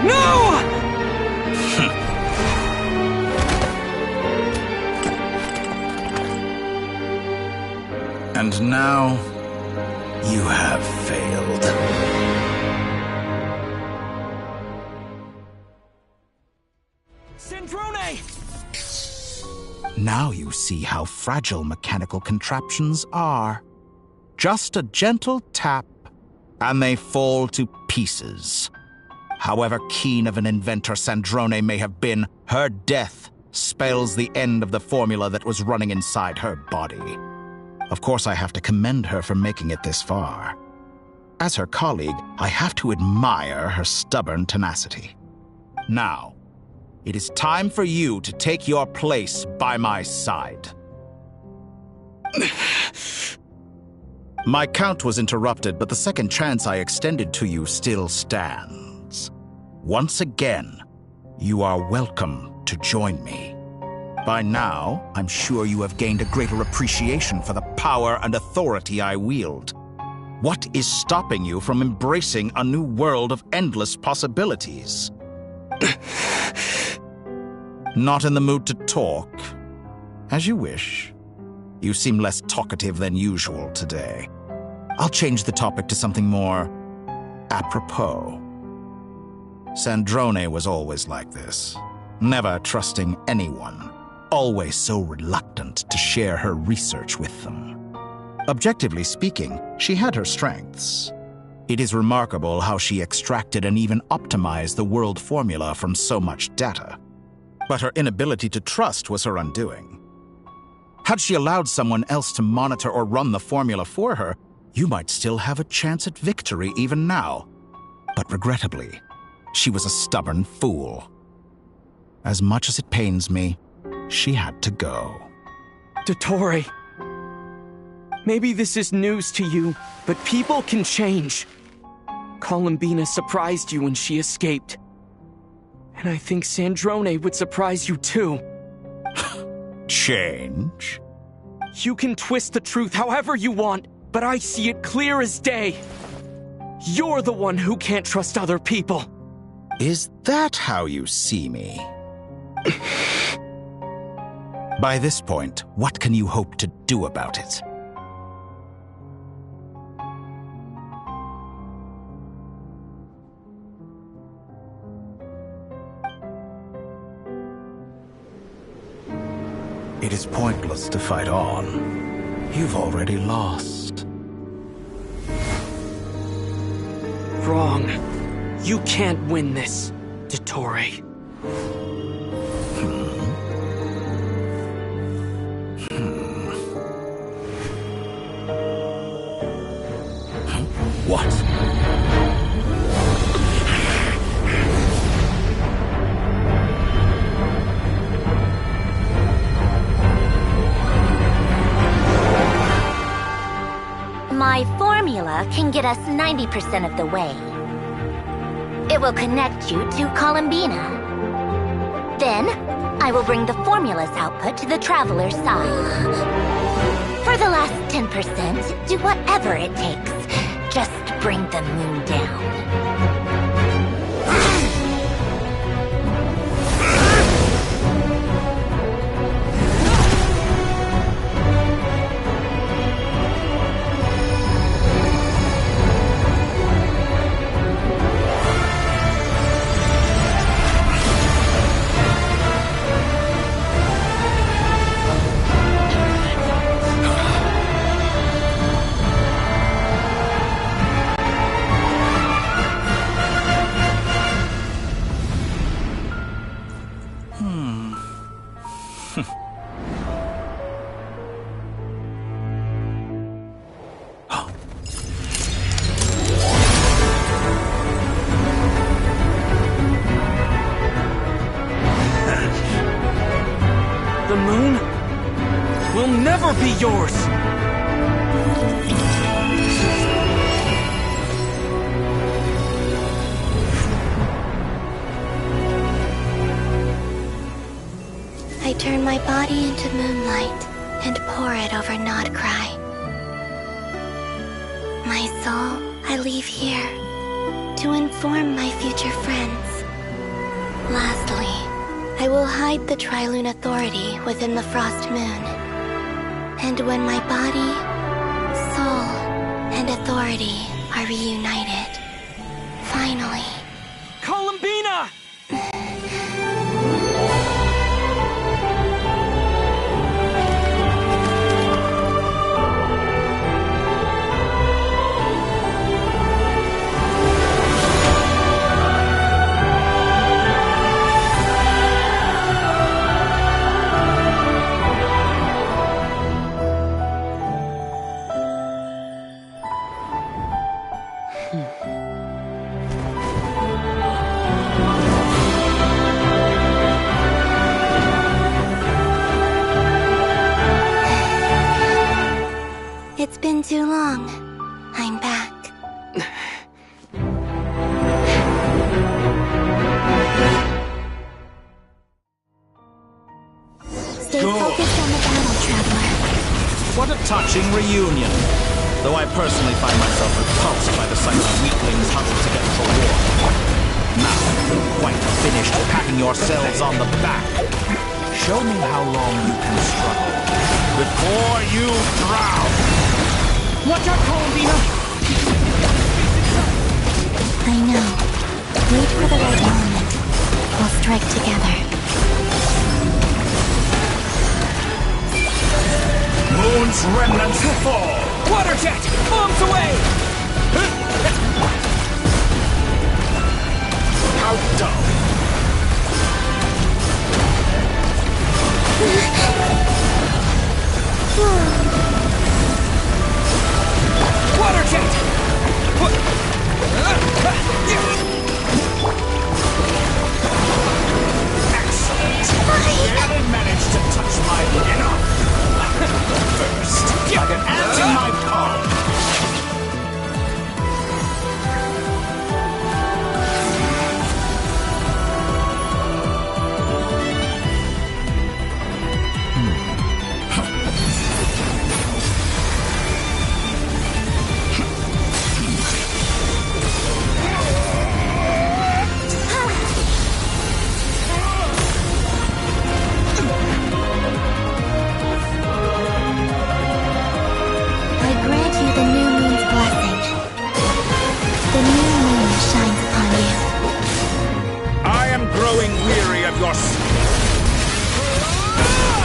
No! And now, you have failed. Sandrone! Now you see how fragile mechanical contraptions are. Just a gentle tap, and they fall to pieces. However keen of an inventor Sandrone may have been, her death spells the end of the formula that was running inside her body. Of course, I have to commend her for making it this far. As her colleague, I have to admire her stubborn tenacity. Now, it is time for you to take your place by my side. My count was interrupted, but the second chance I extended to you still stands. Once again, you are welcome to join me. By now, I'm sure you have gained a greater appreciation for the power and authority I wield. What is stopping you from embracing a new world of endless possibilities? Not in the mood to talk? As you wish. You seem less talkative than usual today. I'll change the topic to something more apropos. Sandrone was always like this, never trusting anyone, always so reluctant to share her research with them. Objectively speaking, she had her strengths. It is remarkable how she extracted and even optimized the world formula from so much data. But her inability to trust was her undoing. Had she allowed someone else to monitor or run the formula for her, you might still have a chance at victory even now. But regrettably, she was a stubborn fool. As much as it pains me, she had to go. Dottore. Maybe this is news to you, but people can change. Columbina surprised you when she escaped. And I think Sandrone would surprise you too. Change? You can twist the truth however you want, but I see it clear as day. You're the one who can't trust other people. Is that how you see me? By this point, what can you hope to do about it? It is pointless to fight on. You've already lost. Wrong. You can't win this, Dottore. What? My formula can get us 90% of the way. It will connect you to Columbina. Then, I will bring the formula's output to the Traveler's side. For the last 10%, do whatever it takes. Just bring the moon down. The moon will never be yours! I turn my body into moonlight and pour it over Nodcry. My soul I leave here to inform my future friends. Lastly, I will hide the Trilune Authority within the Frost Moon. And when my body, soul, and authority are reunited, finally... Columbina! It's been too long. I'm back. Stay focused on the battle, Traveler. What a touching reunion. Though I personally find myself repulsed by the sight of weaklings huddled together for war. Now, quite finished patting yourselves on the back. Show me how long you can struggle before you drown. Watch out, Columbina! I know. Wait for the right moment. We'll strike together. Moon's remnants fall! Water jet! Bombs away! How dull! Water jet! Excellent! Barely managed to touch my enough! First, like an ant in my palm!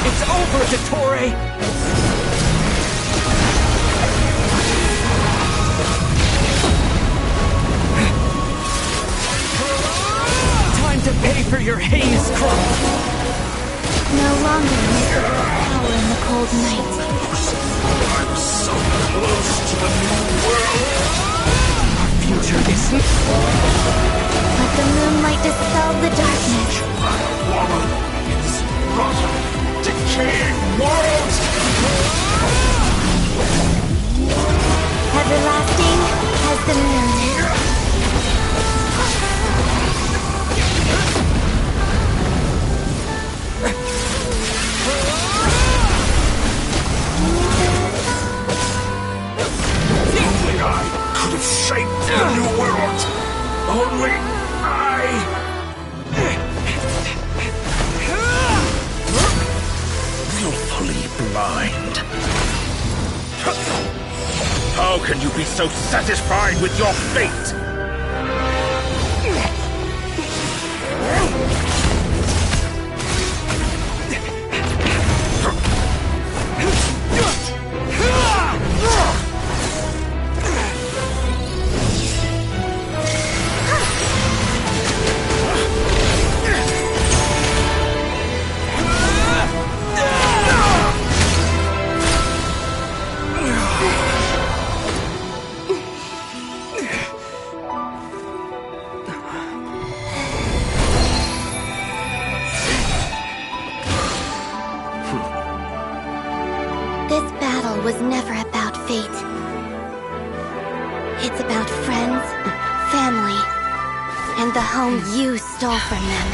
It's over, Dottore! Time to pay for your heinous crime! No longer miserable power in the cold night. I'm so close to the new world! Our future isn't... Let the moonlight dispel the darkness. Woman, it's rotten, decaying world! Everlasting as the moon. Only I could have shaped the new world! Only I... Willfully blind. How can you be so satisfied with your fate? was never about fate. It's about friends, family, and the home you stole from them.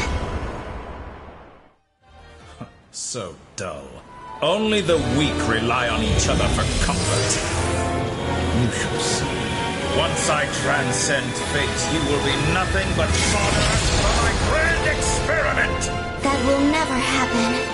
So dull. Only the weak rely on each other for comfort. You shall see. Once I transcend fate, you will be nothing but fodder for my grand experiment! That will never happen.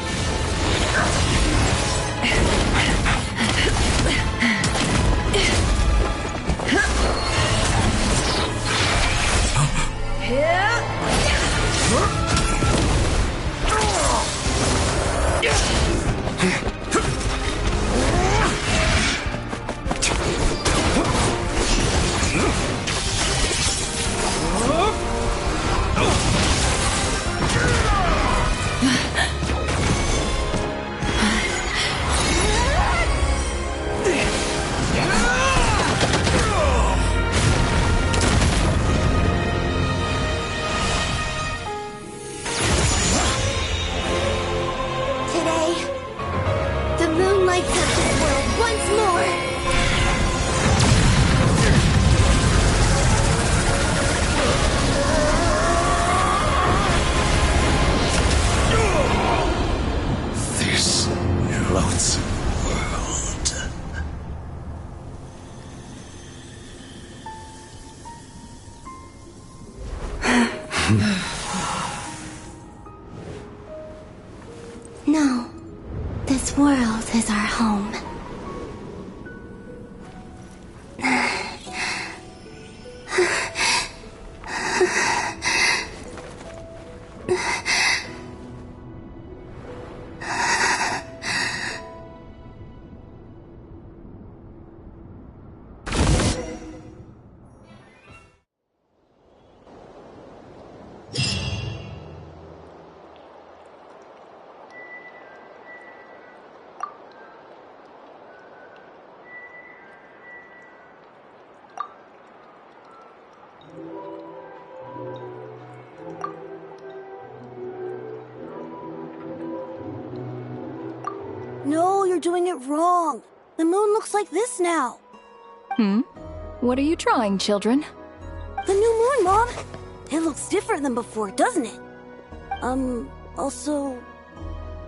No, this world is our home. No, you're doing it wrong. The moon looks like this now. What are you trying, children? The new moon, Mom! It looks different than before, doesn't it? Also...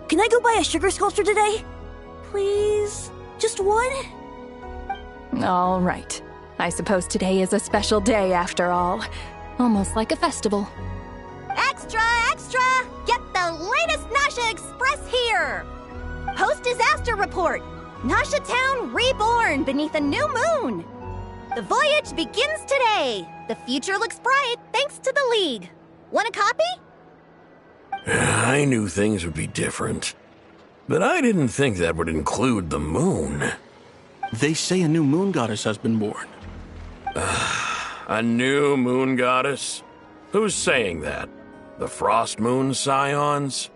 Can I go buy a sugar sculpture today? Please? Just one? All right. I suppose today is a special day after all. Almost like a festival. Extra, extra! Get the latest Nasha Express here! Post-disaster report! Nasha Town reborn beneath a new moon! The voyage begins today! The future looks bright thanks to the League. Want a copy? I knew things would be different, but I didn't think that would include the moon. They say a new moon goddess has been born. A new moon goddess? Who's saying that? The Frost Moon Scions?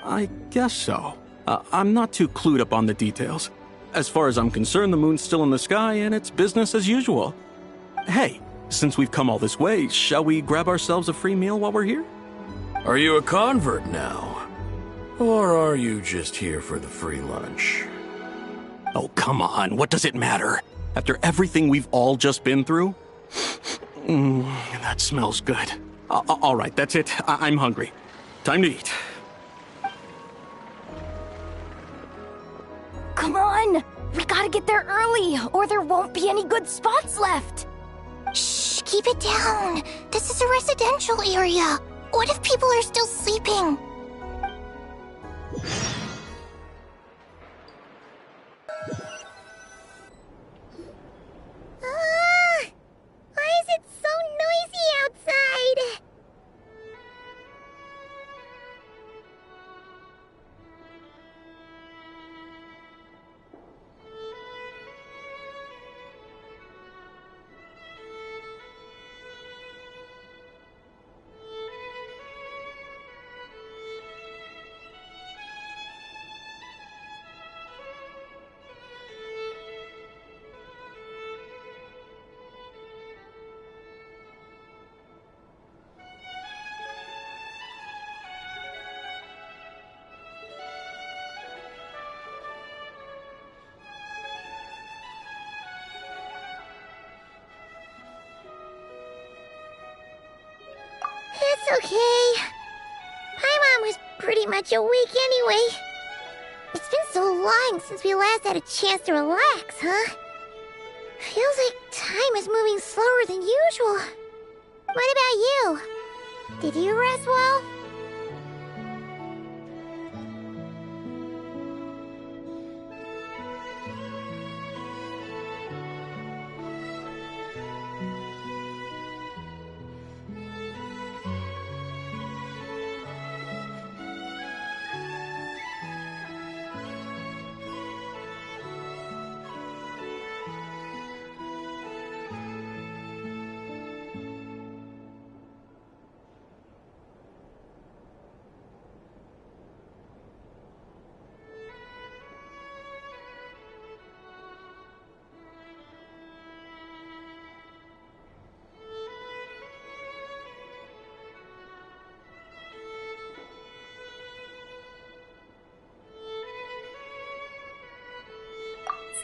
I guess so. I'm not too clued up on the details. As far as I'm concerned, the moon's still in the sky and it's business as usual. Hey, since we've come all this way, shall we grab ourselves a free meal while we're here? Are you a convert now? Or are you just here for the free lunch? Oh, come on. What does it matter? After everything we've all just been through? That smells good. All right, that's it. I'm hungry. Time to eat. Come on! We gotta get there early, or there won't be any good spots left! Shh, keep it down. This is a residential area. What if people are still sleeping? Why is it so noisy outside? It's okay. Paimon was pretty much awake anyway. It's been so long since we last had a chance to relax, huh? Feels like time is moving slower than usual. What about you? Did you rest well?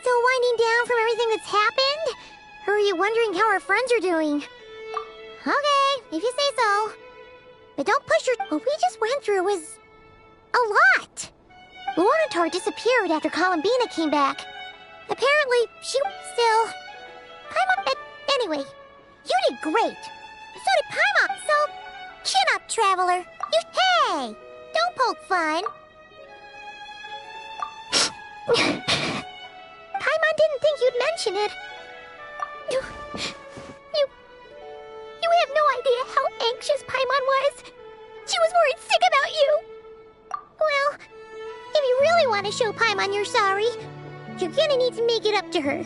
Still winding down from everything that's happened? Or are you wondering how our friends are doing? Okay, if you say so. But don't push your... What we just went through was... a lot! Luanatar disappeared after Columbina came back. Apparently, she still... Paimon... Anyway, you did great. So did Paimon, so... Chin up, Traveler. You... Hey! Don't poke fun. Paimon didn't think you'd mention it. You have no idea how anxious Paimon was. She was worried sick about you. Well, if you really want to show Paimon you're sorry, you're gonna need to make it up to her.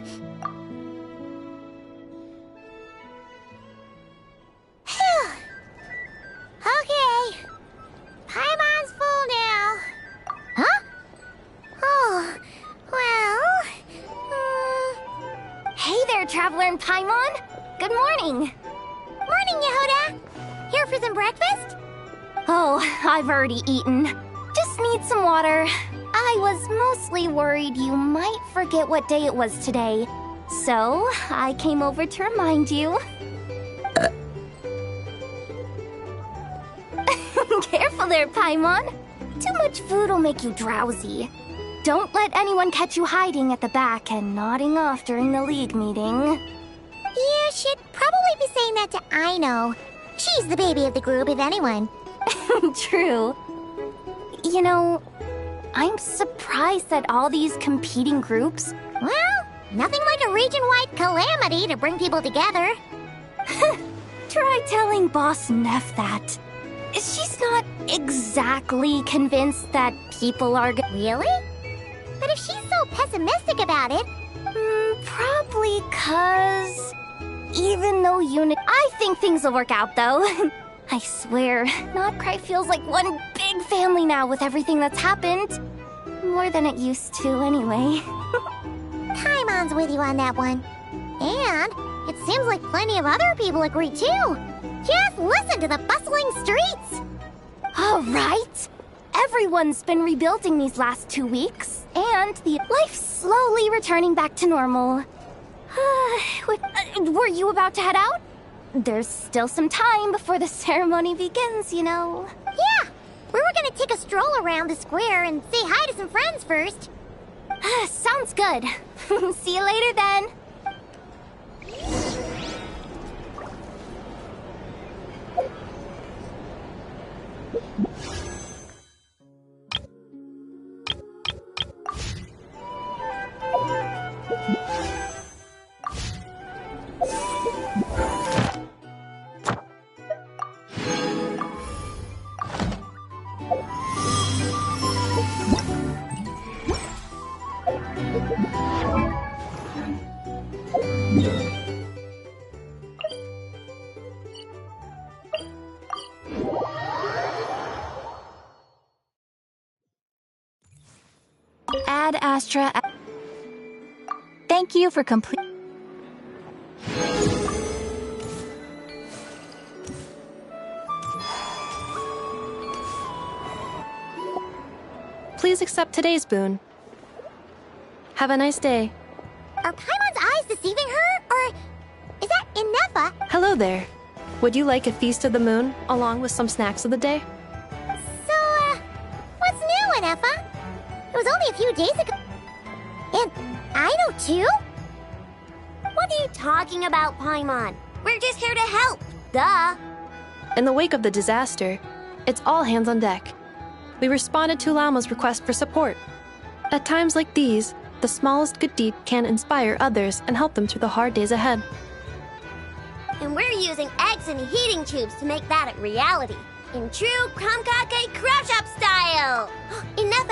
Okay. Paimon's full now. Huh? Oh, well... Hey there, Traveler and Paimon! Good morning! Morning, Yehuda! Here for some breakfast? Oh, I've already eaten. Just need some water. I was mostly worried you might forget what day it was today. So, I came over to remind you. Careful there, Paimon. Too much food will make you drowsy. Don't let anyone catch you hiding at the back and nodding off during the league meeting. You should probably be saying that to Aino. She's the baby of the group, if anyone. True. You know, I'm surprised at all these competing groups. Well, nothing like a region-wide calamity to bring people together. Try telling Boss Neff that. She's not exactly convinced that people are Really? But if she's so pessimistic about it... probably 'cause... Even though I think things will work out, though. I swear, Notcry feels like one big family now with everything that's happened. More than it used to, anyway. Paimon's with you on that one. And it seems like plenty of other people agree, too. Just listen to the bustling streets! All right. Everyone's been rebuilding these last 2 weeks, and the life's slowly returning back to normal. Were you about to head out? There's still some time before the ceremony begins, you know. Yeah, we were gonna take a stroll around the square and say hi to some friends first. Sounds good. See you later then. Ad Astra. Thank you for complete. Please accept today's boon. Have a nice day. Are Paimon's eyes deceiving her? Or is that Inefa? Hello there. Would you like a feast of the moon, along with some snacks of the day? So, what's new, Anefa? It was only a few days ago. And I know too? What are you talking about, Paimon? We're just here to help. Duh. In the wake of the disaster, it's all hands on deck. We responded to Lama's request for support. At times like these, the smallest good deed can inspire others and help them through the hard days ahead. And we're using eggs and heating tubes to make that a reality. In true Kromkake crab shop style! Enough!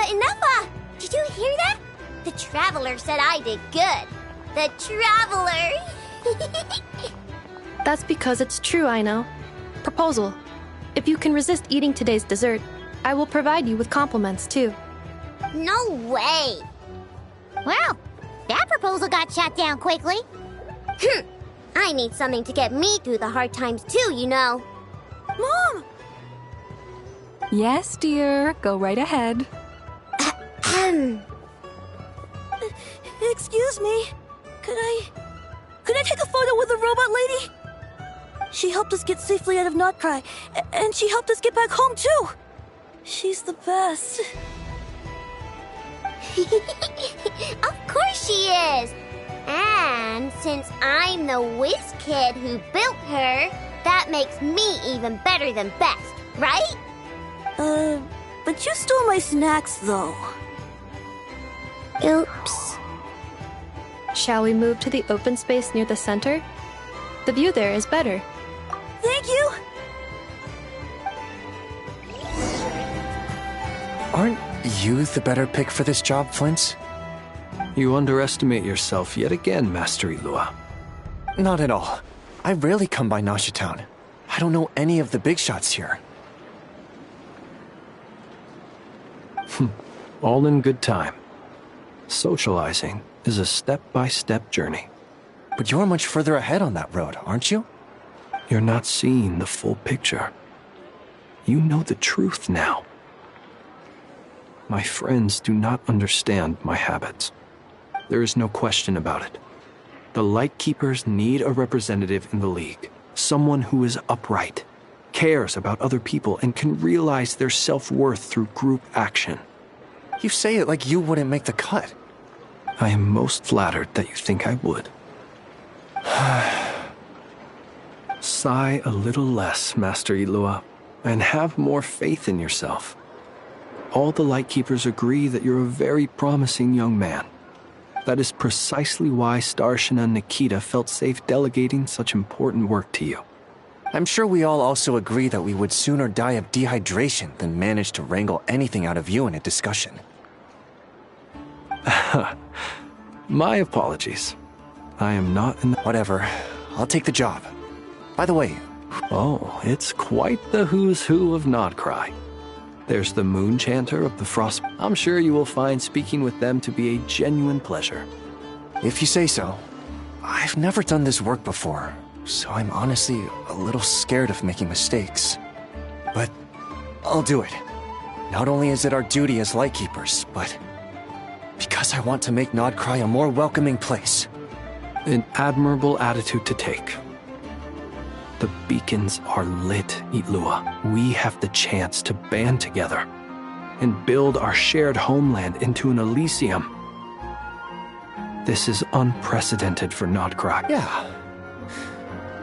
Did you hear that? The Traveler said I did good. The Traveler! That's because it's true, I know. Proposal. If you can resist eating today's dessert, I will provide you with compliments, too. No way! Well, that proposal got shut down quickly. I need something to get me through the hard times too, you know. Mom! Yes, dear. Go right ahead. Excuse me. Could I take a photo with the robot lady? She helped us get safely out of Notcry, and she helped us get back home too. She's the best. Of course she is! And since I'm the whiz kid who built her, that makes me even better than best, right? But you stole my snacks, though. Oops. Shall we move to the open space near the center? The view there is better. Thank you! Aren't you the better pick for this job, Flint? You underestimate yourself yet again, Master Ilua. Not at all. I rarely come by Noche Town. I don't know any of the big shots here. All in good time. Socializing is a step-by-step journey. But you're much further ahead on that road, aren't you? You're not seeing the full picture. You know the truth now. My friends do not understand my habits. There is no question about it. The Lightkeepers need a representative in the League. Someone who is upright, cares about other people, and can realize their self-worth through group action. You say it like you wouldn't make the cut. I am most flattered that you think I would. Sigh a little less, Master Ilua, and have more faith in yourself. All the Lightkeepers agree that you're a very promising young man. That is precisely why Starshina Nikita felt safe delegating such important work to you. I'm sure we all also agree that we would sooner die of dehydration than manage to wrangle anything out of you in a discussion. My apologies. I am not in the... Whatever. I'll take the job. By the way... Oh, it's quite the who's who of Notcry. There's the Moon Chanter of the Frost. I'm sure you will find speaking with them to be a genuine pleasure. If you say so. I've never done this work before, so I'm honestly a little scared of making mistakes. But I'll do it. Not only is it our duty as Lightkeepers, but because I want to make Notcry a more welcoming place. An admirable attitude to take. The beacons are lit, Ilua. We have the chance to band together and build our shared homeland into an Elysium. This is unprecedented for Notcry. Yeah,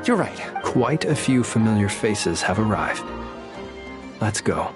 you're right. Quite a few familiar faces have arrived. Let's go.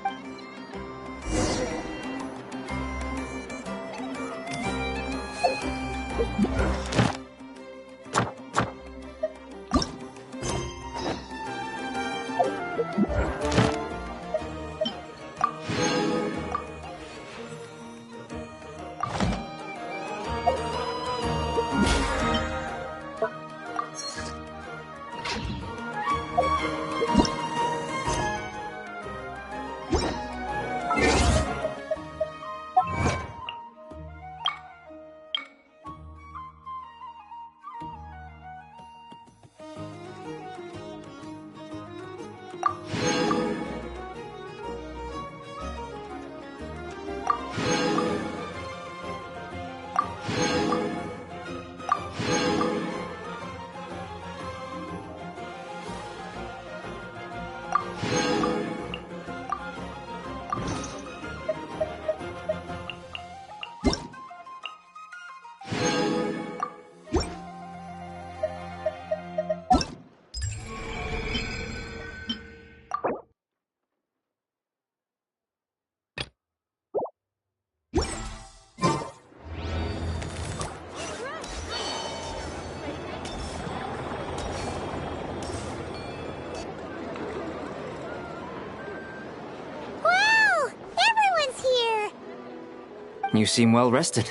You seem well rested.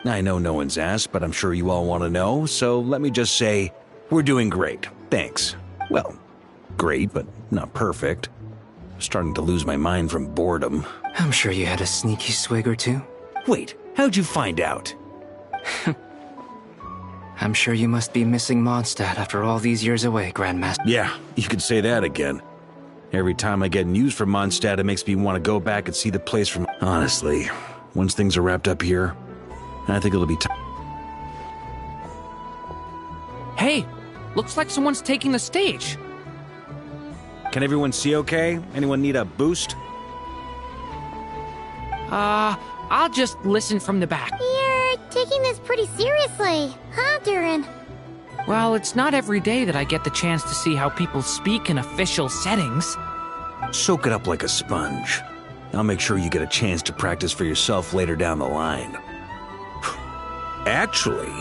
I know no one's asked, but I'm sure you all want to know, so let me just say, we're doing great. Thanks. Well, great, but not perfect. I'm starting to lose my mind from boredom. I'm sure you had a sneaky swig or two. Wait, how'd you find out? I'm sure you must be missing Mondstadt after all these years away, Grandmaster. Yeah, you could say that again. Every time I get news from Mondstadt, it makes me want to go back and see the place from... Honestly, once things are wrapped up here, I think it'll be time. Hey, looks like someone's taking the stage. Can everyone see okay? Anyone need a boost? I'll just listen from the back. You're taking this pretty seriously, huh, Durin? Well, it's not every day that I get the chance to see how people speak in official settings. Soak it up like a sponge. I'll make sure you get a chance to practice for yourself later down the line. Actually,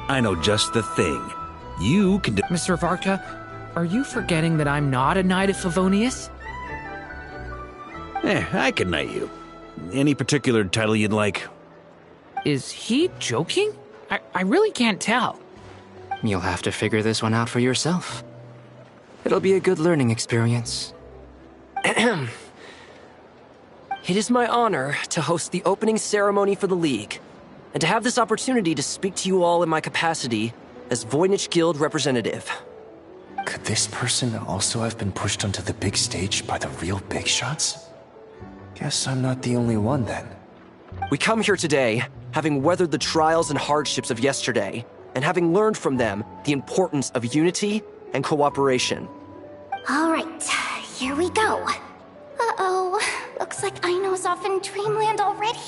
I know just the thing. You can do— Mr. Varka, are you forgetting that I'm not a Knight of Favonius? I can knight you. Any particular title you'd like? Is he joking? I really can't tell. You'll have to figure this one out for yourself. It'll be a good learning experience. It is my honor to host the opening ceremony for the League, and to have this opportunity to speak to you all in my capacity as Voynich Guild representative. Could this person also have been pushed onto the big stage by the real big shots? Guess I'm not the only one then. We come here today, having weathered the trials and hardships of yesterday, and having learned from them the importance of unity and cooperation. All right, here we go. Uh-oh, looks like Aino's off in Dreamland already.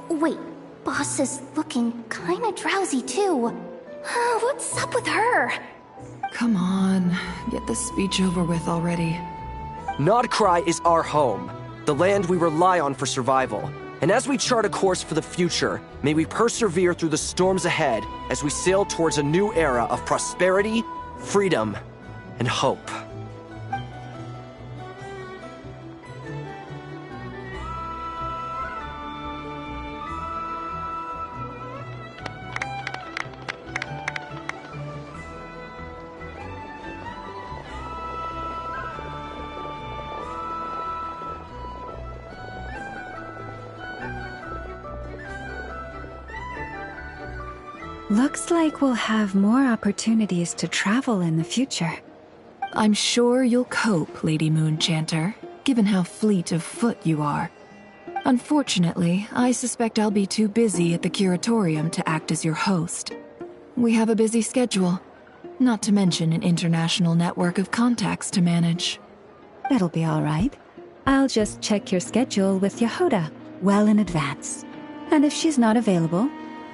Wait, Boss is looking kinda drowsy too. What's up with her? Come on, get the speech over with already. Nodcry is our home, the land we rely on for survival. And as we chart a course for the future, may we persevere through the storms ahead as we sail towards a new era of prosperity, freedom, and hope. Looks like we'll have more opportunities to travel in the future. I'm sure you'll cope, Lady Moonchanter, given how fleet of foot you are. Unfortunately, I suspect I'll be too busy at the curatorium to act as your host. We have a busy schedule, not to mention an international network of contacts to manage. That'll be all right. I'll just check your schedule with Yehoda well in advance. And if she's not available,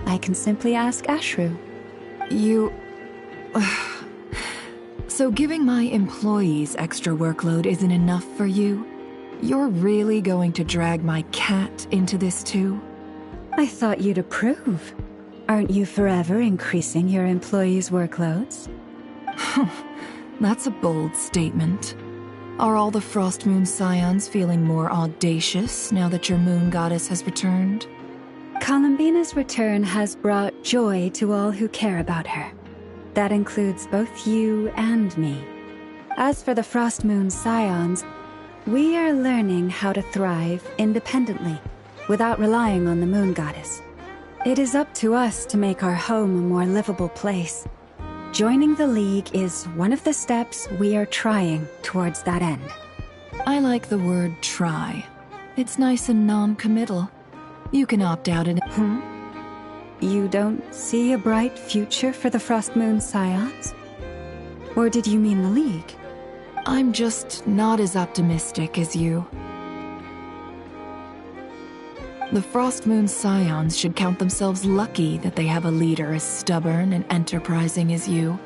I can simply ask Ashru. You... So giving my employees extra workload isn't enough for you? You're really going to drag my cat into this too? I thought you'd approve. Aren't you forever increasing your employees' workloads? That's a bold statement. Are all the Frostmoon Scions feeling more audacious now that your moon goddess has returned? Columbina's return has brought joy to all who care about her. That includes both you and me. As for the Frostmoon Scions, we are learning how to thrive independently, without relying on the moon goddess. It is up to us to make our home a more livable place. Joining the League is one of the steps we are trying towards that end. I like the word try. It's nice and non-committal. You can opt out in... You don't see a bright future for the Frostmoon Scions? Or did you mean the League? I'm just not as optimistic as you. The Frostmoon Scions should count themselves lucky that they have a leader as stubborn and enterprising as you.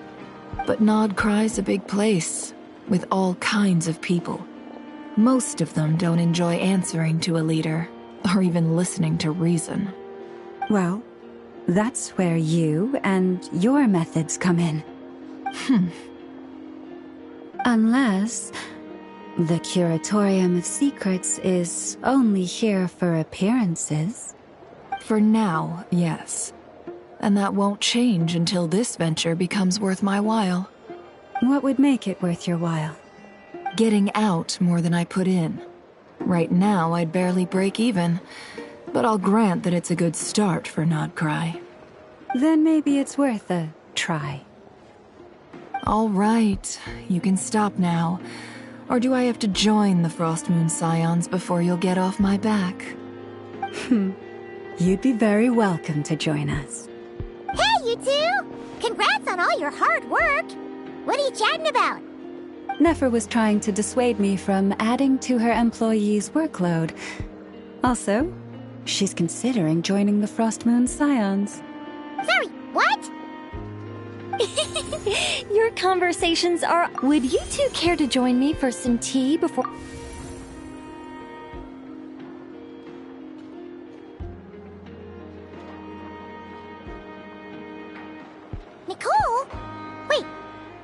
But Nodcry's a big place, with all kinds of people. Most of them don't enjoy answering to a leader, or even listening to reason. Well, that's where you and your methods come in. Unless The Curatorium of Secrets is only here for appearances. For now, yes. And that won't change until this venture becomes worth my while. What would make it worth your while? Getting out more than I put in. Right now, I'd barely break even, but I'll grant that it's a good start for Nodcry. Then maybe it's worth a try. All right, you can stop now. Or do I have to join the Frostmoon Scions before you'll get off my back? You'd be very welcome to join us. Hey, you two! Congrats on all your hard work! What are you chatting about? Nefer was trying to dissuade me from adding to her employees' workload. Also, she's considering joining the Frostmoon Scions. Sorry, what? Your conversations are... Would you two care to join me for some tea before... Nicole? Wait,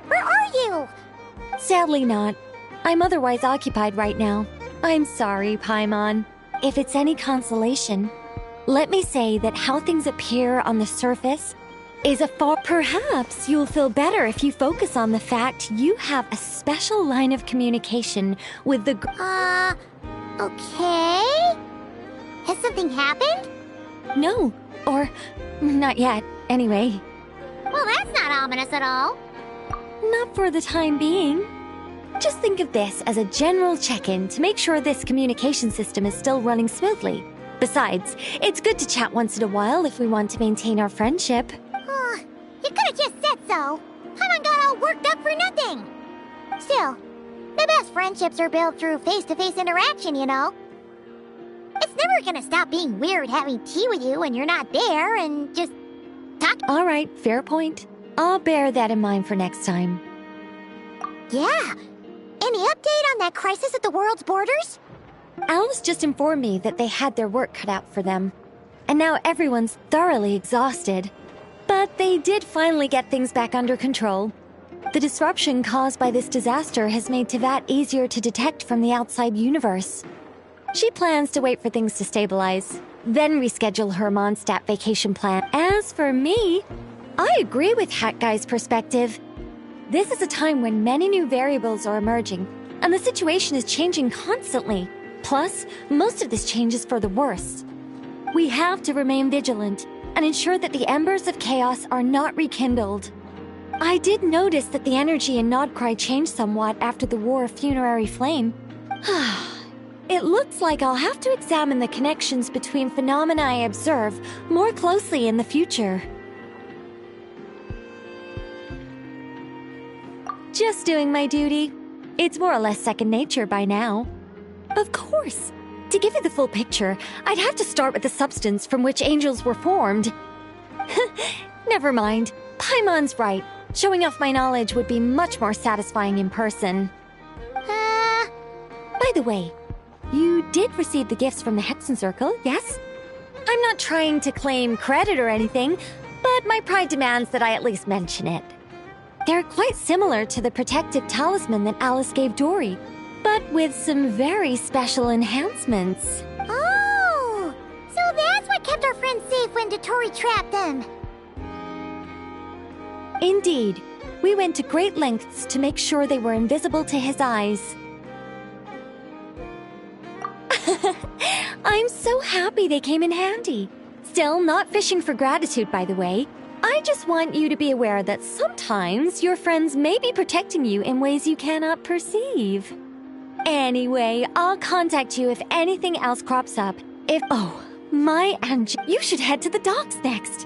where are you? Sadly not. I'm otherwise occupied right now. I'm sorry, Paimon. If it's any consolation, let me say that how things appear on the surface is a far... Perhaps you'll feel better if you focus on the fact you have a special line of communication with the... Okay? Has something happened? No, or not yet, anyway. Well, that's not ominous at all. Not for the time being. Just think of this as a general check-in to make sure this communication system is still running smoothly. Besides, it's good to chat once in a while if we want to maintain our friendship. You could have just said so. Haven't got all worked up for nothing. Still, the best friendships are built through face-to-face interaction, you know. It's never gonna stop being weird having tea with you when you're not there and just talk. All right, fair point. I'll bear that in mind for next time. Yeah. Any update on that crisis at the world's borders? Alice just informed me that they had their work cut out for them. And now everyone's thoroughly exhausted. But they did finally get things back under control. The disruption caused by this disaster has made Teyvat easier to detect from the outside universe. She plans to wait for things to stabilize, then reschedule her Mondstadt vacation plan. As for me, I agree with Hat Guy's perspective. This is a time when many new variables are emerging, and the situation is changing constantly. Plus, most of this change is for the worse. We have to remain vigilant and ensure that the embers of chaos are not rekindled. I did notice that the energy in Nodcry changed somewhat after the War of Funerary Flame. It looks like I'll have to examine the connections between phenomena I observe more closely in the future. Just doing my duty. It's more or less second nature by now. Of course. To give you the full picture, I'd have to start with the substance from which angels were formed. Never mind. Paimon's right. Showing off my knowledge would be much more satisfying in person. By the way, you did receive the gifts from the Hexen Circle, yes? I'm not trying to claim credit or anything, but my pride demands that I at least mention it. They're quite similar to the protective talisman that Alice gave Dory, but with some very special enhancements. Oh! So that's what kept our friends safe when Dory trapped them. Indeed. We went to great lengths to make sure they were invisible to his eyes. I'm so happy they came in handy. Still, not fishing for gratitude, by the way. I just want you to be aware that sometimes your friends may be protecting you in ways you cannot perceive. Anyway, I'll contact you if anything else crops up. Oh, my angel, you should head to the docks next.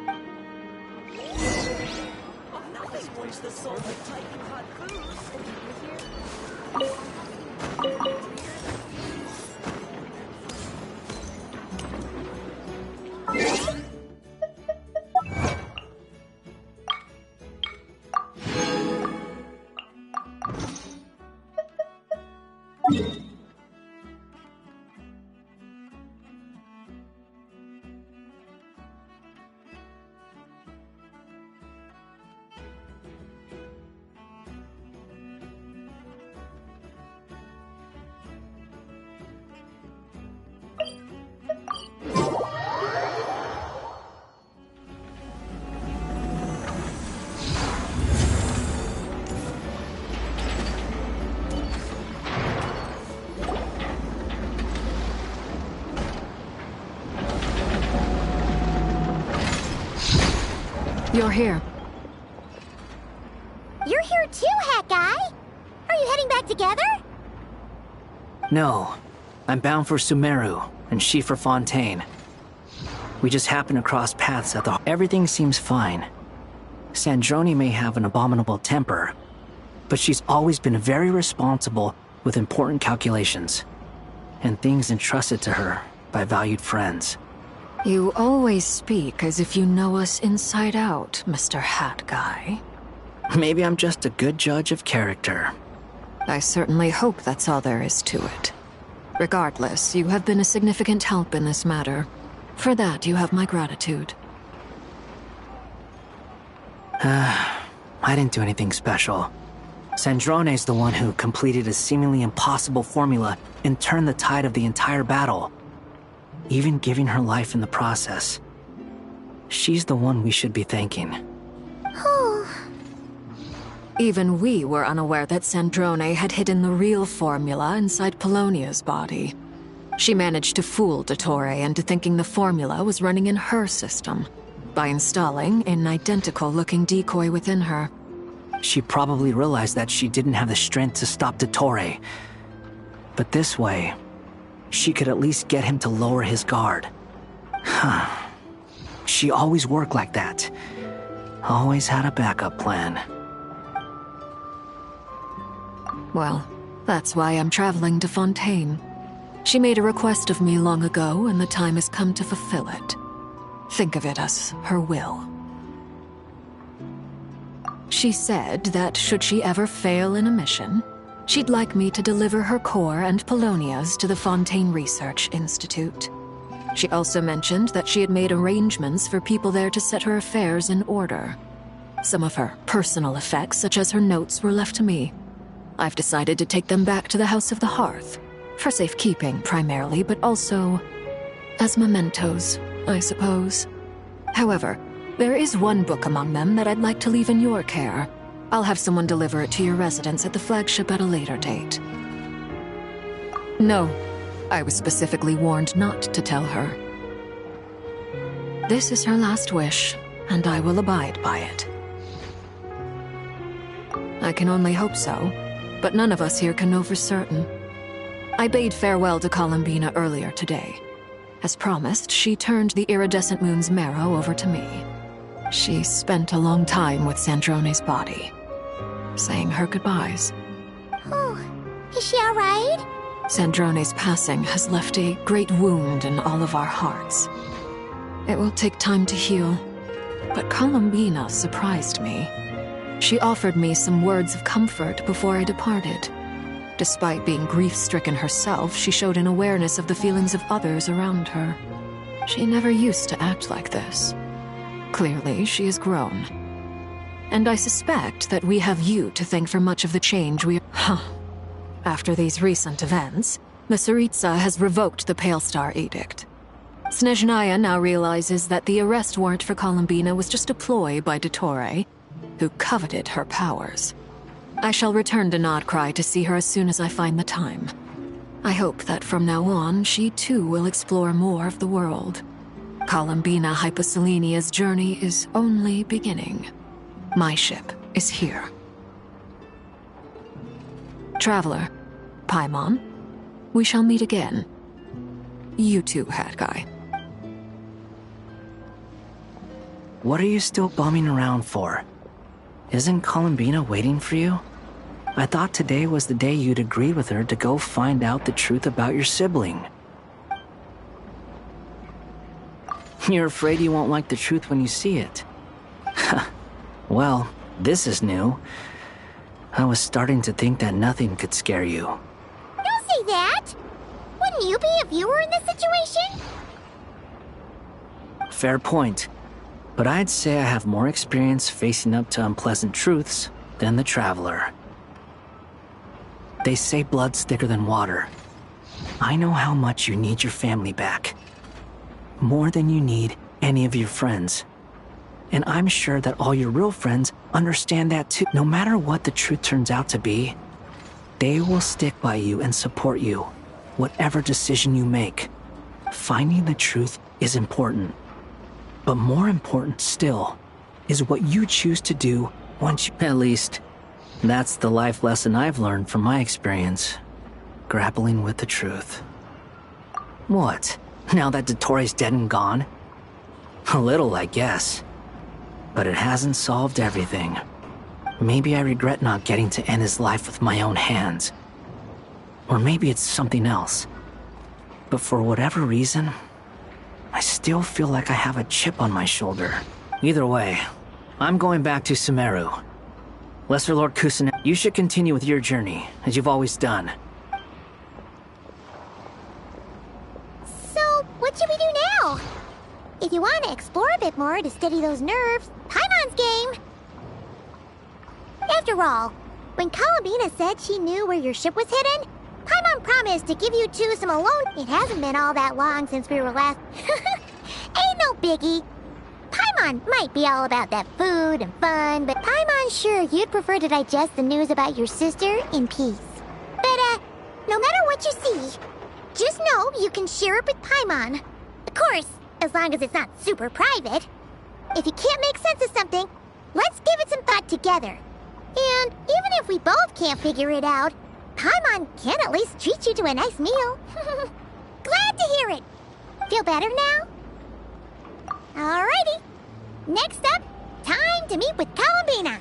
You're here. You're here too, Hat Guy. Are you heading back together? No. I'm bound for Sumeru, and she for Fontaine. We just happened to cross paths at the... Everything seems fine. Sandrone may have an abominable temper, but she's always been very responsible with important calculations, and things entrusted to her by valued friends. You always speak as if you know us inside out, Mr. Hat Guy. Maybe I'm just a good judge of character. I certainly hope that's all there is to it. Regardless, you have been a significant help in this matter. For that, you have my gratitude. I didn't do anything special. Sandrone's the one who completed a seemingly impossible formula and turned the tide of the entire battle, even giving her life in the process. She's the one we should be thanking. Even we were unaware that Sandrone had hidden the real formula inside Polonia's body. She managed to fool Dottore into thinking the formula was running in her system by installing an identical-looking decoy within her. She probably realized that she didn't have the strength to stop Dottore. But this way, she could at least get him to lower his guard. She always worked like that. Always had a backup plan. Well, that's why I'm traveling to Fontaine. She made a request of me long ago, and the time has come to fulfill it. Think of it as her will. She said that should she ever fail in a mission, she'd like me to deliver her core and Polonia's to the Fontaine Research Institute. She also mentioned that she had made arrangements for people there to set her affairs in order. Some of her personal effects, such as her notes, were left to me. I've decided to take them back to the House of the Hearth, for safekeeping primarily, but also as mementos, I suppose. However, there is one book among them that I'd like to leave in your care. I'll have someone deliver it to your residence at the flagship at a later date. No, I was specifically warned not to tell her. This is her last wish, and I will abide by it. I can only hope so, but none of us here can know for certain. I bade farewell to Columbina earlier today. As promised, she turned the iridescent moon's marrow over to me. She spent a long time with Sandrone's body, saying her goodbyes. Oh, is she all right? Sandrone's passing has left a great wound in all of our hearts. It will take time to heal, but Columbina surprised me. She offered me some words of comfort before I departed. Despite being grief-stricken herself, she showed an awareness of the feelings of others around her. She never used to act like this. Clearly, she has grown. And I suspect that we have you to thank for much of the change we... After these recent events, the Tsaritsa has revoked the Pale Star Edict. Snezhnaya now realizes that the arrest warrant for Columbina was just a ploy by Dottore, who coveted her powers. I shall return to Nodcry to see her as soon as I find the time. I hope that from now on, she too will explore more of the world. Columbina Hyposelenia's journey is only beginning. My ship is here. Traveler, Paimon, we shall meet again. You too, Hat Guy. What are you still bumming around for? Isn't Columbina waiting for you? I thought today was the day you'd agreed with her to go find out the truth about your sibling. You're afraid you won't like the truth when you see it. Well, this is new. I was starting to think that nothing could scare you. Don't say that! Wouldn't you be if you were in this situation? Fair point. But I'd say I have more experience facing up to unpleasant truths than the Traveler. They say blood's thicker than water. I know how much you need your family back. More than you need any of your friends. And I'm sure that all your real friends understand that too. No matter what the truth turns out to be, they will stick by you and support you, whatever decision you make. Finding the truth is important. But more important still is what you choose to do once you... At least, that's the life lesson I've learned from my experience. Grappling with the truth. What? Now that Dottoro's dead and gone? A little, I guess. But it hasn't solved everything. Maybe I regret not getting to end his life with my own hands. Or maybe it's something else. But for whatever reason, I still feel like I have a chip on my shoulder. Either way, I'm going back to Sumeru. Lesser Lord Kusunoki, you should continue with your journey, as you've always done. So, what should we do now? If you want to explore a bit more to steady those nerves, Paimon's game! After all, when Columbina said she knew where your ship was hidden, Paimon promised to give you two some alone. It hasn't been all that long since we were last. Ain't no biggie. Paimon might be all about that food and fun, but Paimon's sure you'd prefer to digest the news about your sister in peace. But, no matter what you see, just know you can share it with Paimon. Of course, as long as it's not super private. If you can't make sense of something, let's give it some thought together. And even if we both can't figure it out, Paimon can at least treat you to a nice meal. Glad to hear it. Feel better now? Alrighty. Next up, time to meet with Columbina.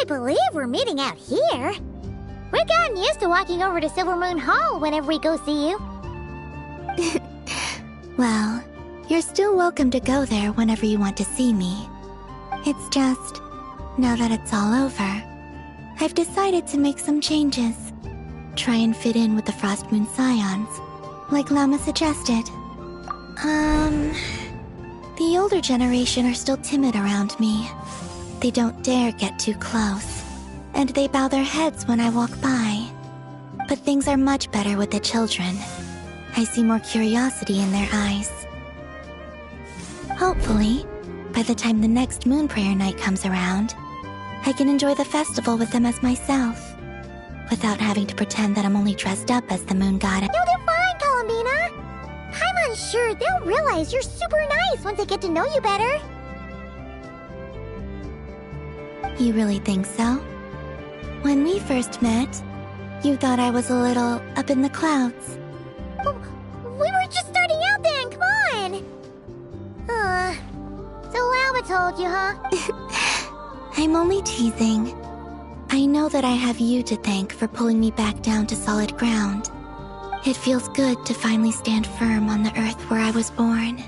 Believe we're meeting out here. We've gotten used to walking over to Silver Moon Hall whenever we go see you. Well, you're still welcome to go there whenever you want to see me. It's just, now that it's all over, I've decided to make some changes. Try and fit in with the Frost Moon Scions, like Lama suggested. The older generation are still timid around me. They don't dare get too close, and they bow their heads when I walk by. But things are much better with the children. I see more curiosity in their eyes. Hopefully, by the time the next Moon Prayer Night comes around, I can enjoy the festival with them as myself, without having to pretend that I'm only dressed up as the Moon Goddess. No, they're fine, Columbina. Paimon's sure they'll realize you're super nice once they get to know you better. You really think so? When we first met, you thought I was a little up in the clouds. We were just starting out then, come on! So Lama told you, huh? I'm only teasing. I know that I have you to thank for pulling me back down to solid ground. It feels good to finally stand firm on the earth where I was born.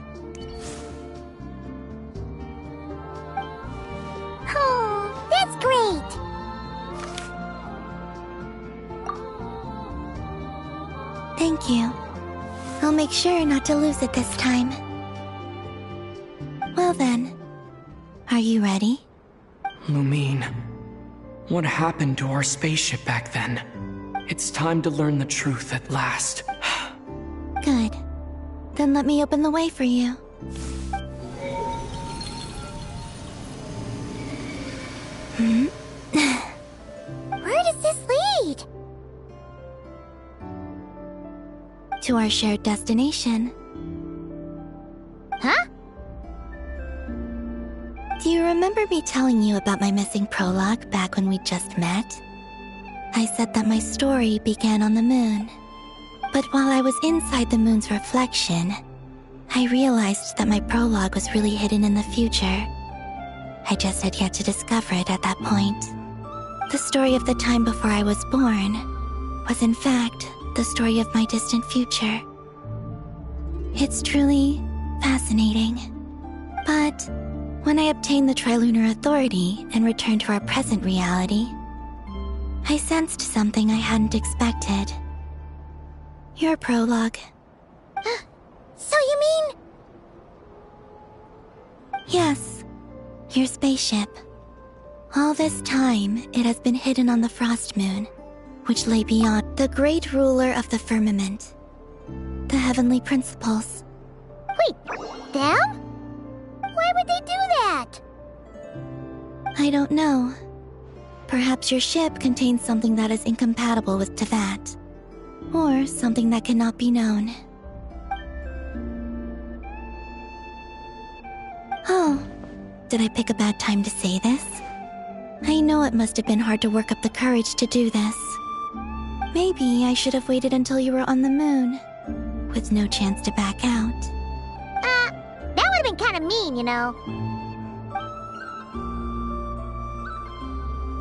Oh, that's great! Thank you. I'll make sure not to lose it this time. Well then, are you ready? Lumine, what happened to our spaceship back then? It's time to learn the truth at last. Good. Then let me open the way for you. Where does this lead? To our shared destination. Huh? Do you remember me telling you about my missing prologue back when we just met? I said that my story began on the moon. But while I was inside the moon's reflection, I realized that my prologue was really hidden in the future. I just had yet to discover it at that point. The story of the time before I was born was in fact the story of my distant future. It's truly fascinating. But when I obtained the Trilunar Authority and returned to our present reality, I sensed something I hadn't expected. Your prologue. So you mean... Yes, your spaceship. All this time, it has been hidden on the Frost Moon, which lay beyond the great ruler of the firmament. The heavenly principles. Wait, them? Why would they do that? I don't know. Perhaps your ship contains something that is incompatible with Tevat. Or something that cannot be known. Oh, did I pick a bad time to say this? I know it must have been hard to work up the courage to do this. Maybe I should have waited until you were on the moon, with no chance to back out. That would have been kind of mean, you know.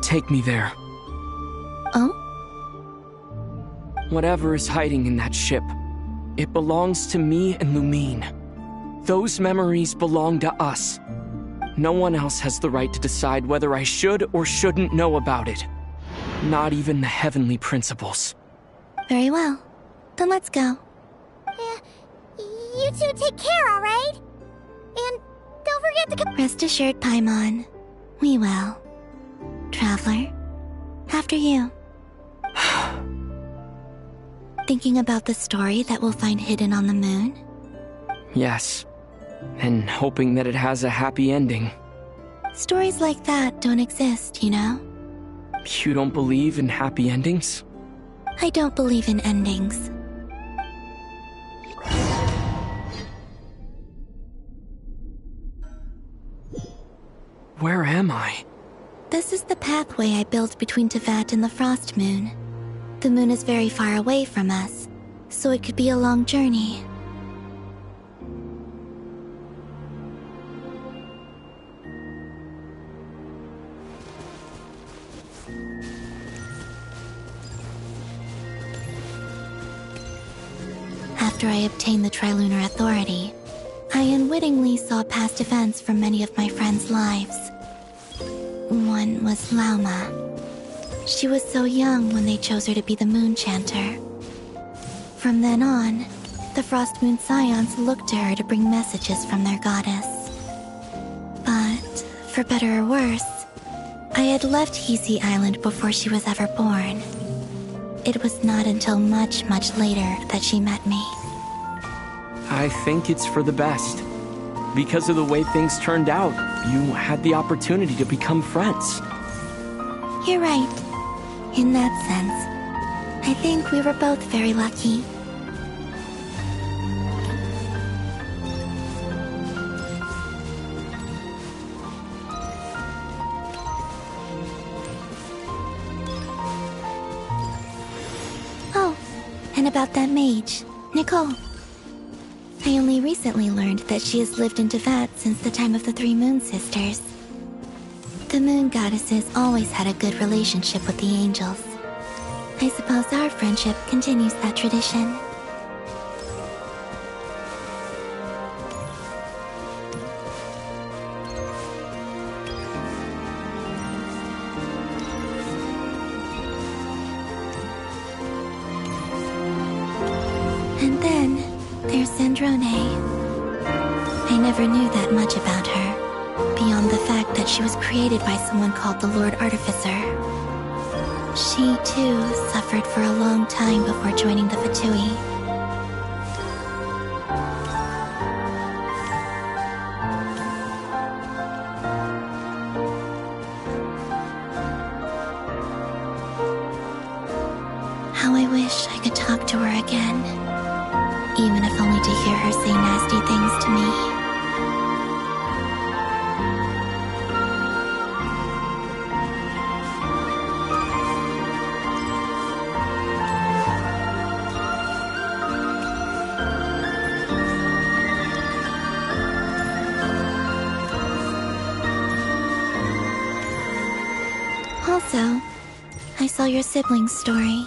Take me there. Oh? Whatever is hiding in that ship, it belongs to me and Lumine. Those memories belong to us. No one else has the right to decide whether I should or shouldn't know about it. Not even the heavenly principles. Very well. Then let's go. You two take care, alright? And don't forget to... Rest assured, Paimon. We will. Traveler, after you. Thinking about the story that we'll find hidden on the moon? Yes. And hoping that it has a happy ending. Stories like that don't exist, you know? You don't believe in happy endings? I don't believe in endings. Where am I? This is the pathway I built between Tevat and the Frost Moon. The moon is very far away from us, so it could be a long journey. After I obtained the Trilunar Authority, I unwittingly saw past events from many of my friends' lives. One was Lauma. She was so young when they chose her to be the Moon Chanter. From then on, the Frost Moon Scions looked to her to bring messages from their goddess. But, for better or worse, I had left Hisi Island before she was ever born. It was not until much, much later that she met me. I think it's for the best. Because of the way things turned out, you had the opportunity to become friends. You're right. In that sense, I think we were both very lucky. Oh, and about that mage, Nicole. I only recently learned that she has lived in Tevat since the time of the Three Moon Sisters. The Moon Goddesses always had a good relationship with the angels. I suppose our friendship continues that tradition. And then, there's Sandrone. I never knew that much about her, beyond the fact that she was created by someone called the Lord Artificer. She, too, suffered for a long time before joining the Fatui. How I wish I could talk to her again. Even if only to hear her say nasty things to me. Also, I saw your siblings' story.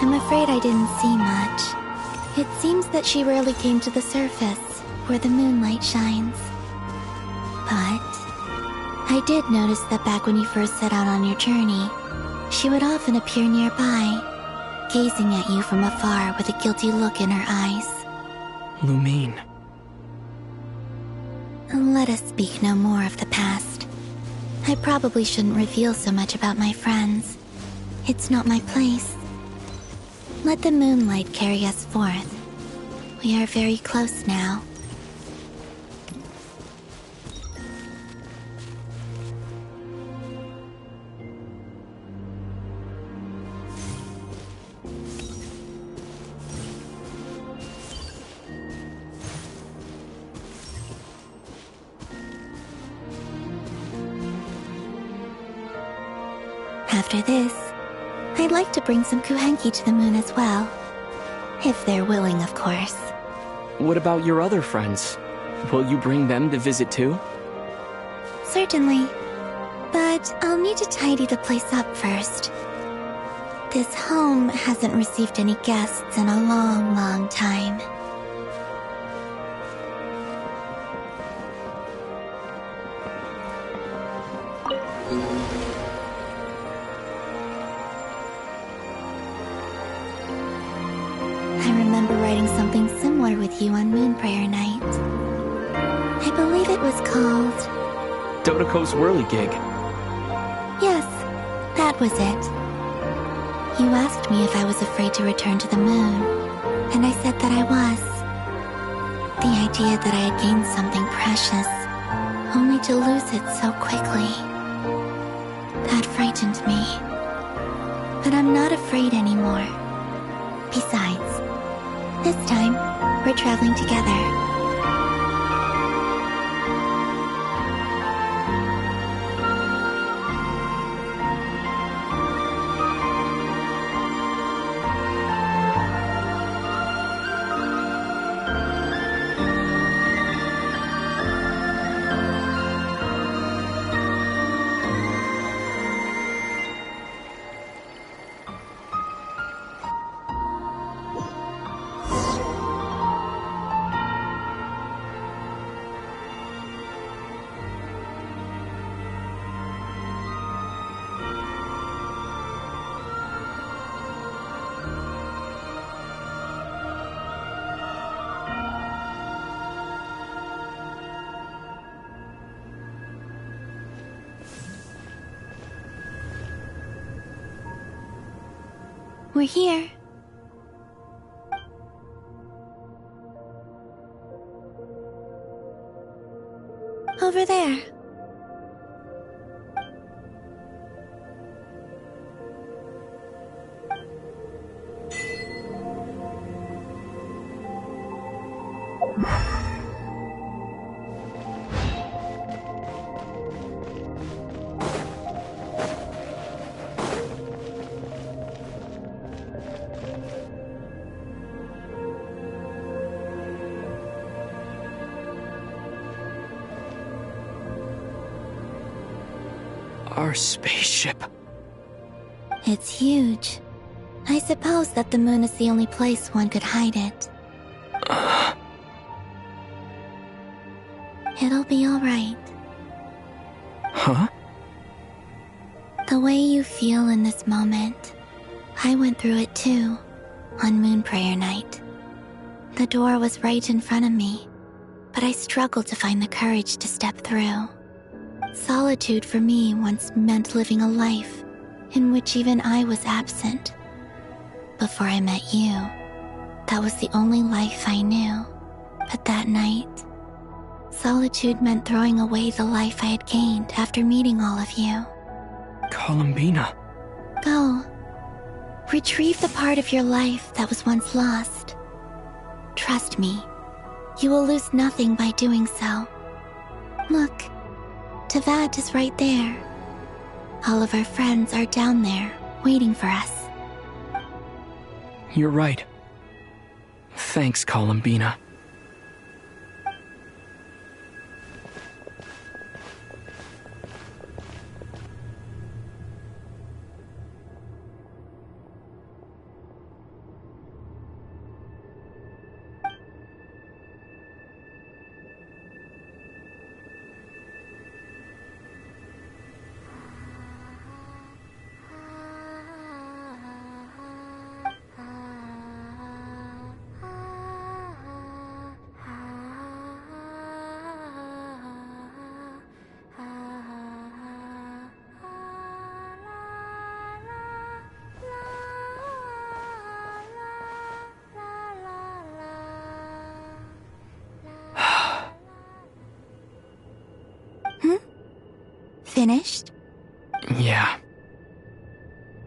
I'm afraid I didn't see much. It seems that she rarely came to the surface, where the moonlight shines. But I did notice that back when you first set out on your journey, she would often appear nearby, gazing at you from afar with a guilty look in her eyes. Lumine. Let us speak no more of the past. I probably shouldn't reveal so much about my friends. It's not my place. Let the moonlight carry us forth. We are very close now. After this, I'd like to bring some kuhenki to the moon as well. If they're willing, of course. What about your other friends? Will you bring them to visit too? Certainly. But I'll need to tidy the place up first. This home hasn't received any guests in a long, long time. Something similar with you on Moon Prayer Night. I believe it was called... Dodoko's Whirligig. Yes, that was it. You asked me if I was afraid to return to the moon, and I said that I was. The idea that I had gained something precious, only to lose it so quickly. That frightened me. But I'm not afraid anymore. Besides, this time, we're traveling together. We're here. Over there. Our spaceship. It's huge. I suppose that the moon is the only place one could hide it. It'll be all right. Huh? The way you feel in this moment, I went through it too, on Moon Prayer Night. The door was right in front of me, but I struggled to find the courage to step through. Solitude for me once meant living a life in which even I was absent. Before I met you, that was the only life I knew. But that night, solitude meant throwing away the life I had gained after meeting all of you. Columbina. Go. Retrieve the part of your life that was once lost. Trust me, you will lose nothing by doing so. Look, Tavad is right there. All of our friends are down there, waiting for us. You're right. Thanks, Columbina. finished? Yeah.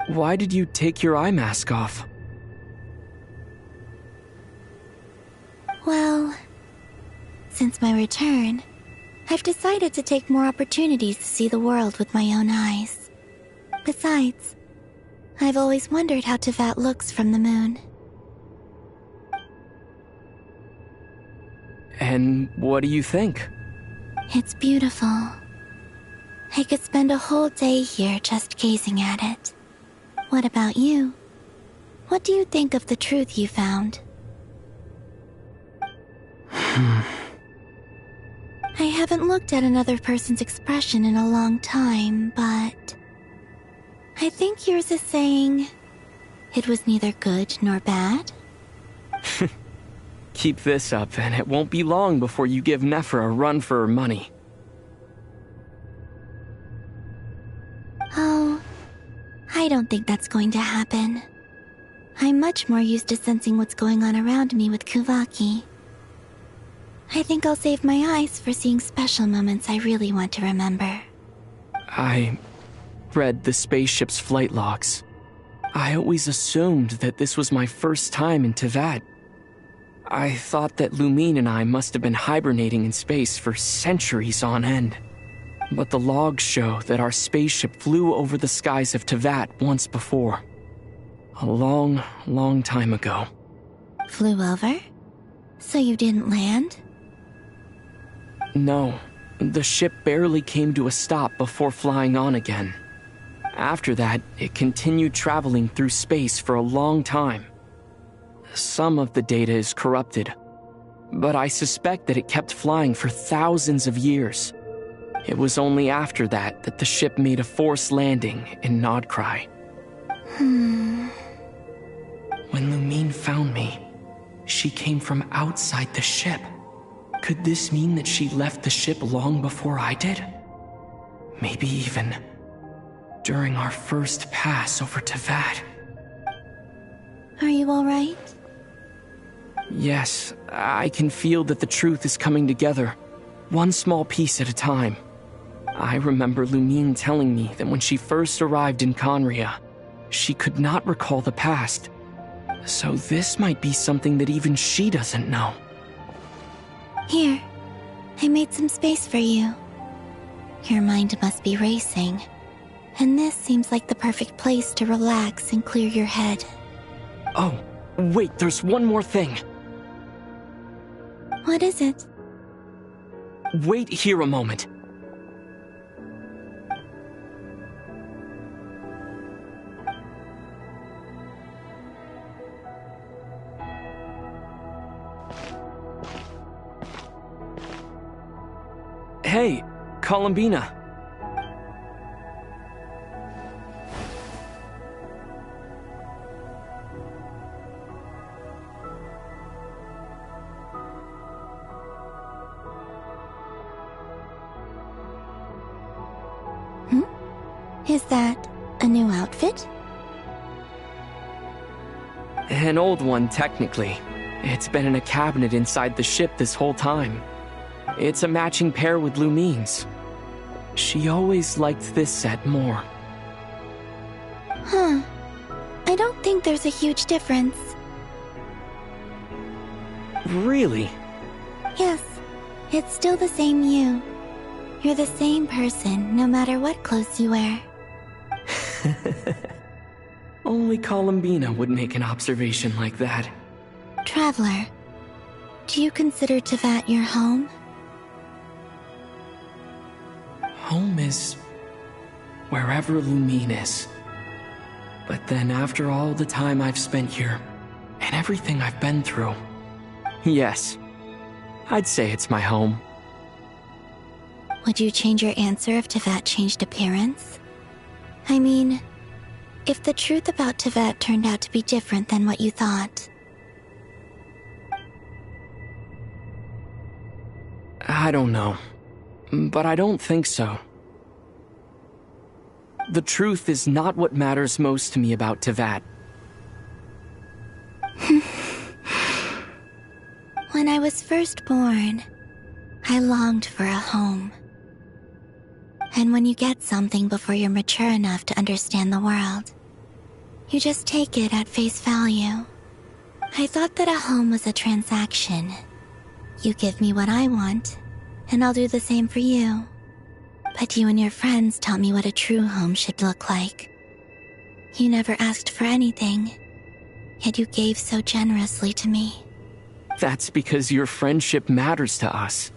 Why did you take your eye mask off? Well, since my return, I've decided to take more opportunities to see the world with my own eyes. Besides, I've always wondered how Tevat looks from the moon. And what do you think? It's beautiful. I could spend a whole day here just gazing at it. What about you? What do you think of the truth you found? I haven't looked at another person's expression in a long time, but I think yours is saying it was neither good nor bad. Keep this up, and it won't be long before you give Nephra a run for her money. Oh, I don't think that's going to happen. I'm much more used to sensing what's going on around me with Kuvaki. I think I'll save my eyes for seeing special moments I really want to remember. I read the spaceship's flight logs. I always assumed that this was my first time in Tevat. I thought that Lumine and I must have been hibernating in space for centuries on end. But the logs show that our spaceship flew over the skies of Tevat once before. A long, long time ago. Flew over? So you didn't land? No, the ship barely came to a stop before flying on again. After that, it continued traveling through space for a long time. Some of the data is corrupted, but I suspect that it kept flying for thousands of years. It was only after that that the ship made a forced landing in Nodcry. When Lumine found me, she came from outside the ship. Could this mean that she left the ship long before I did? Maybe even during our first pass over Tevat. Are you alright? Yes, I can feel that the truth is coming together, one small piece at a time. I remember Lumine telling me that when she first arrived in Conria, she could not recall the past. So this might be something that even she doesn't know. Here, I made some space for you. Your mind must be racing, and this seems like the perfect place to relax and clear your head. Oh, wait, there's one more thing. What is it? Wait here a moment. Hey, Columbina. Is that a new outfit? An old one, technically. It's been in a cabinet inside the ship this whole time. It's a matching pair with Lumine's. She always liked this set more. Huh. I don't think there's a huge difference. Really? Yes, it's still the same you. You're the same person, no matter what clothes you wear. Only Columbina would make an observation like that. Traveler, do you consider Tevat your home? Home is wherever Lumine is. But then after all the time I've spent here, and everything I've been through, yes, I'd say it's my home. Would you change your answer if Tevat changed appearance? I mean, if the truth about Tevat turned out to be different than what you thought. I don't know, but I don't think so. The truth is not what matters most to me about Tevat. When I was first born, I longed for a home. And when you get something before you're mature enough to understand the world, you just take it at face value. I thought that a home was a transaction. You give me what I want, and I'll do the same for you. But you and your friends taught me what a true home should look like. You never asked for anything, yet you gave so generously to me. That's because your friendship matters to us.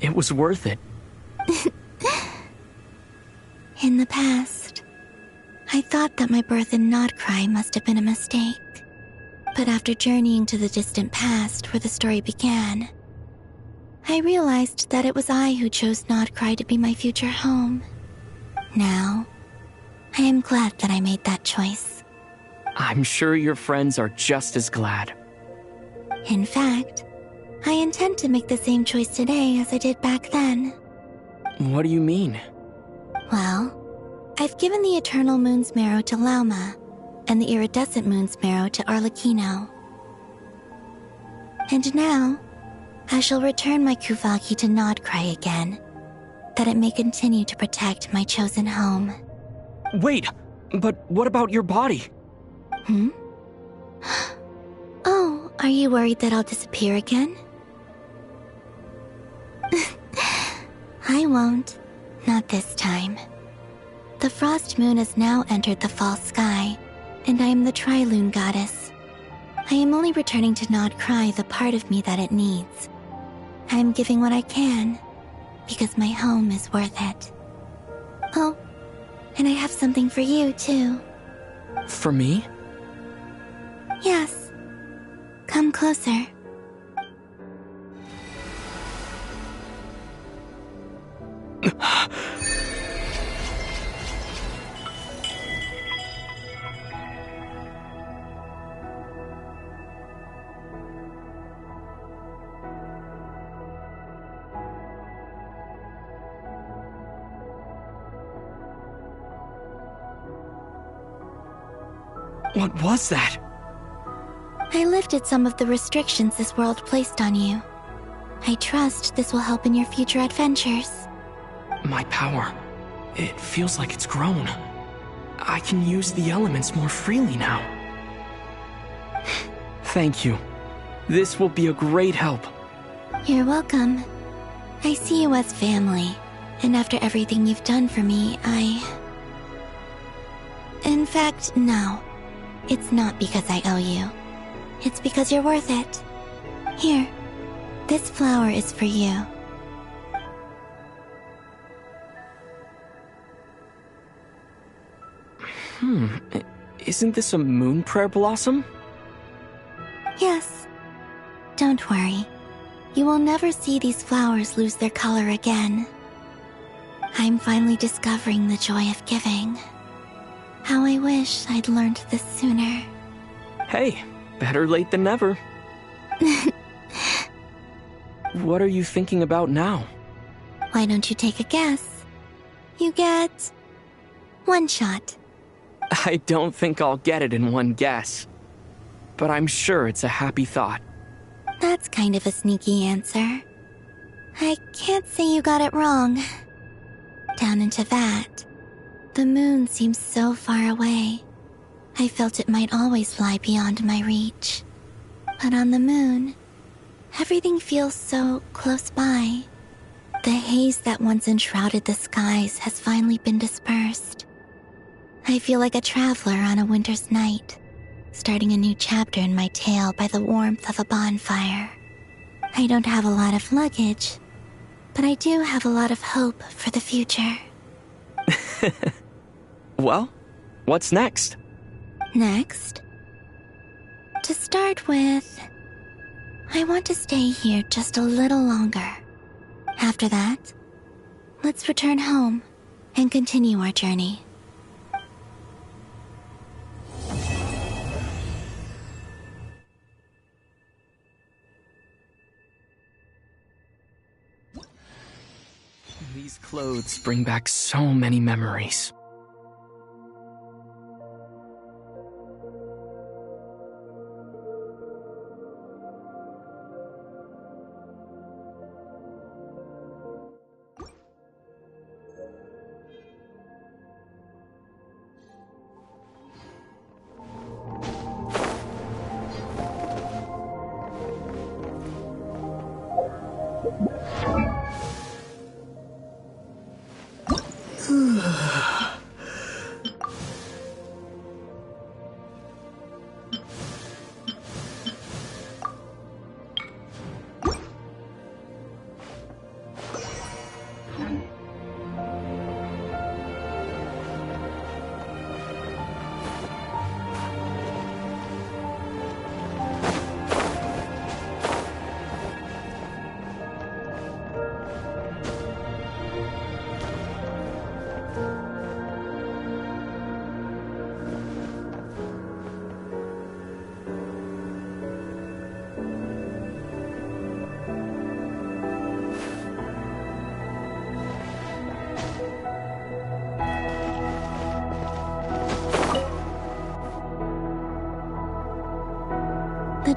It was worth it. In the past, I thought that my birth in Nodcry must have been a mistake. But after journeying to the distant past where the story began, I realized that it was I who chose Nodcry to be my future home. Now, I am glad that I made that choice. I'm sure your friends are just as glad. In fact, I intend to make the same choice today as I did back then. What do you mean? Well, I've given the Eternal Moon's Marrow to Lauma, and the Iridescent Moon's Marrow to Arlecchino. And now, I shall return my Kuvaki to Nodcry again, that it may continue to protect my chosen home. Wait, but what about your body? Oh, are you worried that I'll disappear again? I won't. Not this time. The Frost Moon has now entered the fall sky, and I am the Trilune Goddess. I am only returning to Nodcry the part of me that it needs. I am giving what I can, because my home is worth it. Oh, and I have something for you, too. For me? Yes. Come closer. What was that? I lifted some of the restrictions this world placed on you. I trust this will help in your future adventures. My power. It feels like it's grown. I can use the elements more freely now. Thank you. This will be a great help. You're welcome. I see you as family, and after everything you've done for me, In fact, no. It's not because I owe you. It's because you're worth it. Here, this flower is for you. Isn't this a moon prayer blossom? Yes. Don't worry. You will never see these flowers lose their color again. I'm finally discovering the joy of giving. How I wish I'd learned this sooner. Hey, better late than never. What are you thinking about now? Why don't you take a guess? You get... one shot. I don't think I'll get it in one guess. But I'm sure it's a happy thought. That's kind of a sneaky answer. I can't say you got it wrong. Down into that, the moon seems so far away. I felt it might always lie beyond my reach. But on the moon, everything feels so close by. The haze that once enshrouded the skies has finally been dispersed. I feel like a traveler on a winter's night, starting a new chapter in my tale by the warmth of a bonfire. I don't have a lot of luggage, but I do have a lot of hope for the future. Well, what's next? Next? To start with, I want to stay here just a little longer. After that, let's return home and continue our journey. These clothes bring back so many memories.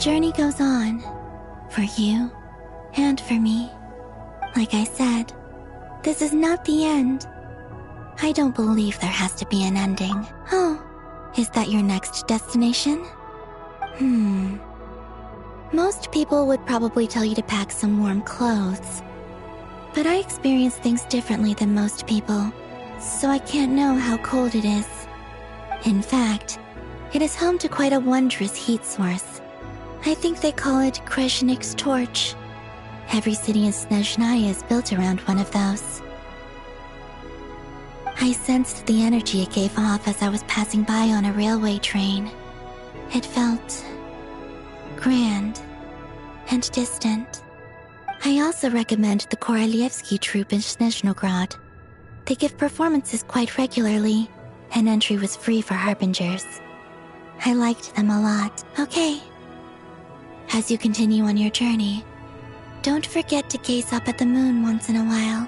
journey goes on. For you, and for me. Like I said, this is not the end. I don't believe there has to be an ending. Oh, is that your next destination? Most people would probably tell you to pack some warm clothes. But I experience things differently than most people, so I can't know how cold it is. In fact, it is home to quite a wondrous heat source. I think they call it Gehshin's torch. Every city in Snezhnaya is built around one of those. I sensed the energy it gave off as I was passing by on a railway train. It felt grand and distant. I also recommend the Korolievsky troupe in Snezhnograd. They give performances quite regularly, and entry was free for harbingers. I liked them a lot. Okay. As you continue on your journey, don't forget to gaze up at the moon once in a while.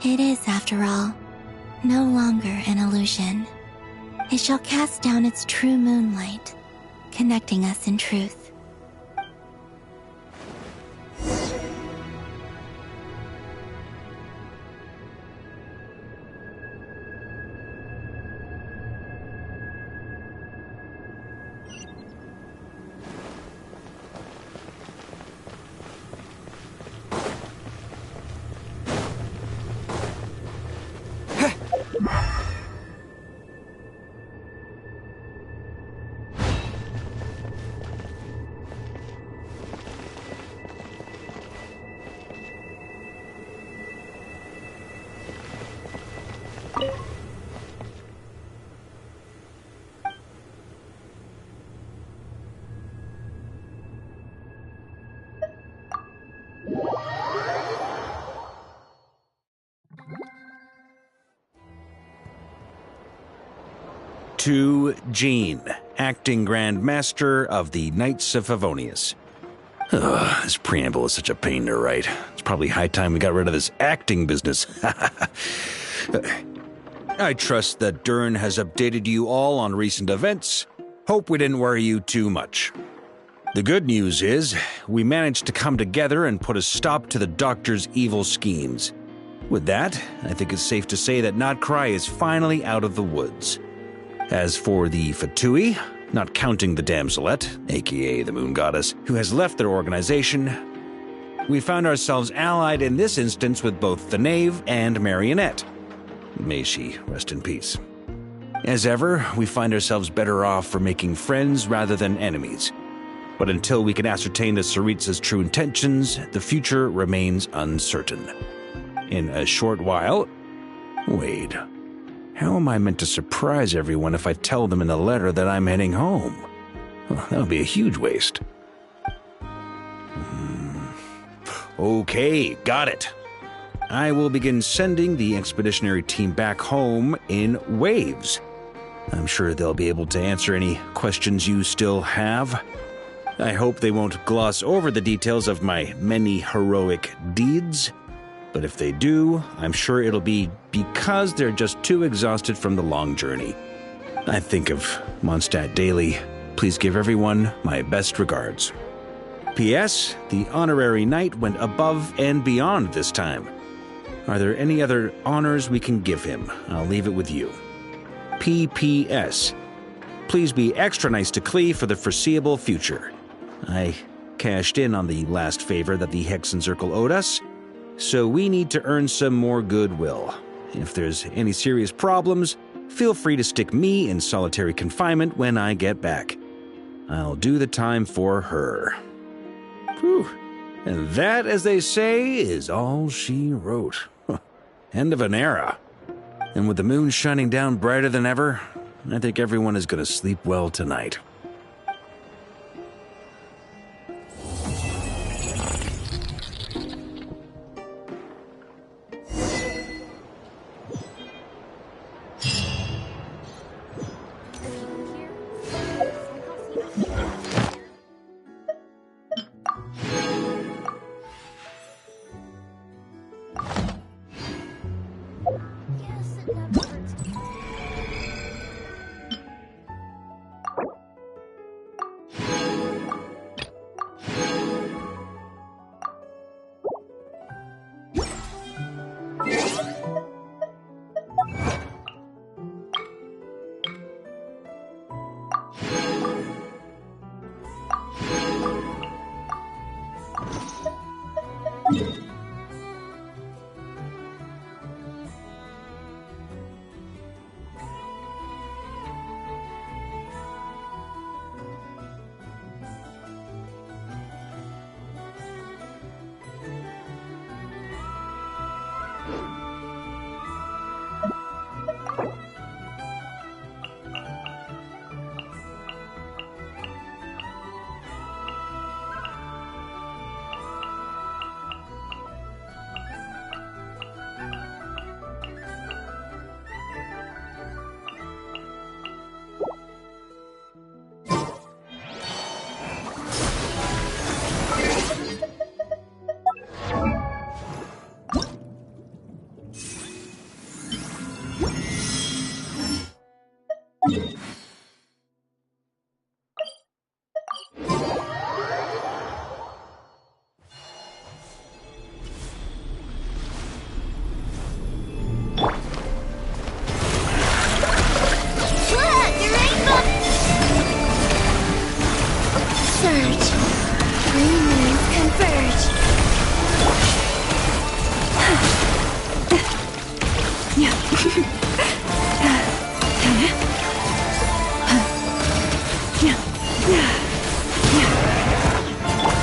It is, after all, no longer an illusion. It shall cast down its true moonlight, connecting us in truth. To Jean, acting Grand Master of the Knights of Favonius. Ugh, this preamble is such a pain to write. It's probably high time we got rid of this acting business. I trust that Dern has updated you all on recent events. Hope we didn't worry you too much. The good news is, we managed to come together and put a stop to the Doctor's evil schemes. With that, I think it's safe to say that Notcry is finally out of the woods. As for the Fatui, not counting the Damselette, aka the Moon Goddess, who has left their organization, we found ourselves allied in this instance with both the Knave and Marionette. May she rest in peace. As ever, we find ourselves better off for making friends rather than enemies. But until we can ascertain the Tsaritsa's true intentions, the future remains uncertain. In a short while... Wait... How am I meant to surprise everyone if I tell them in the letter that I'm heading home? Well, that would be a huge waste. Okay, got it. I will begin sending the expeditionary team back home in waves. I'm sure they'll be able to answer any questions you still have. I hope they won't gloss over the details of my many heroic deeds. But if they do, I'm sure it'll be because they're just too exhausted from the long journey. I think of Mondstadt daily. Please give everyone my best regards. P.S. The honorary knight went above and beyond this time. Are there any other honors we can give him? I'll leave it with you. P.P.S. Please be extra nice to Klee for the foreseeable future. I cashed in on the last favor that the Hexen Circle owed us, so we need to earn some more goodwill. If there's any serious problems, feel free to stick me in solitary confinement when I get back. I'll do the time for her. Whew. And that, as they say, is all she wrote. End of an era. And with the moon shining down brighter than ever, I think everyone is going to sleep well tonight.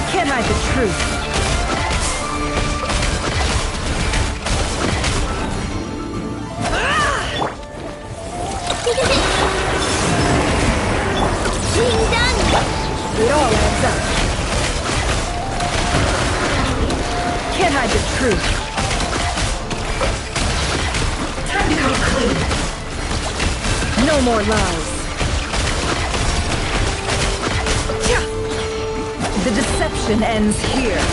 Can't hide the truth. It all adds up. Can't hide the truth. Time to go clean. No more lies. The deception ends here.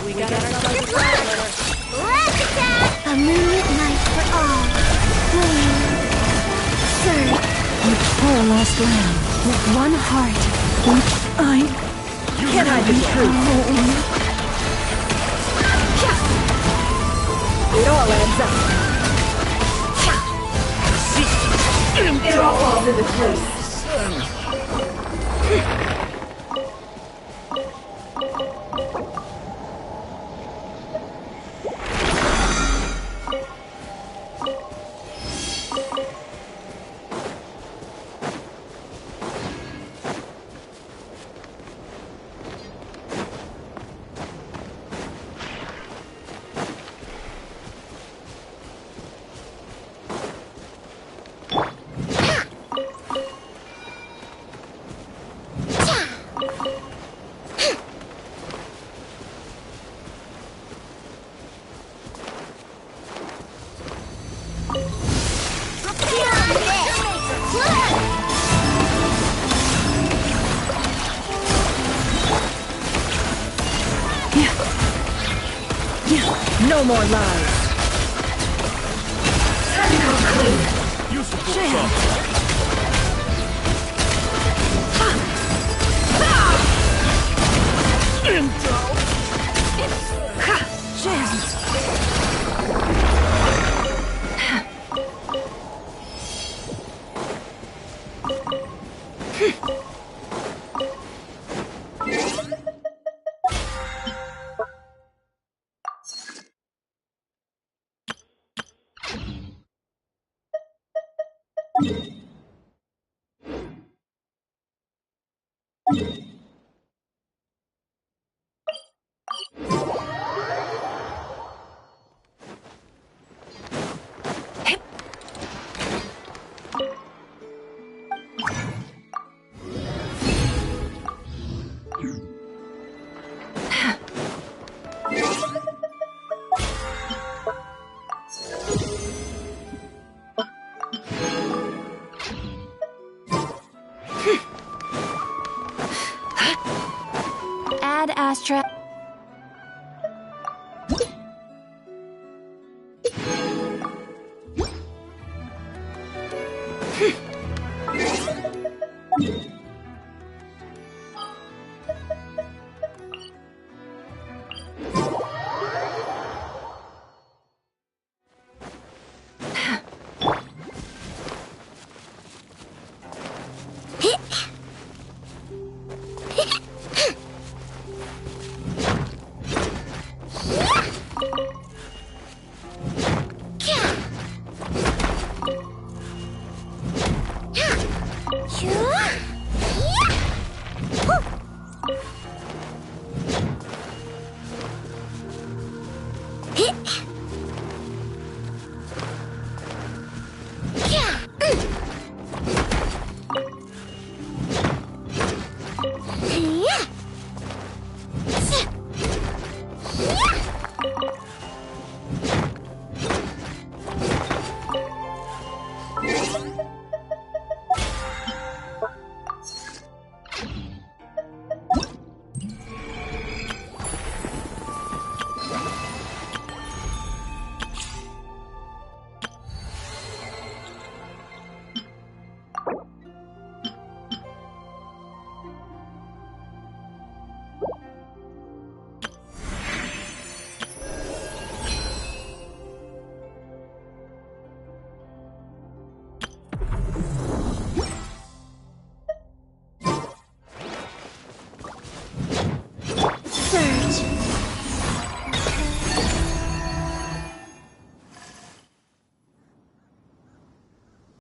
We got ourselves a fire. Let's attack! A moonlit night for all. Sir, you poor lost lamb, with one heart. I can't hide the truth. It all adds up. It all falls into place. No more lies. Add Astra. Hit!